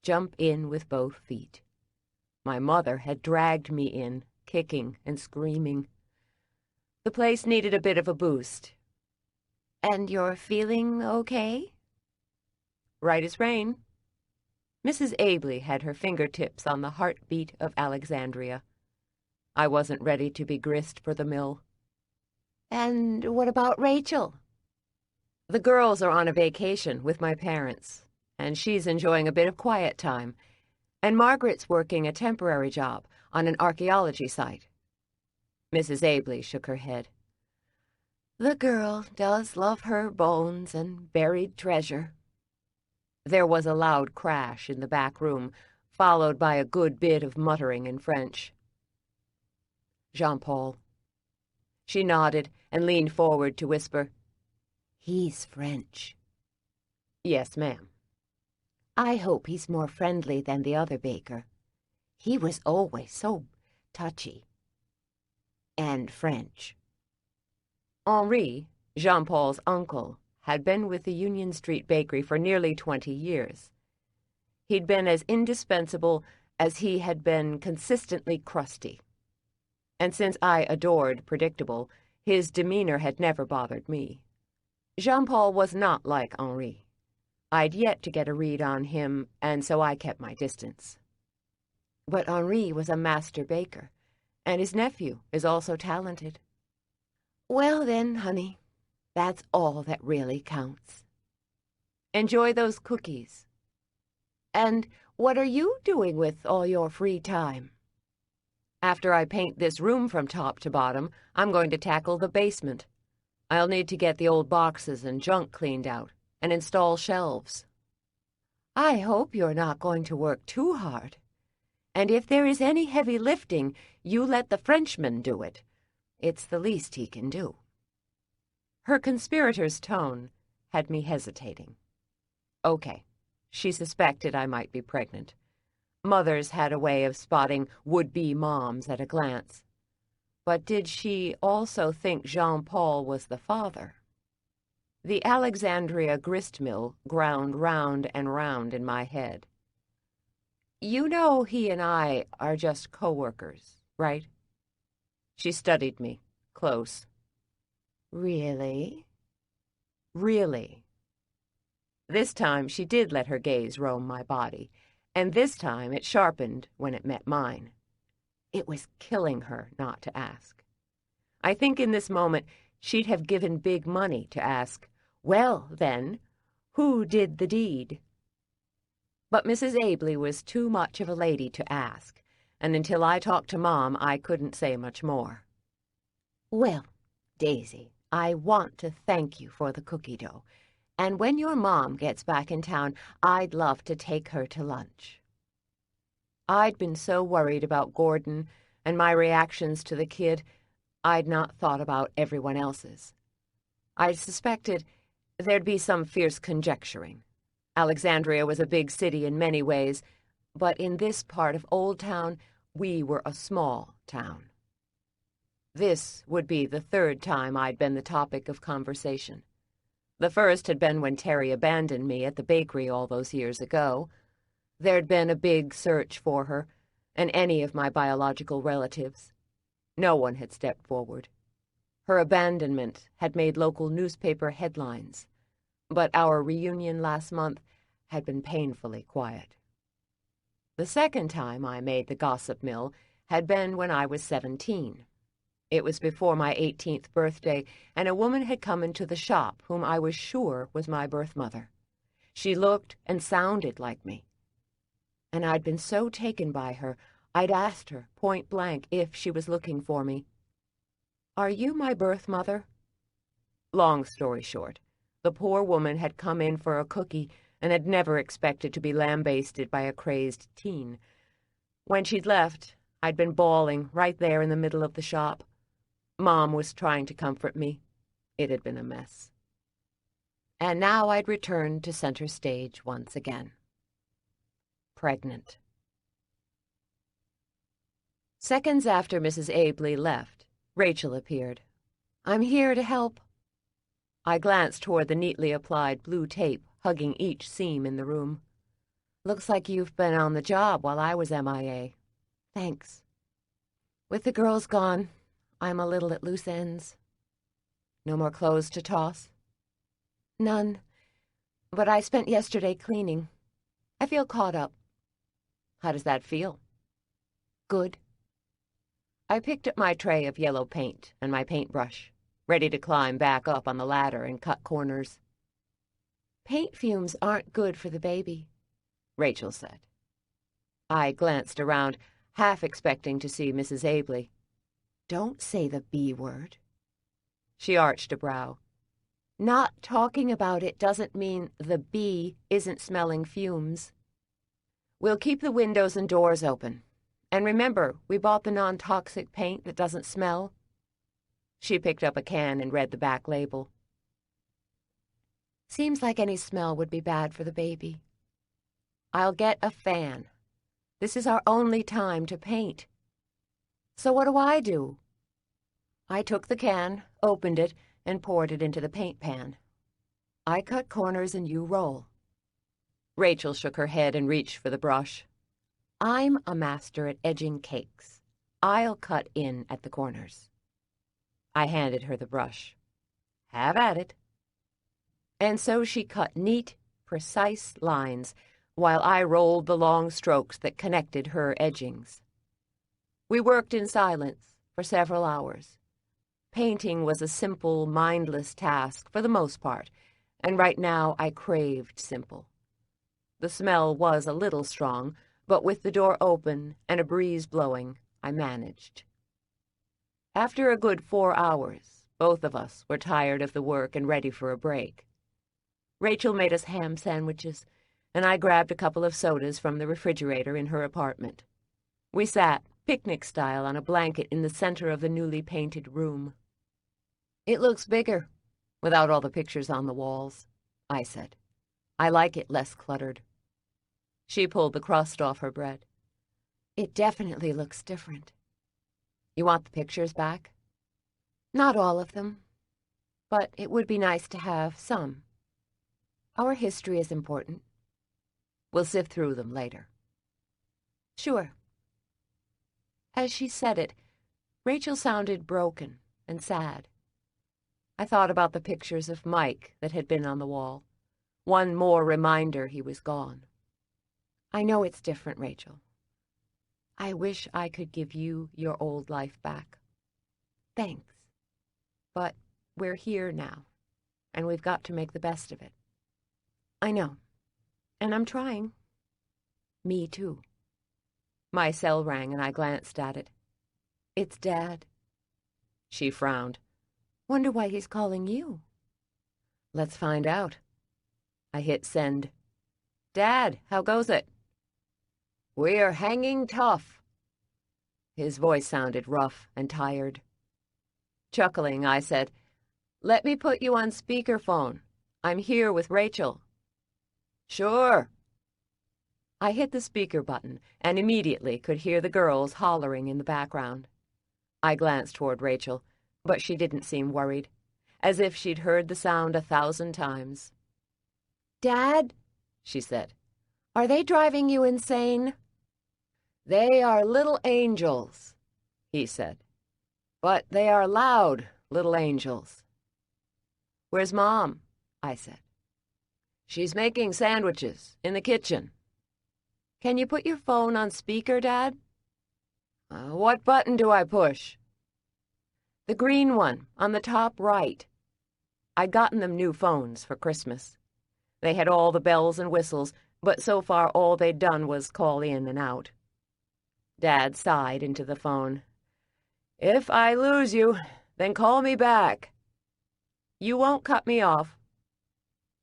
Jump in with both feet. My mother had dragged me in, kicking and screaming. The place needed a bit of a boost. And you're feeling okay? Right as rain. Mrs. Abley had her fingertips on the heartbeat of Alexandria. I wasn't ready to be grist for the mill. And what about Rachel? The girls are on a vacation with my parents, and she's enjoying a bit of quiet time, and Margaret's working a temporary job on an archaeology site. Mrs. Abley shook her head. The girl does love her bones and buried treasure. There was a loud crash in the back room, followed by a good bit of muttering in French. Jean-Paul. She nodded and leaned forward to whisper, He's French. Yes, ma'am. I hope he's more friendly than the other baker. He was always so touchy. And French. Henri, Jean-Paul's uncle, had been with the Union Street Bakery for nearly 20 years. He'd been as indispensable as he had been consistently crusty. And since I adored predictable, his demeanor had never bothered me. Jean-Paul was not like Henri. I'd yet to get a read on him, and so I kept my distance. But Henri was a master baker, and his nephew is also talented. Well then, honey, that's all that really counts. Enjoy those cookies. And what are you doing with all your free time? After I paint this room from top to bottom, I'm going to tackle the basement. I'll need to get the old boxes and junk cleaned out and install shelves. I hope you're not going to work too hard. And if there is any heavy lifting, you let the Frenchman do it. It's the least he can do. Her conspirator's tone had me hesitating. Okay, she suspected I might be pregnant. Mothers had a way of spotting would-be moms at a glance. But did she also think Jean-Paul was the father? The Alexandria grist mill ground round and round in my head. You know he and I are just co-workers, right? She studied me, close. Really? Really. This time she did let her gaze roam my body, and this time it sharpened when it met mine. It was killing her not to ask. I think in this moment she'd have given big money to ask, well, then, who did the deed? But Mrs. Abley was too much of a lady to ask, and until I talked to Mom, I couldn't say much more. Well, Daisy, I want to thank you for the cookie dough, and when your mom gets back in town, I'd love to take her to lunch. I'd been so worried about Gordon and my reactions to the kid, I'd not thought about everyone else's. I'd suspected there'd be some fierce conjecturing. Alexandria was a big city in many ways, but in this part of Old Town, we were a small town. This would be the third time I'd been the topic of conversation. The first had been when Terry abandoned me at the bakery all those years ago. There'd been a big search for her, and any of my biological relatives. No one had stepped forward. Her abandonment had made local newspaper headlines, but our reunion last month had been painfully quiet. The second time I made the gossip mill had been when I was 17. It was before my 18th birthday, and a woman had come into the shop whom I was sure was my birth mother. She looked and sounded like me. And I'd been so taken by her, I'd asked her point blank if she was looking for me. Are you my birth mother? Long story short, the poor woman had come in for a cookie and had never expected to be lambasted by a crazed teen. When she'd left, I'd been bawling right there in the middle of the shop. Mom was trying to comfort me. It had been a mess. And now I'd returned to center stage once again. Pregnant. Seconds after Mrs. Abley left, Rachel appeared. I'm here to help. I glanced toward the neatly applied blue tape hugging each seam in the room. Looks like you've been on the job while I was MIA. Thanks. With the girls gone, I'm a little at loose ends. No more clothes to toss? None, but I spent yesterday cleaning. I feel caught up. How does that feel? Good. I picked up my tray of yellow paint and my paintbrush, ready to climb back up on the ladder and cut corners. Paint fumes aren't good for the baby, Rachel said. I glanced around, half expecting to see Mrs. Abley. Don't say the B word. She arched a brow. Not talking about it doesn't mean the bee isn't smelling fumes. We'll keep the windows and doors open. And remember, we bought the non-toxic paint that doesn't smell. She picked up a can and read the back label. Seems like any smell would be bad for the baby. I'll get a fan. This is our only time to paint. So what do? I took the can, opened it, and poured it into the paint pan. I cut corners and you roll. Rachel shook her head and reached for the brush. I'm a master at edging cakes. I'll cut in at the corners. I handed her the brush. Have at it. And so she cut neat, precise lines, while I rolled the long strokes that connected her edgings. We worked in silence for several hours. Painting was a simple, mindless task for the most part, and right now I craved simple. The smell was a little strong, but with the door open and a breeze blowing, I managed. After a good 4 hours, both of us were tired of the work and ready for a break. Rachel made us ham sandwiches, and I grabbed a couple of sodas from the refrigerator in her apartment. We sat, picnic-style, on a blanket in the center of the newly painted room. It looks bigger, without all the pictures on the walls, I said. I like it less cluttered. She pulled the crust off her bread. It definitely looks different. You want the pictures back? Not all of them, but it would be nice to have some. Our history is important. We'll sift through them later. Sure. As she said it, Rachel sounded broken and sad. I thought about the pictures of Mike that had been on the wall. One more reminder he was gone. I know it's different, Rachel. I wish I could give you your old life back. Thanks. But we're here now, and we've got to make the best of it. I know, and I'm trying. Me too. My cell rang, and I glanced at it. It's Dad. She frowned. Wonder why he's calling you. Let's find out. I hit send. Dad, how goes it? We're hanging tough. His voice sounded rough and tired. Chuckling, I said, Let me put you on speakerphone. I'm here with Rachel. Sure. I hit the speaker button and immediately could hear the girls hollering in the background. I glanced toward Rachel, but she didn't seem worried, as if she'd heard the sound 1,000 times. Dad, she said, are they driving you insane? They are little angels, he said. But they are loud little angels. Where's Mom? I said. She's making sandwiches in the kitchen. Can you put your phone on speaker, Dad? What button do I push? The green one, on the top right. I'd gotten them new phones for Christmas. They had all the bells and whistles, but so far all they'd done was call in and out. Dad sighed into the phone. If I lose you, then call me back. You won't cut me off.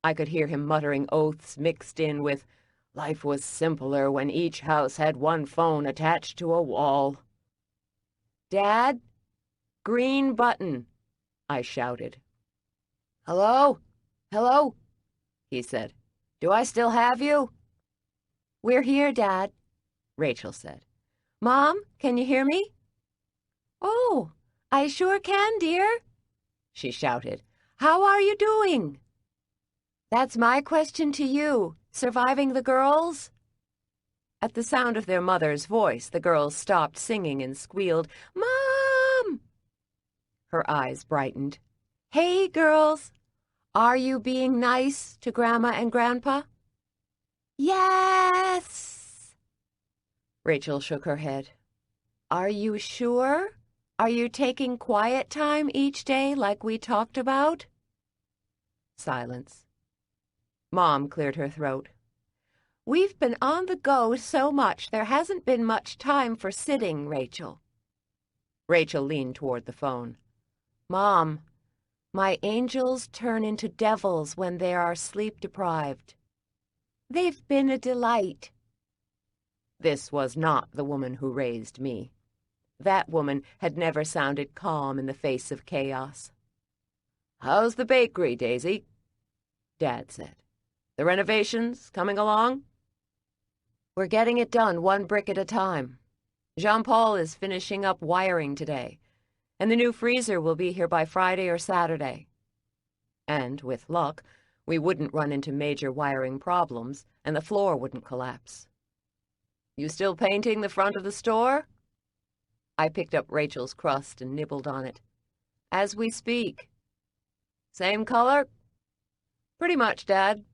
I could hear him muttering oaths mixed in with, life was simpler when each house had one phone attached to a wall. Dad? Green button, I shouted. Hello? Hello? He said. Do I still have you? We're here, Dad, Rachel said. Mom, can you hear me? Oh, I sure can, dear, she shouted. How are you doing? That's my question to you. Surviving the girls? At the sound of their mother's voice, the girls stopped singing and squealed, Mom! Her eyes brightened. Hey, girls, are you being nice to Grandma and Grandpa? Yes! Rachel shook her head. Are you sure? Are you taking quiet time each day like we talked about? Silence. Mom cleared her throat. We've been on the go so much there hasn't been much time for sitting, Rachel. Rachel leaned toward the phone. Mom, my angels turn into devils when they are sleep-deprived. They've been a delight. This was not the woman who raised me. That woman had never sounded calm in the face of chaos. "How's the bakery, Daisy?" Dad said. "The renovations coming along?" "We're getting it done one brick at a time. Jean-Paul is finishing up wiring today, and the new freezer will be here by Friday or Saturday. And, with luck, we wouldn't run into major wiring problems, and the floor wouldn't collapse. "You still painting the front of the store?" I picked up Rachel's crust and nibbled on it. "As we speak." "Same color?" "Pretty much, Dad."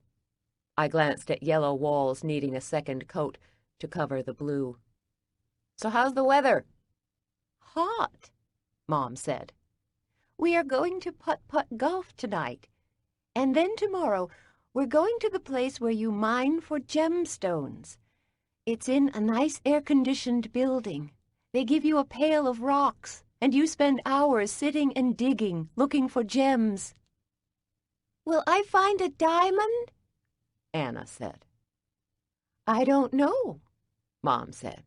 I glanced at yellow walls needing a second coat to cover the blue. "So how's the weather?" "Hot," Mom said. "We are going to putt-putt golf tonight. And then tomorrow we're going to the place where you mine for gemstones. It's in a nice air-conditioned building. They give you a pail of rocks, and you spend hours sitting and digging, looking for gems." "Will I find a diamond?" Anna said. "I don't know," Mom said.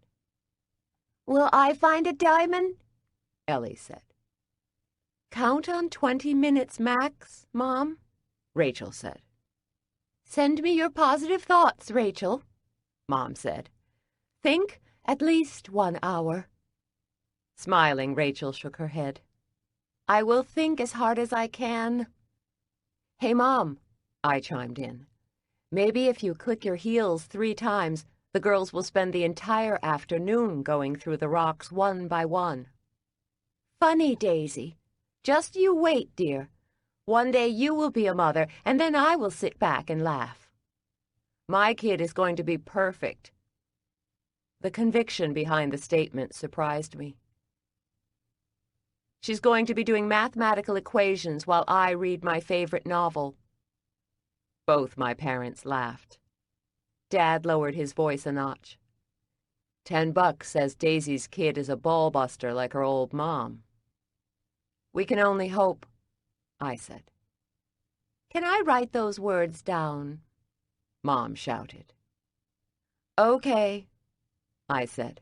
"Will I find a diamond?" Ellie said. "Count on 20 minutes max, Mom," Rachel said. "Send me your positive thoughts, Rachel," Mom said. "Think at least 1 hour." Smiling, Rachel shook her head. "I will think as hard as I can." "Hey, Mom," I chimed in. "Maybe if you click your heels 3 times, the girls will spend the entire afternoon going through the rocks one by one." "Funny, Daisy. Just you wait, dear. One day you will be a mother, and then I will sit back and laugh." "My kid is going to be perfect." The conviction behind the statement surprised me. "She's going to be doing mathematical equations while I read my favorite novel." Both my parents laughed. Dad lowered his voice a notch. $10 says Daisy's kid is a ball-buster like her old mom." "We can only hope," I said. "Can I write those words down?" Mom shouted. "Okay," I said.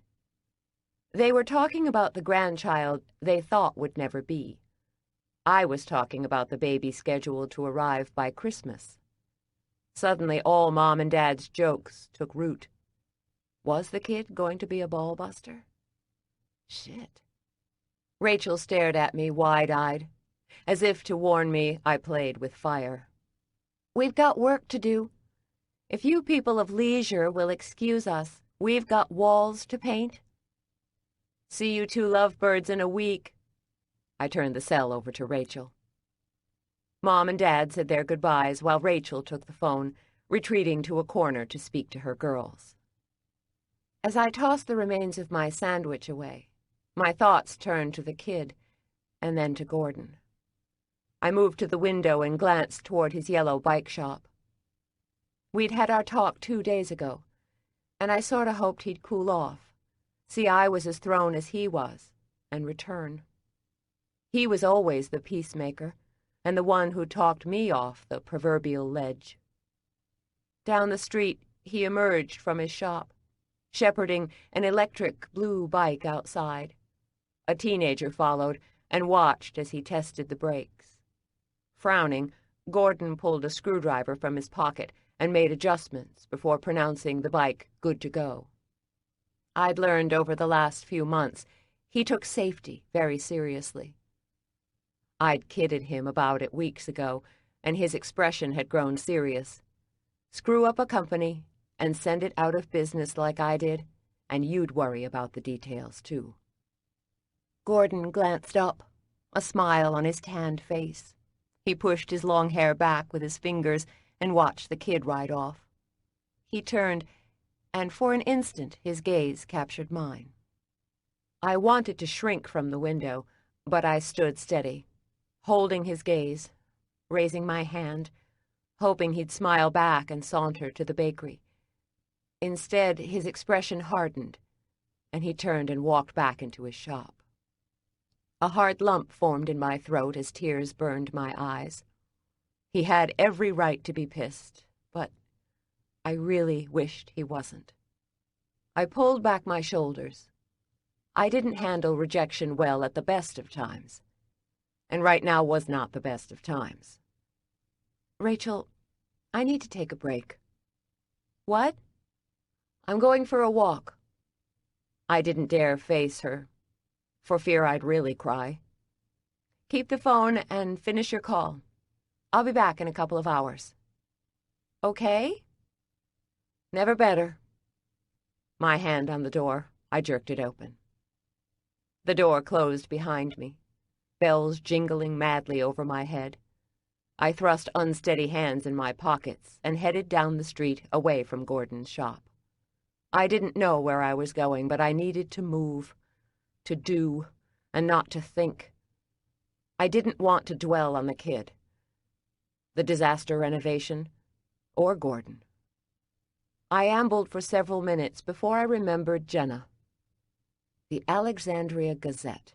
They were talking about the grandchild they thought would never be. I was talking about the baby scheduled to arrive by Christmas. Suddenly, all Mom and Dad's jokes took root. Was the kid going to be a ball-buster? Shit. Rachel stared at me wide-eyed, as if to warn me I played with fire. "We've got work to do. If you people of leisure will excuse us, we've got walls to paint." "See you 2 lovebirds in a week." I turned the cell over to Rachel. Mom and Dad said their goodbyes while Rachel took the phone, retreating to a corner to speak to her girls. As I tossed the remains of my sandwich away, my thoughts turned to the kid, and then to Gordon. I moved to the window and glanced toward his yellow bike shop. We'd had our talk 2 days ago, and I sort of hoped he'd cool off, see I was as thrown as he was, and return. He was always the peacemaker, and the one who talked me off the proverbial ledge. Down the street, he emerged from his shop, shepherding an electric blue bike outside. A teenager followed and watched as he tested the brakes. Frowning, Gordon pulled a screwdriver from his pocket and made adjustments before pronouncing the bike good to go. I'd learned over the last few months he took safety very seriously. I'd kidded him about it weeks ago, and his expression had grown serious. Screw up a company and send it out of business like I did, and you'd worry about the details, too. Gordon glanced up, a smile on his tanned face. He pushed his long hair back with his fingers and watched the kid ride off. He turned, and for an instant his gaze captured mine. I wanted to shrink from the window, but I stood steady, holding his gaze, raising my hand, hoping he'd smile back and saunter to the bakery. Instead, his expression hardened, and he turned and walked back into his shop. A hard lump formed in my throat as tears burned my eyes. He had every right to be pissed, but I really wished he wasn't. I pulled back my shoulders. I didn't handle rejection well at the best of times, and right now was not the best of times. Rachel, I need to take a break. What? I'm going for a walk. I didn't dare face her, for fear I'd really cry. Keep the phone and finish your call. I'll be back in a couple of hours. Okay? Never better. My hand on the door, I jerked it open. The door closed behind me, bells jingling madly over my head. I thrust unsteady hands in my pockets and headed down the street away from Gordon's shop. I didn't know where I was going, but I needed to move, to do, and not to think. I didn't want to dwell on the kid, the disaster renovation, or Gordon. I ambled for several minutes before I remembered Jenna. The Alexandria Gazette.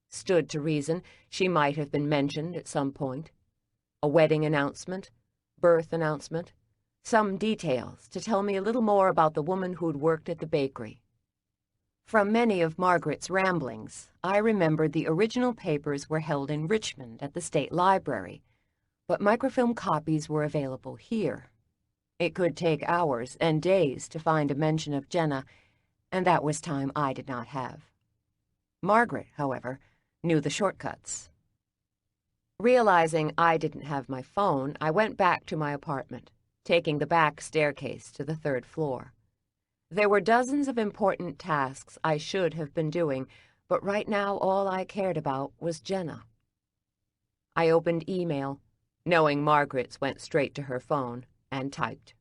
Stood to reason she might have been mentioned at some point. A wedding announcement, birth announcement, some details to tell me a little more about the woman who'd worked at the bakery. From many of Margaret's ramblings, I remembered the original papers were held in Richmond at the State Library, but microfilm copies were available here. It could take hours and days to find a mention of Jenna, and that was time I did not have. Margaret, however, knew the shortcuts. Realizing I didn't have my phone, I went back to my apartment, taking the back staircase to the third floor. There were dozens of important tasks I should have been doing, but right now all I cared about was Jenna. I opened email, knowing Margaret's went straight to her phone, and typed.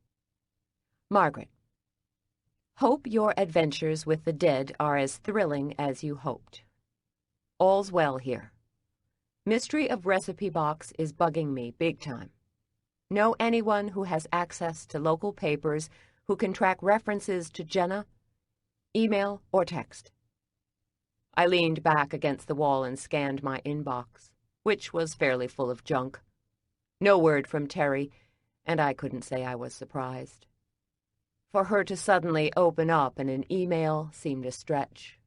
Margaret, hope your adventures with the dead are as thrilling as you hoped. All's well here. Mystery of recipe box is bugging me big time. Know anyone who has access to local papers who can track references to Jenna? Email or text. I leaned back against the wall and scanned my inbox, which was fairly full of junk. No word from Terry, and I couldn't say I was surprised. For her to suddenly open up in an email seemed a stretch.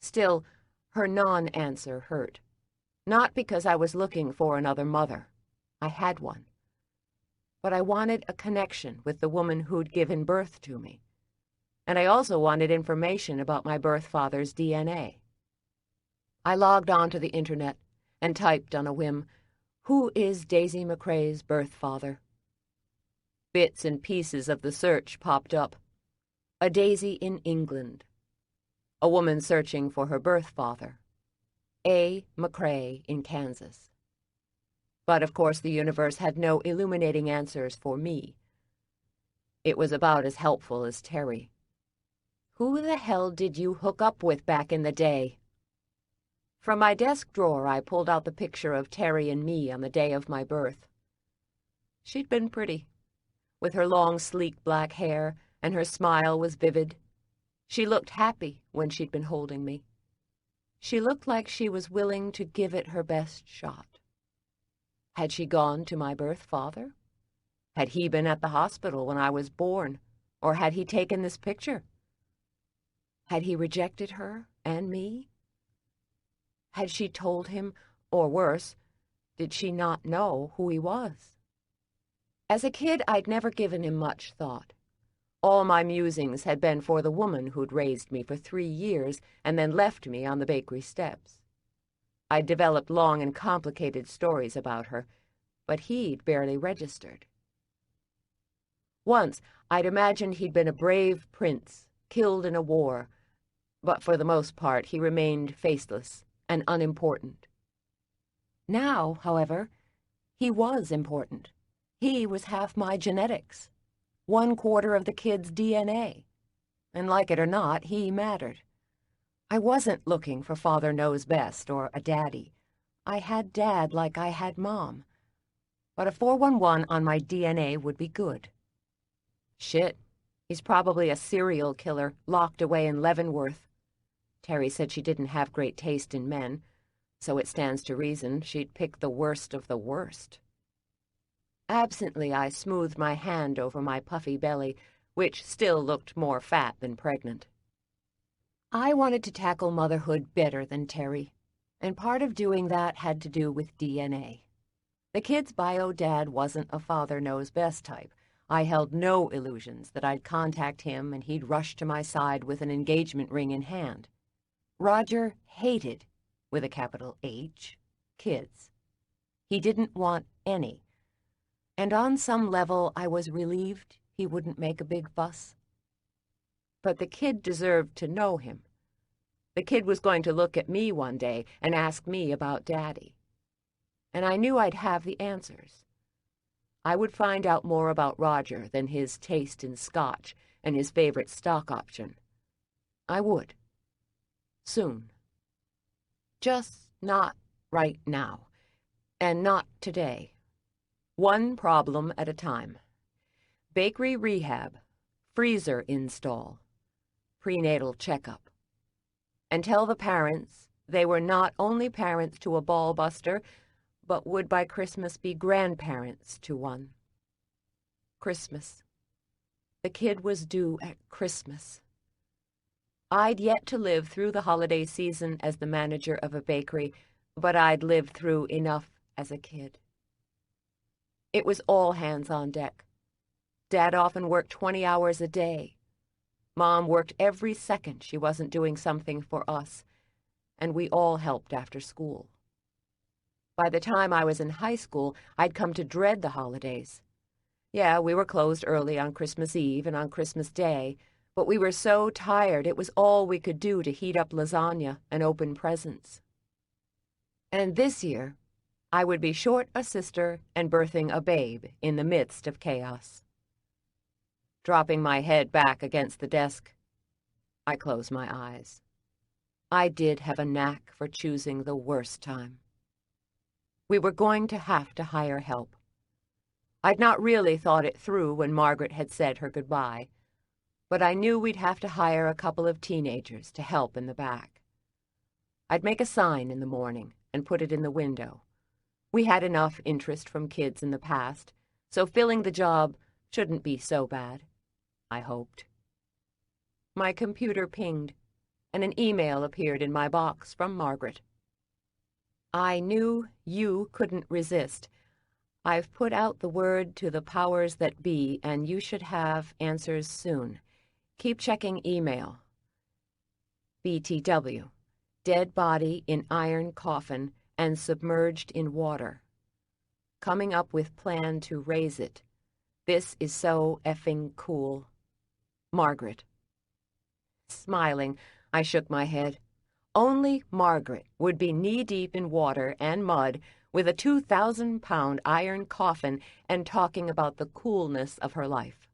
Still, her non-answer hurt. Not because I was looking for another mother. I had one. But I wanted a connection with the woman who'd given birth to me. And I also wanted information about my birth father's DNA. I logged onto the internet and typed on a whim, "Who is Daisy McCrae's birth father?" Bits and pieces of the search popped up. A Daisy in England. A woman searching for her birth father. A. McCrae in Kansas. But of course the universe had no illuminating answers for me. It was about as helpful as Terry. Who the hell did you hook up with back in the day? From my desk drawer I pulled out the picture of Terry and me on the day of my birth. She'd been pretty, with her long, sleek black hair, and her smile was vivid. She looked happy when she'd been holding me. She looked like she was willing to give it her best shot. Had she gone to my birth father? Had he been at the hospital when I was born, or had he taken this picture? Had he rejected her and me? Had she told him, or worse, did she not know who he was? As a kid, I'd never given him much thought. All my musings had been for the woman who'd raised me for 3 years and then left me on the bakery steps. I'd developed long and complicated stories about her, but he'd barely registered. Once, I'd imagined he'd been a brave prince, killed in a war, but for the most part he remained faceless and unimportant. Now, however, he was important. He was half my genetics. 1/4 of the kid's DNA. And like it or not, he mattered. I wasn't looking for Father Knows Best or a daddy. I had Dad like I had Mom. But a 411 on my DNA would be good. Shit, he's probably a serial killer locked away in Leavenworth. Terry said she didn't have great taste in men, so it stands to reason she'd pick the worst of the worst. Absently, I smoothed my hand over my puffy belly, which still looked more fat than pregnant. I wanted to tackle motherhood better than Terry, and part of doing that had to do with DNA. The kid's bio dad wasn't a Father Knows Best type. I held no illusions that I'd contact him and he'd rush to my side with an engagement ring in hand. Roger hated, with a capital H, kids. He didn't want any. And on some level, I was relieved he wouldn't make a big fuss. But the kid deserved to know him. The kid was going to look at me one day and ask me about Daddy. And I knew I'd have the answers. I would find out more about Roger than his taste in scotch and his favorite stock option. I would. Soon. Just not right now. And not today. One problem at a time. Bakery rehab. Freezer install. Prenatal checkup. And tell the parents they were not only parents to a ball-buster, but would by Christmas be grandparents to one. Christmas. The kid was due at Christmas. I'd yet to live through the holiday season as the manager of a bakery, but I'd lived through enough as a kid. It was all hands on deck. Dad often worked 20 hours a day. Mom worked every second she wasn't doing something for us, and we all helped after school. By the time I was in high school, I'd come to dread the holidays. Yeah, we were closed early on Christmas Eve and on Christmas Day, but we were so tired it was all we could do to heat up lasagna and open presents. And this year, I would be short a sister and birthing a babe in the midst of chaos. Dropping my head back against the desk, I closed my eyes. I did have a knack for choosing the worst time. We were going to have to hire help. I'd not really thought it through when Margaret had said her goodbye, but I knew we'd have to hire a couple of teenagers to help in the back. I'd make a sign in the morning and put it in the window. We had enough interest from kids in the past, so filling the job shouldn't be so bad, I hoped. My computer pinged, and an email appeared in my box from Margaret. I knew you couldn't resist. I've put out the word to the powers that be, and you should have answers soon. Keep checking email. BTW. Dead body in iron coffin and submerged in water. Coming up with plan to raise it. This is so effing cool. Margaret. Smiling, I shook my head. Only Margaret would be knee-deep in water and mud with a 2,000-pound iron coffin and talking about the coolness of her life.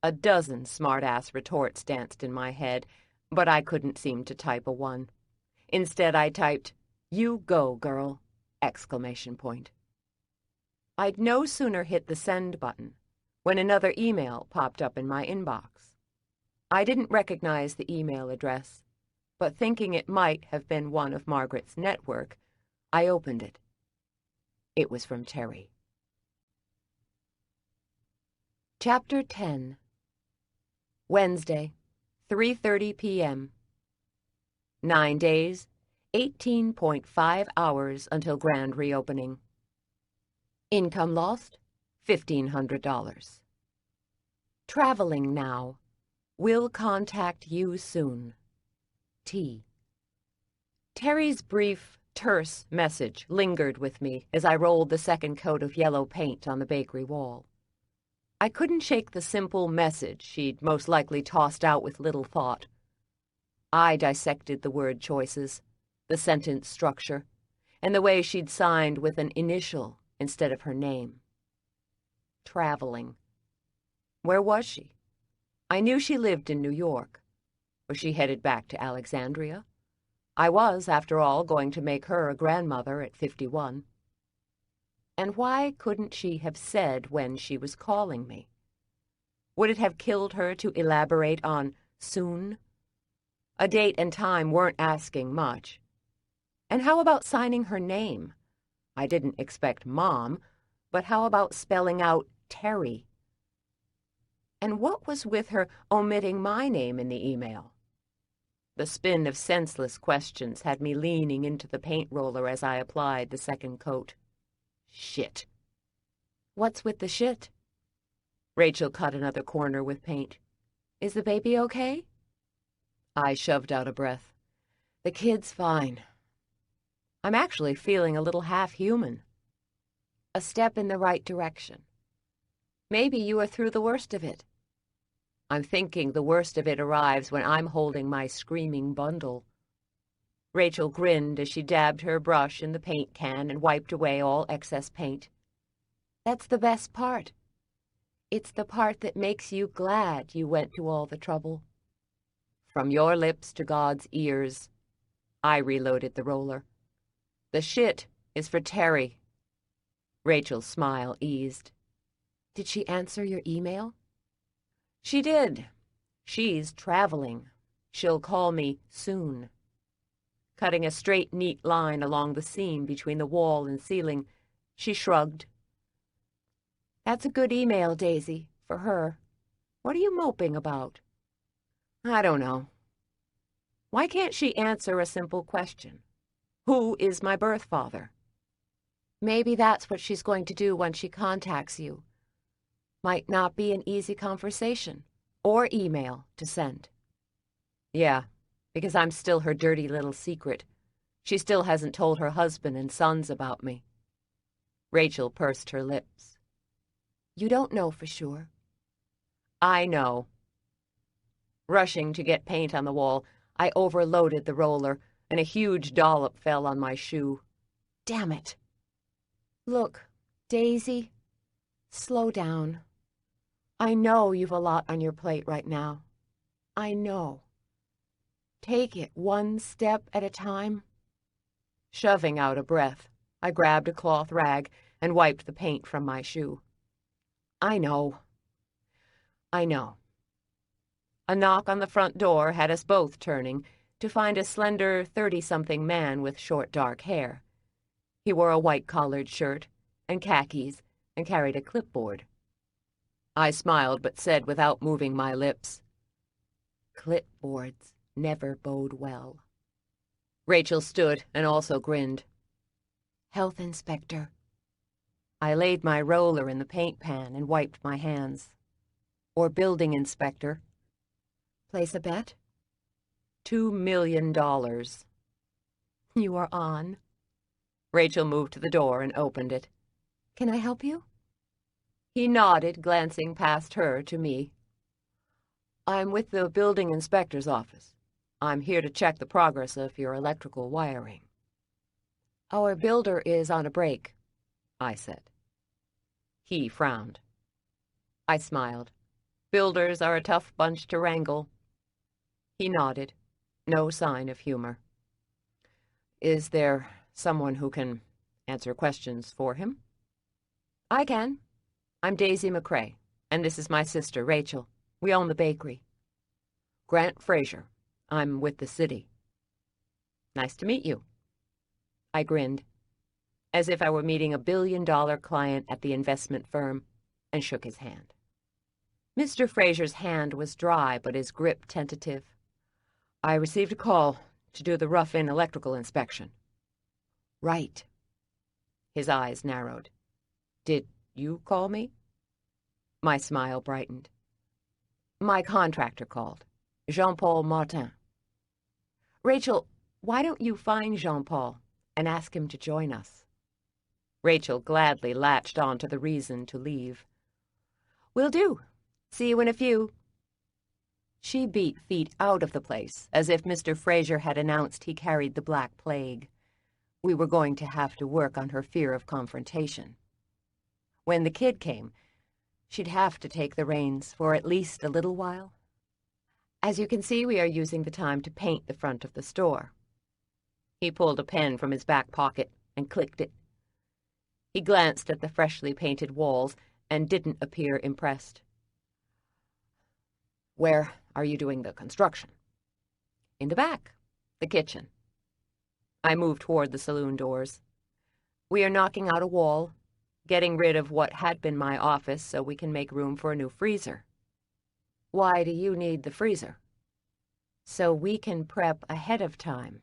A dozen smart-ass retorts danced in my head, but I couldn't seem to type a one. Instead, I typed, "You go, girl!" exclamation point. I'd no sooner hit the send button when another email popped up in my inbox. I didn't recognize the email address, but thinking it might have been one of Margaret's network, I opened it. It was from Terry. Chapter 10. Wednesday, 3:30 p.m. 9 days, 18.5 hours until grand reopening. Income lost, $1,500. Traveling now. Will contact you soon. T. Terry's brief, terse message lingered with me as I rolled the second coat of yellow paint on the bakery wall. I couldn't shake the simple message she'd most likely tossed out with little thought. I dissected the word choices, the sentence structure, and the way she'd signed with an initial instead of her name. Traveling. Where was she? I knew she lived in New York. Was she headed back to Alexandria? I was, after all, going to make her a grandmother at 51. And why couldn't she have said when she was calling me? Would it have killed her to elaborate on soon? A date and time weren't asking much. And how about signing her name? I didn't expect Mom, but how about spelling out Terry? And what was with her omitting my name in the email? The spin of senseless questions had me leaning into the paint roller as I applied the second coat. Shit. What's with the shit? Rachel cut another corner with paint. Is the baby okay? I shoved out a breath. The kid's fine. I'm actually feeling a little half-human. A step in the right direction. Maybe you are through the worst of it. I'm thinking the worst of it arrives when I'm holding my screaming bundle. Rachel grinned as she dabbed her brush in the paint can and wiped away all excess paint. That's the best part. It's the part that makes you glad you went to all the trouble. From your lips to God's ears. I reloaded the roller. The shit is for Terry. Rachel's smile eased. Did she answer your email? She did. She's traveling. She'll call me soon. Cutting a straight, neat line along the seam between the wall and ceiling, she shrugged. That's a good email, Daisy, for her. What are you moping about? I don't know. Why can't she answer a simple question? Who is my birth father? Maybe that's what she's going to do when she contacts you. Might not be an easy conversation or email to send. Yeah, because I'm still her dirty little secret. She still hasn't told her husband and sons about me. Rachel pursed her lips. You don't know for sure. I know. Rushing to get paint on the wall, I overloaded the roller, and a huge dollop fell on my shoe. Damn it. Look, Daisy, slow down. I know you've a lot on your plate right now. I know. Take it one step at a time. Shoving out a breath, I grabbed a cloth rag and wiped the paint from my shoe. I know. I know. A knock on the front door had us both turning to find a slender 30-something man with short dark hair. He wore a white-collared shirt and khakis and carried a clipboard. I smiled but said without moving my lips, "Clipboards never bode well." Rachel stood and also grinned. Health inspector. I laid my roller in the paint pan and wiped my hands. Or building inspector. Place a bet? $2 million. You are on. Rachel moved to the door and opened it. Can I help you? He nodded, glancing past her to me. I'm with the building inspector's office. I'm here to check the progress of your electrical wiring. Our builder is on a break, I said. He frowned. I smiled. Builders are a tough bunch to wrangle. He nodded. No sign of humor. Is there someone who can answer questions for him? I can. I'm Daisy McCrae, and this is my sister, Rachel. We own the bakery. Grant Fraser. I'm with the city. Nice to meet you. I grinned, as if I were meeting a billion-dollar client at the investment firm, and shook his hand. Mr. Fraser's hand was dry, but his grip tentative. I received a call to do the rough-in electrical inspection. Right. His eyes narrowed. Did you call me? My smile brightened. My contractor called, Jean-Paul Martin. Rachel, why don't you find Jean-Paul and ask him to join us? Rachel gladly latched on to the reason to leave. Will do. See you in a few. She beat feet out of the place, as if Mr. Fraser had announced he carried the Black Plague. We were going to have to work on her fear of confrontation. When the kid came, She'd have to take the reins for at least a little while. As you can see, we are using the time to paint the front of the store. He pulled a pen from his back pocket and clicked it. He glanced at the freshly painted walls and didn't appear impressed. Where are you doing the construction? In the back, the kitchen. I moved toward the saloon doors. We are knocking out a wall, getting rid of what had been my office so we can make room for a new freezer. Why do you need the freezer? So we can prep ahead of time.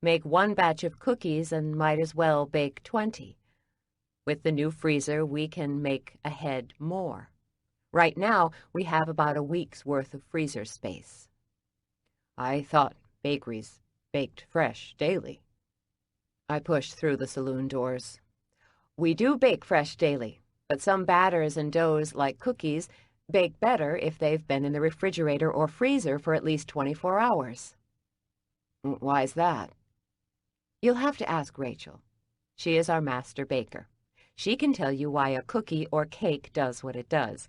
Make one batch of cookies and might as well bake 20. With the new freezer, we can make ahead more. Right now, we have about a week's worth of freezer space. I thought bakeries baked fresh daily. I pushed through the saloon doors. We do bake fresh daily, but some batters and doughs, like cookies, bake better if they've been in the refrigerator or freezer for at least 24 hours. Why's that? You'll have to ask Rachel. She is our master baker. She can tell you why a cookie or cake does what it does.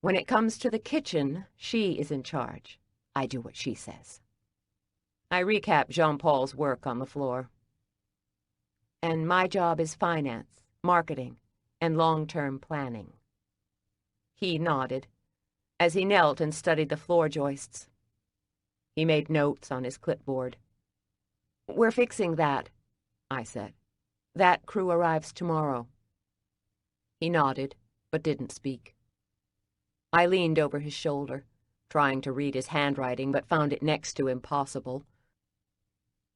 When it comes to the kitchen, she is in charge. I do what she says. I recapped Jean-Paul's work on the floor. And my job is finance, marketing, and long-term planning. He nodded as he knelt and studied the floor joists. He made notes on his clipboard. We're fixing that, I said. That crew arrives tomorrow. He nodded, but didn't speak. I leaned over his shoulder, trying to read his handwriting, but found it next to impossible.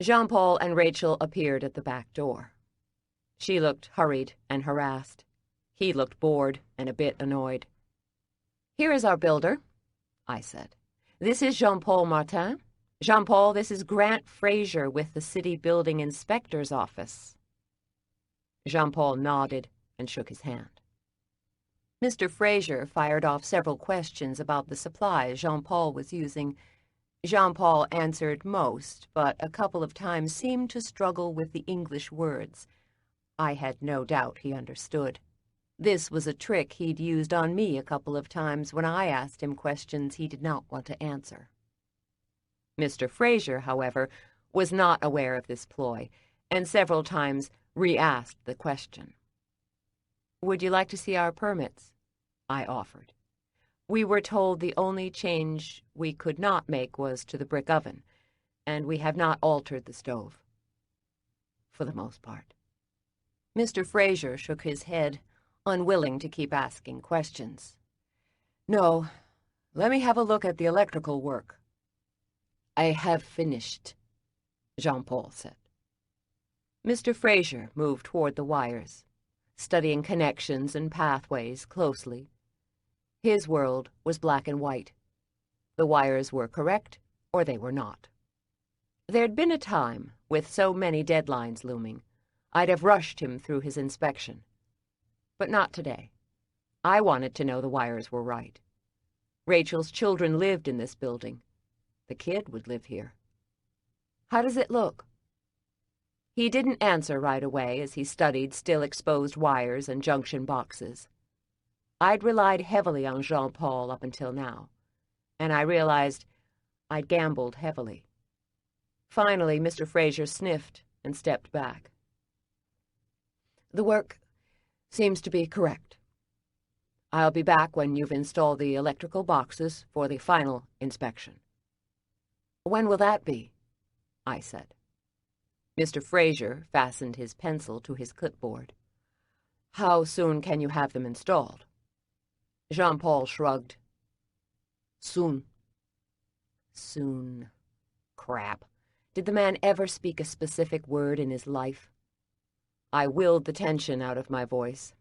Jean-Paul and Rachel appeared at the back door. She looked hurried and harassed. He looked bored and a bit annoyed. Here is our builder, I said. This is Jean-Paul Martin. Jean-Paul, this is Grant Fraser with the City Building Inspector's Office. Jean-Paul nodded and shook his hand. Mr. Fraser fired off several questions about the supplies Jean-Paul was using. Jean-Paul answered most, but a couple of times seemed to struggle with the English words. I had no doubt he understood. This was a trick he'd used on me a couple of times when I asked him questions he did not want to answer. Mr. Fraser, however, was not aware of this ploy, and several times re-asked the question. Would you like to see our permits? I offered. We were told the only change we could not make was to the brick oven, and we have not altered the stove. For the most part. Mr. Fraser shook his head, unwilling to keep asking questions. No, let me have a look at the electrical work. I have finished, Jean-Paul said. Mr. Fraser moved toward the wires, studying connections and pathways closely. His world was black and white. The wires were correct, or they were not. There'd been a time, with so many deadlines looming, I'd have rushed him through his inspection. But not today. I wanted to know the wires were right. Rachel's children lived in this building. The kid would live here. How does it look? He didn't answer right away as he studied still exposed wires and junction boxes. I'd relied heavily on Jean-Paul up until now, and I realized I'd gambled heavily. Finally, Mr. Fraser sniffed and stepped back. The work seems to be correct. I'll be back when you've installed the electrical boxes for the final inspection. When will that be? I said. Mr. Fraser fastened his pencil to his clipboard. How soon can you have them installed? Jean-Paul shrugged. Soon. Soon. Crap. Did the man ever speak a specific word in his life? I willed the tension out of my voice.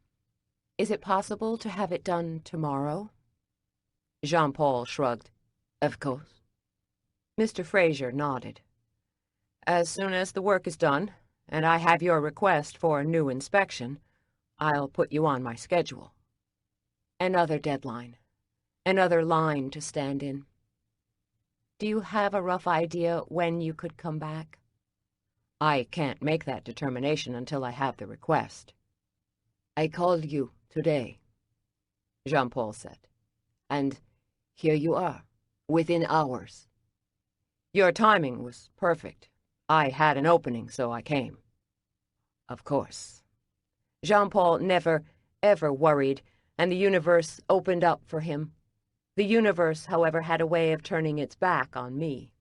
Is it possible to have it done tomorrow? Jean-Paul shrugged. Of course. Mr. Fraser nodded. As soon as the work is done, and I have your request for a new inspection, I'll put you on my schedule. Another deadline. Another line to stand in. Do you have a rough idea when you could come back? I can't make that determination until I have the request. I called you today. Jean-Paul said. And here you are, within hours. Your timing was perfect. I had an opening, so I came. Of course. Jean-Paul never, ever worried, and the universe opened up for him. The universe, however, had a way of turning its back on me.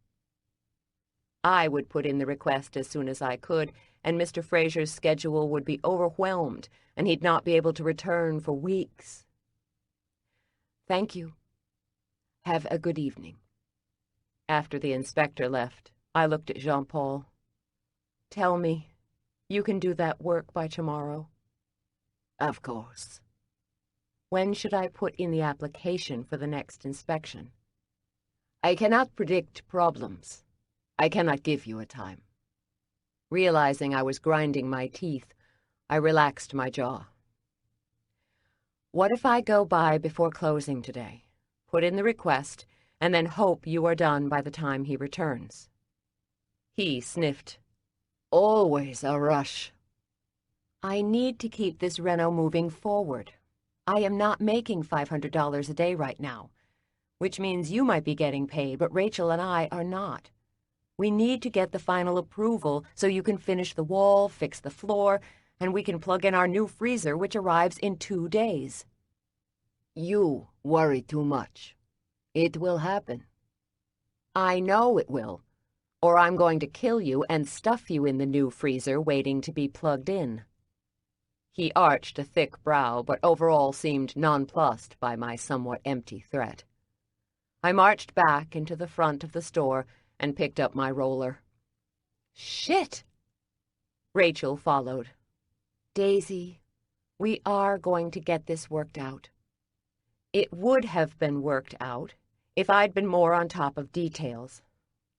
I would put in the request as soon as I could, and Mr. Fraser's schedule would be overwhelmed, and he'd not be able to return for weeks. Thank you. Have a good evening. After the inspector left, I looked at Jean-Paul. Tell me, you can do that work by tomorrow? Of course. When should I put in the application for the next inspection? I cannot predict problems. I cannot give you a time. Realizing I was grinding my teeth, I relaxed my jaw. What if I go by before closing today, put in the request, and then hope you are done by the time he returns? He sniffed. Always a rush. I need to keep this reno moving forward. I am not making $500 a day right now, which means you might be getting paid, but Rachel and I are not. We need to get the final approval so you can finish the wall, fix the floor, and we can plug in our new freezer, which arrives in 2 days. You worry too much. It will happen. I know it will, or I'm going to kill you and stuff you in the new freezer waiting to be plugged in. He arched a thick brow, but overall seemed nonplussed by my somewhat empty threat. I marched back into the front of the store and picked up my roller. Shit! Rachel followed. Daisy, we are going to get this worked out. It would have been worked out if I'd been more on top of details.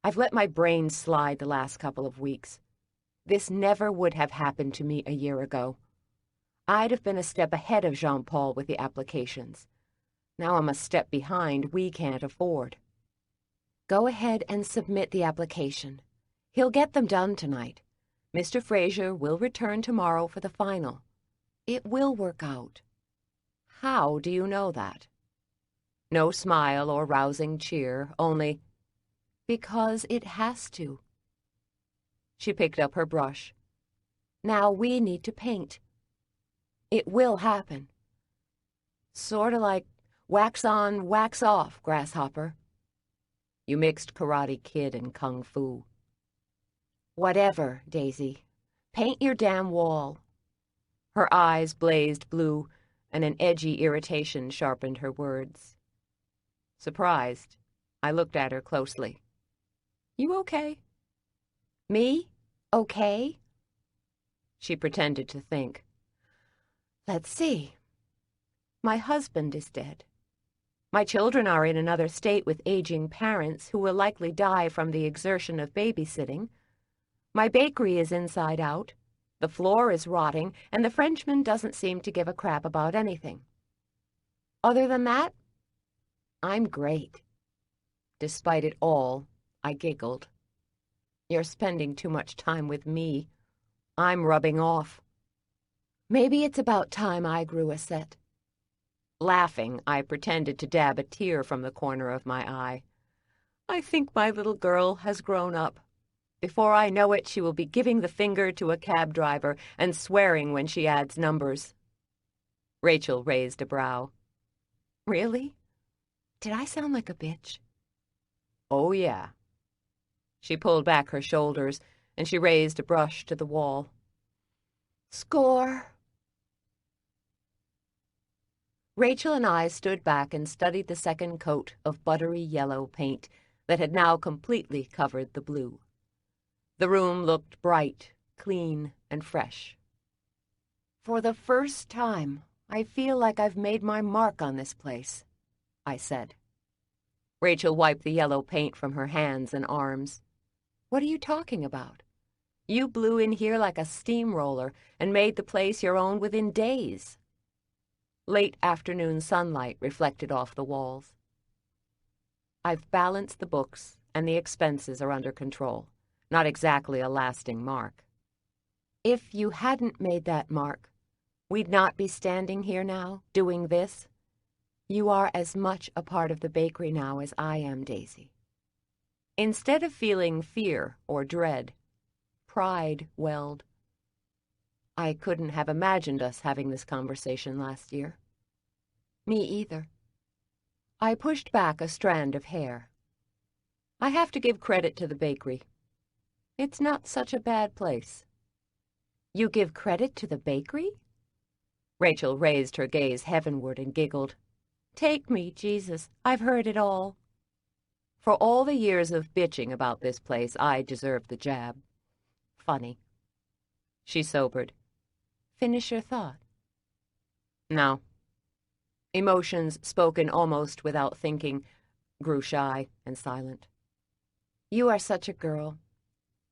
I've let my brain slide the last couple of weeks. This never would have happened to me a year ago. I'd have been a step ahead of Jean-Paul with the applications. Now I'm a step behind we can't afford. Go ahead and submit the application. He'll get them done tonight. Mr. Fraser will return tomorrow for the final. It will work out. How do you know that? No smile or rousing cheer, only, because it has to. She picked up her brush. Now we need to paint. It will happen. Sorta like wax on, wax off, grasshopper. You mixed Karate Kid and Kung Fu. Whatever, Daisy. Paint your damn wall. Her eyes blazed blue, and an edgy irritation sharpened her words. Surprised, I looked at her closely. You okay? Me? Okay? She pretended to think. Let's see. My husband is dead. My children are in another state with aging parents who will likely die from the exertion of babysitting. My bakery is inside out. The floor is rotting, and the Frenchman doesn't seem to give a crap about anything. Other than that, I'm great. Despite it all, I giggled. You're spending too much time with me. I'm rubbing off. Maybe it's about time I grew a set. Laughing, I pretended to dab a tear from the corner of my eye. I think my little girl has grown up. Before I know it, she will be giving the finger to a cab driver and swearing when she adds numbers. Rachel raised a brow. Really? Did I sound like a bitch? Oh, yeah. She pulled back her shoulders, and she raised a brush to the wall. Score! Rachel and I stood back and studied the second coat of buttery yellow paint that had now completely covered the blue. The room looked bright, clean, and fresh. For the first time, I feel like I've made my mark on this place, I said. Rachel wiped the yellow paint from her hands and arms. What are you talking about? You blew in here like a steamroller and made the place your own within days. Late afternoon sunlight reflected off the walls. I've balanced the books, and the expenses are under control. Not exactly a lasting mark. If you hadn't made that mark, we'd not be standing here now, doing this. You are as much a part of the bakery now as I am, Daisy. Instead of feeling fear or dread, pride welled. I couldn't have imagined us having this conversation last year. Me either. I pushed back a strand of hair. I have to give credit to the bakery. It's not such a bad place. You give credit to the bakery? Rachel raised her gaze heavenward and giggled. Take me, Jesus, I've heard it all. For all the years of bitching about this place, I deserved the jab. Funny. She sobered. Finish your thought. No. Emotions, spoken almost without thinking, grew shy and silent. You are such a girl.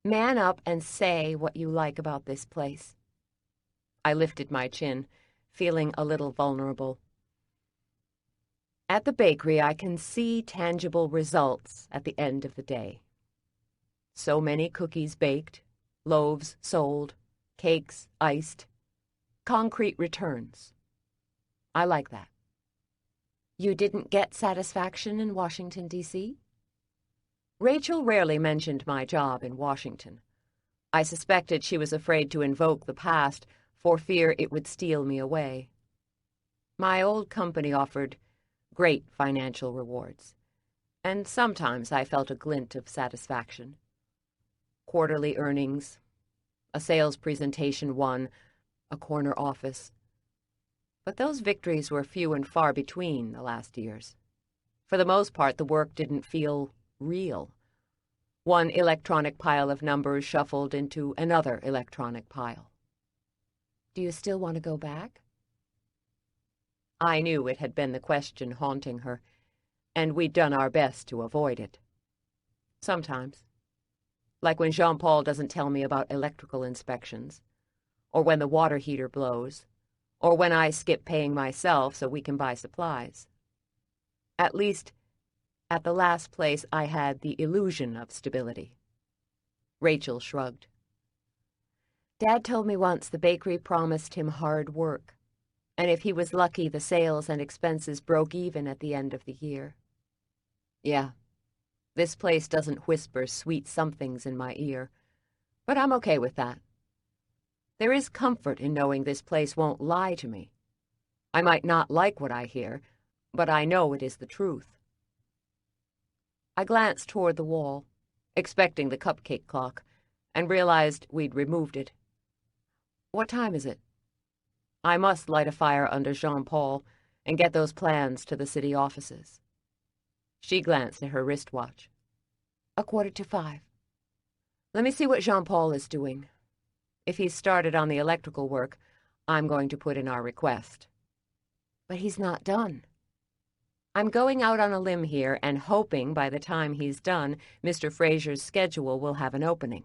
Man up and say what you like about this place. I lifted my chin, feeling a little vulnerable. At the bakery, I can see tangible results at the end of the day. So many cookies baked, loaves sold, cakes iced, concrete returns. I like that. You didn't get satisfaction in Washington, D.C.? Rachel rarely mentioned my job in Washington. I suspected she was afraid to invoke the past for fear it would steal me away. My old company offered great financial rewards, and sometimes I felt a glint of satisfaction. Quarterly earnings, a sales presentation won, a corner office. But those victories were few and far between the last years. For the most part, the work didn't feel real. One electronic pile of numbers shuffled into another electronic pile. Do you still want to go back? I knew it had been the question haunting her, and we'd done our best to avoid it. Sometimes. Like when Jean-Paul doesn't tell me about electrical inspections, or when the water heater blows, or when I skip paying myself so we can buy supplies. At least, at the last place I had the illusion of stability. Rachel shrugged. Dad told me once the bakery promised him hard work, and if he was lucky, the sales and expenses broke even at the end of the year. Yeah, this place doesn't whisper sweet somethings in my ear, but I'm okay with that. There is comfort in knowing this place won't lie to me. I might not like what I hear, but I know it is the truth. I glanced toward the wall, expecting the cupcake clock, and realized we'd removed it. What time is it? I must light a fire under Jean-Paul and get those plans to the city offices. She glanced at her wristwatch. 5:15. Let me see what Jean-Paul is doing. If he's started on the electrical work, I'm going to put in our request. But he's not done. I'm going out on a limb here and hoping by the time he's done, Mr. Fraser's schedule will have an opening.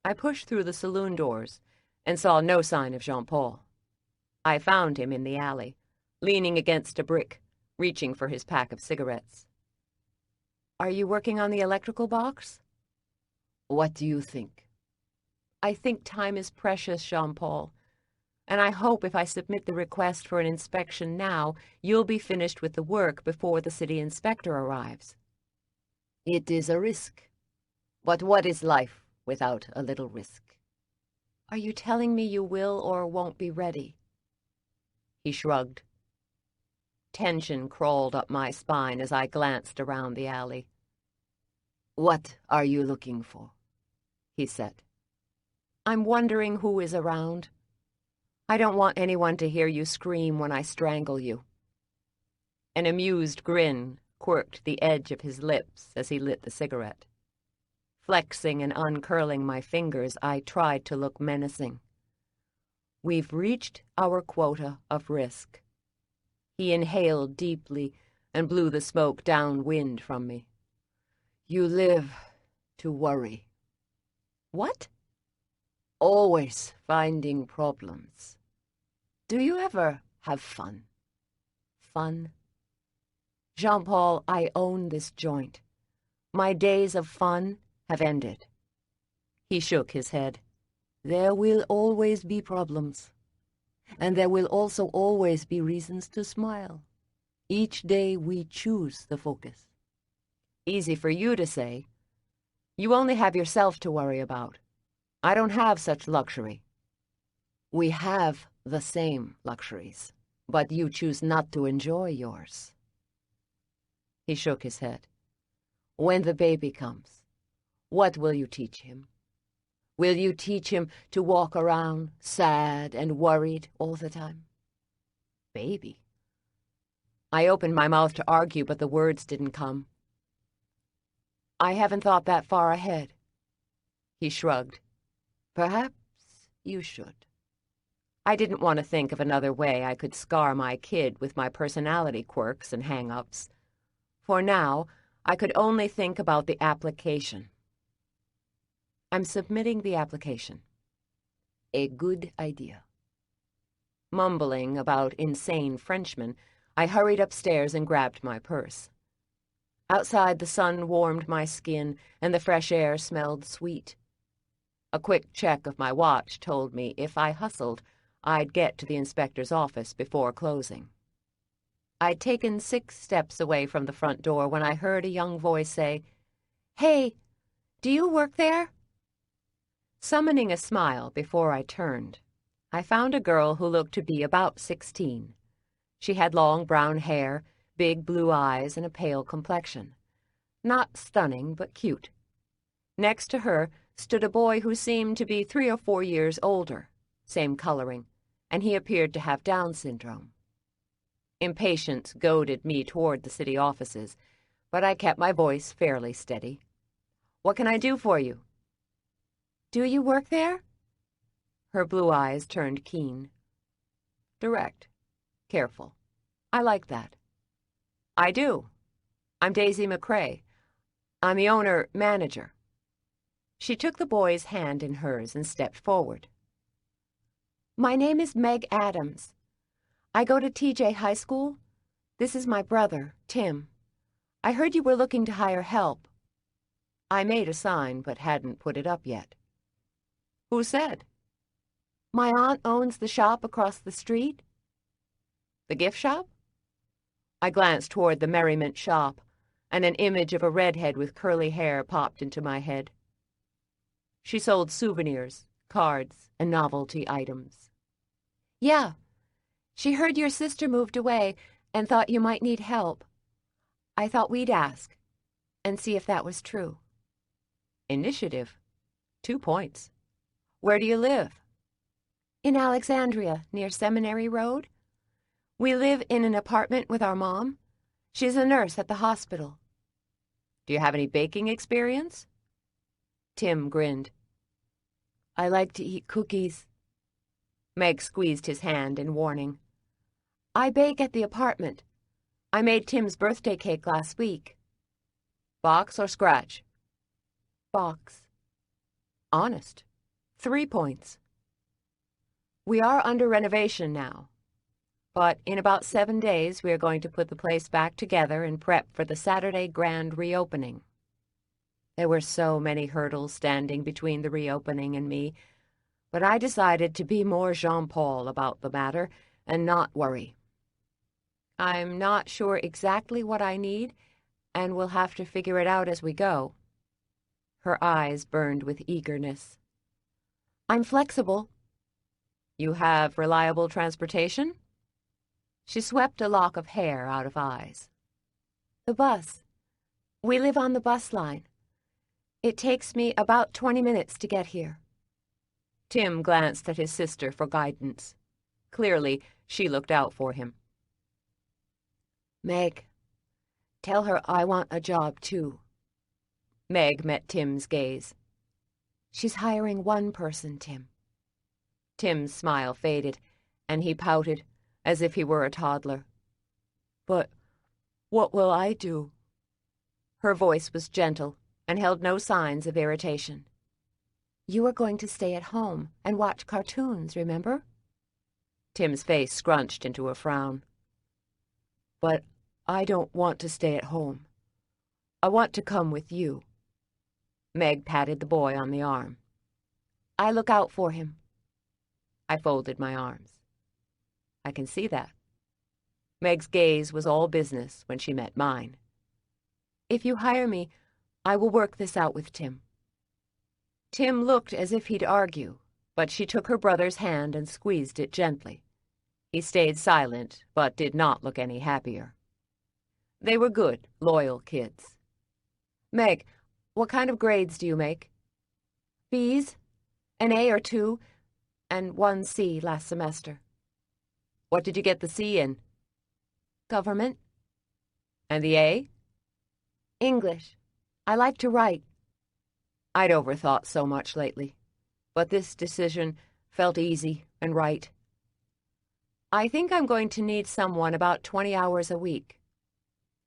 I pushed through the saloon doors and saw no sign of Jean-Paul. I found him in the alley, leaning against a brick, reaching for his pack of cigarettes. Are you working on the electrical box? What do you think? I think time is precious, Jean-Paul, and I hope if I submit the request for an inspection now, you'll be finished with the work before the city inspector arrives. It is a risk. But what is life without a little risk? Are you telling me you will or won't be ready? He shrugged. Tension crawled up my spine as I glanced around the alley. What are you looking for? He said. I'm wondering who is around. I don't want anyone to hear you scream when I strangle you. An amused grin quirked the edge of his lips as he lit the cigarette. Flexing and uncurling my fingers, I tried to look menacing. We've reached our quota of risk. He inhaled deeply and blew the smoke downwind from me. You live to worry. What? Always finding problems. Do you ever have fun? Fun? Jean-Paul, I own this joint. My days of fun have ended. He shook his head. There will always be problems. And there will also always be reasons to smile. Each day we choose the focus. Easy for you to say. You only have yourself to worry about. I don't have such luxury. We have the same luxuries, but you choose not to enjoy yours. He shook his head. When the baby comes, what will you teach him? Will you teach him to walk around sad and worried all the time? Baby. I opened my mouth to argue, but the words didn't come. I haven't thought that far ahead. He shrugged. Perhaps you should. I didn't want to think of another way I could scar my kid with my personality quirks and hang-ups. For now, I could only think about the application. I'm submitting the application. A good idea. Mumbling about insane Frenchmen, I hurried upstairs and grabbed my purse. Outside, the sun warmed my skin, and the fresh air smelled sweet. A quick check of my watch told me if I hustled, I'd get to the inspector's office before closing. I'd taken 6 steps away from the front door when I heard a young voice say, "Hey, do you work there?" Summoning a smile before I turned, I found a girl who looked to be about 16. She had long brown hair, big blue eyes, and a pale complexion. Not stunning, but cute. Next to her stood a boy who seemed to be 3 or 4 years older, same coloring, and he appeared to have Down syndrome. Impatience goaded me toward the city offices, but I kept my voice fairly steady. "What can I do for you?" "Do you work there?" Her blue eyes turned keen. Direct. Careful. I like that. "I do. I'm Daisy McCrae. I'm the owner-manager." She took the boy's hand in hers and stepped forward. "My name is Meg Adams. I go to TJ High School. This is my brother, Tim. I heard you were looking to hire help." I made a sign, but hadn't put it up yet. "Who said?" "My aunt owns the shop across the street." "The gift shop?" I glanced toward the merriment shop, and an image of a redhead with curly hair popped into my head. She sold souvenirs, cards, and novelty items. "Yeah. She heard your sister moved away and thought you might need help. I thought we'd ask and see if that was true." Initiative. 2 points. "Where do you live?" "In Alexandria, near Seminary Road. We live in an apartment with our mom. She's a nurse at the hospital." "Do you have any baking experience?" Tim grinned. "I like to eat cookies." Meg squeezed his hand in warning. "I bake at the apartment. I made Tim's birthday cake last week." "Box or scratch?" "Box." "Honest. 3 points. We are under renovation now, but in about 7 days we are going to put the place back together and prep for the Saturday grand reopening." There were so many hurdles standing between the reopening and me, but I decided to be more Jean-Paul about the matter and not worry. "I'm not sure exactly what I need, and we'll have to figure it out as we go." Her eyes burned with eagerness. "I'm flexible." "You have reliable transportation?" She swept a lock of hair out of eyes. "The bus. We live on the bus line. It takes me about 20 minutes to get here." Tim glanced at his sister for guidance. Clearly, she looked out for him. "Meg, tell her I want a job, too." Meg met Tim's gaze. "She's hiring 1 person, Tim." Tim's smile faded, and he pouted, as if he were a toddler. "But what will I do?" Her voice was gentle and held no signs of irritation. "You are going to stay at home and watch cartoons, remember?" Tim's face scrunched into a frown. "But I don't want to stay at home. I want to come with you." Meg patted the boy on the arm. "I look out for him." I folded my arms. "I can see that." Meg's gaze was all business when she met mine. If you hire me, I will work this out with Tim. Tim looked as if he'd argue, but she took her brother's hand and squeezed it gently. He stayed silent, but did not look any happier. They were good, loyal kids. Meg, what kind of grades do you make? B's, an A or two, and 1 C last semester. What did you get the C in? Government. And the A? English. I like to write. I'd overthought so much lately, but this decision felt easy and right. I think I'm going to need someone about 20 hours a week.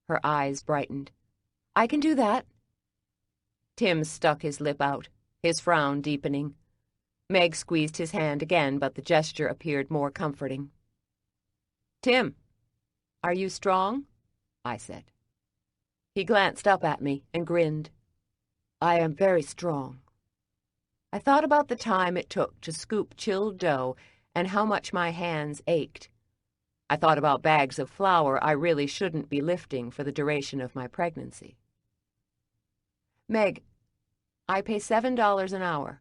Her eyes brightened. I can do that. Tim stuck his lip out, his frown deepening. Meg squeezed his hand again, but the gesture appeared more comforting. Tim, are you strong? I said. He glanced up at me and grinned. I am very strong. I thought about the time it took to scoop chilled dough and how much my hands ached. I thought about bags of flour I really shouldn't be lifting for the duration of my pregnancy. Meg, I pay $7 an hour.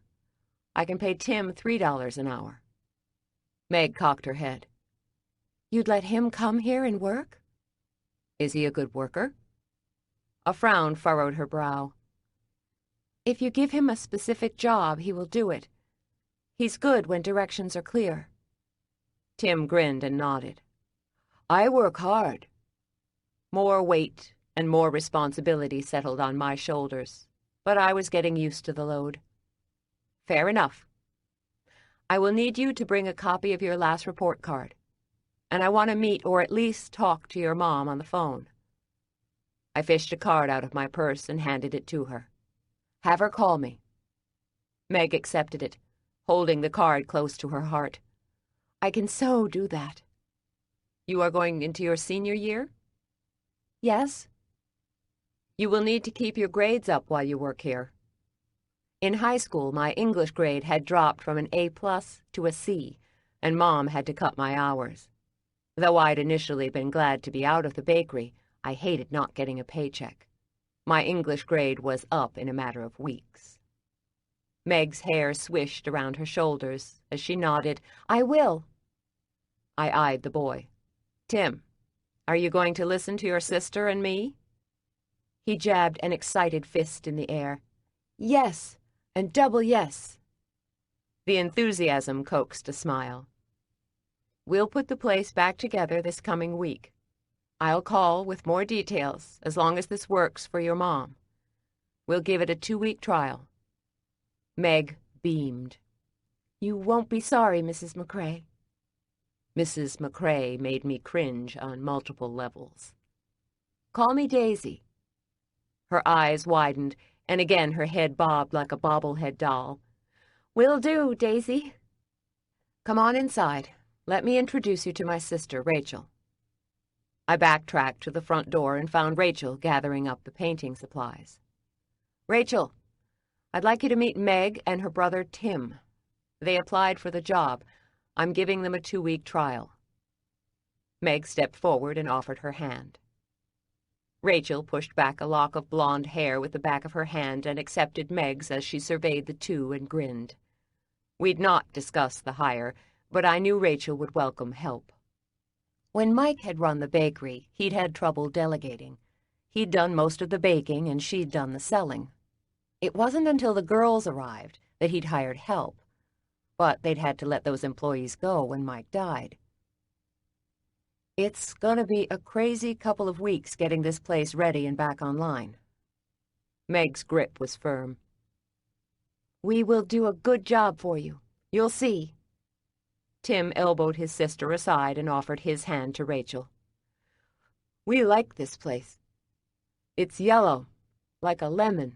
I can pay Tim $3 an hour. Meg cocked her head. You'd let him come here and work? Is he a good worker? A frown furrowed her brow. If you give him a specific job, he will do it. He's good when directions are clear. Tim grinned and nodded. I work hard. More weight and more responsibility settled on my shoulders, but I was getting used to the load. Fair enough. I will need you to bring a copy of your last report card, and I want to meet or at least talk to your mom on the phone. I fished a card out of my purse and handed it to her. Have her call me. Meg accepted it, holding the card close to her heart. I can so do that. You are going into your senior year? Yes. You will need to keep your grades up while you work here. In high school, my English grade had dropped from an A+ to a C, and Mom had to cut my hours. Though I'd initially been glad to be out of the bakery, I hated not getting a paycheck. My English grade was up in a matter of weeks. Meg's hair swished around her shoulders as she nodded. I will. I eyed the boy. Tim, are you going to listen to your sister and me? He jabbed an excited fist in the air. Yes, and double yes. The enthusiasm coaxed a smile. We'll put the place back together this coming week. I'll call with more details as long as this works for your mom. We'll give it a 2-week trial. Meg beamed. You won't be sorry, Mrs. McCrae. Mrs. McCrae made me cringe on multiple levels. Call me Daisy. Her eyes widened, and again her head bobbed like a bobblehead doll. Will do, Daisy. Come on inside. Let me introduce you to my sister, Rachel. I backtracked to the front door and found Rachel gathering up the painting supplies. Rachel, I'd like you to meet Meg and her brother Tim. They applied for the job. I'm giving them a 2-week trial. Meg stepped forward and offered her hand. Rachel pushed back a lock of blonde hair with the back of her hand and accepted Meg's as she surveyed the two and grinned. We'd not discussed the hire, but I knew Rachel would welcome help. When Mike had run the bakery, he'd had trouble delegating. He'd done most of the baking and she'd done the selling. It wasn't until the girls arrived that he'd hired help, but they'd had to let those employees go when Mike died. It's gonna be a crazy couple of weeks getting this place ready and back online. Meg's grip was firm. We will do a good job for you. You'll see. Tim elbowed his sister aside and offered his hand to Rachel. We like this place. It's yellow, like a lemon.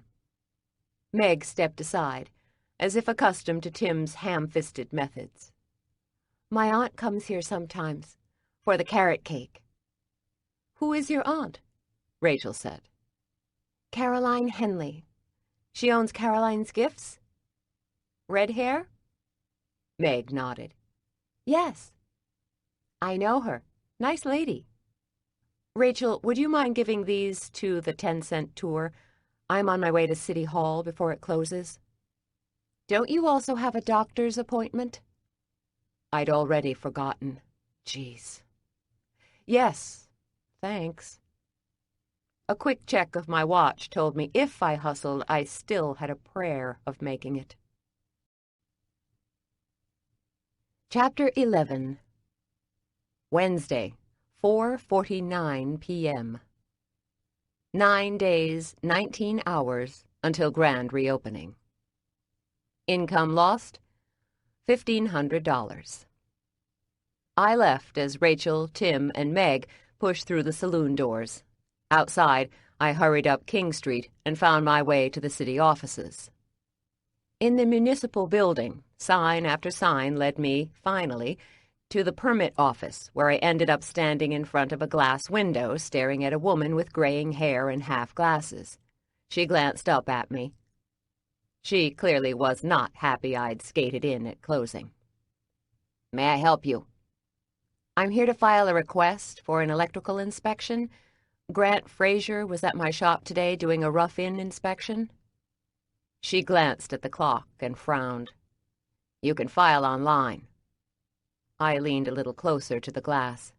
Meg stepped aside, as if accustomed to Tim's ham-fisted methods. My aunt comes here sometimes, for the carrot cake. Who is your aunt? Rachel said. Caroline Henley. She owns Caroline's Gifts. Red hair? Meg nodded. Yes. I know her. Nice lady. Rachel, would you mind giving these to the 10-cent tour? I'm on my way to City Hall before it closes. Don't you also have a doctor's appointment? I'd already forgotten. Jeez. Yes, thanks. A quick check of my watch told me if I hustled, I still had a prayer of making it. Chapter 11. Wednesday, 4:49 p.m. 9 days, 19 hours until grand reopening. Income lost, $1,500. I left as Rachel, Tim, and Meg pushed through the saloon doors. Outside, I hurried up King Street and found my way to the city offices. In the municipal building, sign after sign led me, finally, to the permit office, where I ended up standing in front of a glass window staring at a woman with graying hair and half glasses. She glanced up at me. She clearly was not happy I'd skated in at closing. "May I help you?" "I'm here to file a request for an electrical inspection. Grant Frazier was at my shop today doing a rough-in inspection." She glanced at the clock and frowned. "You can file online." I leaned a little closer to the glass.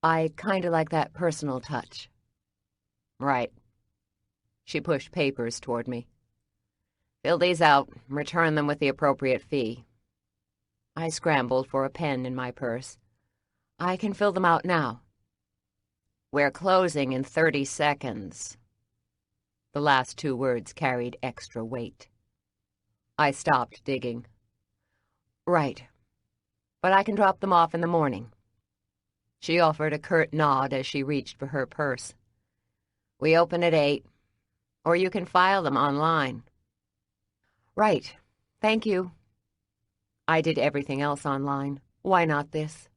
"I kinda like that personal touch." "Right." She pushed papers toward me. "Fill these out, return them with the appropriate fee." I scrambled for a pen in my purse. "I can fill them out now." "We're closing in 30 seconds. The last two words carried extra weight. I stopped digging. "Right. But I can drop them off in the morning." She offered a curt nod as she reached for her purse. "We open at 8, or you can file them online." "Right. Thank you." I did everything else online. Why not this?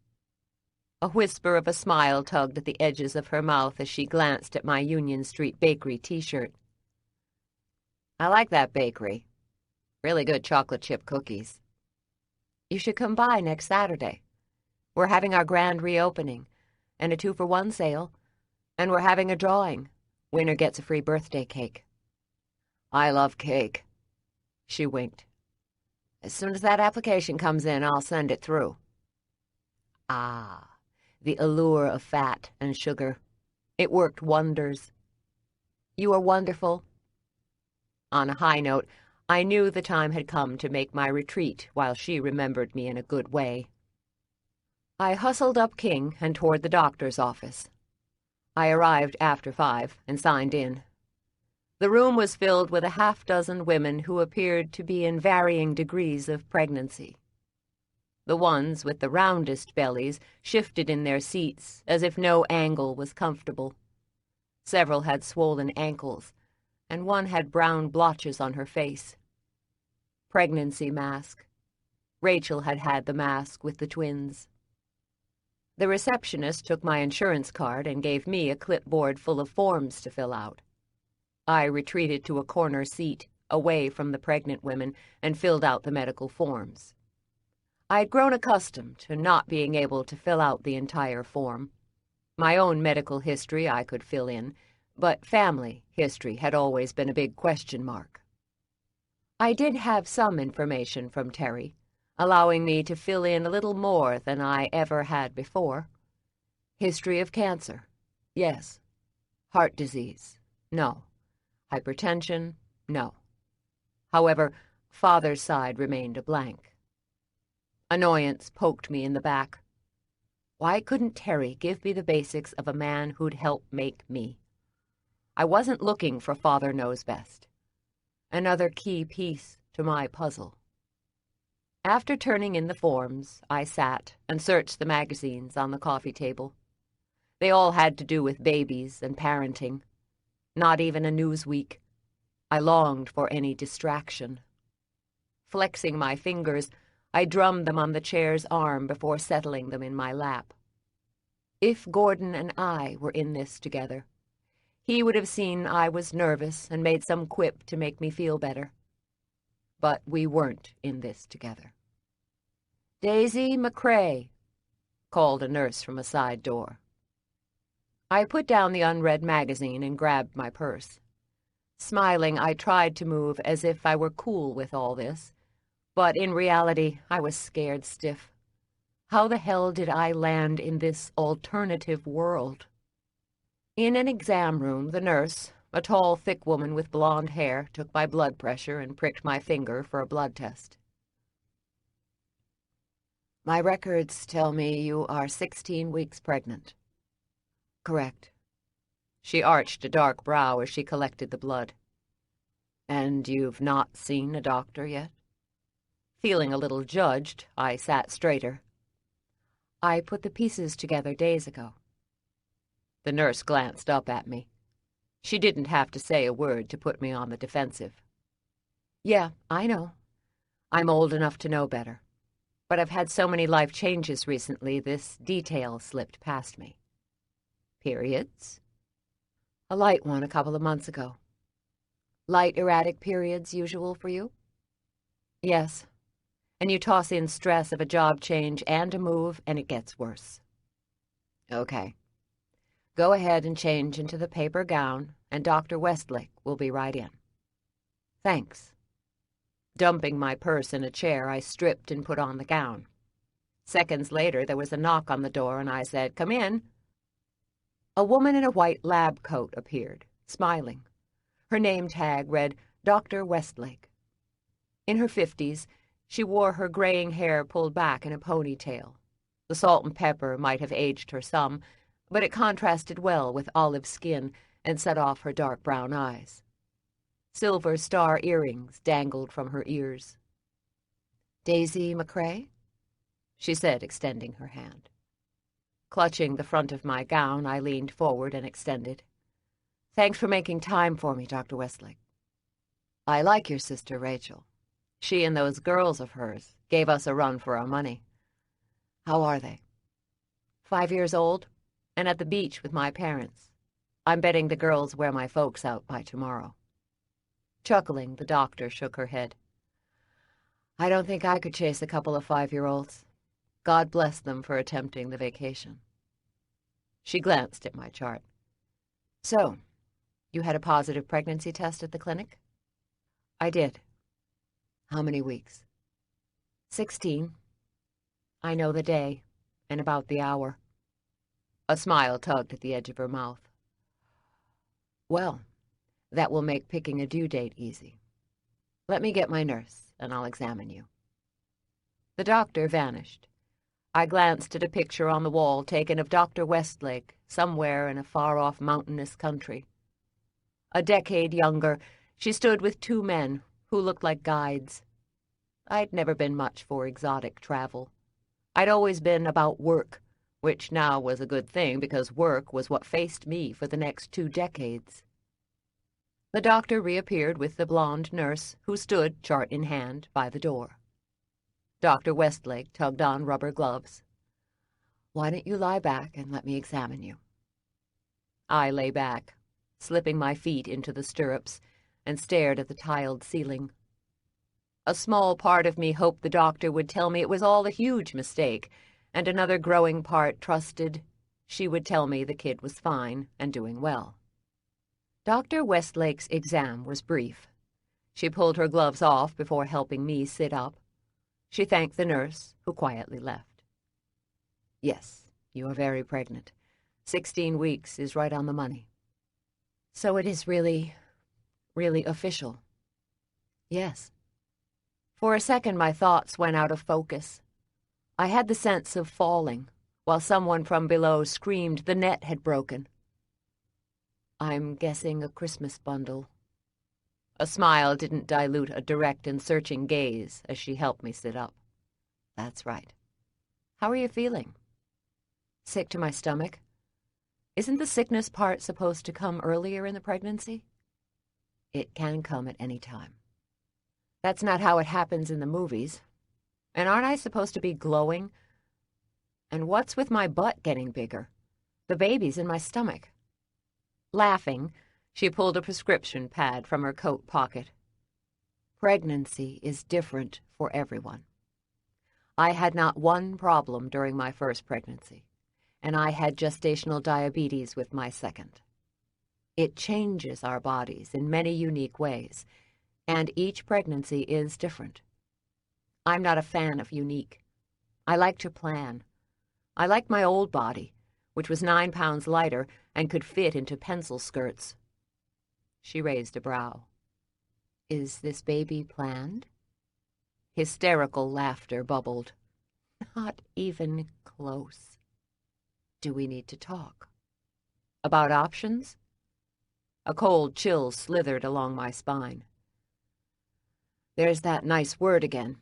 A whisper of a smile tugged at the edges of her mouth as she glanced at my Union Street Bakery t-shirt. "I like that bakery. Really good chocolate chip cookies." "You should come by next Saturday. We're having our grand reopening, and a 2-for-1 sale, and we're having a drawing. Winner gets a free birthday cake." "I love cake." She winked. "As soon as that application comes in, I'll send it through." Ah, the allure of fat and sugar. It worked wonders. "You are wonderful." On a high note, I knew the time had come to make my retreat while she remembered me in a good way. I hustled up King and toward the doctor's office. I arrived after 5 and signed in. The room was filled with a half-dozen women who appeared to be in varying degrees of pregnancy. The ones with the roundest bellies shifted in their seats as if no angle was comfortable. Several had swollen ankles, and one had brown blotches on her face. Pregnancy mask. Rachel had had the mask with the twins. The receptionist took my insurance card and gave me a clipboard full of forms to fill out. I retreated to a corner seat, away from the pregnant women, and filled out the medical forms. I'd grown accustomed to not being able to fill out the entire form. My own medical history I could fill in, but family history had always been a big question mark. I did have some information from Terry, allowing me to fill in a little more than I ever had before. History of cancer, yes. Heart disease, no. Hypertension, no. However, father's side remained a blank. Annoyance poked me in the back. Why couldn't Terry give me the basics of a man who'd help make me? I wasn't looking for Father Knows Best. Another key piece to my puzzle. After turning in the forms, I sat and searched the magazines on the coffee table. They all had to do with babies and parenting. Not even a Newsweek. I longed for any distraction. Flexing my fingers, I drummed them on the chair's arm before settling them in my lap. If Gordon and I were in this together, he would have seen I was nervous and made some quip to make me feel better. But we weren't in this together. "Daisy McCrae," called a nurse from a side door. I put down the unread magazine and grabbed my purse. Smiling, I tried to move as if I were cool with all this, but in reality, I was scared stiff. How the hell did I land in this alternative world? In an exam room, the nurse, a tall, thick woman with blonde hair, took my blood pressure and pricked my finger for a blood test. My records tell me you are 16 weeks pregnant. Correct. She arched a dark brow as she collected the blood. And you've not seen a doctor yet? Feeling a little judged, I sat straighter. I put the pieces together days ago. The nurse glanced up at me. She didn't have to say a word to put me on the defensive. Yeah, I know. I'm old enough to know better. But I've had so many life changes recently, this detail slipped past me. Periods? A light one a couple of months ago. Light, erratic periods usual for you? Yes. And you toss in stress of a job change and a move, and it gets worse. Okay. Go ahead and change into the paper gown, and Dr. Westlake will be right in. Thanks. Dumping my purse in a chair, I stripped and put on the gown. Seconds later, there was a knock on the door, and I said, "Come in." A woman in a white lab coat appeared, smiling. Her name tag read Dr. Westlake. In her 50s, she wore her graying hair pulled back in a ponytail. The salt and pepper might have aged her some, but it contrasted well with olive skin and set off her dark brown eyes. Silver star earrings dangled from her ears. "Daisy McCrae?" she said, extending her hand. Clutching the front of my gown, I leaned forward and extended. "Thanks for making time for me, Dr. Westlake. I like your sister, Rachel. She and those girls of hers gave us a run for our money. How are they?" 5 years old, and at the beach with my parents. I'm betting the girls wear my folks out by tomorrow. Chuckling, the doctor shook her head. I don't think I could chase a couple of 5-year-olds. God bless them for attempting the vacation. She glanced at my chart. So, you had a positive pregnancy test at the clinic? I did. How many weeks? 16. I know the day, and about the hour. A smile tugged at the edge of her mouth. Well, that will make picking a due date easy. Let me get my nurse, and I'll examine you. The doctor vanished. I glanced at a picture on the wall taken of Dr. Westlake somewhere in a far-off mountainous country. A decade younger, she stood with 2 men who looked like guides. I'd never been much for exotic travel. I'd always been about work, which now was a good thing because work was what faced me for the next 2 decades. The doctor reappeared with the blonde nurse, who stood, chart in hand, by the door. Dr. Westlake tugged on rubber gloves. Why don't you lie back and let me examine you? I lay back, slipping my feet into the stirrups, and stared at the tiled ceiling. A small part of me hoped the doctor would tell me it was all a huge mistake, and another growing part trusted she would tell me the kid was fine and doing well. Dr. Westlake's exam was brief. She pulled her gloves off before helping me sit up. She thanked the nurse, who quietly left. Yes, you are very pregnant. 16 weeks is right on the money. So it is really official. Yes. For a second, my thoughts went out of focus. I had the sense of falling, while someone from below screamed the net had broken. I'm guessing a Christmas bundle. A smile didn't dilute a direct and searching gaze as she helped me sit up. That's right. How are you feeling? Sick to my stomach. Isn't the sickness part supposed to come earlier in the pregnancy? It can come at any time. That's not how it happens in the movies. And aren't I supposed to be glowing? And what's with my butt getting bigger? The baby's in my stomach. Laughing, she pulled a prescription pad from her coat pocket. Pregnancy is different for everyone. I had not one problem during my first pregnancy, and I had gestational diabetes with my second. It changes our bodies in many unique ways, and each pregnancy is different. I'm not a fan of unique. I like to plan. I like my old body, which was 9 pounds lighter and could fit into pencil skirts. She raised a brow. Is this baby planned? Hysterical laughter bubbled. Not even close. Do we need to talk? About options? A cold chill slithered along my spine. There's that nice word again.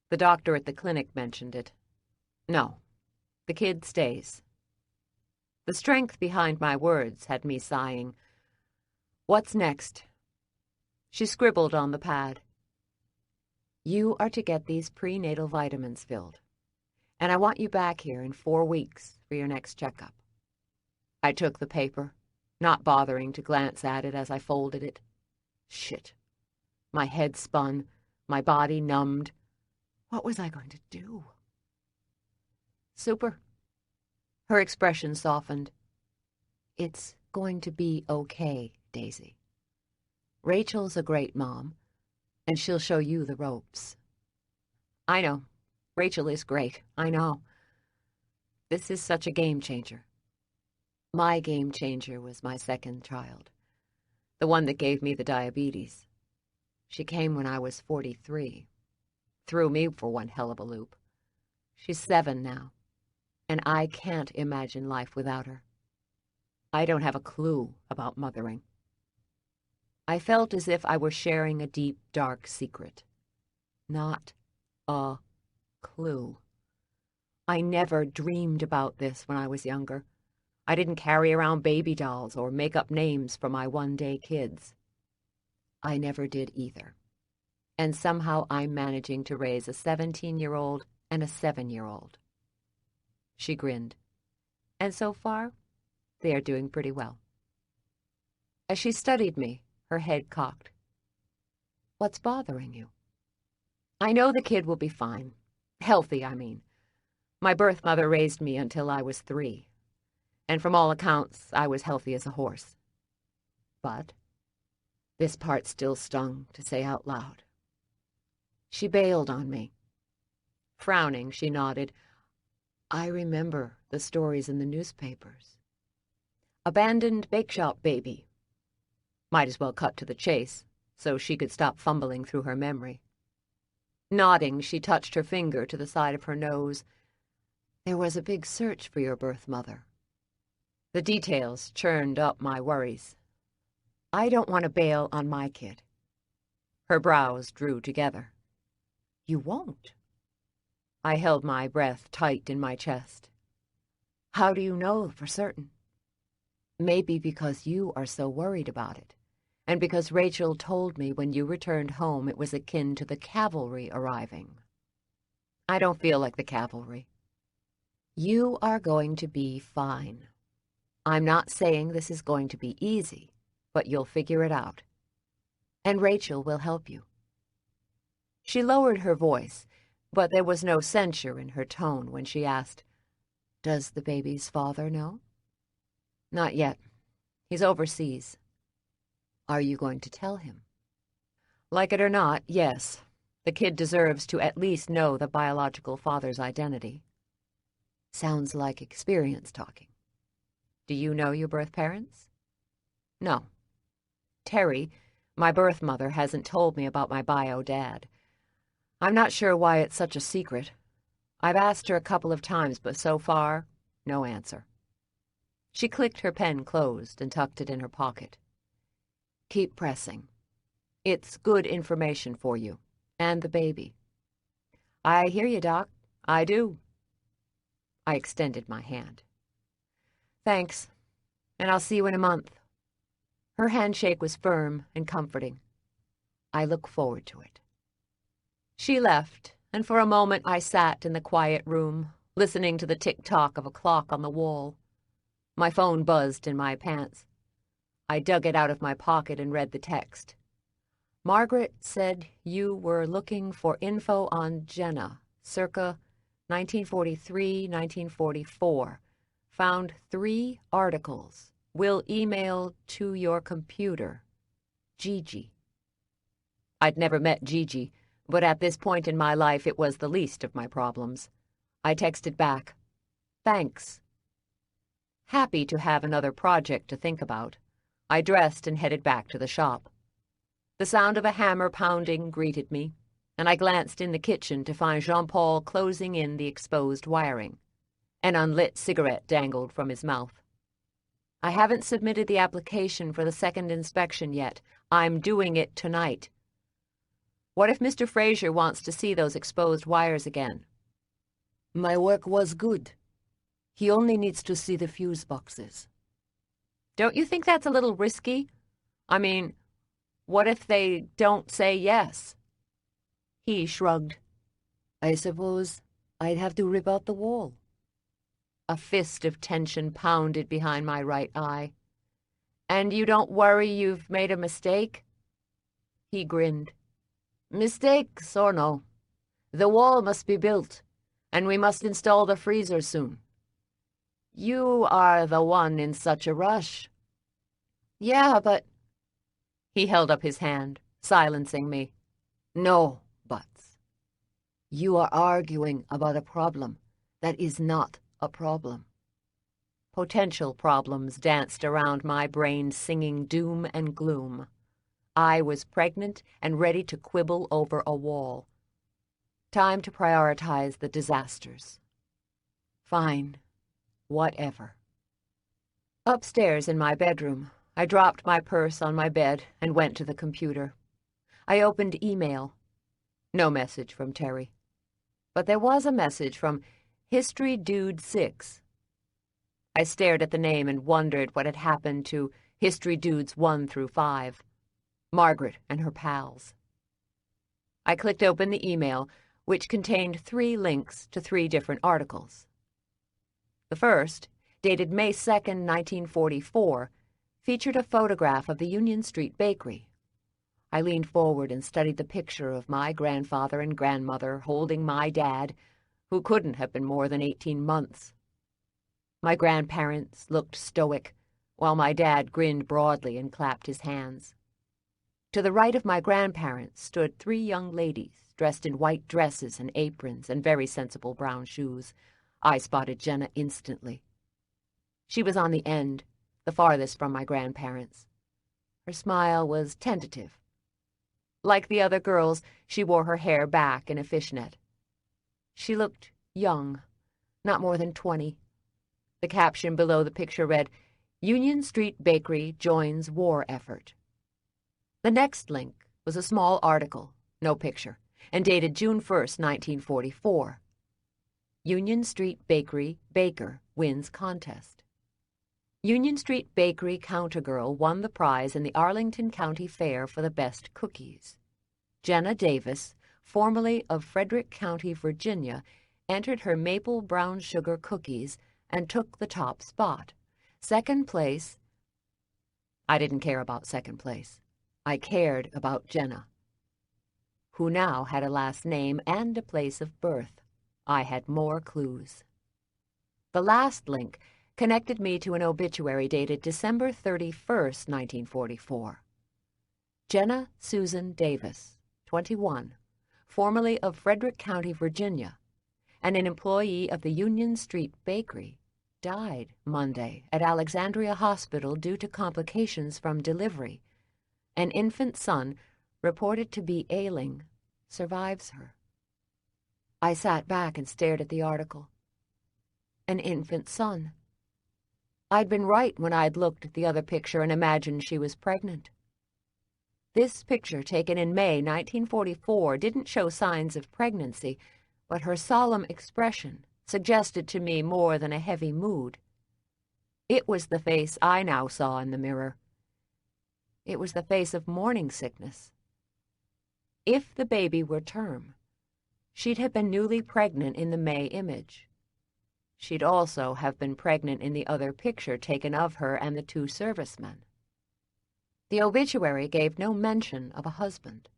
The doctor at the clinic mentioned it. No, the kid stays. The strength behind my words had me sighing. What's next? She scribbled on the pad. You are to get these prenatal vitamins filled, and I want you back here in 4 weeks for your next checkup. I took the paper, not bothering to glance at it as I folded it. Shit. My head spun, my body numbed. What was I going to do? Super. Her expression softened. It's going to be okay, Daisy. Rachel's a great mom, and she'll show you the ropes. I know. Rachel is great. I know. This is such a game changer. My game changer was my second child, the one that gave me the diabetes. She came when I was 43. Threw me for one hell of a loop. She's 7 now, and I can't imagine life without her. I don't have a clue about mothering. I felt as if I were sharing a deep, dark secret. Not a clue. I never dreamed about this when I was younger. I didn't carry around baby dolls or make up names for my one-day kids. I never did either. And somehow I'm managing to raise a 17-year-old and a 7-year-old. She grinned. And so far, they are doing pretty well. As she studied me, her head cocked. What's bothering you? I know the kid will be fine. Healthy, I mean. My birth mother raised me until I was 3. And from all accounts, I was healthy as a horse. But this part still stung to say out loud. She bailed on me. Frowning, she nodded. I remember the stories in the newspapers. Abandoned bake shop baby. Might as well cut to the chase, so she could stop fumbling through her memory. Nodding, she touched her finger to the side of her nose. There was a big search for your birth mother. The details churned up my worries. I don't want to bail on my kid. Her brows drew together. You won't. I held my breath tight in my chest. How do you know for certain? Maybe because you are so worried about it, and because Rachel told me when you returned home it was akin to the cavalry arriving. I don't feel like the cavalry. You are going to be fine. I'm not saying this is going to be easy, but you'll figure it out. And Rachel will help you. She lowered her voice, but there was no censure in her tone when she asked, Does the baby's father know? Not yet. He's overseas. Are you going to tell him? Like it or not, yes. The kid deserves to at least know the biological father's identity. Sounds like experience talking. Do you know your birth parents? No. Terry, my birth mother, hasn't told me about my bio dad. I'm not sure why it's such a secret. I've asked her a couple of times, but so far, no answer. She clicked her pen closed and tucked it in her pocket. Keep pressing. It's good information for you, and the baby. I hear you, Doc. I do. I extended my hand. Thanks, and I'll see you in a month. Her handshake was firm and comforting. I look forward to it. She left, and for a moment I sat in the quiet room, listening to the tick-tock of a clock on the wall. My phone buzzed in my pants. I dug it out of my pocket and read the text. Margaret said you were looking for info on Jenna, circa 1943-1944. Found 3 articles. Will email to your computer. Gigi. I'd never met Gigi, but at this point in my life it was the least of my problems. I texted back, "Thanks." Happy to have another project to think about, I dressed and headed back to the shop. The sound of a hammer pounding greeted me, and I glanced in the kitchen to find Jean-Paul closing in the exposed wiring. An unlit cigarette dangled from his mouth. "I haven't submitted the application for the second inspection yet. I'm doing it tonight." "What if Mr. Fraser wants to see those exposed wires again?" "My work was good. He only needs to see the fuse boxes." "Don't you think that's a little risky? I mean, what if they don't say yes?" He shrugged. "I suppose I'd have to rip out the wall." A fist of tension pounded behind my right eye. "And you don't worry you've made a mistake?" He grinned. "Mistakes or no, the wall must be built, and we must install the freezer soon. You are the one in such a rush." "Yeah, but—" He held up his hand, silencing me. "No buts. You are arguing about a problem that is not a problem." Potential problems danced around my brain, singing doom and gloom. I was pregnant and ready to quibble over a wall. Time to prioritize the disasters. Fine. Whatever. Upstairs in my bedroom, I dropped my purse on my bed and went to the computer. I opened email. No message from Terry. But there was a message from History Dude 6. I stared at the name and wondered what had happened to History Dudes 1 through 5. Margaret and her pals. I clicked open the email, which contained 3 links to 3 different articles. The first, dated May 2nd, 1944, featured a photograph of the Union Street Bakery. I leaned forward and studied the picture of my grandfather and grandmother holding my dad, who couldn't have been more than 18 months. My grandparents looked stoic, while my dad grinned broadly and clapped his hands. To the right of my grandparents stood 3 young ladies, dressed in white dresses and aprons and very sensible brown shoes. I spotted Jenna instantly. She was on the end, the farthest from my grandparents. Her smile was tentative. Like the other girls, she wore her hair back in a fishnet. She looked young, not more than 20. The caption below the picture read, "Union Street Bakery joins war effort." The next link was a small article, no picture, and dated June 1st, 1944. Union Street Bakery baker wins contest. Union Street Bakery countergirl won the prize in the Arlington County Fair for the best cookies. Jenna Davis, formerly of Frederick County, Virginia, entered her maple brown sugar cookies and took the top spot. Second place. I didn't care about second place. I cared about Jenna, who now had a last name and a place of birth. I had more clues. The last link connected me to an obituary dated December 31st, 1944. Jenna Susan Davis, 21, formerly of Frederick County, Virginia, and an employee of the Union Street Bakery, died Monday at Alexandria Hospital due to complications from delivery. An infant son, reported to be ailing, survives her. I sat back and stared at the article. An infant son. I'd been right when I'd looked at the other picture and imagined she was pregnant. This picture, taken in May 1944, didn't show signs of pregnancy, but her solemn expression suggested to me more than a heavy mood. It was the face I now saw in the mirror. It was the face of morning sickness. If the baby were term, she'd have been newly pregnant in the May image. She'd also have been pregnant in the other picture taken of her and the 2 servicemen. The obituary gave no mention of a husband.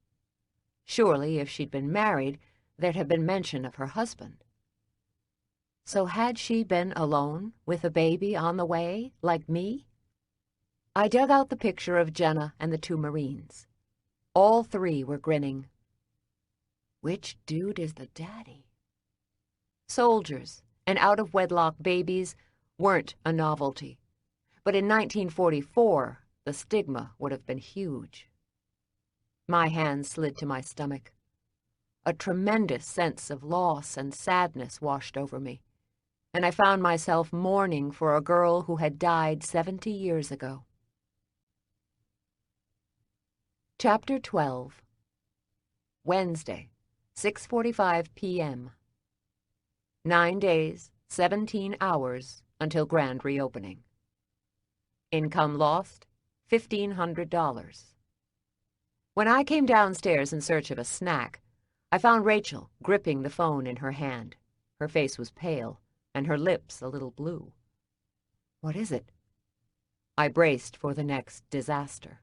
Surely, if she'd been married, there'd have been mention of her husband. So had she been alone, with a baby on the way, like me? I dug out the picture of Jenna and the two Marines. All three were grinning. Which dude is the daddy? Soldiers and out-of-wedlock babies weren't a novelty, but in 1944, the stigma would have been huge. My hand slid to my stomach. A tremendous sense of loss and sadness washed over me, and I found myself mourning for a girl who had died 70 years ago. Chapter 12. Wednesday, 6:45 p.m. 9 days, 17 hours until grand reopening. Income lost, $1,500. When I came downstairs in search of a snack, I found Rachel gripping the phone in her hand. Her face was pale, and her lips a little blue. What is it? I braced for the next disaster.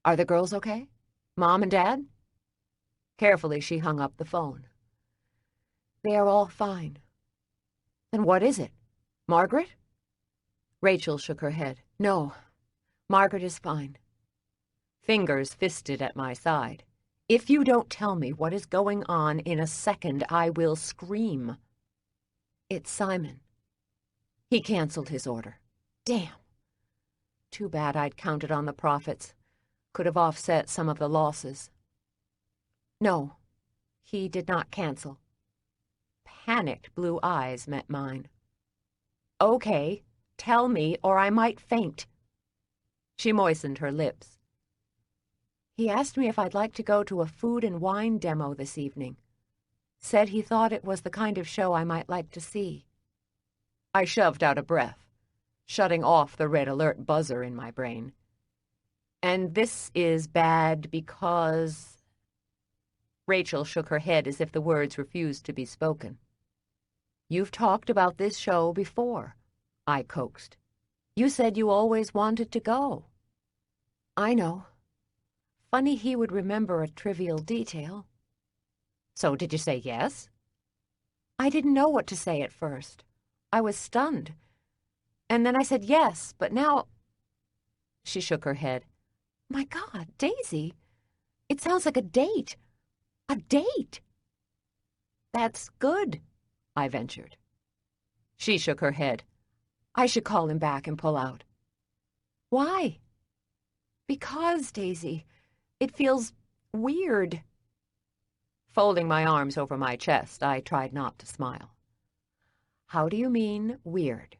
Are the girls okay? Mom and Dad? Carefully, she hung up the phone. They are all fine. Then what is it? Margaret? Rachel shook her head. No, Margaret is fine. Fingers fisted at my side. If you don't tell me what is going on in a second, I will scream. It's Simon. He canceled his order. Damn. Too bad I'd counted on the profits. Could have offset some of the losses. No, he did not cancel. Panicked blue eyes met mine. Okay, tell me or I might faint. She moistened her lips. He asked me if I'd like to go to a food and wine demo this evening. Said he thought it was the kind of show I might like to see. I shoved out a breath, shutting off the red alert buzzer in my brain. And this is bad because... Rachel shook her head as if the words refused to be spoken. You've talked about this show before, I coaxed. You said you always wanted to go. I know. Funny he would remember a trivial detail. So did you say yes? I didn't know what to say at first. I was stunned. And then I said yes, but now... She shook her head. My God, Daisy, it sounds like a date. A date. That's good, I ventured. She shook her head. I should call him back and pull out. Why? Because, Daisy, it feels weird. Folding my arms over my chest, I tried not to smile. How do you mean, weird?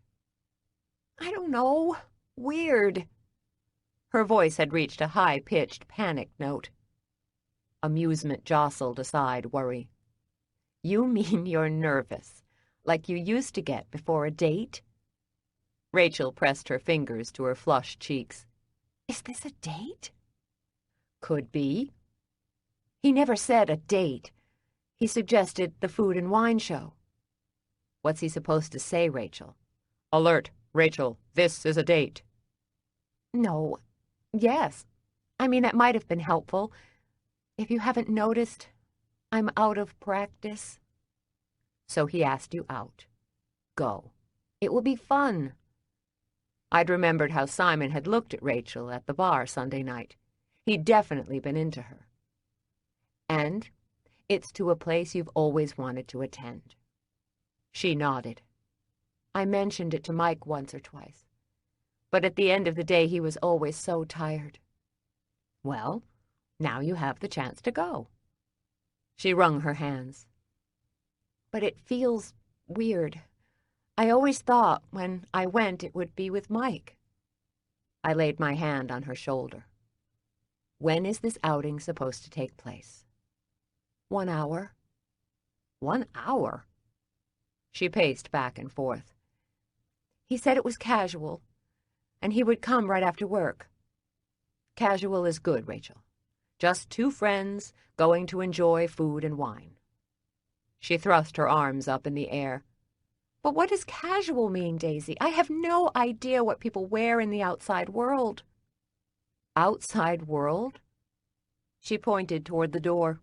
I don't know. Weird. Her voice had reached a high-pitched panic note. Amusement jostled aside worry. You mean you're nervous, like you used to get before a date? Rachel pressed her fingers to her flushed cheeks. Is this a date? Could be. He never said a date. He suggested the food and wine show. What's he supposed to say, Rachel? Alert, Rachel, this is a date. No. Yes. I mean, that might have been helpful. If you haven't noticed, I'm out of practice. So he asked you out. Go. It will be fun. I'd remembered how Simon had looked at Rachel at the bar Sunday night. He'd definitely been into her. And it's to a place you've always wanted to attend. She nodded. I mentioned it to Mike once or twice. But at the end of the day, he was always so tired. Well, now you have the chance to go. She wrung her hands. But it feels weird. I always thought when I went it would be with Mike. I laid my hand on her shoulder. When is this outing supposed to take place? 1 hour. 1 hour? She paced back and forth. He said it was casual, and he would come right after work. Casual is good, Rachel. Just two friends going to enjoy food and wine. She thrust her arms up in the air. But what does casual mean, Daisy? I have no idea what people wear in the outside world. Outside world? She pointed toward the door.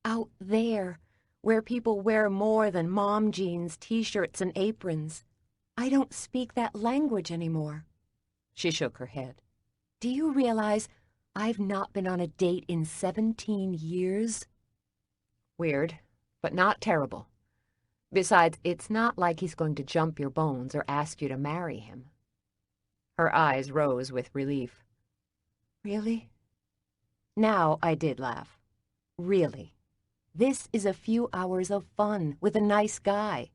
Out there, where people wear more than mom jeans, t-shirts, and aprons. I don't speak that language anymore." She shook her head. "Do you realize I've not been on a date in 17 years? Weird, but not terrible. Besides, it's not like he's going to jump your bones or ask you to marry him." Her eyes rose with relief. Really? Now I did laugh. Really. This is a few hours of fun with a nice guy.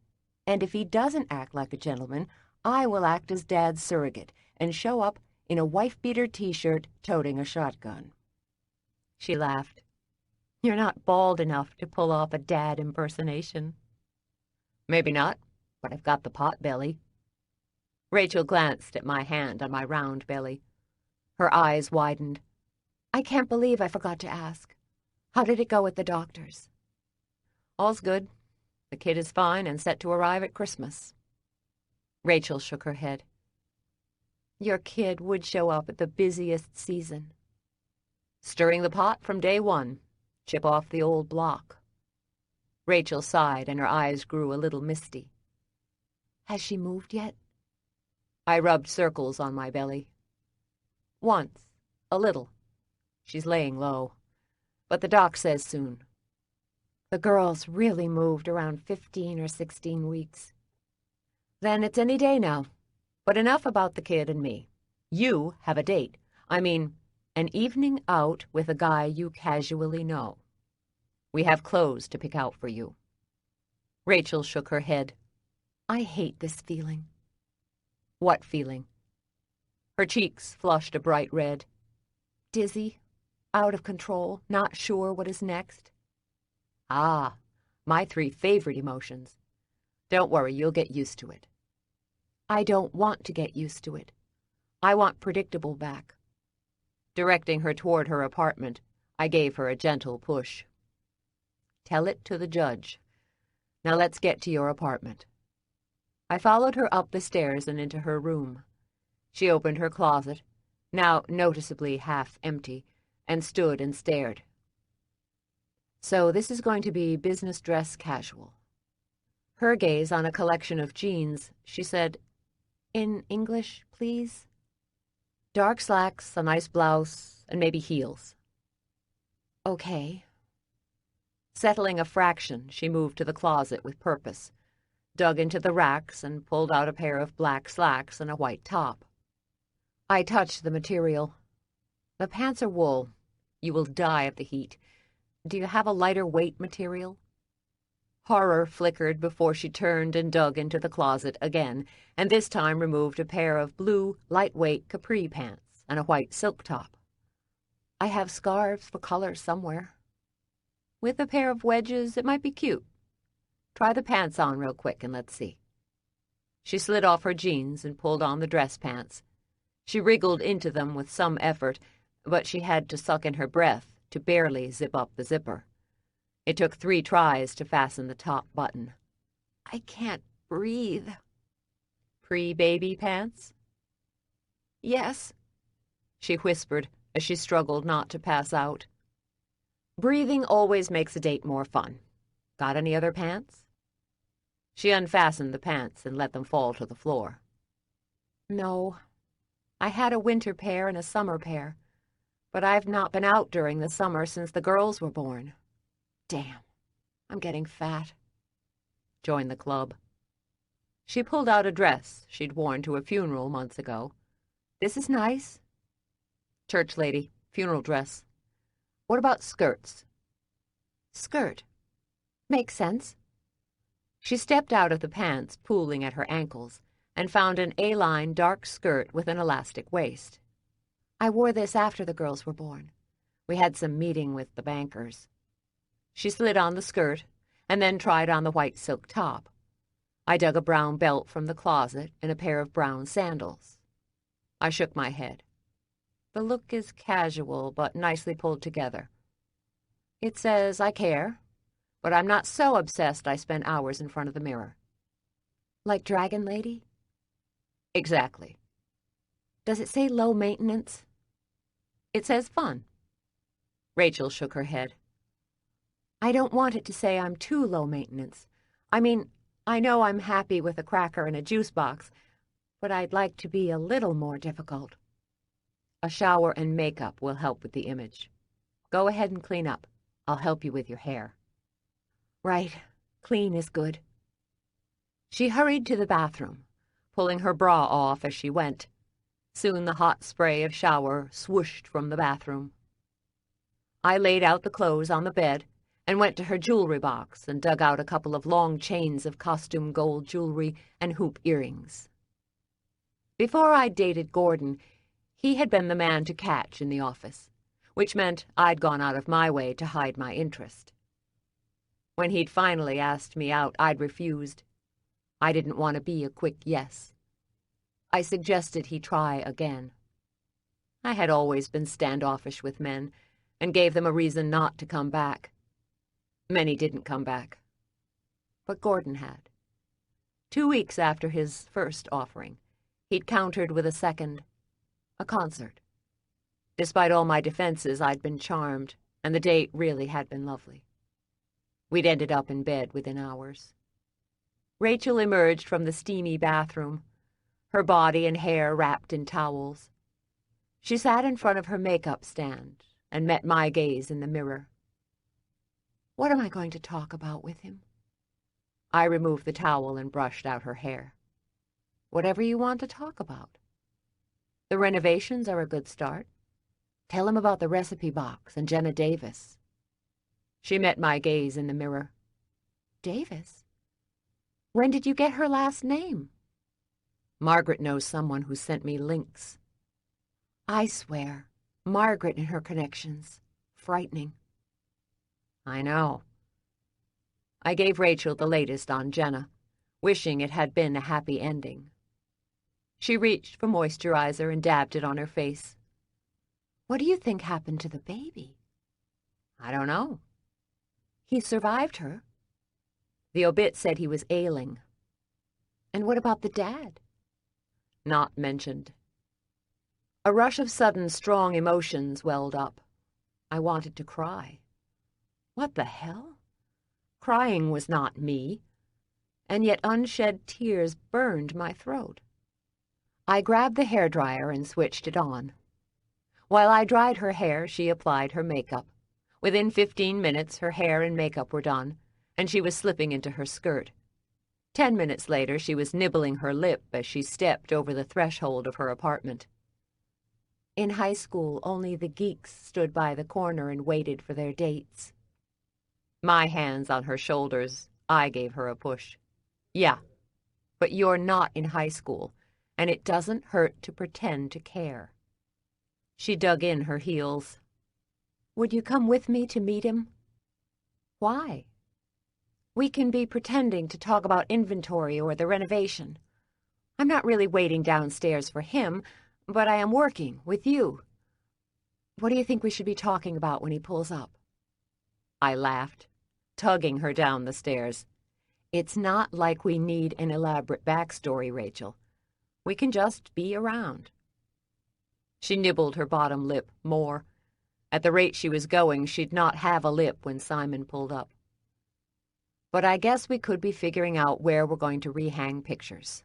And if he doesn't act like a gentleman, I will act as Dad's surrogate and show up in a wife-beater t-shirt toting a shotgun." She laughed. "You're not bald enough to pull off a dad impersonation." "Maybe not, but I've got the pot belly." Rachel glanced at my hand on my round belly. Her eyes widened. "I can't believe I forgot to ask. How did it go at the doctor's?" "All's good. The kid is fine and set to arrive at Christmas." Rachel shook her head. "Your kid would show up at the busiest season." "Stirring the pot from day one. Chip off the old block." Rachel sighed and her eyes grew a little misty. "Has she moved yet?" I rubbed circles on my belly. "Once. A little. She's laying low. But the doc says soon." "The girl's really moved around 15 or 16 weeks. "Then it's any day now. But enough about the kid and me. You have a date. I mean, an evening out with a guy you casually know. We have clothes to pick out for you." Rachel shook her head. "I hate this feeling." "What feeling?" Her cheeks flushed a bright red. "Dizzy, out of control, not sure what is next." "Ah, my 3 favorite emotions. Don't worry, you'll get used to it." "I don't want to get used to it. I want predictable back." Directing her toward her apartment, I gave her a gentle push. "Tell it to the judge. Now let's get to your apartment." I followed her up the stairs and into her room. She opened her closet, now noticeably half empty, and stood and stared. "So this is going to be business dress casual." Her gaze on a collection of jeans, she said, "In English, please?" "Dark slacks, a nice blouse, and maybe heels." "Okay." Settling a fraction, she moved to the closet with purpose, dug into the racks, and pulled out a pair of black slacks and a white top. I touched the material. "The pants are wool. You will die of the heat. Do you have a lighter weight material?" Horror flickered before she turned and dug into the closet again, and this time removed a pair of blue, lightweight capri pants and a white silk top. "I have scarves for color somewhere." "With a pair of wedges, it might be cute. Try the pants on real quick and let's see." She slid off her jeans and pulled on the dress pants. She wriggled into them with some effort, but she had to suck in her breath to barely zip up the zipper. It took 3 tries to fasten the top button. "I can't breathe." "Pre-baby pants?" "Yes," she whispered as she struggled not to pass out. "Breathing always makes a date more fun. Got any other pants?" She unfastened the pants and let them fall to the floor. "No. I had a winter pair and a summer pair, but I've not been out during the summer since the girls were born. Damn, I'm getting fat." "Join the club." She pulled out a dress she'd worn to a funeral months ago. "This is nice." "Church lady, funeral dress. What about skirts?" "Skirt. Makes sense." She stepped out of the pants, pooling at her ankles, and found an A-line dark skirt with an elastic waist. "I wore this after the girls were born. We had some meeting with the bankers." She slid on the skirt, and then tried on the white silk top. I dug a brown belt from the closet and a pair of brown sandals. I shook my head. The look is casual, but nicely pulled together. It says I care, but I'm not so obsessed I spend hours in front of the mirror. "Like Dragon Lady?" "Exactly." "Does it say low maintenance?" "It says fun." Rachel shook her head. I don't want it to say I'm too low maintenance. I mean, I know I'm happy with a cracker and a juice box, but I'd like to be a little more difficult. A shower and makeup will help with the image. Go ahead and clean up. I'll help you with your hair. Right. Clean is good. She hurried to the bathroom, pulling her bra off as she went. Soon the hot spray of shower swooshed from the bathroom. I laid out the clothes on the bed and went to her jewelry box and dug out a couple of long chains of costume gold jewelry and hoop earrings. Before I dated Gordon, he had been the man to catch in the office, which meant I'd gone out of my way to hide my interest. When he'd finally asked me out, I'd refused. I didn't want to be a quick yes. I suggested he try again. I had always been standoffish with men and gave them a reason not to come back. Many didn't come back. But Gordon had. 2 weeks after his first offering, he'd countered with a second, a concert. Despite all my defenses, I'd been charmed, and the date really had been lovely. We'd ended up in bed within hours. Rachel emerged from the steamy bathroom, her body and hair wrapped in towels. She sat in front of her makeup stand and met my gaze in the mirror. What am I going to talk about with him? I removed the towel and brushed out her hair. Whatever you want to talk about. The renovations are a good start. Tell him about the recipe box and Jenna Davis. She met my gaze in the mirror. Davis? When did you get her last name? Margaret knows someone who sent me links. I swear, Margaret and her connections. Frightening. I know. I gave Rachel the latest on Jenna, wishing it had been a happy ending. She reached for moisturizer and dabbed it on her face. What do you think happened to the baby? I don't know. He survived her. The obit said he was ailing. And what about the dad? Not mentioned. A rush of sudden, strong emotions welled up. I wanted to cry. What the hell? Crying was not me, and yet unshed tears burned my throat. I grabbed the hairdryer and switched it on. While I dried her hair, she applied her makeup. Within 15 minutes, her hair and makeup were done, and she was slipping into her skirt. 10 minutes later, she was nibbling her lip as she stepped over the threshold of her apartment. In high school, only the geeks stood by the corner and waited for their dates. My hands on her shoulders, I gave her a push. Yeah, but you're not in high school, and it doesn't hurt to pretend to care. She dug in her heels. Would you come with me to meet him? Why? We can be pretending to talk about inventory or the renovation. I'm not really waiting downstairs for him, but I am working with you. What do you think we should be talking about when he pulls up? I laughed, tugging her down the stairs. It's not like we need an elaborate backstory, Rachel. We can just be around. She nibbled her bottom lip more. At the rate she was going, she'd not have a lip when Simon pulled up. But I guess we could be figuring out where we're going to rehang pictures.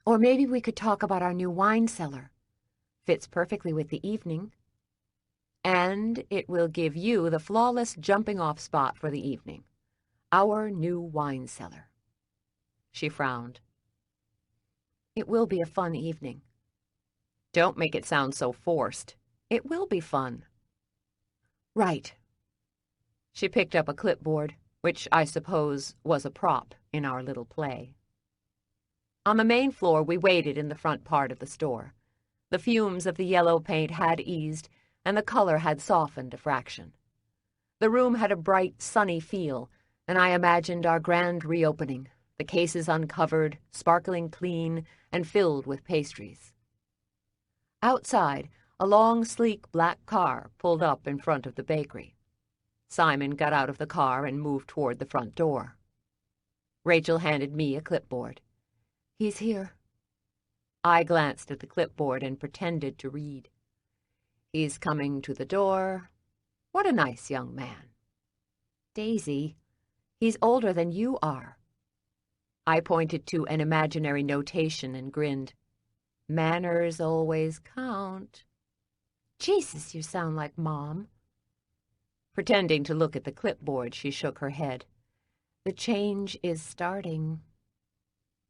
Or maybe we could talk about our new wine cellar. Fits perfectly with the evening. And it will give you the flawless jumping-off spot for the evening. Our new wine cellar. She frowned. It will be a fun evening. Don't make it sound so forced. It will be fun. Right. She picked up a clipboard, which I suppose was a prop in our little play. On the main floor, we waited in the front part of the store. The fumes of the yellow paint had eased, and the color had softened a fraction. The room had a bright, sunny feel, and I imagined our grand reopening, the cases uncovered, sparkling clean, and filled with pastries. Outside, a long, sleek black car pulled up in front of the bakery. Simon got out of the car and moved toward the front door. Rachel handed me a clipboard. He's here. I glanced at the clipboard and pretended to read. He's coming to the door. What a nice young man. Daisy, he's older than you are. I pointed to an imaginary notation and grinned. Manners always count. Jesus, you sound like Mom. Pretending to look at the clipboard, she shook her head. The change is starting.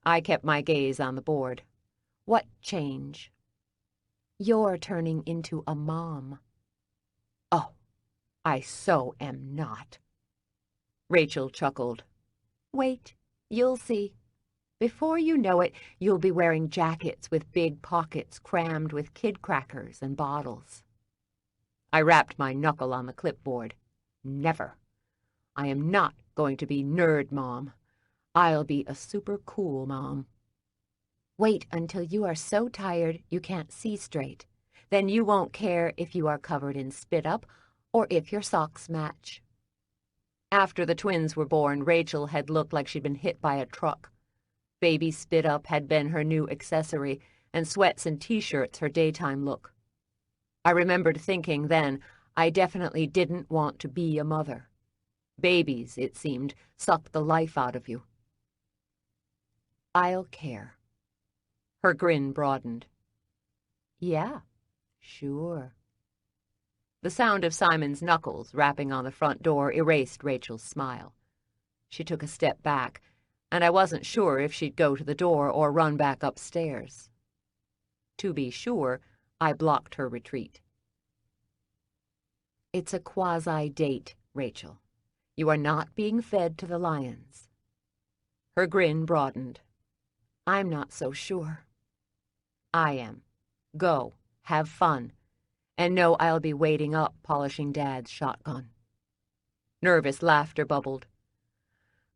I kept my gaze on the board. What change? You're turning into a mom. Oh, I so am not. Rachel chuckled. Wait, you'll see. Before you know it, you'll be wearing jackets with big pockets crammed with kid crackers and bottles. I rapped my knuckle on the clipboard. Never. I am not going to be nerd mom. I'll be a super cool mom. Wait until you are so tired you can't see straight. Then you won't care if you are covered in spit up or if your socks match. After the twins were born, Rachel had looked like she'd been hit by a truck. Baby spit up had been her new accessory, and sweats and t-shirts her daytime look. I remembered thinking then, I definitely didn't want to be a mother. Babies, it seemed, sucked the life out of you. I'll care. Her grin broadened. Yeah, sure. The sound of Simon's knuckles rapping on the front door erased Rachel's smile. She took a step back, and I wasn't sure if she'd go to the door or run back upstairs. To be sure, I blocked her retreat. It's a quasi-date, Rachel. You are not being fed to the lions. Her grin broadened. I'm not so sure. I am. Go, have fun, and know I'll be waiting up polishing Dad's shotgun. Nervous laughter bubbled.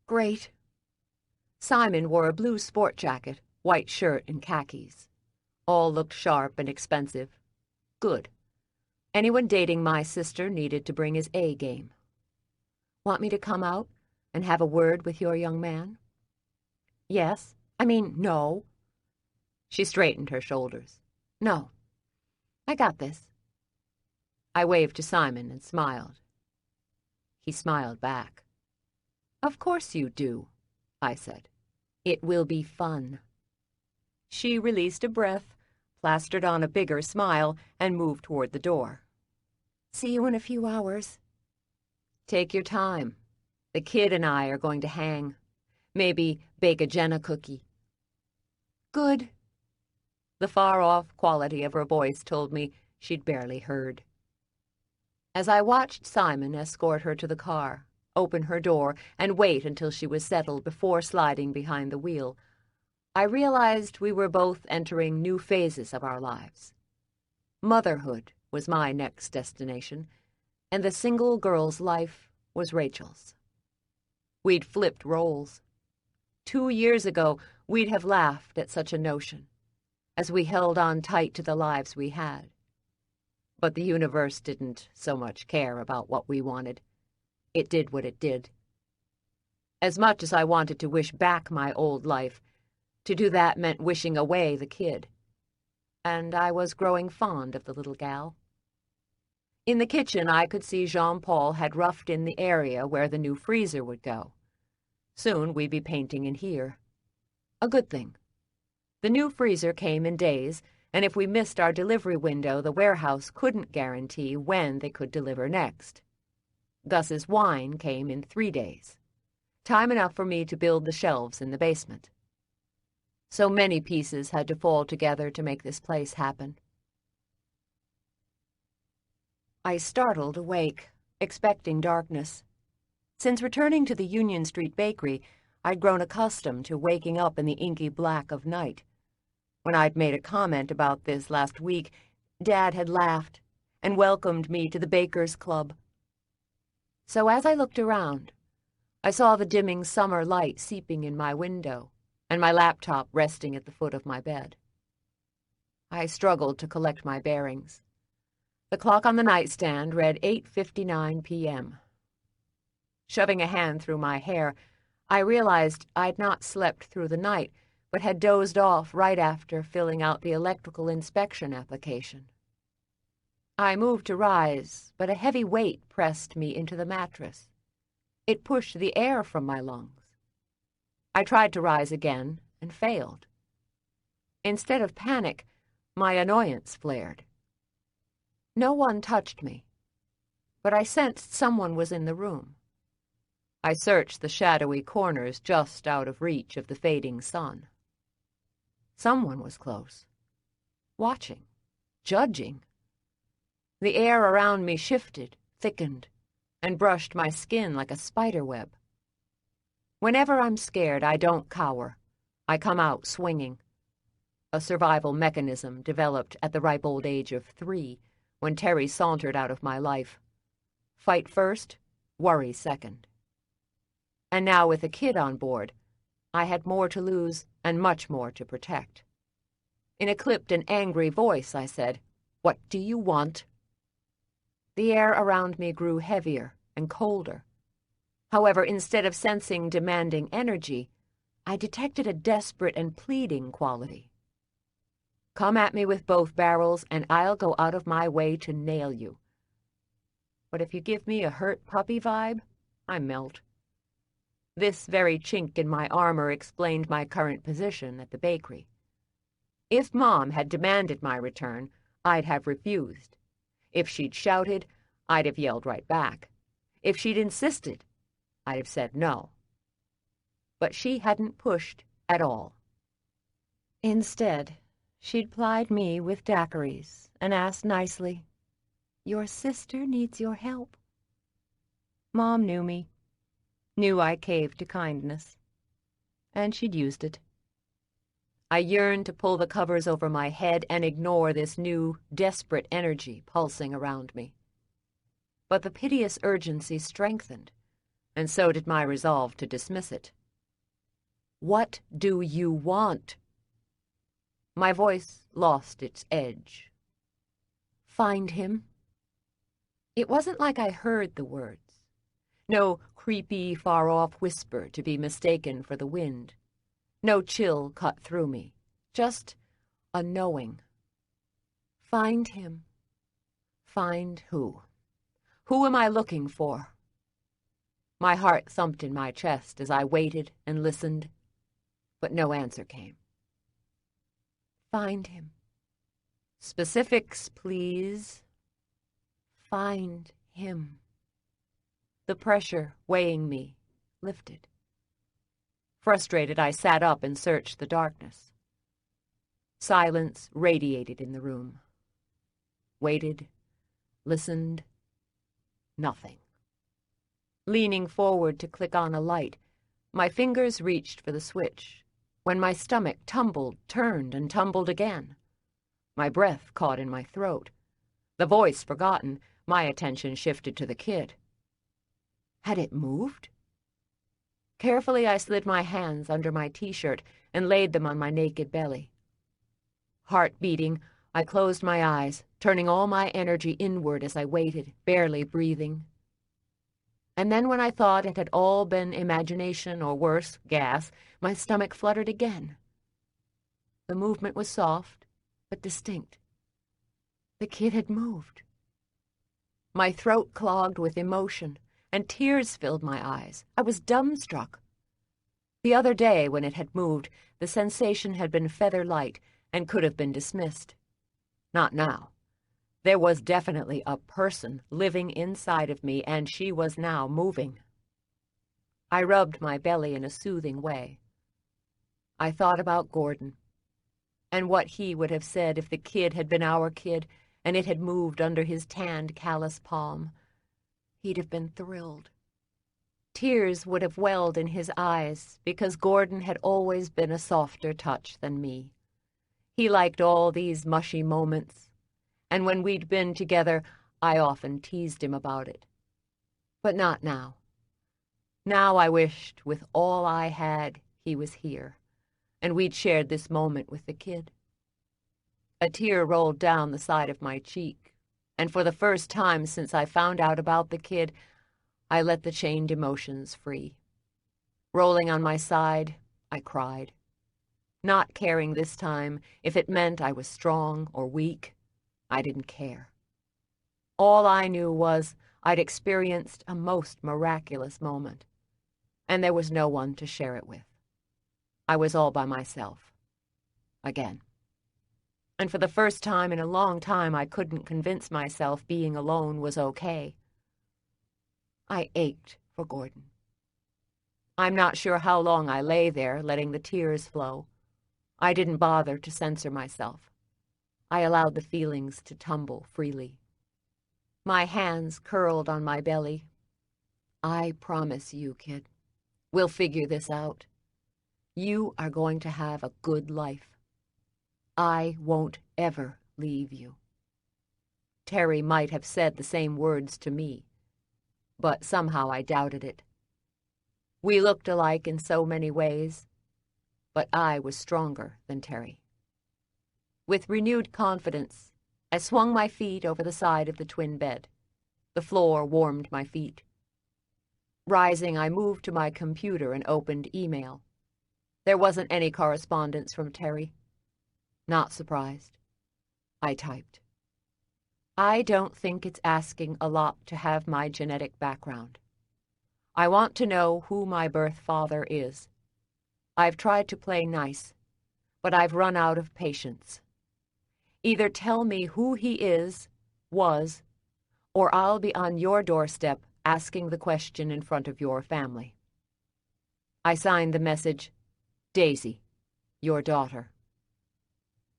Great. Simon wore a blue sport jacket, white shirt, and khakis. All looked sharp and expensive. Good. Anyone dating my sister needed to bring his A game. Want me to come out and have a word with your young man? Yes. No. She straightened her shoulders. No. I got this. I waved to Simon and smiled. He smiled back. Of course you do, I said. It will be fun. She released a breath, plastered on a bigger smile, and moved toward the door. See you in a few hours. Take your time. The kid and I are going to hang. Maybe bake a Jenna cookie. Good. The far-off quality of her voice told me she'd barely heard. As I watched Simon escort her to the car, open her door, and wait until she was settled before sliding behind the wheel, I realized we were both entering new phases of our lives. Motherhood was my next destination, and the single girl's life was Rachel's. We'd flipped roles. 2 years ago, we'd have laughed at such a notion, as we held on tight to the lives we had. But the universe didn't so much care about what we wanted. It did what it did. As much as I wanted to wish back my old life, to do that meant wishing away the kid. And I was growing fond of the little gal. In the kitchen, I could see Jean-Paul had roughed in the area where the new freezer would go. Soon we'd be painting in here. A good thing. The new freezer came in days, and if we missed our delivery window, the warehouse couldn't guarantee when they could deliver next. Gus's wine came in 3 days. Time enough for me to build the shelves in the basement. So many pieces had to fall together to make this place happen. I startled awake, expecting darkness. Since returning to the Union Street bakery, I'd grown accustomed to waking up in the inky black of night. When I'd made a comment about this last week, Dad had laughed and welcomed me to the Bakers Club. So as I looked around, I saw the dimming summer light seeping in my window and my laptop resting at the foot of my bed. I struggled to collect my bearings. The clock on the nightstand read 8:59 p.m. Shoving a hand through my hair, I realized I'd not slept through the night, but had dozed off right after filling out the electrical inspection application. I moved to rise, but a heavy weight pressed me into the mattress. It pushed the air from my lungs. I tried to rise again and failed. Instead of panic, my annoyance flared. No one touched me, but I sensed someone was in the room. I searched the shadowy corners just out of reach of the fading sun. Someone was close, watching, judging. The air around me shifted, thickened, and brushed my skin like a spider web. Whenever I'm scared, I don't cower. I come out swinging. A survival mechanism developed at the ripe old age of 3, when Terry sauntered out of my life. Fight first, worry second. And now with a kid on board, I had more to lose and much more to protect. In a clipped and angry voice, I said, "What do you want?" The air around me grew heavier and colder. However, instead of sensing demanding energy, I detected a desperate and pleading quality. Come at me with both barrels, and I'll go out of my way to nail you. But if you give me a hurt puppy vibe, I melt. This very chink in my armor explained my current position at the bakery. If Mom had demanded my return, I'd have refused. If she'd shouted, I'd have yelled right back. If she'd insisted, I'd have said no. But she hadn't pushed at all. Instead, she'd plied me with daiquiris and asked nicely, "Your sister needs your help." Mom knew me, knew I caved to kindness, and she'd used it. I yearned to pull the covers over my head and ignore this new, desperate energy pulsing around me. But the piteous urgency strengthened, and so did my resolve to dismiss it. "What do you want?" My voice lost its edge. "Find him." It wasn't like I heard the words. No creepy, far-off whisper to be mistaken for the wind. No chill cut through me. Just a knowing. Find him. Find who? Who am I looking for? My heart thumped in my chest as I waited and listened, but no answer came. Find him. Specifics, please. Find him. The pressure weighing me lifted. Frustrated, I sat up and searched the darkness. Silence radiated in the room. Waited, listened, nothing. Leaning forward to click on a light, my fingers reached for the switch, when my stomach tumbled, turned, and tumbled again. My breath caught in my throat. The voice forgotten, my attention shifted to the kid. Had it moved? Carefully, I slid my hands under my t-shirt and laid them on my naked belly. Heart beating, I closed my eyes, turning all my energy inward as I waited, barely breathing. And then when I thought it had all been imagination or worse, gas, my stomach fluttered again. The movement was soft, but distinct. The kid had moved. My throat clogged with emotion, and tears filled my eyes. I was dumbstruck. The other day, when it had moved, the sensation had been feather-light and could have been dismissed. Not now. There was definitely a person living inside of me, and she was now moving. I rubbed my belly in a soothing way. I thought about Gordon, and what he would have said if the kid had been our kid, and it had moved under his tanned, callous palm. He'd have been thrilled. Tears would have welled in his eyes, because Gordon had always been a softer touch than me. He liked all these mushy moments, and when we'd been together, I often teased him about it. But not now. Now I wished, with all I had, he was here, and we'd shared this moment with the kid. A tear rolled down the side of my cheek, and for the first time since I found out about the kid, I let the chained emotions free. Rolling on my side, I cried. Not caring this time if it meant I was strong or weak. I didn't care. All I knew was I'd experienced a most miraculous moment, and there was no one to share it with. I was all by myself. Again. And for the first time in a long time, I couldn't convince myself being alone was okay. I ached for Gordon. I'm not sure how long I lay there, letting the tears flow. I didn't bother to censor myself. I allowed the feelings to tumble freely. My hands curled on my belly. I promise you, kid, we'll figure this out. You are going to have a good life. I won't ever leave you. Terry might have said the same words to me, but somehow I doubted it. We looked alike in so many ways, but I was stronger than Terry. With renewed confidence, I swung my feet over the side of the twin bed. The floor warmed my feet. Rising, I moved to my computer and opened email. There wasn't any correspondence from Terry. Not surprised. I typed. I don't think it's asking a lot to have my genetic background. I want to know who my birth father is. I've tried to play nice, but I've run out of patience. Either tell me who he was, or I'll be on your doorstep asking the question in front of your family. I signed the message, Daisy, your daughter.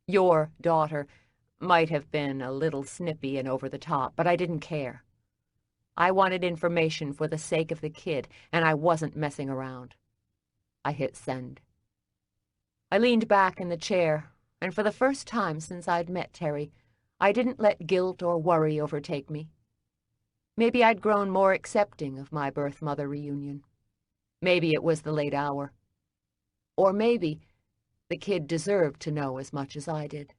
Your daughter might have been a little snippy and over the top, but I didn't care. I wanted information for the sake of the kid, and I wasn't messing around. I hit send. I leaned back in the chair, and for the first time since I'd met Terry, I didn't let guilt or worry overtake me. Maybe I'd grown more accepting of my birth-mother reunion. Maybe it was the late hour. Or maybe the kid deserved to know as much as I did.